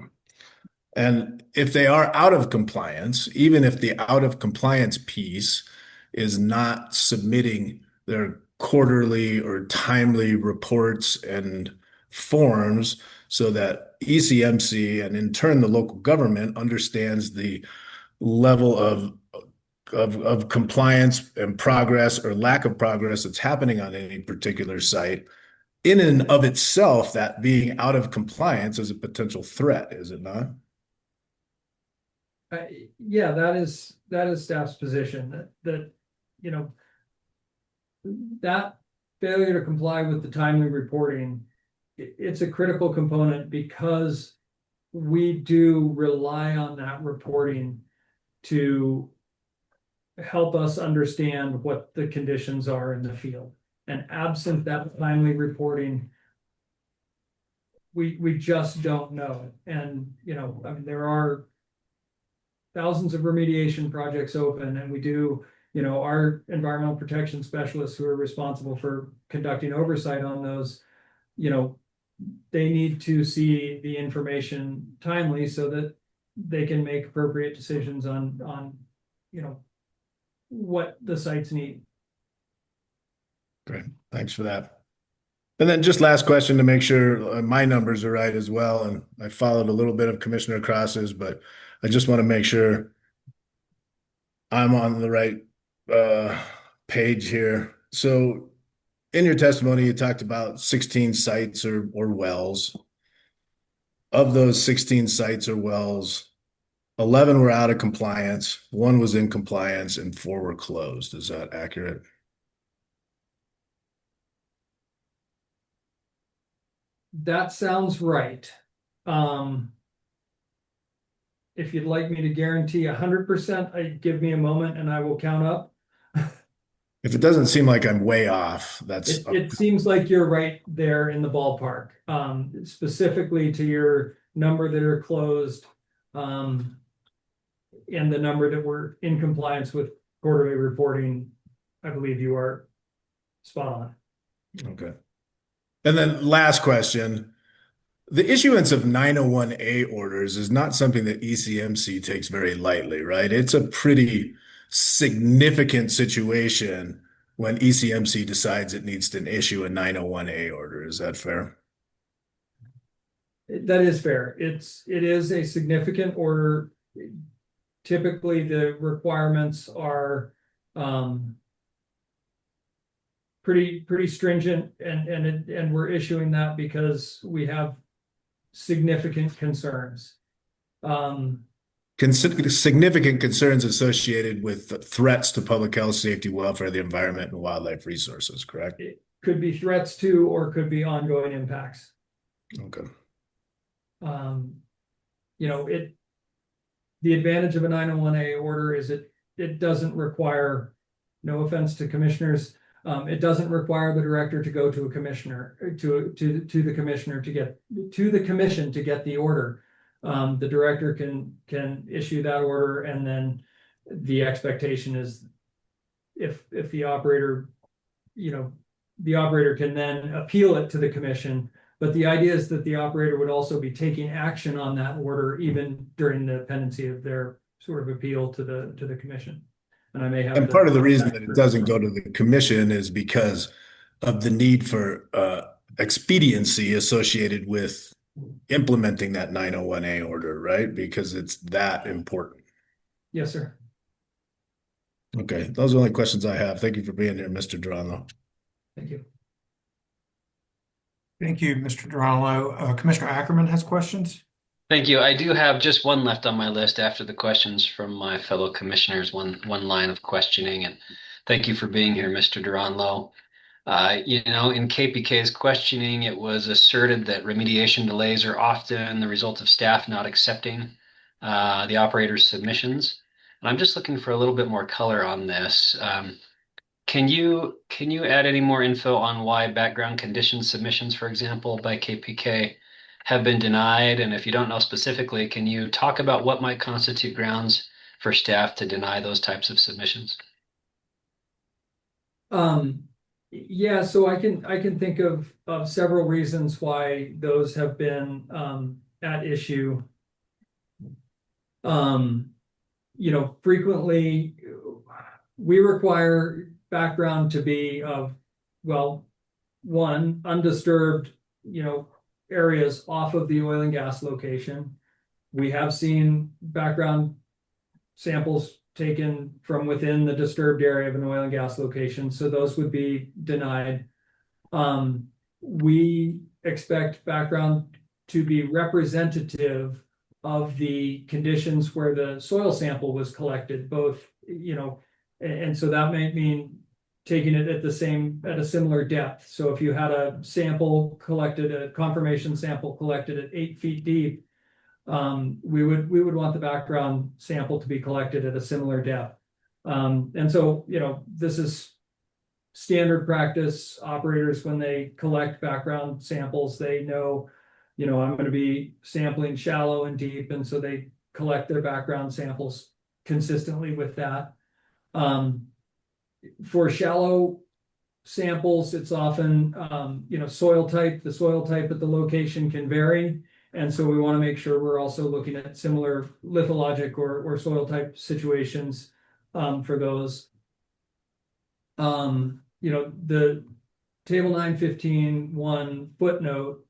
And if they are out of compliance, even if the out of compliance piece is not submitting their quarterly or timely reports and forms so that ECMC and in turn the local government understands the level of compliance and progress or lack of progress that's happening on any particular site. In and of itself, that being out of compliance is a potential threat, is it not? Yeah, that is staff's position that you know that failure to comply with the timely reporting, it's a critical component because we do rely on that reporting to help us understand what the conditions are in the field. And absent that timely reporting, we just don't know. And I mean, there are thousands of remediation projects open, and we do, our environmental protection specialists who are responsible for conducting oversight on those, they need to see the information timely so that they can make appropriate decisions on what the sites need. Great, thanks for that. And then just last question to make sure my numbers are right as well. And I followed a little bit of Commissioner Cross's, but I just want to make sure I'm on the right page here. So in your testimony, you talked about 16 sites or wells. Of those 16 sites or wells, 11 were out of compliance, 1 was in compliance, and 4 were closed. Is that accurate? That sounds right. If you'd like me to guarantee 100%, give me a moment and I will count up. If it doesn't seem like I'm way off, that's it seems like you're right there in the ballpark. Specifically to your number that are closed, and the number that were in compliance with quarterly reporting, I believe you are spot on. okay. And then last question. The issuance of 901A orders is not something that ECMC takes very lightly, right? It's a pretty significant situation when ECMC decides it needs to issue a 901A order. Is that fair? That is fair. It is a significant order. Typically, the requirements are pretty stringent, and we're issuing that because we have significant concerns. Significant concerns associated with threats to public health, safety, welfare, the environment, and wildlife resources, correct? It could be threats to, or could be ongoing impacts. Okay. The advantage of a 901A order is it doesn't require, no offense to commissioners, it doesn't require the director to go to a commissioner, to the commissioner to the commission to get the order. The director can issue that order, and then the expectation is if the operator, the operator can then appeal it to the commission. But the idea is that the operator would also be taking action on that order even during the pendency of their sort of appeal to the commission. And I may have. And part of the reason that it doesn't go to the commission is because of the need for expediency associated with implementing that 901A order, right? Because it's that important. Yes, sir. Okay, those are the only questions I have. Thank you for being here, Mr. Durano. Thank you. Thank you, Mr. Durano. Commissioner Ackerman has questions. Thank you. I do have just one left on my list after the questions from my fellow commissioners, one line of questioning. And thank you for being here, Mr. Duranlo. In KPK's questioning, it was asserted that remediation delays are often the result of staff not accepting the operator's submissions. And I'm just looking for a little bit more color on this. Can you add any more info on why background condition submissions, for example, by KPK have been denied? And if you don't know specifically, can you talk about what might constitute grounds for staff to deny those types of submissions? Yeah, so I can think of several reasons why those have been at issue. Frequently we require background to be of well, one, undisturbed, areas off of the oil and gas location. We have seen background samples taken from within the disturbed area of an oil and gas location, so those would be denied. We expect background to be representative of the conditions where the soil sample was collected, both, and so that might mean taking it at a similar depth. So if you had a confirmation sample collected at 8 feet deep, we would want the background sample to be collected at a similar depth. And so, this is standard practice. Operators, when they collect background samples, they know, I'm going to be sampling shallow and deep, and so they collect their background samples consistently with that. For shallow samples, it's often, soil type. The soil type at the location can vary. And so we want to make sure we're also looking at similar lithologic or soil type situations for those. The table 915.1 footnote,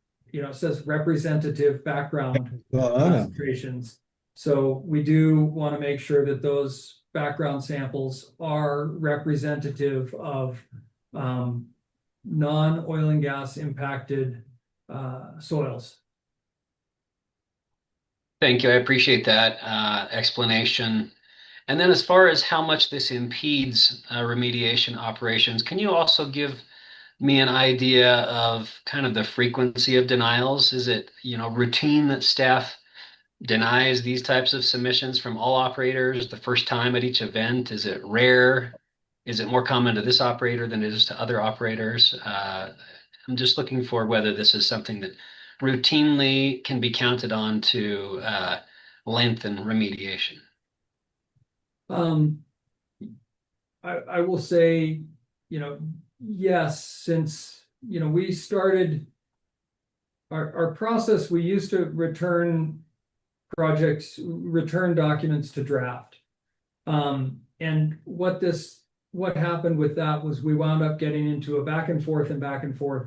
says representative background concentrations. So we do want to make sure that those background samples are representative of non-oil and gas impacted soils. Thank you. I appreciate that explanation. And then as far as how much this impedes remediation operations, can you also give me an idea of kind of the frequency of denials? Is it, routine that staff denies these types of submissions from all operators the first time at each event? Is it rare? Is it more common to this operator than it is to other operators? I'm just looking for whether this is something that routinely can be counted on to lengthen remediation. I will say, yes, since, we started our process, we used to return documents to draft. And what happened with that was we wound up getting into a back and forth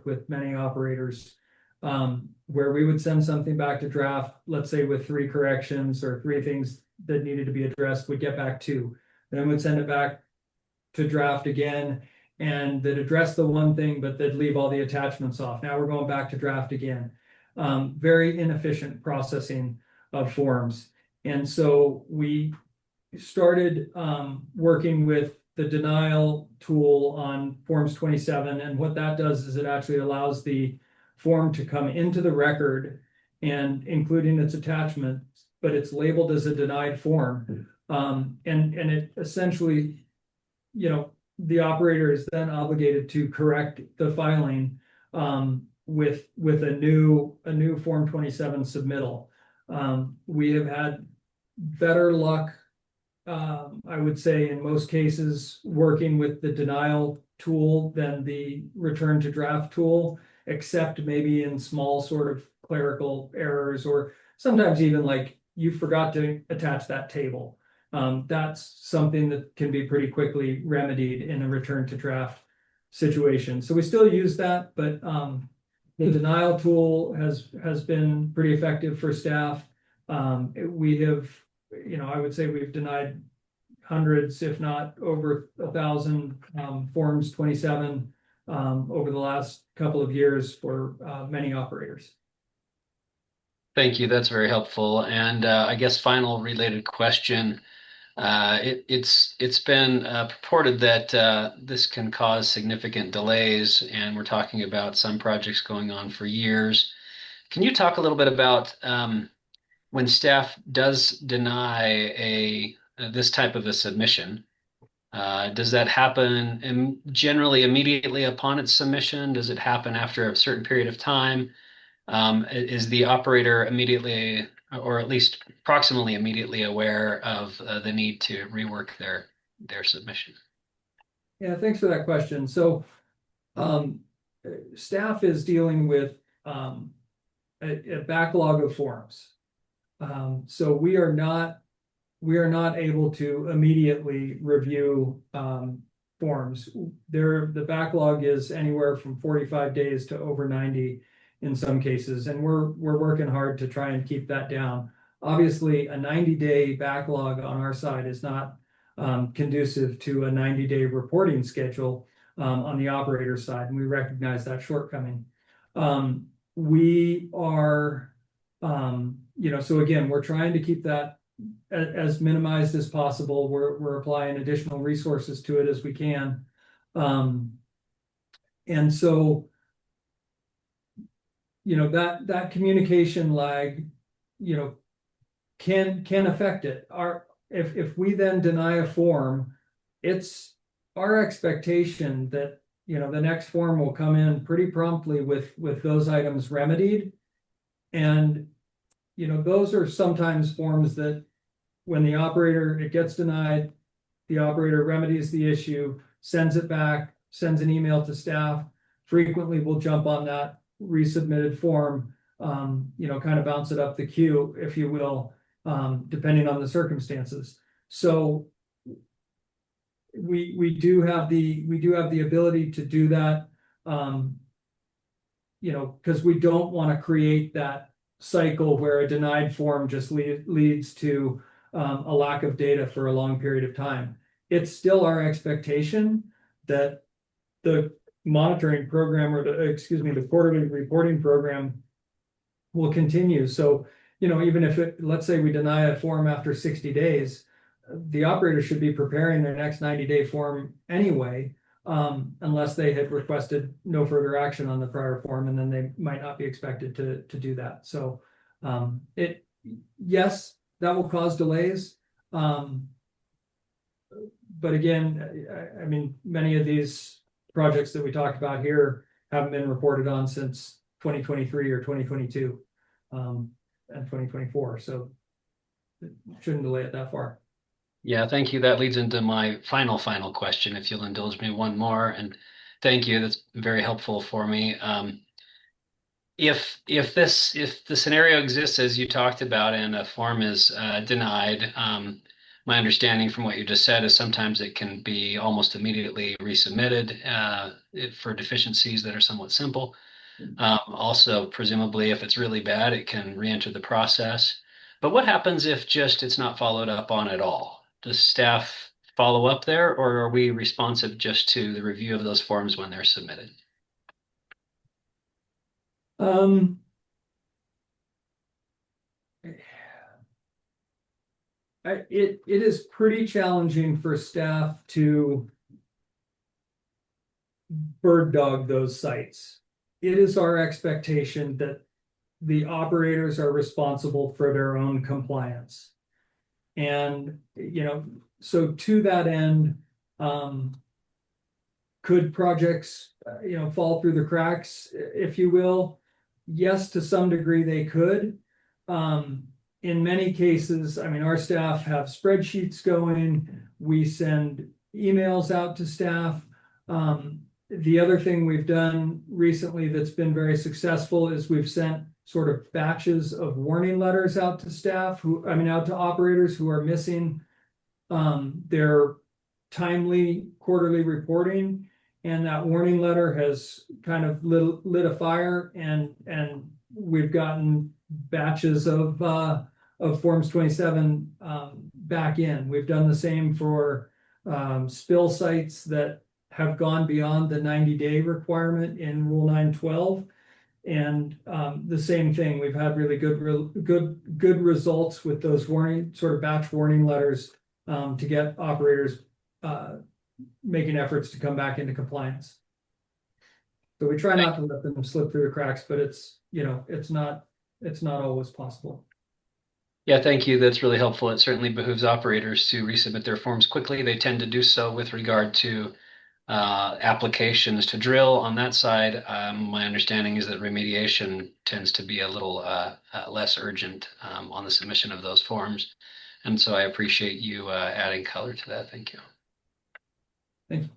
with many operators, where we would send something back to draft, let's say with 3 corrections or 3 things that needed to be addressed, we'd get back 2. Then we'd send it back to draft again, and they'd address the one thing, but they'd leave all the attachments off. Now we're going back to draft again. Very inefficient processing of forms. And so we started working with the denial tool on Forms 27. And what that does is it actually allows the form to come into the record, and including its attachments, but it's labeled as a denied form. And it essentially, the operator is then obligated to correct the filing with a new Form 27 submittal. We have had better luck, I would say, in most cases, working with the denial tool than the return to draft tool, except maybe in small sort of clerical errors, or sometimes even like you forgot to attach that table. That's something that can be pretty quickly remedied in a return to draft situation. So we still use that, but the denial tool has been pretty effective for staff. We have, I would say we've denied hundreds, if not over 1,000 Forms 27 over the last couple of years for many operators. Thank you. That's very helpful. And I guess final related question. It's been purported that this can cause significant delays, and we're talking about some projects going on for years. Can you talk a little bit about when staff does deny this type of a submission? Does that happen generally immediately upon its submission? Does it happen after a certain period of time? Is the operator immediately, or at least approximately immediately, aware of the need to rework their submission? Yeah, thanks for that question. So staff is dealing with a backlog of forms. So we are not able to immediately review forms. The backlog is anywhere from 45 days to over 90 in some cases, and we're working hard to try and keep that down. Obviously, a 90-day backlog on our side is not conducive to a 90-day reporting schedule on the operator side, and we recognize that shortcoming. We are, so again, we're trying to keep that as minimized as possible. We're applying additional resources to it as we can. And so, that communication lag, can affect it. If we then deny a form, it's our expectation that, the next form will come in pretty promptly with those items remedied. And, those are sometimes forms that when it gets denied, the operator remedies the issue, sends it back, sends an email to staff. Frequently we'll jump on that resubmitted form, kind of bounce it up the queue, if you will, depending on the circumstances. So we do have the ability to do that, because we don't want to create that cycle where a denied form just leads to a lack of data for a long period of time. It's still our expectation that the monitoring program, or the quarterly reporting program, will continue. So, even if let's say we deny a form after 60 days, the operator should be preparing their next 90-day form anyway, unless they had requested no further action on the prior form, and then they might not be expected to do that. So, yes, that will cause delays. But again, I mean, many of these projects that we talked about here haven't been reported on since 2023 or 2022, and 2024. So it shouldn't delay it that far. Yeah, thank you. That leads into my final question, if you'll indulge me one more. And thank you. That's very helpful for me. If the scenario exists as you talked about and a form is denied, my understanding from what you just said is sometimes it can be almost immediately resubmitted for deficiencies that are somewhat simple. Also, presumably, if it's really bad, it can re-enter the process. But what happens if it's not followed up on at all? Does staff follow up there, or are we responsive just to the review of those forms when they're submitted? It is pretty challenging for staff to bird dog those sites. It is our expectation that the operators are responsible for their own compliance. And, so to that end, could projects, fall through the cracks, if you will? Yes, to some degree they could. In many cases, I mean, our staff have spreadsheets going. We send emails out to staff. The other thing we've done recently that's been very successful is we've sent sort of batches of warning letters out to staff out to operators who are missing their timely quarterly reporting. And that warning letter has kind of lit a fire, and we've gotten batches of Forms 27 back in. We've done the same for spill sites that have gone beyond the 90-day requirement in Rule 912. And the same thing, we've had really good results with those batch warning letters to get operators making efforts to come back into compliance. So we try not to let them slip through the cracks, but it's not always possible. Yeah, thank you. That's really helpful. It certainly behooves operators to resubmit their forms quickly. They tend to do so with regard to applications to drill on that side. My understanding is that remediation tends to be a little less urgent on the submission of those forms. And so I appreciate you adding color to that. Thank you. Thank you.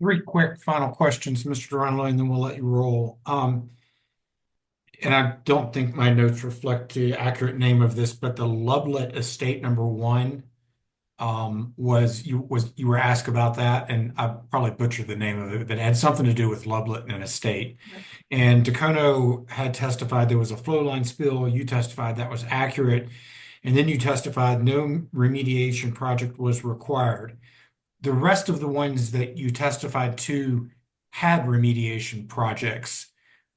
3 quick final questions, Mr. Durano, and then we'll let you roll. And I don't think my notes reflect the accurate name of this, but the Lovelet Estate number 1, you were asked about that, and I probably butchered the name of it, but it had something to do with Lovelet and an estate. And Dacono had testified there was a flow line spill. You testified that was accurate, and then you testified no remediation project was required. The rest of the ones that you testified to had remediation projects.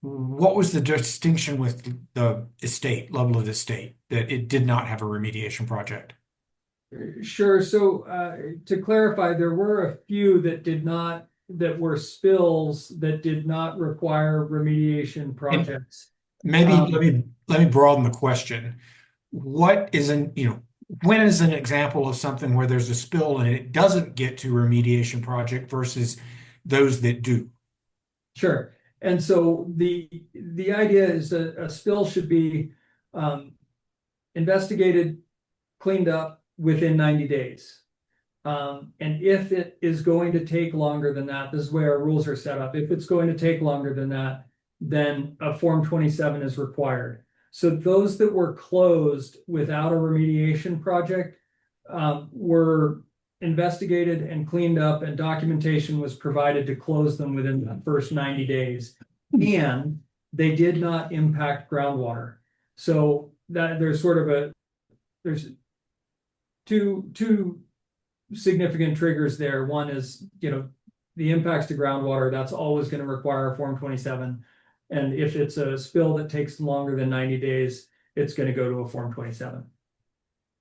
What was the distinction with the estate, Lovelet Estate, that it did not have a remediation project? Sure. So to clarify, there were a few that were spills that did not require remediation projects. Maybe let me broaden the question. What is when is an example of something where there's a spill and it doesn't get to remediation project versus those that do? Sure. And so the idea is that a spill should be investigated, cleaned up within 90 days. And if it is going to take longer than that, this is where our rules are set up. If it's going to take longer than that, then a Form 27 is required. So those that were closed without a remediation project were investigated and cleaned up, and documentation was provided to close them within the first 90 days. And they did not impact groundwater. So that there's two significant triggers there. One is, the impacts to groundwater, that's always going to require a Form 27. And if it's a spill that takes longer than 90 days, it's going to go to a Form 27.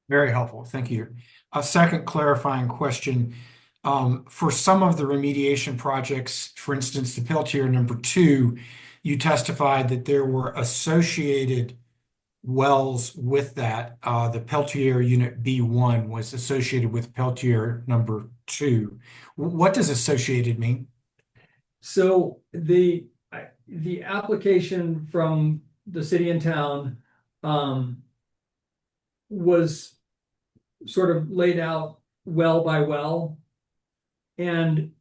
Very helpful. Thank you. A second clarifying question. For some of the remediation projects, for instance, the Peltier number 2, you testified that there were associated wells with that. The Peltier unit B1 was associated with Peltier number 2. What does associated mean? So the application from the city and town was sort of laid out well by well. And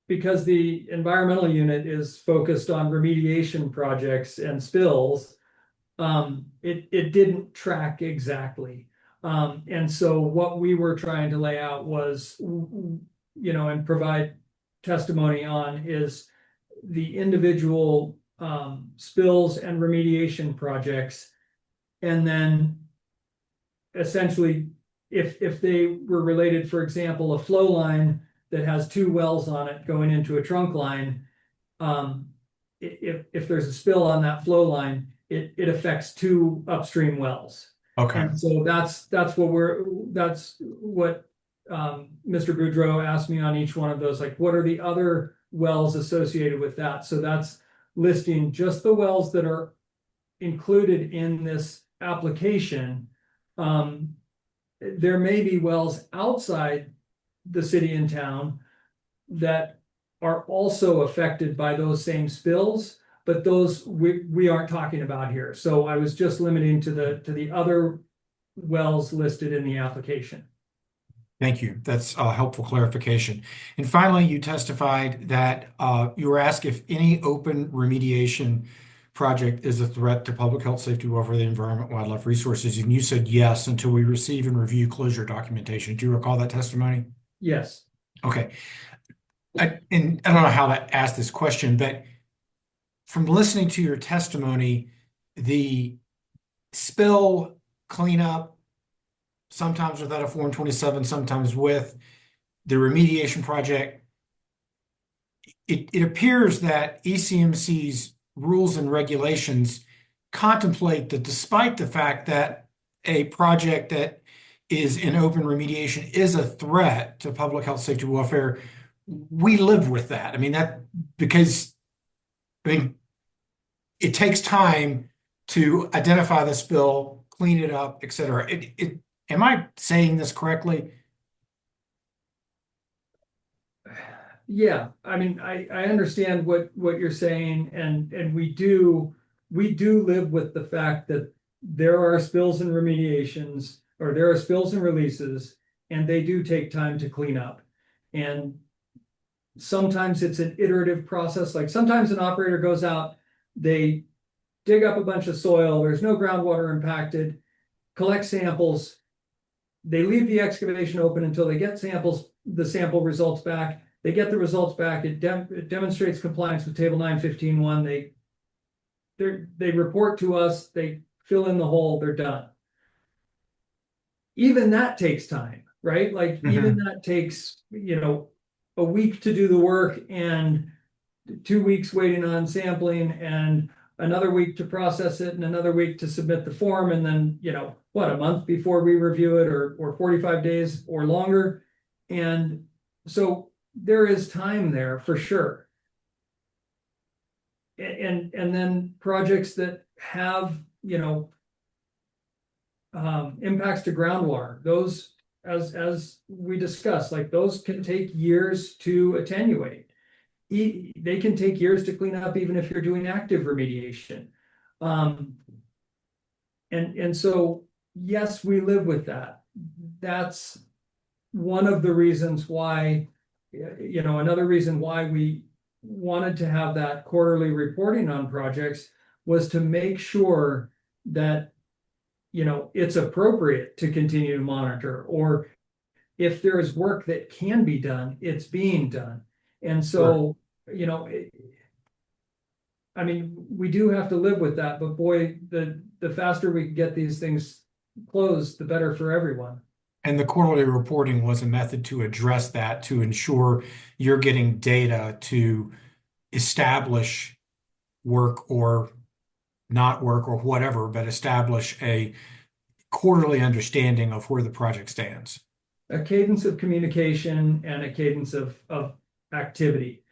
because the environmental unit is focused on remediation projects and spills, it didn't track exactly. And so what we were trying to lay out was, and provide testimony on is the individual spills and remediation projects. And then essentially, if they were related, for example, a flow line that has 2 wells on it going into a trunk line, if there's a spill on that flow line, it affects 2 upstream wells. Okay. And so that's what Mr. Boudreau asked me on each one of those, like, what are the other wells associated with that? So that's listing just the wells that are included in this application. There may be wells outside the city and town that are also affected by those same spills, but those we aren't talking about here. So I was just limiting to the other wells listed in the application. Thank you. That's a helpful clarification. And finally, you testified that you were asked if any open remediation project is a threat to public health, safety, welfare, the environment, wildlife resources, and you said yes until we receive and review closure documentation. Do you recall that testimony? Yes. Okay. And I don't know how to ask this question, but from listening to your testimony, the spill cleanup, sometimes without a Form 27, sometimes with the remediation project, it appears that ECMC's rules and regulations contemplate that despite the fact that a project that is in open remediation is a threat to public health, safety, welfare, we live with that. Because it takes time to identify the spill, clean it up, et cetera. Am I saying this correctly? Yeah, I understand what you're saying, and we do live with the fact that there are spills and remediations, or there are spills and releases, and they do take time to clean up. And sometimes it's an iterative process. Like sometimes an operator goes out, they dig up a bunch of soil, there's no groundwater impacted, collect samples, they leave the excavation open until they get the sample results back. They get the results back. It demonstrates compliance with table 915.1. They report to us, they fill in the hole, they're done. Even that takes time, right? Like even that takes, a week to do the work and 2 weeks waiting on sampling and another week to process it and another week to submit the form. And then, a month before we review it or 45 days or longer. And so there is time there for sure. And then projects that have, impacts to groundwater, those, as we discussed, like those can take years to attenuate. They can take years to clean up, even if you're doing active remediation. And so, yes, we live with that. That's one of the reasons why, another reason why we wanted to have that quarterly reporting on projects was to make sure that, it's appropriate to continue to monitor, or if there is work that can be done, it's being done. And so, we do have to live with that, but boy, the faster we can get these things closed, the better for everyone. And the quarterly reporting was a method to address that, to ensure you're getting data to establish work or not work or whatever, but establish a quarterly understanding of where the project stands. A cadence of communication and a cadence of activity.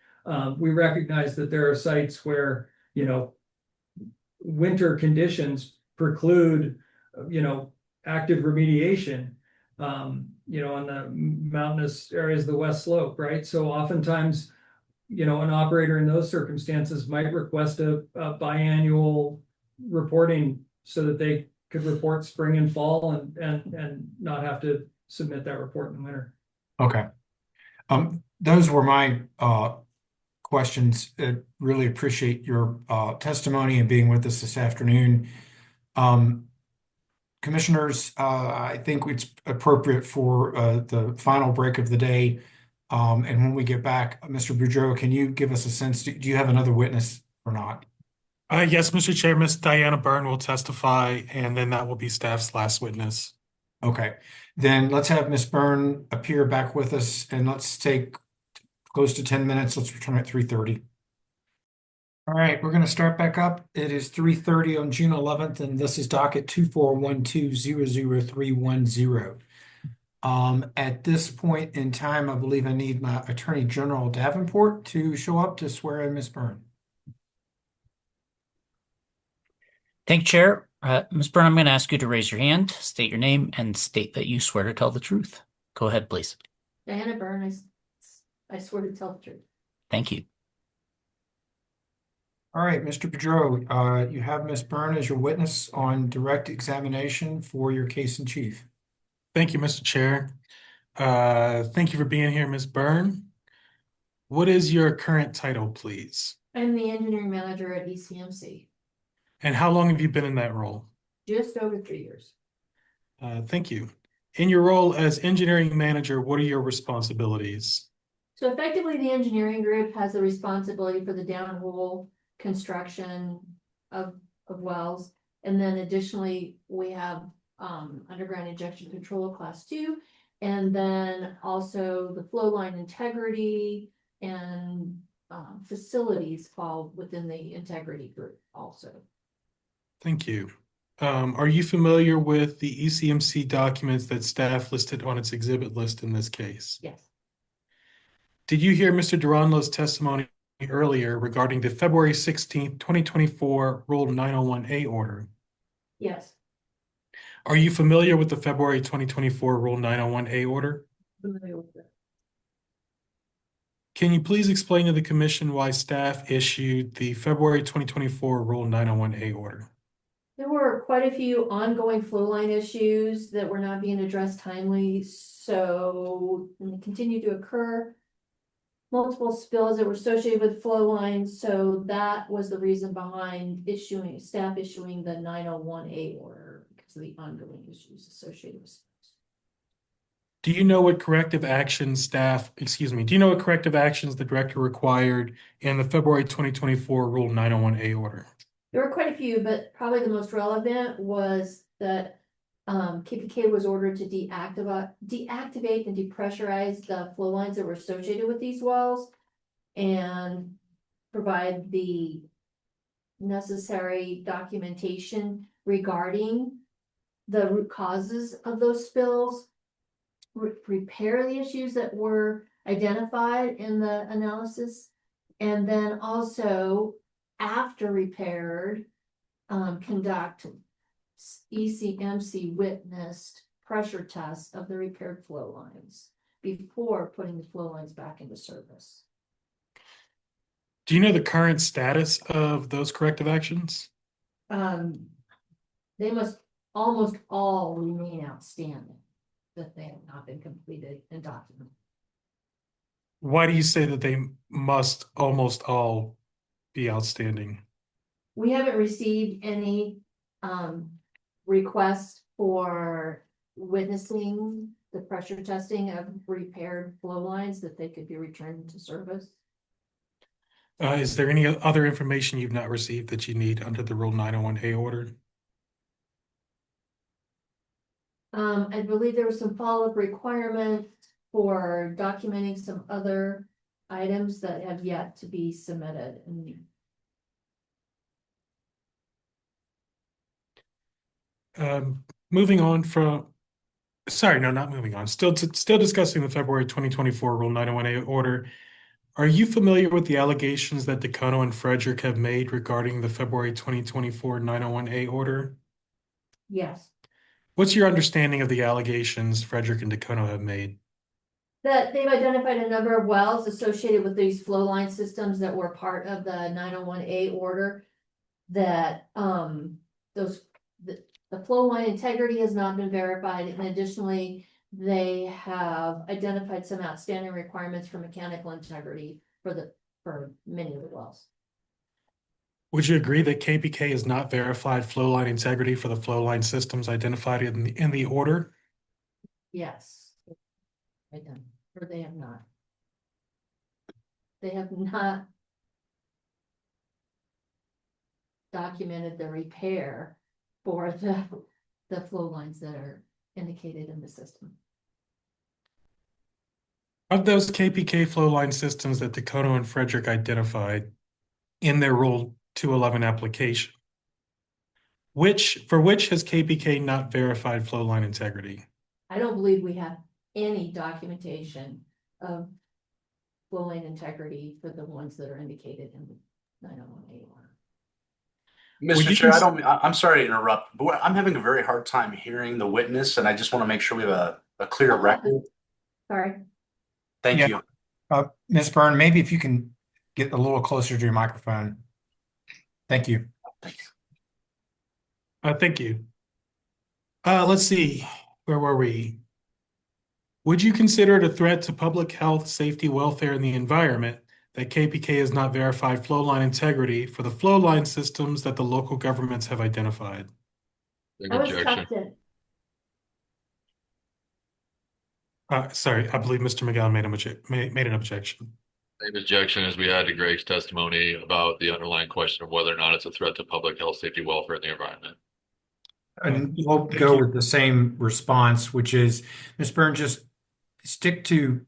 We recognize that there are sites where, winter conditions preclude, active remediation, on the mountainous areas of the West Slope, right? So oftentimes, an operator in those circumstances might request a biannual reporting so that they could report spring and fall and not have to submit that report in the winter. Okay. Those were my questions. Really appreciate your testimony and being with us this afternoon. Commissioners, I think it's appropriate for the final break of the day. And when we get back, Mr. Boudreau, can you give us a sense? Do you have another witness or not? Yes, Mr. Chair, Ms. Diana Byrne will testify, and then that will be staff's last witness. Okay, then let's have Ms. Byrne appear back with us, and let's take close to 10 minutes. Let's return at 3:30. All right, we're going to start back up. It is 3:30 on June 11th, and this is docket 241200310. At this point in time, I believe I need my Attorney General Davenport to show up to swear in Ms. Byrne. Thank you, Chair. Ms. Byrne, I'm going to ask you to raise your hand, state your name, and state that you swear to tell the truth. Go ahead, please. Diana Byrne, I swear to tell the truth. Thank you. All right, Mr. Boudreau, you have Ms. Byrne as your witness on direct examination for your case in chief. Thank you, Mr. Chair. Thank you for being here, Ms. Byrne. What is your current title, please? I'm the engineering manager at ECMC. And how long have you been in that role? Just over 3 years. Thank you. In your role as engineering manager, what are your responsibilities? So effectively, the engineering group has the responsibility for the downhole construction of wells. And then additionally, we have underground injection control class 2, and then also the flow line integrity and facilities fall within the integrity group also. Thank you. Are you familiar with the ECMC documents that staff listed on its exhibit list in this case? Yes. Did you hear Mr. Duranlo's testimony earlier regarding the February 16th, 2024 Rule 901A order? Yes. Are you familiar with the February 2024 Rule 901A order? Familiar with it. Can you please explain to the commission why staff issued the February 2024 Rule 901A order? There were quite a few ongoing flow line issues that were not being addressed timely, so they continued to occur. Multiple spills that were associated with flow lines, so that was the reason behind staff issuing the 901A order because of the ongoing issues associated with spills. Do you know what corrective actions do you know what corrective actions the director required in the February 2024 Rule 901A order? There were quite a few, but probably the most relevant was that KPK was ordered to deactivate and depressurize the flow lines that were associated with these wells and provide the necessary documentation regarding the root causes of those spills, repair the issues that were identified in the analysis, and then also, after repaired, conduct ECMC witnessed pressure tests of the repaired flow lines before putting the flow lines back into service. Do you know the current status of those corrective actions? They must almost all remain outstanding, that they have not been completed and documented. Why do you say that they must almost all be outstanding? We haven't received any requests for witnessing the pressure testing of repaired flow lines that they could be returned to service. Is there any other information you've not received that you need under the Rule 901A order? I believe there was some follow-up requirements for documenting some other items that have yet to be submitted. Moving on from, sorry, no, not moving on. Still discussing the February 2024 Rule 901A order. Are you familiar with the allegations that Dacono and Frederick have made regarding the February 2024 901A order? Yes, What's your understanding of the allegations Frederick and Dacono have made? that they've identified a number of wells associated with these flow line systems that were part of the 901A order. That the flow line integrity has not been verified, and additionally, they have identified some outstanding requirements for mechanical integrity for many of the wells. Would you agree that KPK has not verified flow line integrity for the flow line systems identified in the order? Yes. Right then, or they have not. They have not documented the repair for the flow lines that are indicated in the system. Of those KPK flow line systems that Dacono and Frederick identified in their Rule 211 application, for which has KPK not verified flow line integrity? I don't believe we have any documentation of flow line integrity for the ones that are indicated in the 901A order. Mr. Chair, I'm sorry to interrupt, but I'm having a very hard time hearing the witness, and I just want to make sure we have a clear record. Sorry. Thank you. Ms. Byrne, maybe if you can get a little closer to your microphone. Thank you. Thank you. Let's see, where were we? Would you consider it a threat to public health, safety, welfare, and the environment that KPK has not verified flow line integrity for the flow line systems that the local governments have identified? I was tucked in. Sorry, I believe Mr. McGowan made an objection. Same objection as we had to Greg's testimony about the underlying question of whether or not it's a threat to public health, safety, welfare, and the environment. And we'll go with the same response, which is, Ms. Byrne, just stick to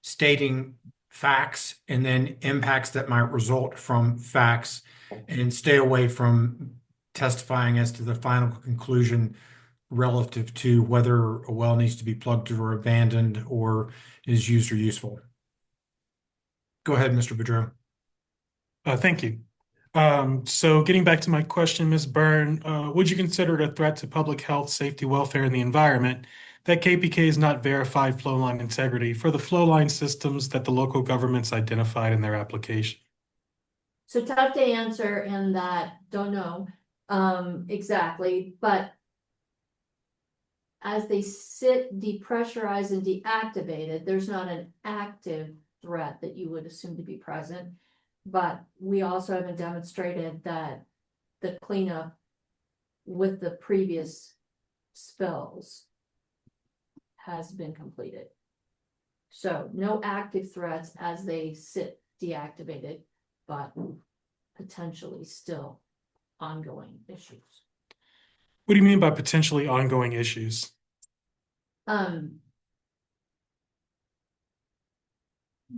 stating facts and then impacts that might result from facts, and stay away from testifying as to the final conclusion relative to whether a well needs to be plugged or abandoned or is used or useful. Go ahead, Mr. Boudreau. Thank you. So getting back to my question, Ms. Byrne, would you consider it a threat to public health, safety, welfare, and the environment that KPK has not verified flow line integrity for the flow line systems that the local governments identified in their application? So tough to answer in that, don't know exactly, but as they sit depressurized and deactivated, there's not an active threat that you would assume to be present. But we also haven't demonstrated that the cleanup with the previous spills has been completed. So no active threats as they sit deactivated, but potentially still ongoing issues. What do you mean by potentially ongoing issues?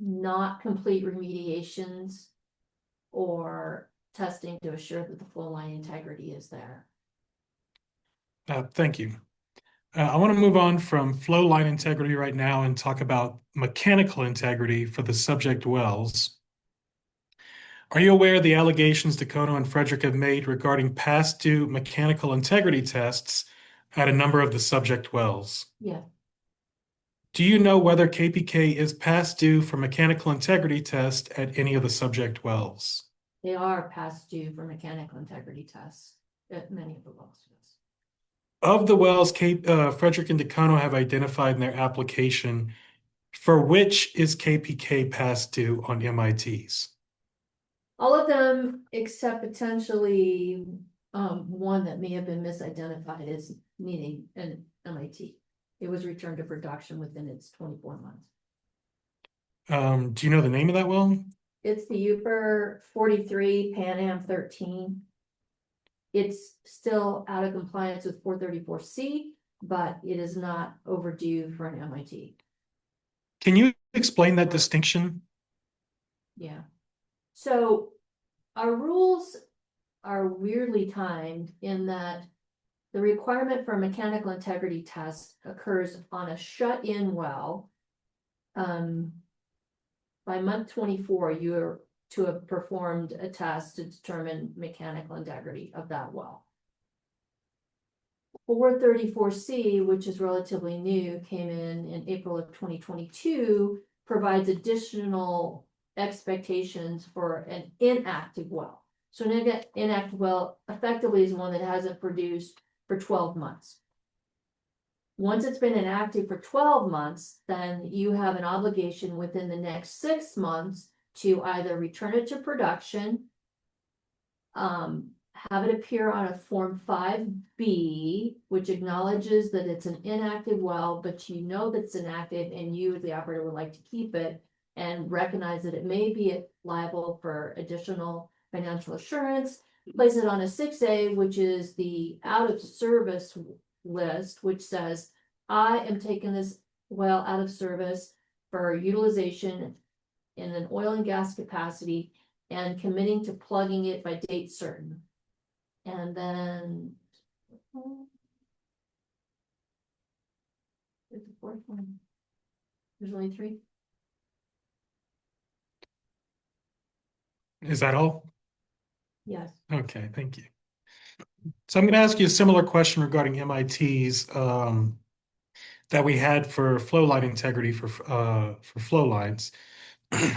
Not complete remediations or testing to assure that the flow line integrity is there. Thank you. I want to move on from flow line integrity right now and talk about mechanical integrity for the subject wells. Are you aware of the allegations Dacono and Frederick have made regarding past due mechanical integrity tests at a number of the subject wells? Yeah. Do you know whether KPK is past due for mechanical integrity test at any of the subject wells? They are past due for mechanical integrity tests at many of the wells. Yes. Of the wells Frederick and Dacono have identified in their application, for which is KPK past due on MITs? All of them except potentially one that may have been misidentified as needing an MIT. It was returned to production within its 24 months. Do you know the name of that well? It's the Uper 43 Pan Am 13. It's still out of compliance with 434C, but it is not overdue for an MIT. Can you explain that distinction? Yeah. So our rules are weirdly timed in that the requirement for a mechanical integrity test occurs on a shut-in well. By month 24, you're to have performed a test to determine mechanical integrity of that well. 434C, which is relatively new, came in April of 2022, provides additional expectations for an inactive well. So an inactive well effectively is one that hasn't produced for 12 months. Once it's been inactive for 12 months, then you have an obligation within the next 6 months to either return it to production, have it appear on a Form 5B, which acknowledges that it's an inactive well, but you know that it's inactive and you, as the operator, would like to keep it and recognize that it may be liable for additional financial assurance. Place it on a 6A, which is the out of service list, which says, I am taking this well out of service for utilization in an oil and gas capacity and committing to plugging it by date certain. And then there's the fourth one. There's only 3. Is that all? Yes. Okay, thank you. So I'm going to ask you a similar question regarding MITs that we had for flow line integrity for flow lines.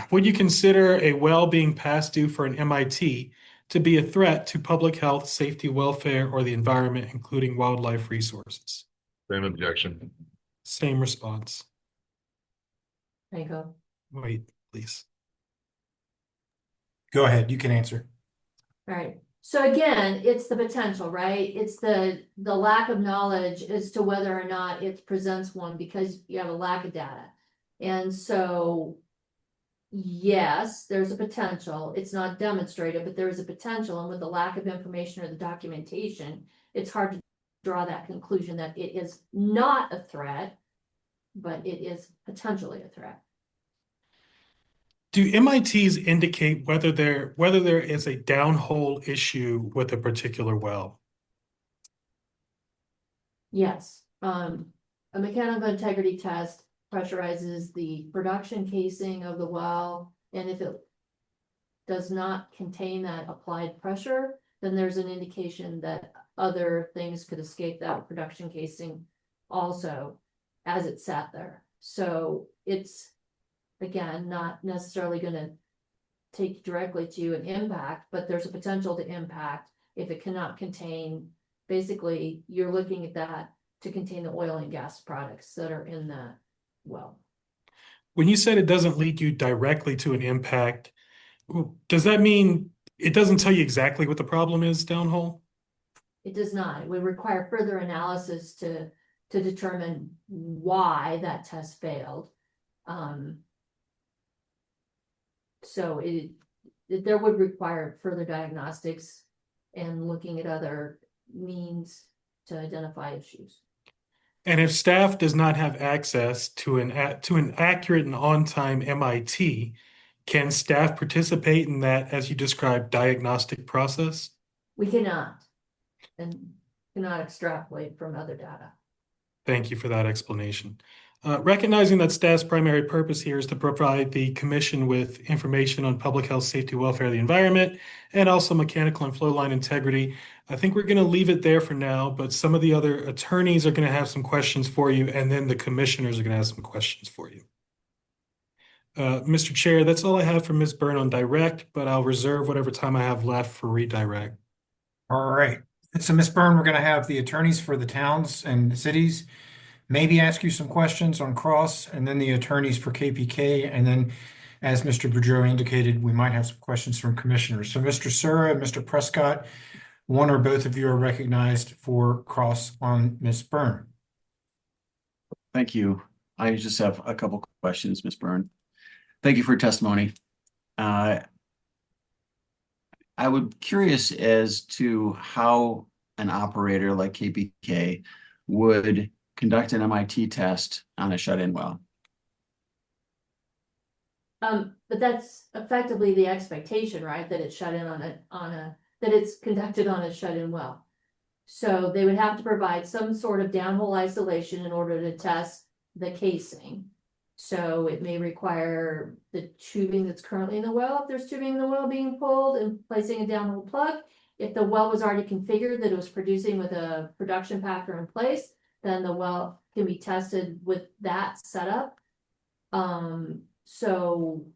Would you consider a well being past due for an MIT to be a threat to public health, safety, welfare, or the environment, including wildlife resources? Same objection. Same response. There you go. Wait, please. Go ahead, you can answer. All right. So again, it's the potential, right? It's the lack of knowledge as to whether or not it presents one because you have a lack of data. And so, yes, there's a potential. It's not demonstrated, but there is a potential. And with the lack of information or the documentation, it's hard to draw that conclusion that it is not a threat, but it is potentially a threat. Do MITs indicate whether there is a downhole issue with a particular well? Yes. A mechanical integrity test pressurizes the production casing of the well, and if it does not contain that applied pressure, then there's an indication that other things could escape that production casing also as it sat there. So it's, again, not necessarily going to take directly to an impact, but there's a potential to impact if it cannot contain, basically, you're looking at that to contain the oil and gas products that are in that well. When you said it doesn't lead you directly to an impact, does that mean it doesn't tell you exactly what the problem is downhole? It does not. It would require further analysis to to determine why that test failed. So there would require further diagnostics and looking at other means to identify issues. And if staff does not have access to an accurate and on-time MIT, can staff participate in that, as you described, diagnostic process? We cannot, and cannot extrapolate from other data. Thank you for that explanation. Recognizing that staff's primary purpose here is to provide the commission with information on public health, safety, welfare of the environment, and also mechanical and flow line integrity, I think we're going to leave it there for now, but some of the other attorneys are going to have some questions for you, and then the commissioners are going to have some questions for you. Mr. Chair, that's all I have for Ms. Byrne on direct, but I'll reserve whatever time I have left for redirect. All right. So Ms. Byrne, we're going to have the attorneys for the towns and cities maybe ask you some questions on cross, and then the attorneys for KPK, and then as Mr. Boudreau indicated, we might have some questions from commissioners. So Mr. Sura and Mr. Prescott, one or both of you are recognized for cross on Ms. Byrne. Thank you. I just have a couple questions, Ms. Byrne. Thank you for your testimony. I would be curious as to how an operator like KPK would conduct an MIT test on a shut-in well. But that's effectively the expectation, right? That it's shut in that it's conducted on a shut-in well. So they would have to provide some sort of downhole isolation in order to test the casing. So it may require the tubing that's currently in the well, if there's tubing in the well, being pulled and placing a downhole plug. If the well was already configured that it was producing with a production packer in place, then the well can be tested with that setup. So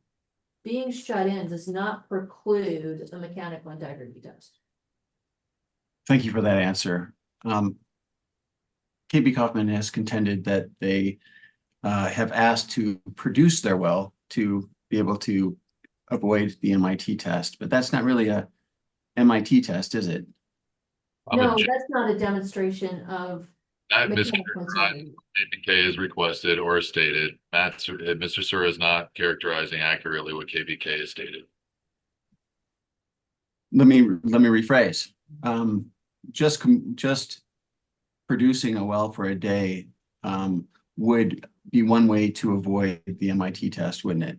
being shut in does not preclude a mechanical integrity test. Thank you for that answer. KB Kaufman has contended that they have asked to produce their well to be able to avoid the MIT test, but that's not really a MIT test, is it? No, that's not a demonstration of That mechanical integrity. KPK is requested or stated. Mr. Sura is not characterizing accurately what KPK has stated. Let me rephrase. Just producing a well for a day would be one way to avoid the MIT test, wouldn't it?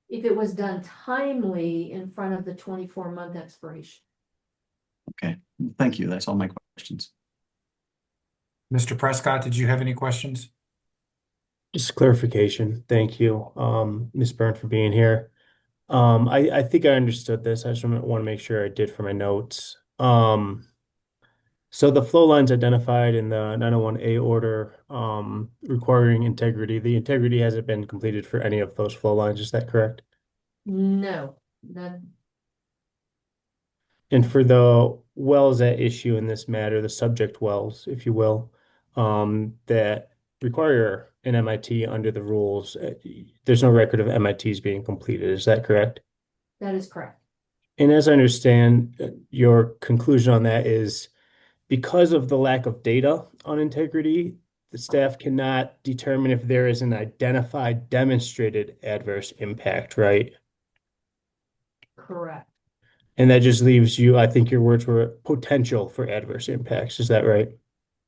If it was done timely in front of the 24-month expiration. Okay, thank you. That's all my questions. Mr. Prescott, did you have any questions? Just clarification. Thank you, Ms. Byrne, for being here. I think I understood this. I just want to make sure I did for my notes. So the flow lines identified in the 901A order requiring integrity, the integrity hasn't been completed for any of those flow lines. Is that correct? No, that And for the wells at issue in this matter, the subject wells, if you will, that require an MIT under the rules, there's no record of MITs being completed. Is that correct? that is correct. And as I understand, your conclusion on that is because of the lack of data on integrity, the staff cannot determine if there is an identified demonstrated adverse impact, right? Correct. And that just leaves you, I think your words were potential for adverse impacts. Is that right?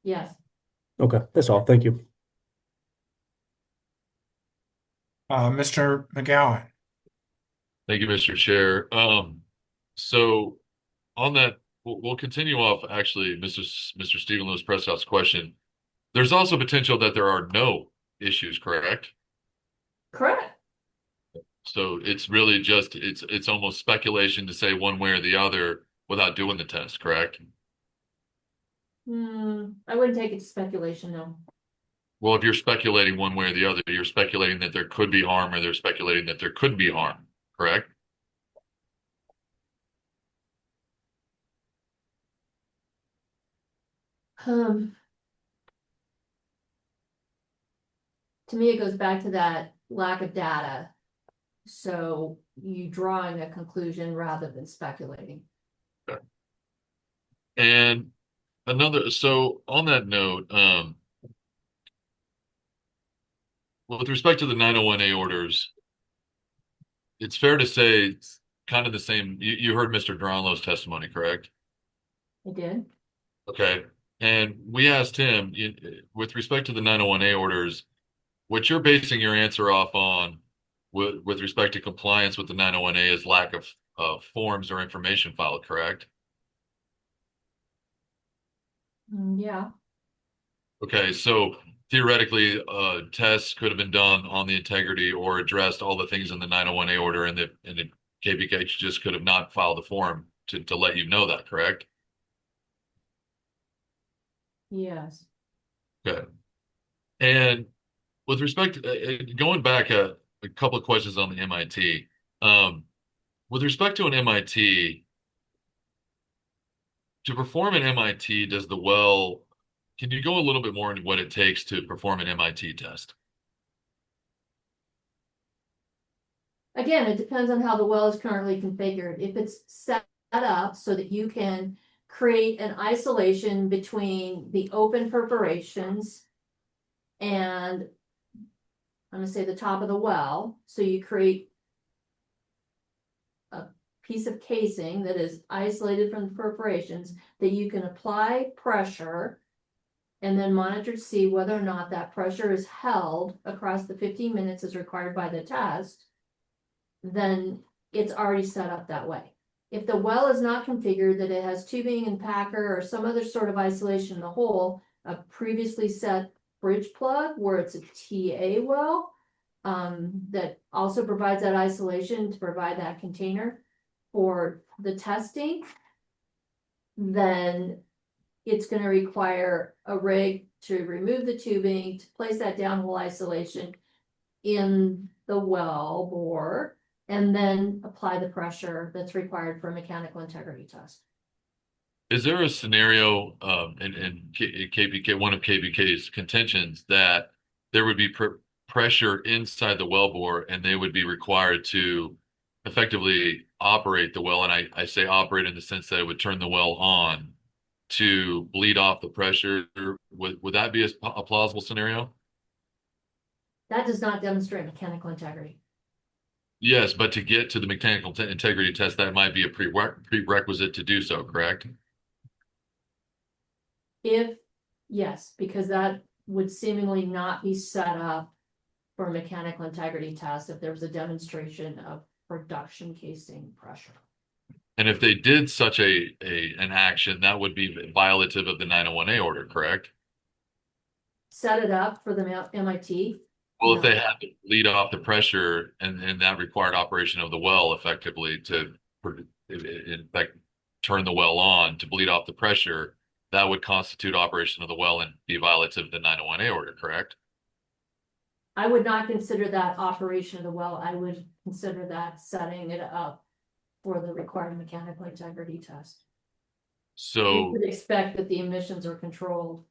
Yes. Okay, that's all. Thank you. Mr. McGowan. Thank you, Mr. Chair. So on that, we'll continue off actually Mr. Stephen Lewis Prescott's question. There's also potential that there are no issues, correct? Correct. So it's really just it's almost speculation to say one way or the other without doing the test, correct? I wouldn't take it to speculation, no. Well, if you're speculating one way or the other, you're speculating that there could be harm or they're speculating that there couldn't be harm, correct? To me, it goes back to that lack of data. So you drawing a conclusion rather than speculating. Okay. And So on that note, with respect to the 901A orders, it's fair to say it's kind of the same. You heard Mr. Duranlo's testimony, correct? I did. Okay. And we asked him, with respect to the 901A orders, what you're basing your answer off on with respect to compliance with the 901A is lack of forms or information filed, correct? Yeah. Okay, so theoretically, tests could have been done on the integrity or addressed all the things in the 901A order, and the KPK just could have not filed the form to let you know that, correct? Yes. Okay. And with respect to going back a couple of questions on the MIT, with respect to an MIT, to perform an MIT, can you go a little bit more into what it takes to perform an MIT test? Again, it depends on how the well is currently configured. If it's set up so that you can create an isolation between the open perforations and I'm gonna say the top of the well, so you create a piece of casing that is isolated from the perforations that you can apply pressure and then monitor to see whether or not that pressure is held across the 15 minutes as required by the test, then it's already set up that way. If the well is not configured, that it has tubing and packer or some other sort of isolation in the hole, a previously set bridge plug where it's a TA well, that also provides that isolation to provide that container for the testing, then it's gonna require a rig to remove the tubing, to place that downhole isolation in the well bore, and then apply the pressure that's required for a mechanical integrity test. Is there a scenario in KPK, one of KPK's contentions, that there would be pressure inside the wellbore and they would be required to effectively operate the well? And I say operate in the sense that it would turn the well on to bleed off the pressure. Would that be a plausible scenario? That does not demonstrate mechanical integrity. Yes, but to get to the mechanical integrity test, that might be a prerequisite to do so, correct? Yes, because that would seemingly not be set up for a mechanical integrity test if there was a demonstration of production casing pressure. And if they did such an action, that would be violative of the 901A order, correct? Set it up for the MIT. Well, if No. they had to lead off the pressure and that required operation of the well effectively to, in fact, turn the well on to bleed off the pressure, that would constitute operation of the well and be violative of the 901A order, correct? I would not consider that operation of the well. I would consider that setting it up for the required mechanical integrity test. You So would expect that the emissions are controlled.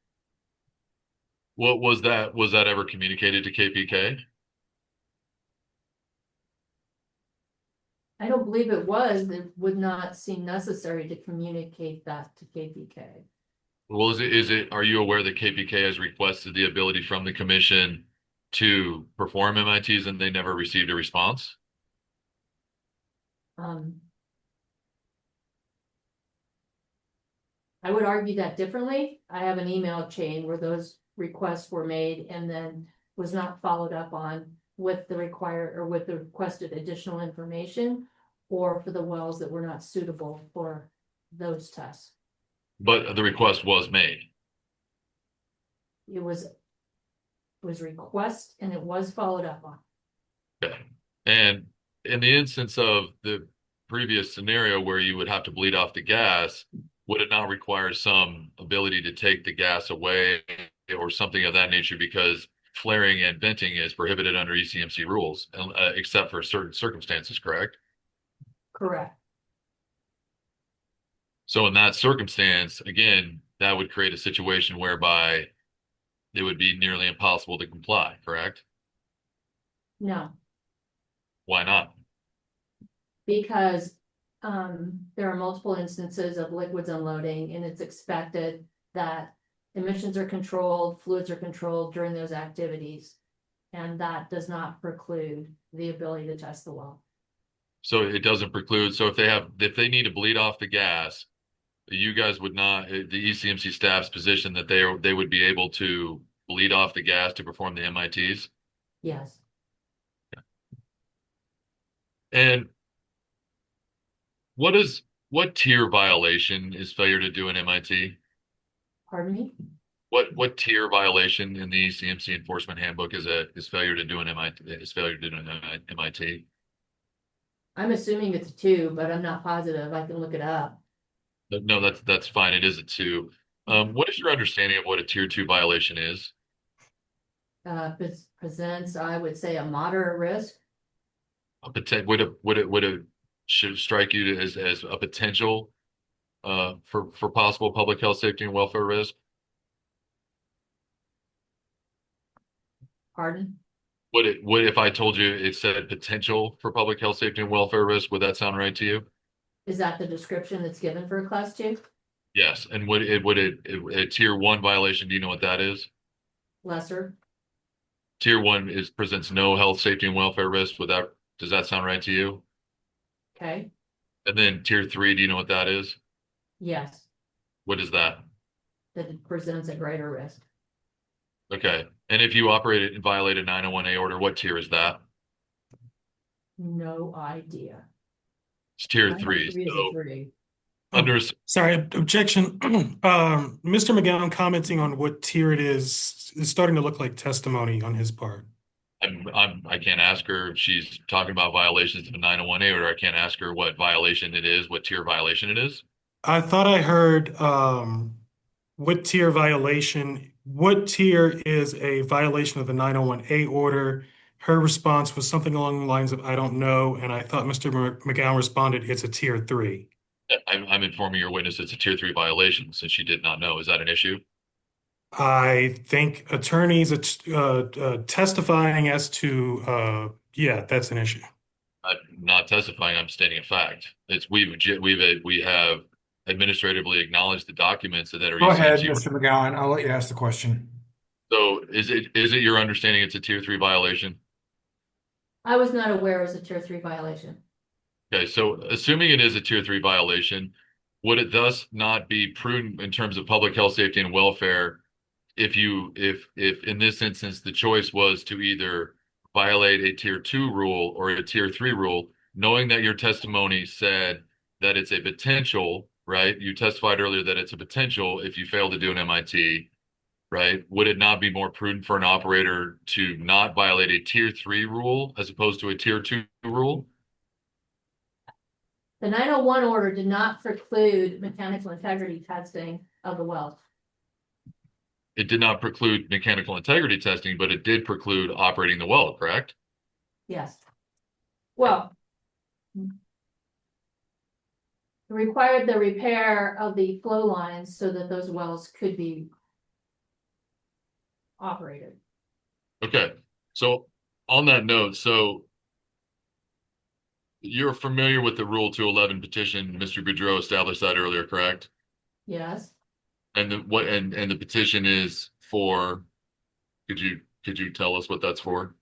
what was that ever communicated to KPK? I don't believe it was. It would not seem necessary to communicate that to KPK. Well, are you aware that KPK has requested the ability from the commission to perform MITs and they never received a response? I would argue that differently. I have an email chain where those requests were made and then was not followed up on with the required or with the requested additional information or for the wells that were not suitable for those tests. But the request was made. It was request and it was followed up on. Okay. And in the instance of the previous scenario where you would have to bleed off the gas, would it not require some ability to take the gas away or something of that nature, because flaring and venting is prohibited under ECMC rules, except for certain circumstances, correct? Correct. So in that circumstance, again, that would create a situation whereby it would be nearly impossible to comply, correct? No, Why not? because there are multiple instances of liquids unloading and it's expected that emissions are controlled, fluids are controlled during those activities. And that does not preclude the ability to test the well. So it doesn't preclude. So if they need to bleed off the gas, you guys would not, the ECMC staff's position that they would be able to bleed off the gas to perform the MITs? Yes. And what tier violation is failure to do an MIT? Pardon me? What tier violation in the ECMC enforcement handbook is failure to do an MIT? I'm assuming it's a 2, but I'm not positive. I can look it up. No, that's fine. It is a 2. What is your understanding of what a tier 2 violation is? Presents, I would say, a moderate risk. Would it should strike you as a potential for possible public health, safety, and welfare risk? Pardon? Would if I told you it said potential for public health, safety, and welfare risk, would that sound right to you? Is that the description that's given for a class 2? Yes. And a tier 1 violation, do you know what that is? Lesser? Tier 1 presents no health, safety, and welfare risk. Does that sound right to you? Okay. And then tier 3, do you know what that is? Yes. What is that? That it presents a greater risk. Okay. And if you operated and violated 901A order, what tier is that? No idea. It's tier 3. 903 is a So 3. under Sorry, objection. Mr. McGowan commenting on what tier it is starting to look like testimony on his part. I can't ask her if she's talking about violations of a 901A order. I can't ask her what violation it is, what tier violation it is. I thought I heard what tier is a violation of the 901A order. Her response was something along the lines of, I don't know. And I thought Mr. McGowan responded, it's a tier 3. I'm informing your witness it's a tier 3 violation since she did not know. Is that an issue? I think attorneys testifying as to, yeah, that's an issue. I'm not testifying. I'm stating a fact. We have administratively acknowledged the documents that are Go ahead, ECMC. Mr. McGowan. I'll let you ask the question. So is it your understanding it's a tier 3 violation? I was not aware it was a tier 3 violation. Okay, so assuming it is a tier 3 violation, would it thus not be prudent in terms of public health, safety, and welfare if in this instance the choice was to either violate a tier 2 rule or a tier 3 rule, knowing that your testimony said that it's a potential, right? You testified earlier that it's a potential if you fail to do an MIT, right? Would it not be more prudent for an operator to not violate a tier 3 rule as opposed to a tier 2 rule? The 901 order did not preclude mechanical integrity testing of the wells. It did not preclude mechanical integrity testing, but it did preclude operating the well, correct? Yes. Well, it required the repair of the flow lines so that those wells could be operated. Okay. So on that note, so you're familiar with the Rule 211 petition. Mr. Boudreau established that earlier, correct? Yes. And the petition is for, could you tell us what that's for?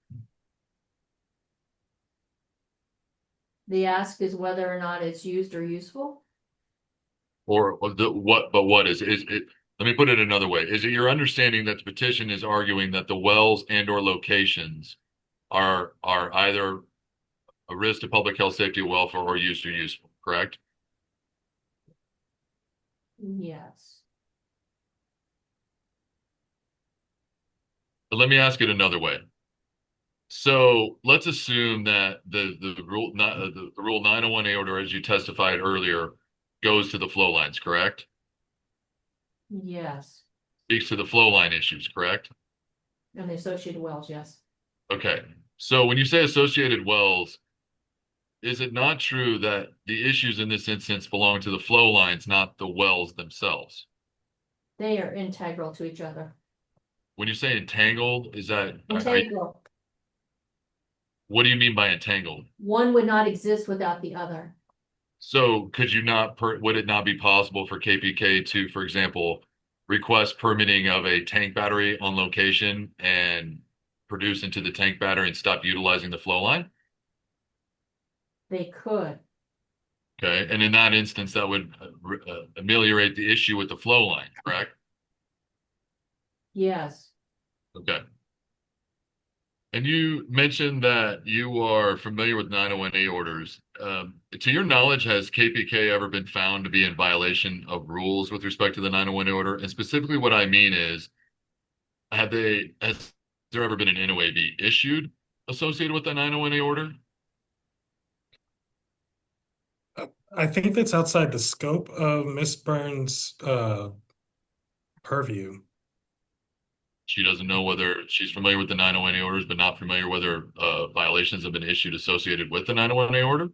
The ask is whether or not it's used or useful. Or what is it? Let me put it another way. Is it your understanding that the petition is arguing that the wells and or locations are either a risk to public health, safety, welfare, or used or useful, correct? Yes. But let me ask it another way. So let's assume that the rule 901A order, as you testified earlier, goes to the flow lines, correct? Yes. Speaks to the flow line issues, correct? And the associated wells, yes. Okay. So when you say associated wells, is it not true that the issues in this instance belong to the flow lines, not the wells themselves? They are integral to each other. When you say entangled, is that Integral. What do you mean by entangled? One would not exist without the other. So would it not be possible for KPK to, for example, request permitting of a tank battery on location and produce into the tank battery and stop utilizing the flow line? They could. Okay, and in that instance, that would ameliorate the issue with the flow line, correct? Yes. Okay. And you mentioned that you are familiar with 901A orders. To your knowledge, has KPK ever been found to be in violation of rules with respect to the 901A order? And specifically what I mean is, has there ever been an NOAB issued associated with the 901A order? I think that's outside the scope of Miss Burns' purview. She doesn't know whether she's familiar with the 901A orders, but not familiar whether violations have been issued associated with the 901A order?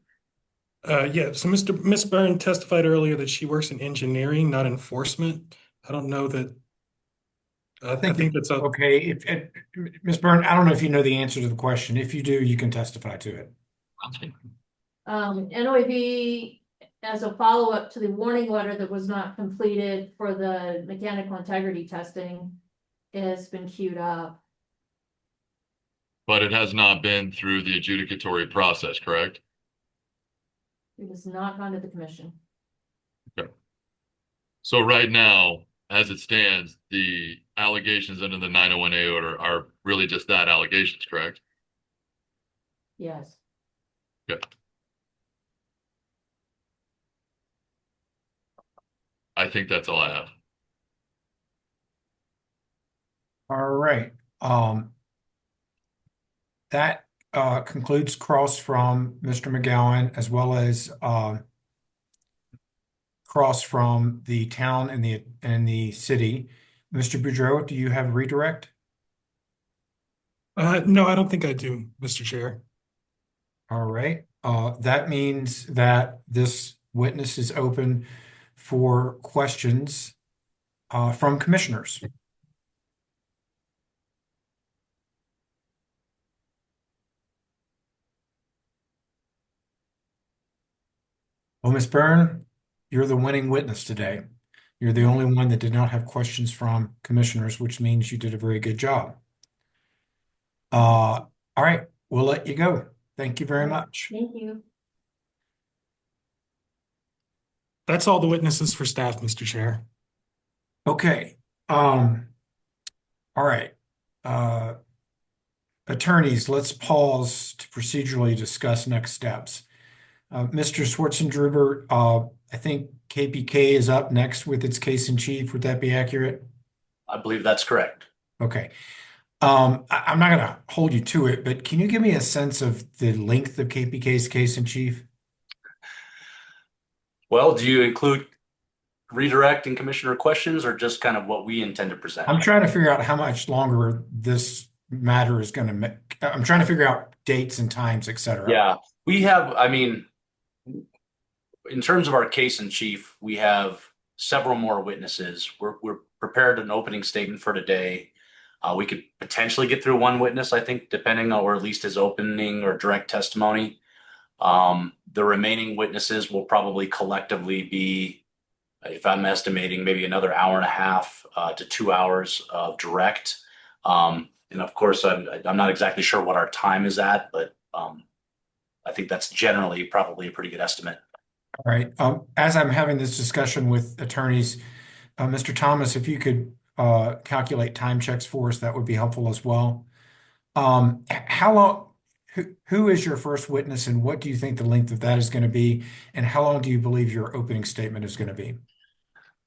Yeah, so Miss Byrne testified earlier that she works in engineering, not enforcement. I don't know that. I think that's okay. Ms. Byrne, I don't know if you know the answer to the question. If you do, you can testify to it. NOAB, as a follow-up to the warning letter that was not completed for the mechanical integrity testing, has been queued up. But it has not been through the adjudicatory process, correct? It has not gone to the commission. Okay. So right now, as it stands, the allegations under the 901A order are really just that, allegations, correct? Yes. Okay. I think that's all I have. All right. That concludes cross from Mr. McGowan, as well as cross from the town and the city. Mr. Boudreau, do you have redirect? No, I don't think I do, Mr. Chair. All right. That means that this witness is open for questions from commissioners. Well, Ms. Byrne, you're the winning witness today. You're the only one that did not have questions from commissioners, which means you did a very good job. All right, we'll let you go. Thank you very much. Thank you. That's all the witnesses for staff, Mr. Chair. Okay. All right. Attorneys, let's pause to procedurally discuss next steps. Mr. Schwartzendruber, I think KPK is up next with its case in chief. Would that be accurate? I believe that's correct. Okay. I'm not going to hold you to it, but can you give me a sense of the length of KPK's case in chief? Well, do you include redirect and commissioner questions or just kind of what we intend to present? I'm trying to figure out how much longer this matter is going to make. I'm trying to figure out dates and times, et cetera. Yeah, we have, I mean, in terms of our case in chief, we have several more witnesses. We're prepared an opening statement for today. We could potentially get through one witness, I think, depending on, or at least his opening or direct testimony. The remaining witnesses will probably collectively be, if I'm estimating, maybe another hour and a half to 2 hours of direct. And of course, I'm not exactly sure what our time is at, but I think that's generally probably a pretty good estimate. All right. As I'm having this discussion with attorneys, Mr. Thomas, if you could calculate time checks for us, that would be helpful as well. How long? Who is your first witness, and what do you think the length of that is going to be? And how long do you believe your opening statement is going to be?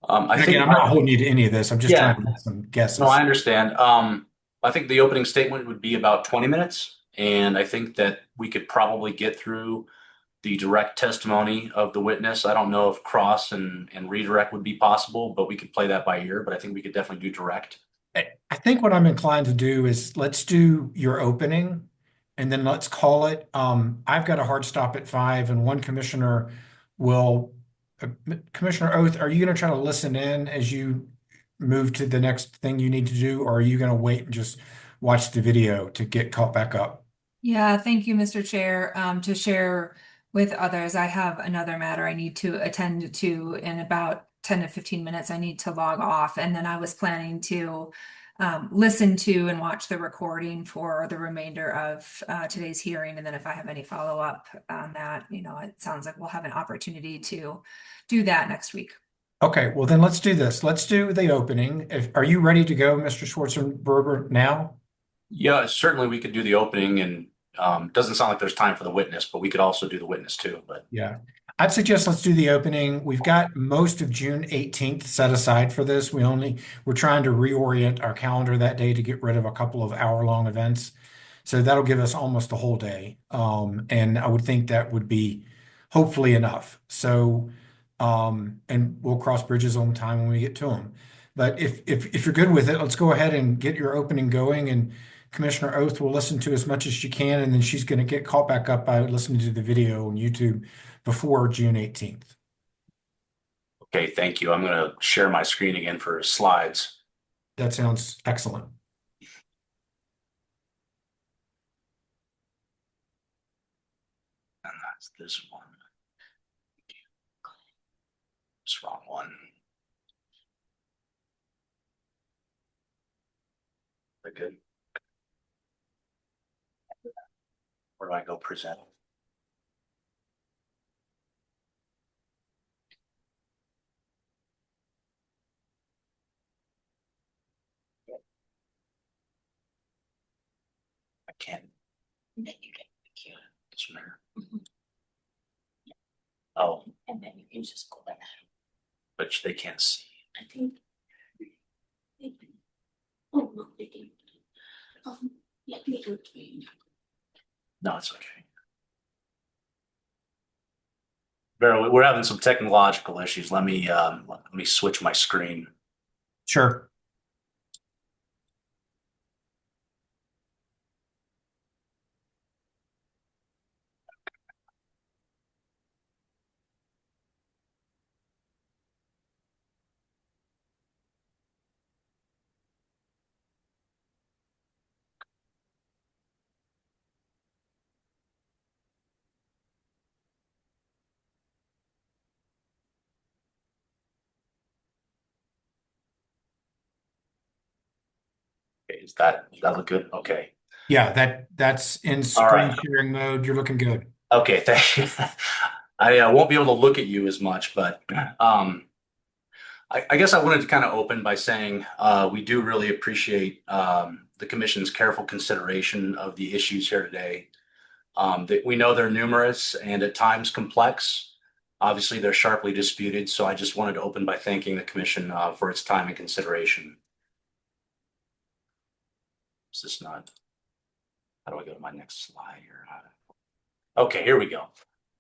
I think I'm not holding you to any of this. I'm just trying to make some guesses. No, I understand. I think the opening statement would be about 20 minutes. And I think that we could probably get through the direct testimony of the witness. I don't know if cross and redirect would be possible, but we could play that by ear. But I think we could definitely do direct. I think what I'm inclined to do is let's do your opening and then let's call it. I've got a hard stop at 5 and one commissioner will, Commissioner Oath, are you going to try to listen in as you move to the next thing you need to do, or are you going to wait and just watch the video to get caught back up? Yeah, thank you, Mr. Chair. To share with others, I have another matter I need to attend to in about 10 to 15 minutes, I need to log off. And then I was planning to listen to and watch the recording for the remainder of today's hearing. And then if I have any follow-up on that, it sounds like we'll have an opportunity to do that next week. Okay, well then let's do this. Let's do the opening. Are you ready to go, Mr. Schwarzenberger, now? Yeah, certainly we could do the opening, and doesn't sound like there's time for the witness, but we could also do the witness too. But Yeah, I'd suggest let's do the opening. We've got most of June 18th set aside for this. We're trying to reorient our calendar that day to get rid of a couple of hour-long events. So that'll give us almost a whole day. And I would think that would be hopefully enough. So, and we'll cross bridges on time when we get to them. But if you're good with it, let's go ahead and get your opening going, and Commissioner Oath will listen to as much as she can, and then she's going to get caught back up by listening to the video on YouTube before June 18th. okay, thank you. I'm going to share my screen again for slides. That sounds excellent. And that's this one. It's wrong one. Very good. Where do I go present? I can't. Then you get the cue. This one here. Oh. And then you can just go like that. But they can't see. I think. Oh, no, they didn't. Let me do it for you. No, it's okay. Barry, we're having some technological issues. Let me switch my screen. Sure. Okay, does that look good? Okay. Yeah, that's in screen sharing mode. You're looking good. Okay, thank you. I won't be able to look at you as much, but I guess I wanted to kind of open by saying we do really appreciate the commission's careful consideration of the issues here today. That we know they're numerous and at times complex. Obviously, they're sharply disputed, so I just wanted to open by thanking the commission for its time and consideration. Is this not? How do I go to my next slide here? Okay, here we go.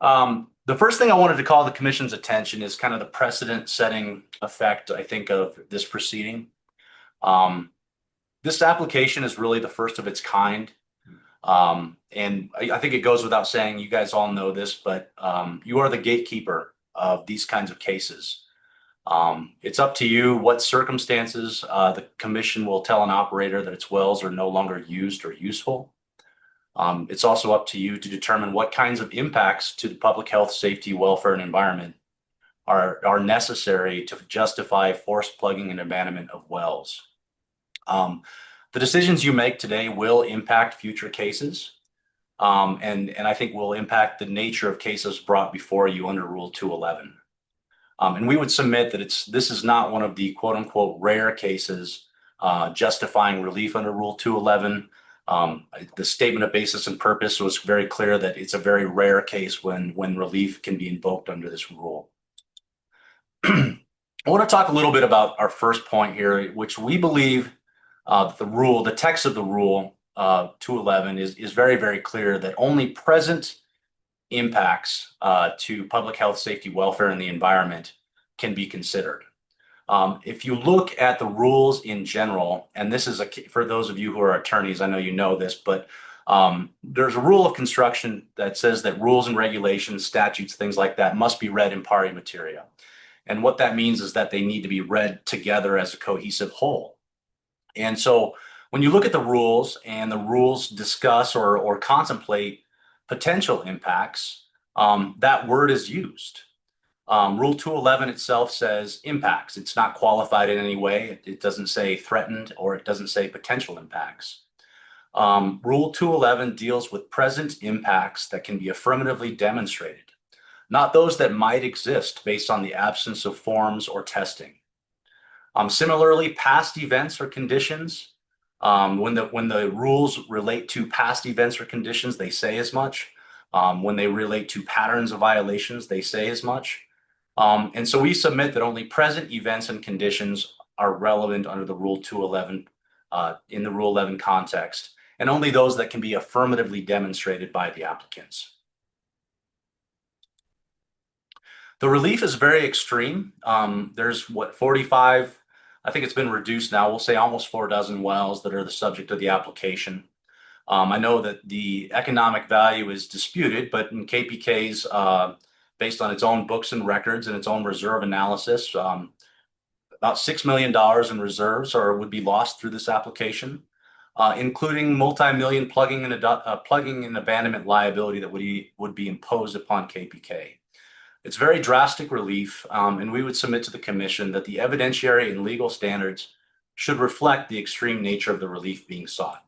The first thing I wanted to call the commission's attention is kind of the precedent-setting effect, I think, of this proceeding. This application is really the first of its kind. And I think it goes without saying, you guys all know this, but you are the gatekeeper of these kinds of cases. It's up to you what circumstances the commission will tell an operator that its wells are no longer used or useful. It's also up to you to determine what kinds of impacts to the public health, safety, welfare, and environment are necessary to justify forced plugging and abandonment of wells. The decisions you make today will impact future cases, and I think will impact the nature of cases brought before you under Rule 211. And we would submit that this is not one of the quote unquote rare cases justifying relief under Rule 211. The statement of basis and purpose was very clear that it's a very rare case when relief can be invoked under this rule. I want to talk a little bit about our first point here, which we believe the text of the rule 211 is very, very clear that only present impacts to public health, safety, welfare, and the environment can be considered. If you look at the rules in general, and this is for those of you who are attorneys, I know you know this, but there's a rule of construction that says that rules and regulations, statutes, things like that must be read in pari materia. And what that means is that they need to be read together as a cohesive whole. And so when you look at the rules and the rules discuss or contemplate potential impacts, that word is used. Rule 211 itself says impacts. It's not qualified in any way. It doesn't say threatened or it doesn't say potential impacts. Rule 211 deals with present impacts that can be affirmatively demonstrated, not those that might exist based on the absence of forms or testing. Similarly, past events or conditions, when the rules relate to past events or conditions, they say as much. When they relate to patterns of violations, they say as much. And so we submit that only present events and conditions are relevant under the Rule 211 in the Rule 11 context, and only those that can be affirmatively demonstrated by the applicants. The relief is very extreme. There's 45, I think it's been reduced now, we'll say almost 4 dozen wells that are the subject of the application. I know that the economic value is disputed, but in KPK's, based on its own books and records and its own reserve analysis, about $6 million in reserves would be lost through this application, including multi-million plugging and abandonment liability that would be imposed upon KPK. It's very drastic relief, and we would submit to the commission that the evidentiary and legal standards should reflect the extreme nature of the relief being sought.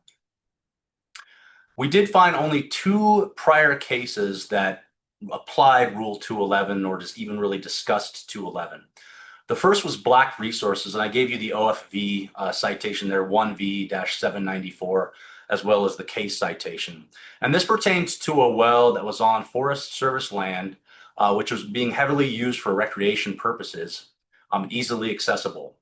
We did find only 2 prior cases that applied Rule 211 or just even really discussed 211. The first was Black Resources, and I gave you the OFV citation there, 1V-794, as well as the case citation. And this pertains to a well that was on Forest Service land, which was being heavily used for recreation purposes, easily accessible.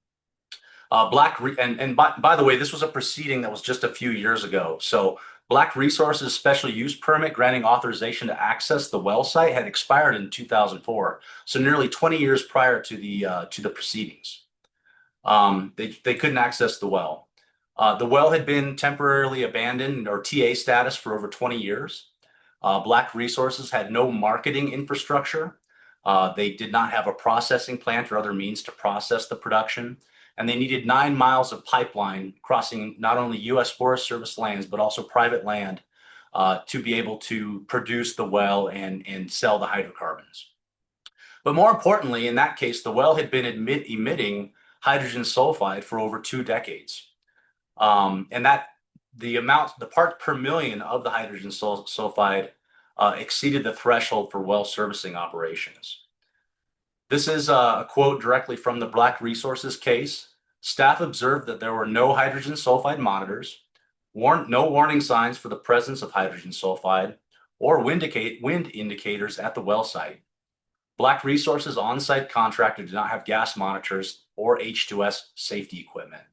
By the way, this was a proceeding that was just a few years ago. So Black Resources special use permit granting authorization to access the well site had expired in 2004, so nearly 20 years prior to the proceedings. They couldn't access the well. The well had been temporarily abandoned or TA status for over 20 years. Black Resources had no marketing infrastructure. They did not have a processing plant or other means to process the production. And they needed 9 miles of pipeline crossing not only U.S. Forest Service lands, but also private land to be able to produce the well and sell the hydrocarbons. But more importantly, in that case, the well had been emitting hydrogen sulfide for over 2 decades. And that the parts per million of the hydrogen sulfide exceeded the threshold for well servicing operations. This is a quote directly from the Black Resources case. Staff observed that there were no hydrogen sulfide monitors, no warning signs for the presence of hydrogen sulfide, or wind indicators at the well site. Black Resources on-site contractor did not have gas monitors or H2S safety equipment.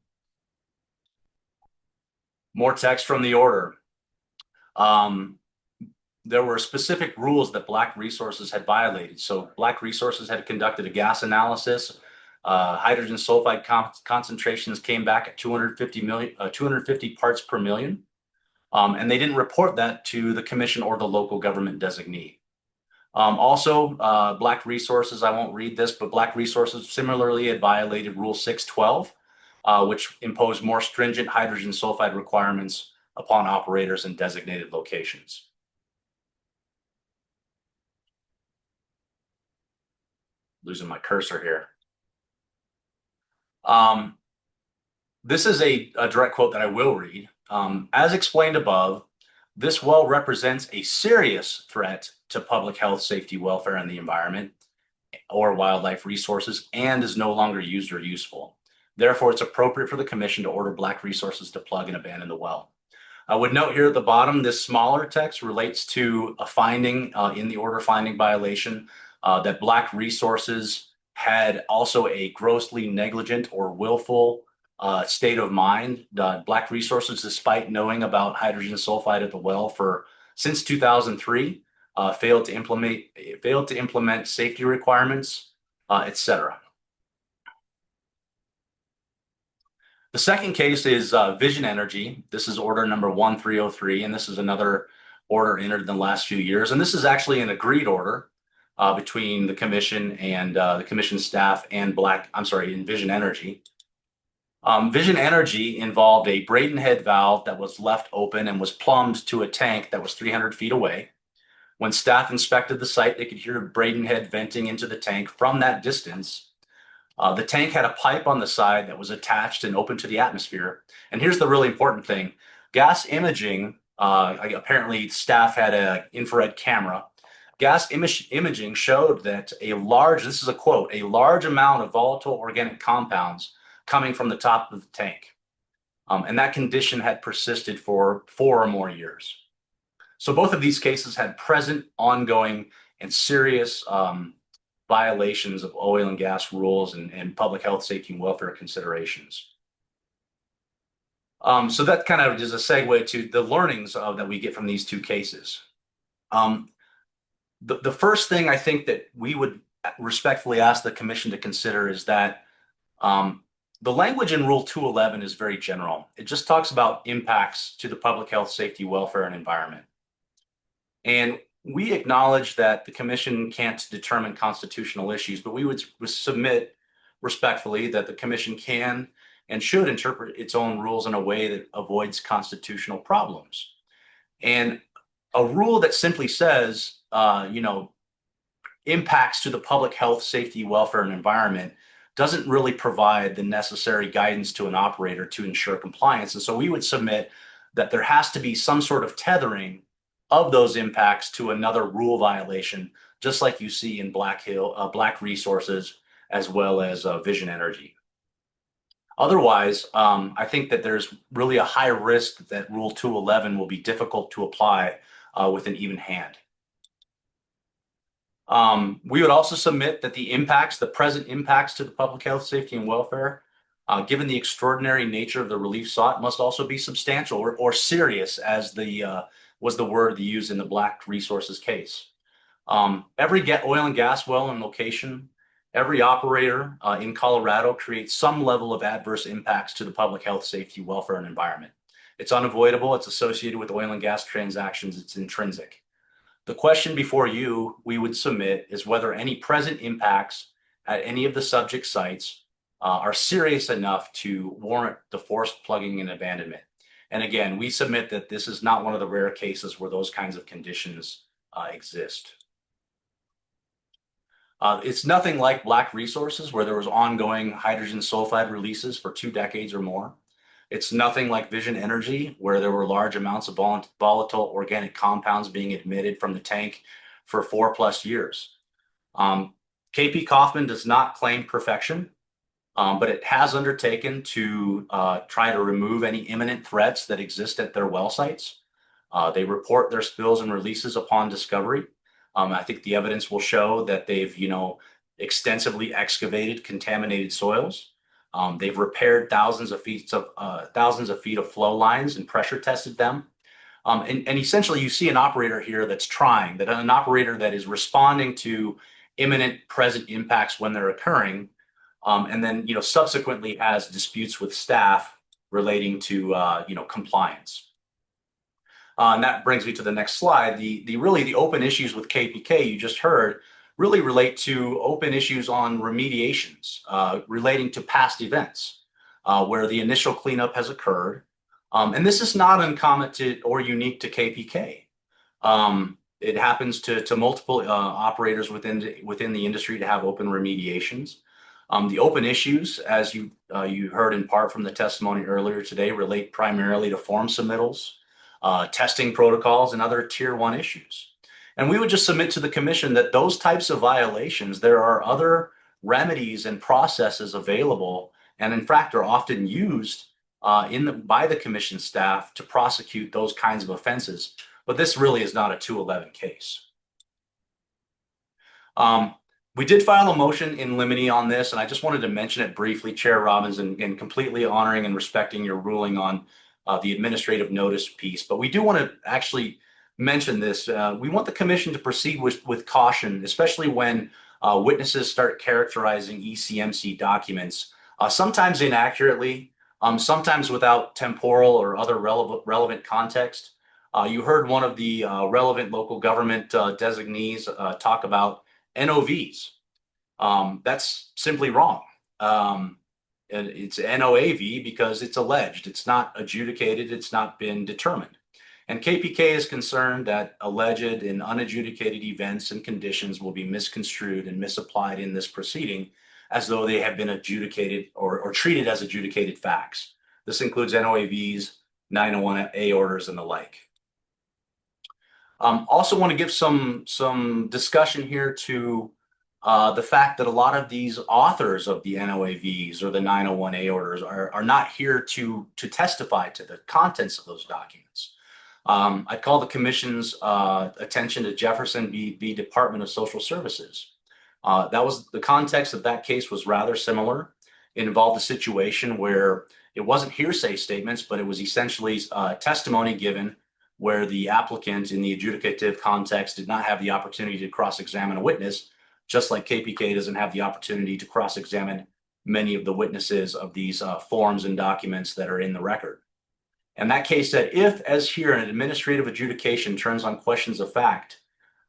More text from the order. There were specific rules that Black Resources had violated. So Black Resources had conducted a gas analysis. Hydrogen sulfide concentrations came back at 250 parts per million. And they didn't report that to the commission or the local government designee. Also, Black Resources, I won't read this, but Black Resources similarly had violated Rule 612, which imposed more stringent hydrogen sulfide requirements upon operators in designated locations. Losing my cursor here. This is a direct quote that I will read. As explained above, this well represents a serious threat to public health, safety, welfare, and the environment or wildlife resources and is no longer used or useful. Therefore, it's appropriate for the commission to order Black Resources to plug and abandon the well. I would note here at the bottom, this smaller text relates to a finding in the order finding violation that Black Resources had also a grossly negligent or willful state of mind. Black Resources, despite knowing about hydrogen sulfide at the well since 2003, failed to implement safety requirements, etc. The second case is Vision Energy. This is order number 1303, and this is another order entered in the last few years. And this is actually an agreed order between the commission and the commission staff and Vision Energy. Vision Energy involved a Braden head valve that was left open and was plumbed to a tank that was 300 feet away. When staff inspected the site, they could hear Braden head venting into the tank from that distance. The tank had a pipe on the side that was attached and open to the atmosphere. And here's the really important thing. Gas imaging, apparently staff had an infrared camera. Gas imaging showed that this is a quote, a large amount of volatile organic compounds coming from the top of the tank. And that condition had persisted for 4 or more years. So both of these cases had present, ongoing, and serious violations of oil and gas rules and public health, safety, and welfare considerations. So that kind of is a segue to the learnings that we get from these two cases. The first thing I think that we would respectfully ask the commission to consider is that the language in Rule 211 is very general. It just talks about impacts to the public health, safety, welfare, and environment. And we acknowledge that the commission can't determine constitutional issues, but we would submit respectfully that the commission can and should interpret its own rules in a way that avoids constitutional problems. And a rule that simply says, impacts to the public health, safety, welfare, and environment doesn't really provide the necessary guidance to an operator to ensure compliance. And so we would submit that there has to be some sort of tethering of those impacts to another rule violation, just like you see in Black Resources, as well as Vision Energy. Otherwise, I think that there's really a high risk that Rule 211 will be difficult to apply with an even hand. We would also submit that the present impacts to the public health, safety, and welfare, given the extraordinary nature of the relief sought, must also be substantial or serious, as was the word used in the Black Resources case. Every oil and gas well and location, every operator in Colorado creates some level of adverse impacts to the public health, safety, welfare, and environment. It's unavoidable. It's associated with oil and gas transactions. It's intrinsic. The question before you we would submit is whether any present impacts at any of the subject sites are serious enough to warrant the forced plugging and abandonment. And again, we submit that this is not one of the rare cases where those kinds of conditions exist. It's nothing like Black Resources, where there was ongoing hydrogen sulfide releases for 2 decades or more. It's nothing like Vision Energy, where there were large amounts of volatile organic compounds being emitted from the tank for 4+ years. KP Kaufman does not claim perfection, but it has undertaken to try to remove any imminent threats that exist at their well sites. They report their spills and releases upon discovery. I think the evidence will show that they've, extensively excavated contaminated soils. They've repaired thousands of feet of flow lines and pressure tested them. And essentially, you see an operator here that's trying, an operator that is responding to imminent present impacts when they're occurring, and then subsequently has disputes with staff relating to compliance. And that brings me to the next slide. The open issues with KPK you just heard really relate to open issues on remediations relating to past events where the initial cleanup has occurred. And this is not uncommon or unique to KPK. It happens to multiple operators within the industry to have open remediations. The open issues, as you heard in part from the testimony earlier today, relate primarily to form submittals, testing protocols, and other Tier 1 issues. And we would just submit to the commission that those types of violations, there are other remedies and processes available, and in fact are often used by the commission staff to prosecute those kinds of offenses. But this really is not a 211 case. We did file a motion in limine on this, and I just wanted to mention it briefly, Chair Robbins, and completely honoring and respecting your ruling on the administrative notice piece. But we do want to actually mention this. We want the commission to proceed with caution, especially when witnesses start characterizing ECMC documents, sometimes inaccurately, sometimes without temporal or other relevant context. You heard one of the relevant local government designees talk about NOVs. That's simply wrong. And it's NOAV because it's alleged. It's not adjudicated. It's not been determined. And KPK is concerned that alleged and unadjudicated events and conditions will be misconstrued and misapplied in this proceeding as though they have been adjudicated or treated as adjudicated facts. This includes NOAVs, 901A orders, and the like. Also want to give some discussion here to the fact that a lot of these authors of the NOAVs or the 901A orders are not here to testify to the contents of those documents. I call the commission's attention to Jefferson B. Department of Social Services. That was the context of that case was rather similar. It involved a situation where it wasn't hearsay statements, but it was essentially testimony given where the applicant in the adjudicative context did not have the opportunity to cross-examine a witness, just like KPK doesn't have the opportunity to cross-examine many of the witnesses of these forms and documents that are in the record. And that case said, if, as here, an administrative adjudication turns on questions of fact,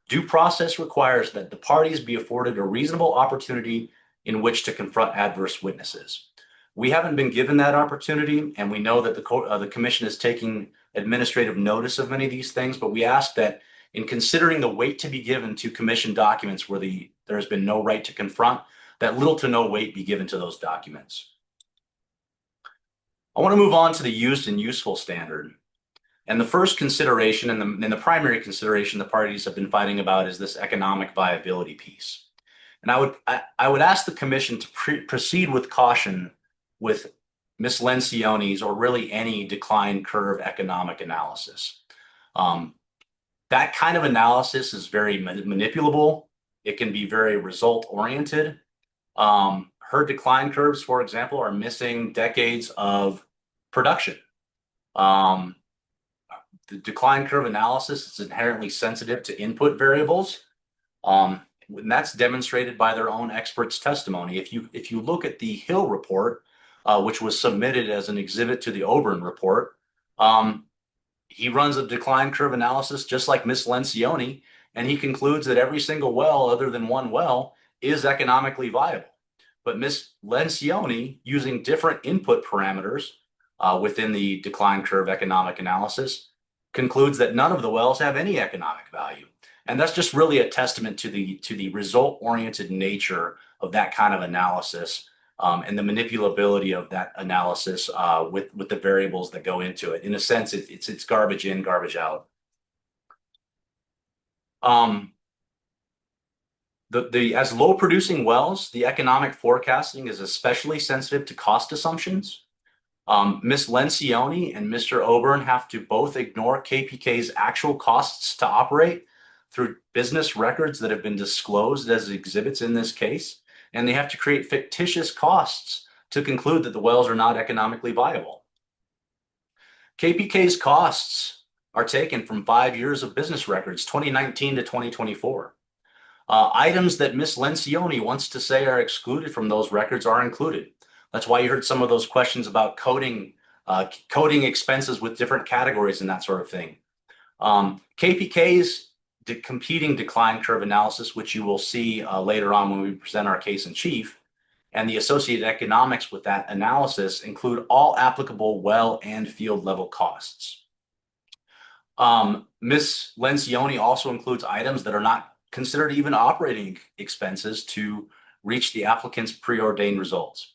due process requires that the parties be afforded a reasonable opportunity in which to confront adverse witnesses. We haven't been given that opportunity, and we know that the commission is taking administrative notice of many of these things, but we ask that in considering the weight to be given to commission documents where there has been no right to confront, that little to no weight be given to those documents. I want to move on to the used and useful standard. And the first consideration and the primary consideration the parties have been fighting about is this economic viability piece. And I would ask the commission to proceed with caution with Ms. Lencioni's or really any decline curve economic analysis. That kind of analysis is very manipulable. It can be very result oriented. Her decline curves, for example, are missing decades of production. The decline curve analysis is inherently sensitive to input variables. And that's demonstrated by their own experts' testimony. If you look at the Hill report, which was submitted as an exhibit to the Oberon report, he runs a decline curve analysis just like Ms. Lencioni, and he concludes that every single well other than one well is economically viable. But Ms. Lencioni, using different input parameters within the decline curve economic analysis, concludes that none of the wells have any economic value. And that's just really a testament to the result-oriented nature of that kind of analysis and the manipulability of that analysis with the variables that go into it. In a sense, it's garbage in, garbage out. As low-producing wells, the economic forecasting is especially sensitive to cost assumptions. Ms. Lencioni and Mr. Oberon have to both ignore KPK's actual costs to operate through business records that have been disclosed as exhibits in this case, and they have to create fictitious costs to conclude that the wells are not economically viable. KPK's costs are taken from 5 years of business records, 2019 to 2024. Items that Ms. Lencioni wants to say are excluded from those records are included. That's why you heard some of those questions about coding expenses with different categories and that sort of thing. KPK's competing decline curve analysis, which you will see later on when we present our case in chief, and the associated economics with that analysis include all applicable well and field level costs. Ms. Lencioni also includes items that are not considered even operating expenses to reach the applicant's preordained results.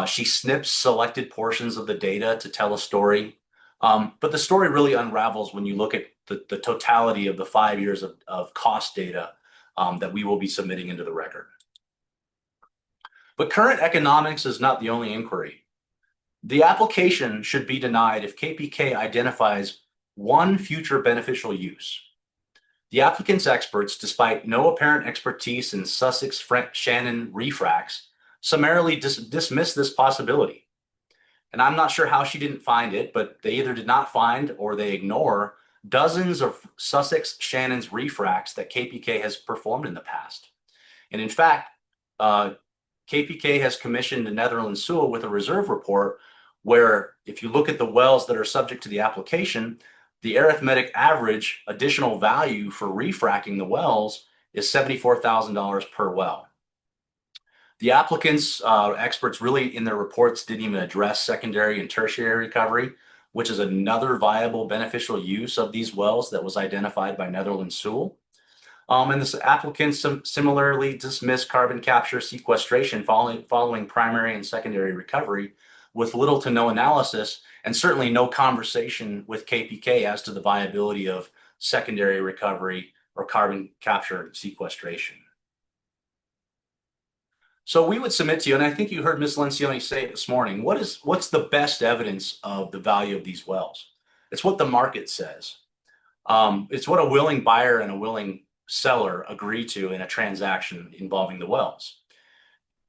She snips selected portions of the data to tell a story, but the story really unravels when you look at the totality of the 5 years of cost data that we will be submitting into the record. But current economics is not the only inquiry. The application should be denied if KPK identifies one future beneficial use. The applicant's experts, despite no apparent expertise in Sussex-Shannon refracts, summarily dismiss this possibility. And I'm not sure how she didn't find it, but they either did not find or they ignore dozens of Sussex-Shannon's refracts that KPK has performed in the past. And in fact, KPK has commissioned the Netherlands Sewell with a reserve report where if you look at the wells that are subject to the application, the arithmetic average additional value for refracking the wells is $74,000 per well. The applicants, experts really in their reports didn't even address secondary and tertiary recovery, which is another viable beneficial use of these wells that was identified by Netherlands Sewell. And this applicant similarly dismissed carbon capture sequestration following primary and secondary recovery with little to no analysis and certainly no conversation with KPK as to the viability of secondary recovery or carbon capture sequestration. So we would submit to you, and I think you heard Ms. Lencioni say it this morning, what's the best evidence of the value of these wells? It's what the market says. It's what a willing buyer and a willing seller agree to in a transaction involving the wells.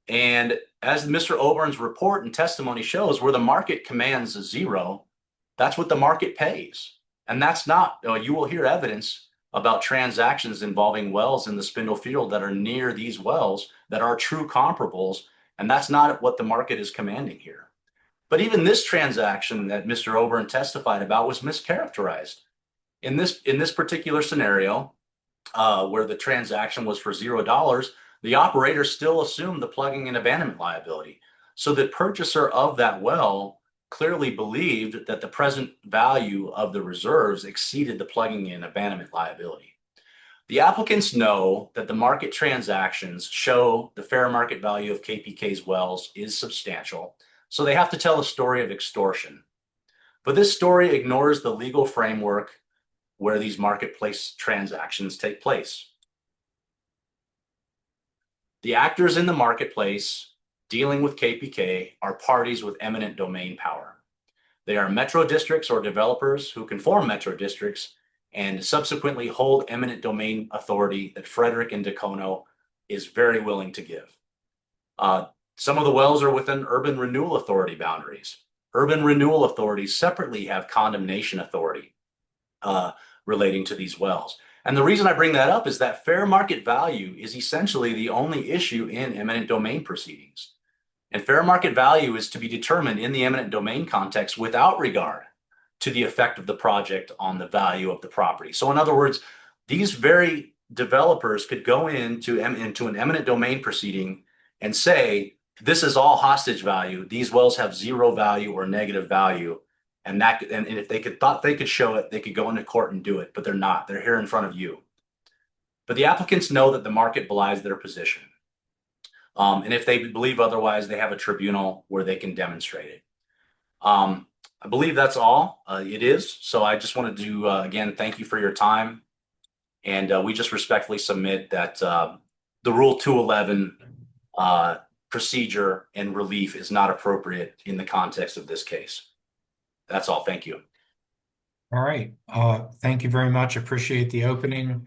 And as Mr. Obern's report and testimony shows, where the market commands a zero, that's what the market pays. And that's not, you will hear evidence about transactions involving wells in the Spindle Field that are near these wells that are true comparables. And that's not what the market is commanding here. But even this transaction that Mr. Obern testified about was mischaracterized. In this particular scenario, where the transaction was for $0, the operator still assumed the plugging and abandonment liability. So the purchaser of that well clearly believed that the present value of the reserves exceeded the plugging and abandonment liability. The applicants know that the market transactions show the fair market value of KPK's wells is substantial, so they have to tell a story of extortion. But this story ignores the legal framework where these marketplace transactions take place. The actors in the marketplace dealing with KPK are parties with eminent domain power. They are metro districts or developers who can form metro districts and subsequently hold eminent domain authority that Frederick and Dacono is very willing to give. Some of the wells are within urban renewal authority boundaries. Urban renewal authorities separately have condemnation authority relating to these wells. And the reason I bring that up is that fair market value is essentially the only issue in eminent domain proceedings. And fair market value is to be determined in the eminent domain context without regard to the effect of the project on the value of the property. So in other words, these very developers could go into an eminent domain proceeding and say, this is all hostage value. These wells have zero value or negative value. And if they thought they could show it, they could go into court and do it, but they're not. They're here in front of you. But the applicants know that the market belies their position. And if they believe otherwise, they have a tribunal where they can demonstrate it. I believe that's all it is. So I just wanted to, again, thank you for your time. And we just respectfully submit that the Rule 211 procedure and relief is not appropriate in the context of this case. That's all. Thank you. All right. Thank you very much. Appreciate the opening.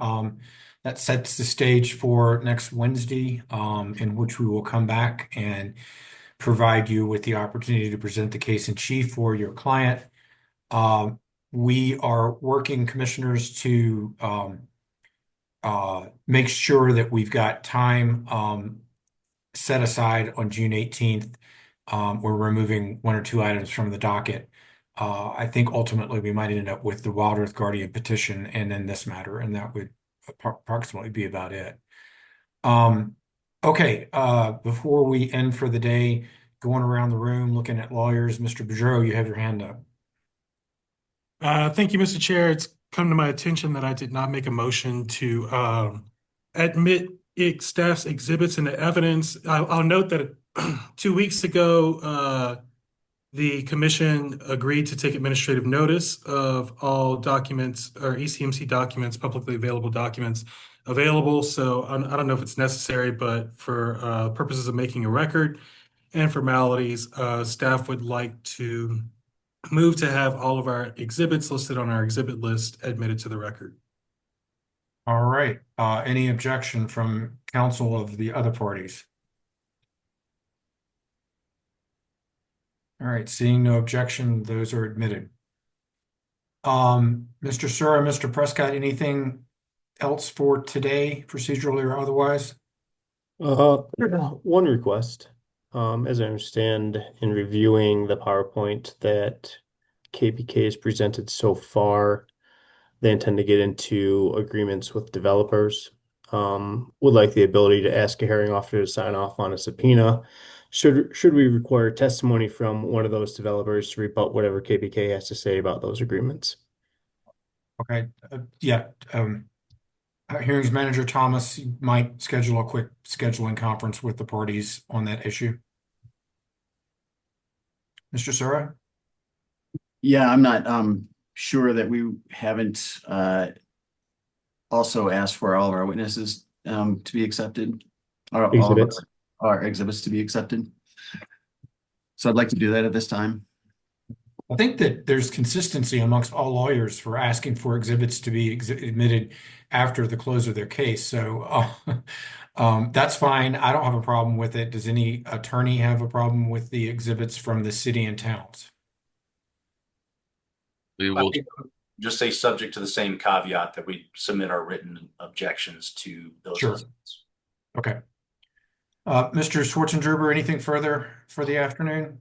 That sets the stage for next Wednesday, in which we will come back and provide you with the opportunity to present the case in chief for your client. We are working, commissioners, to make sure that we've got time set aside on June 18th. We're removing one or two items from the docket. I think ultimately we might end up with the Wild Earth Guardian petition and then this matter, and that would approximately be about it. Okay, before we end for the day, going around the room looking at lawyers, Mr. Boudreau, you have your hand up. Thank you, Mr. Chair. It's come to my attention that I did not make a motion to admit staff's exhibits into evidence. I'll note that 2 weeks ago, the commission agreed to take administrative notice of all documents or ECMC documents, publicly available documents available. So I don't know if it's necessary, but for purposes of making a record and formalities, staff would like to move to have all of our exhibits listed on our exhibit list admitted to the record. All right. Any objection from counsel of the other parties? All right, seeing no objection, those are admitted. Mr. Sura, Mr. Prescott, anything else for today, procedurally or otherwise? One request. As I understand in reviewing the PowerPoint that KPK has presented so far, they intend to get into agreements with developers. Would like the ability to ask a hearing officer to sign off on a subpoena Should we require testimony from one of those developers to rebut whatever KPK has to say about those agreements? Okay, yeah. Hearings Manager Thomas, you might schedule a quick scheduling conference with the parties on that issue. Mr. Sura? Yeah, I'm not sure that we haven't also asked for all of our witnesses to be accepted, or all of Exhibits. our exhibits to be accepted. So I'd like to do that at this time. I think that there's consistency amongst all lawyers for asking for exhibits to be admitted after the close of their case. So that's fine. I don't have a problem with it. Does any attorney have a problem with the exhibits from the city and towns? We will. Just say subject to the same caveat that we submit our written objections to those. Sure. Exhibits. Okay. Mr. Schwartzendruber, anything further for the afternoon?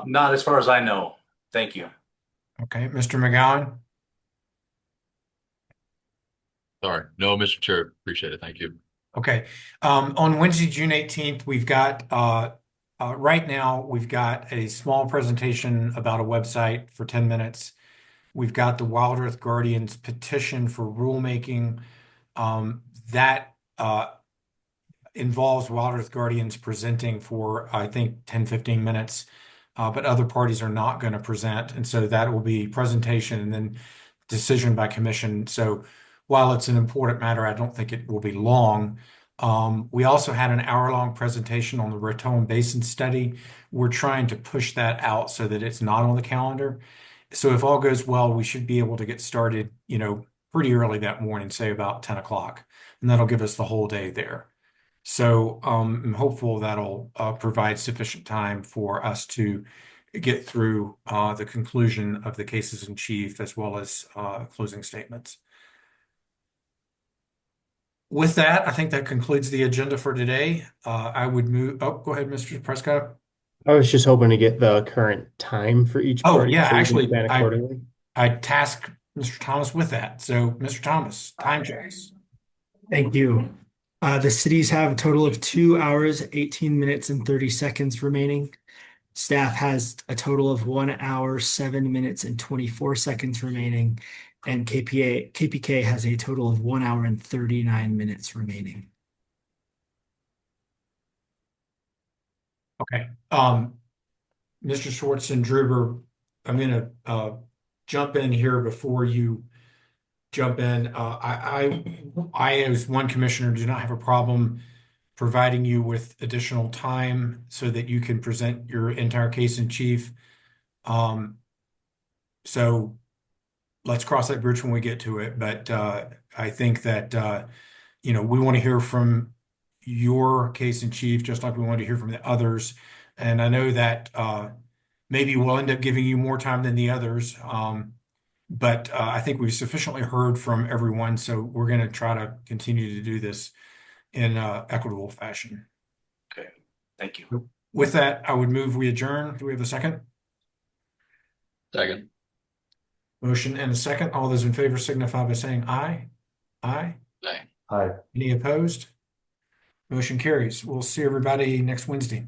Not as far as I know. Thank you. Okay. Mr. McGowan? Sorry. No, Mr. Chair. Appreciate it. Thank you. Okay. On Wednesday, June 18th, we've got, right now, we've got a small presentation about a website for 10 minutes. We've got the Wild Earth Guardians petition for rulemaking. That involves Wild Earth Guardians presenting for, I think, 10, 15 minutes, but other parties are not going to present. And so that will be presentation and then decision by commission. So while it's an important matter, I don't think it will be long. We also had an hour-long presentation on the Raton Basin study. We're trying to push that out so that it's not on the calendar. So if all goes well, we should be able to get started, pretty early that morning, say about 10 o'clock, and that'll give us the whole day there. So I'm hopeful that'll provide sufficient time for us to get through the conclusion of the cases in chief as well as closing statements. With that, I think that concludes the agenda for today. I would move. Oh, go ahead, Mr. Prescott. I was just hoping to get the current time for each Oh, party. yeah, so we can actually, plan accordingly. I tasked Mr. Thomas with that. So, Mr. Thomas, time checks. Thank you. The cities have a total of 2 hours, 18 minutes, and 30 seconds remaining. Staff has a total of 1 hour, 7 minutes, and 24 seconds remaining. And KPK has a total of 1 hour and 39 minutes remaining. Okay. Mr. Schwartzendruber, I'm going to jump in here before you jump in. I, as one commissioner, do not have a problem providing you with additional time so that you can present your entire case in chief. So let's cross that bridge when we get to it. But I think that, we want to hear from your case in chief, just like we want to hear from the others. And I know that maybe we'll end up giving you more time than the others. But I think we've sufficiently heard from everyone. So we're going to try to continue to do this in equitable fashion. Okay. Thank you. With that, I would move we adjourn. Do we have a second? Second. Motion and a second. All those in favor signify by saying aye. Aye. Aye. Aye. Any opposed? Motion carries. We'll see everybody next Wednesday.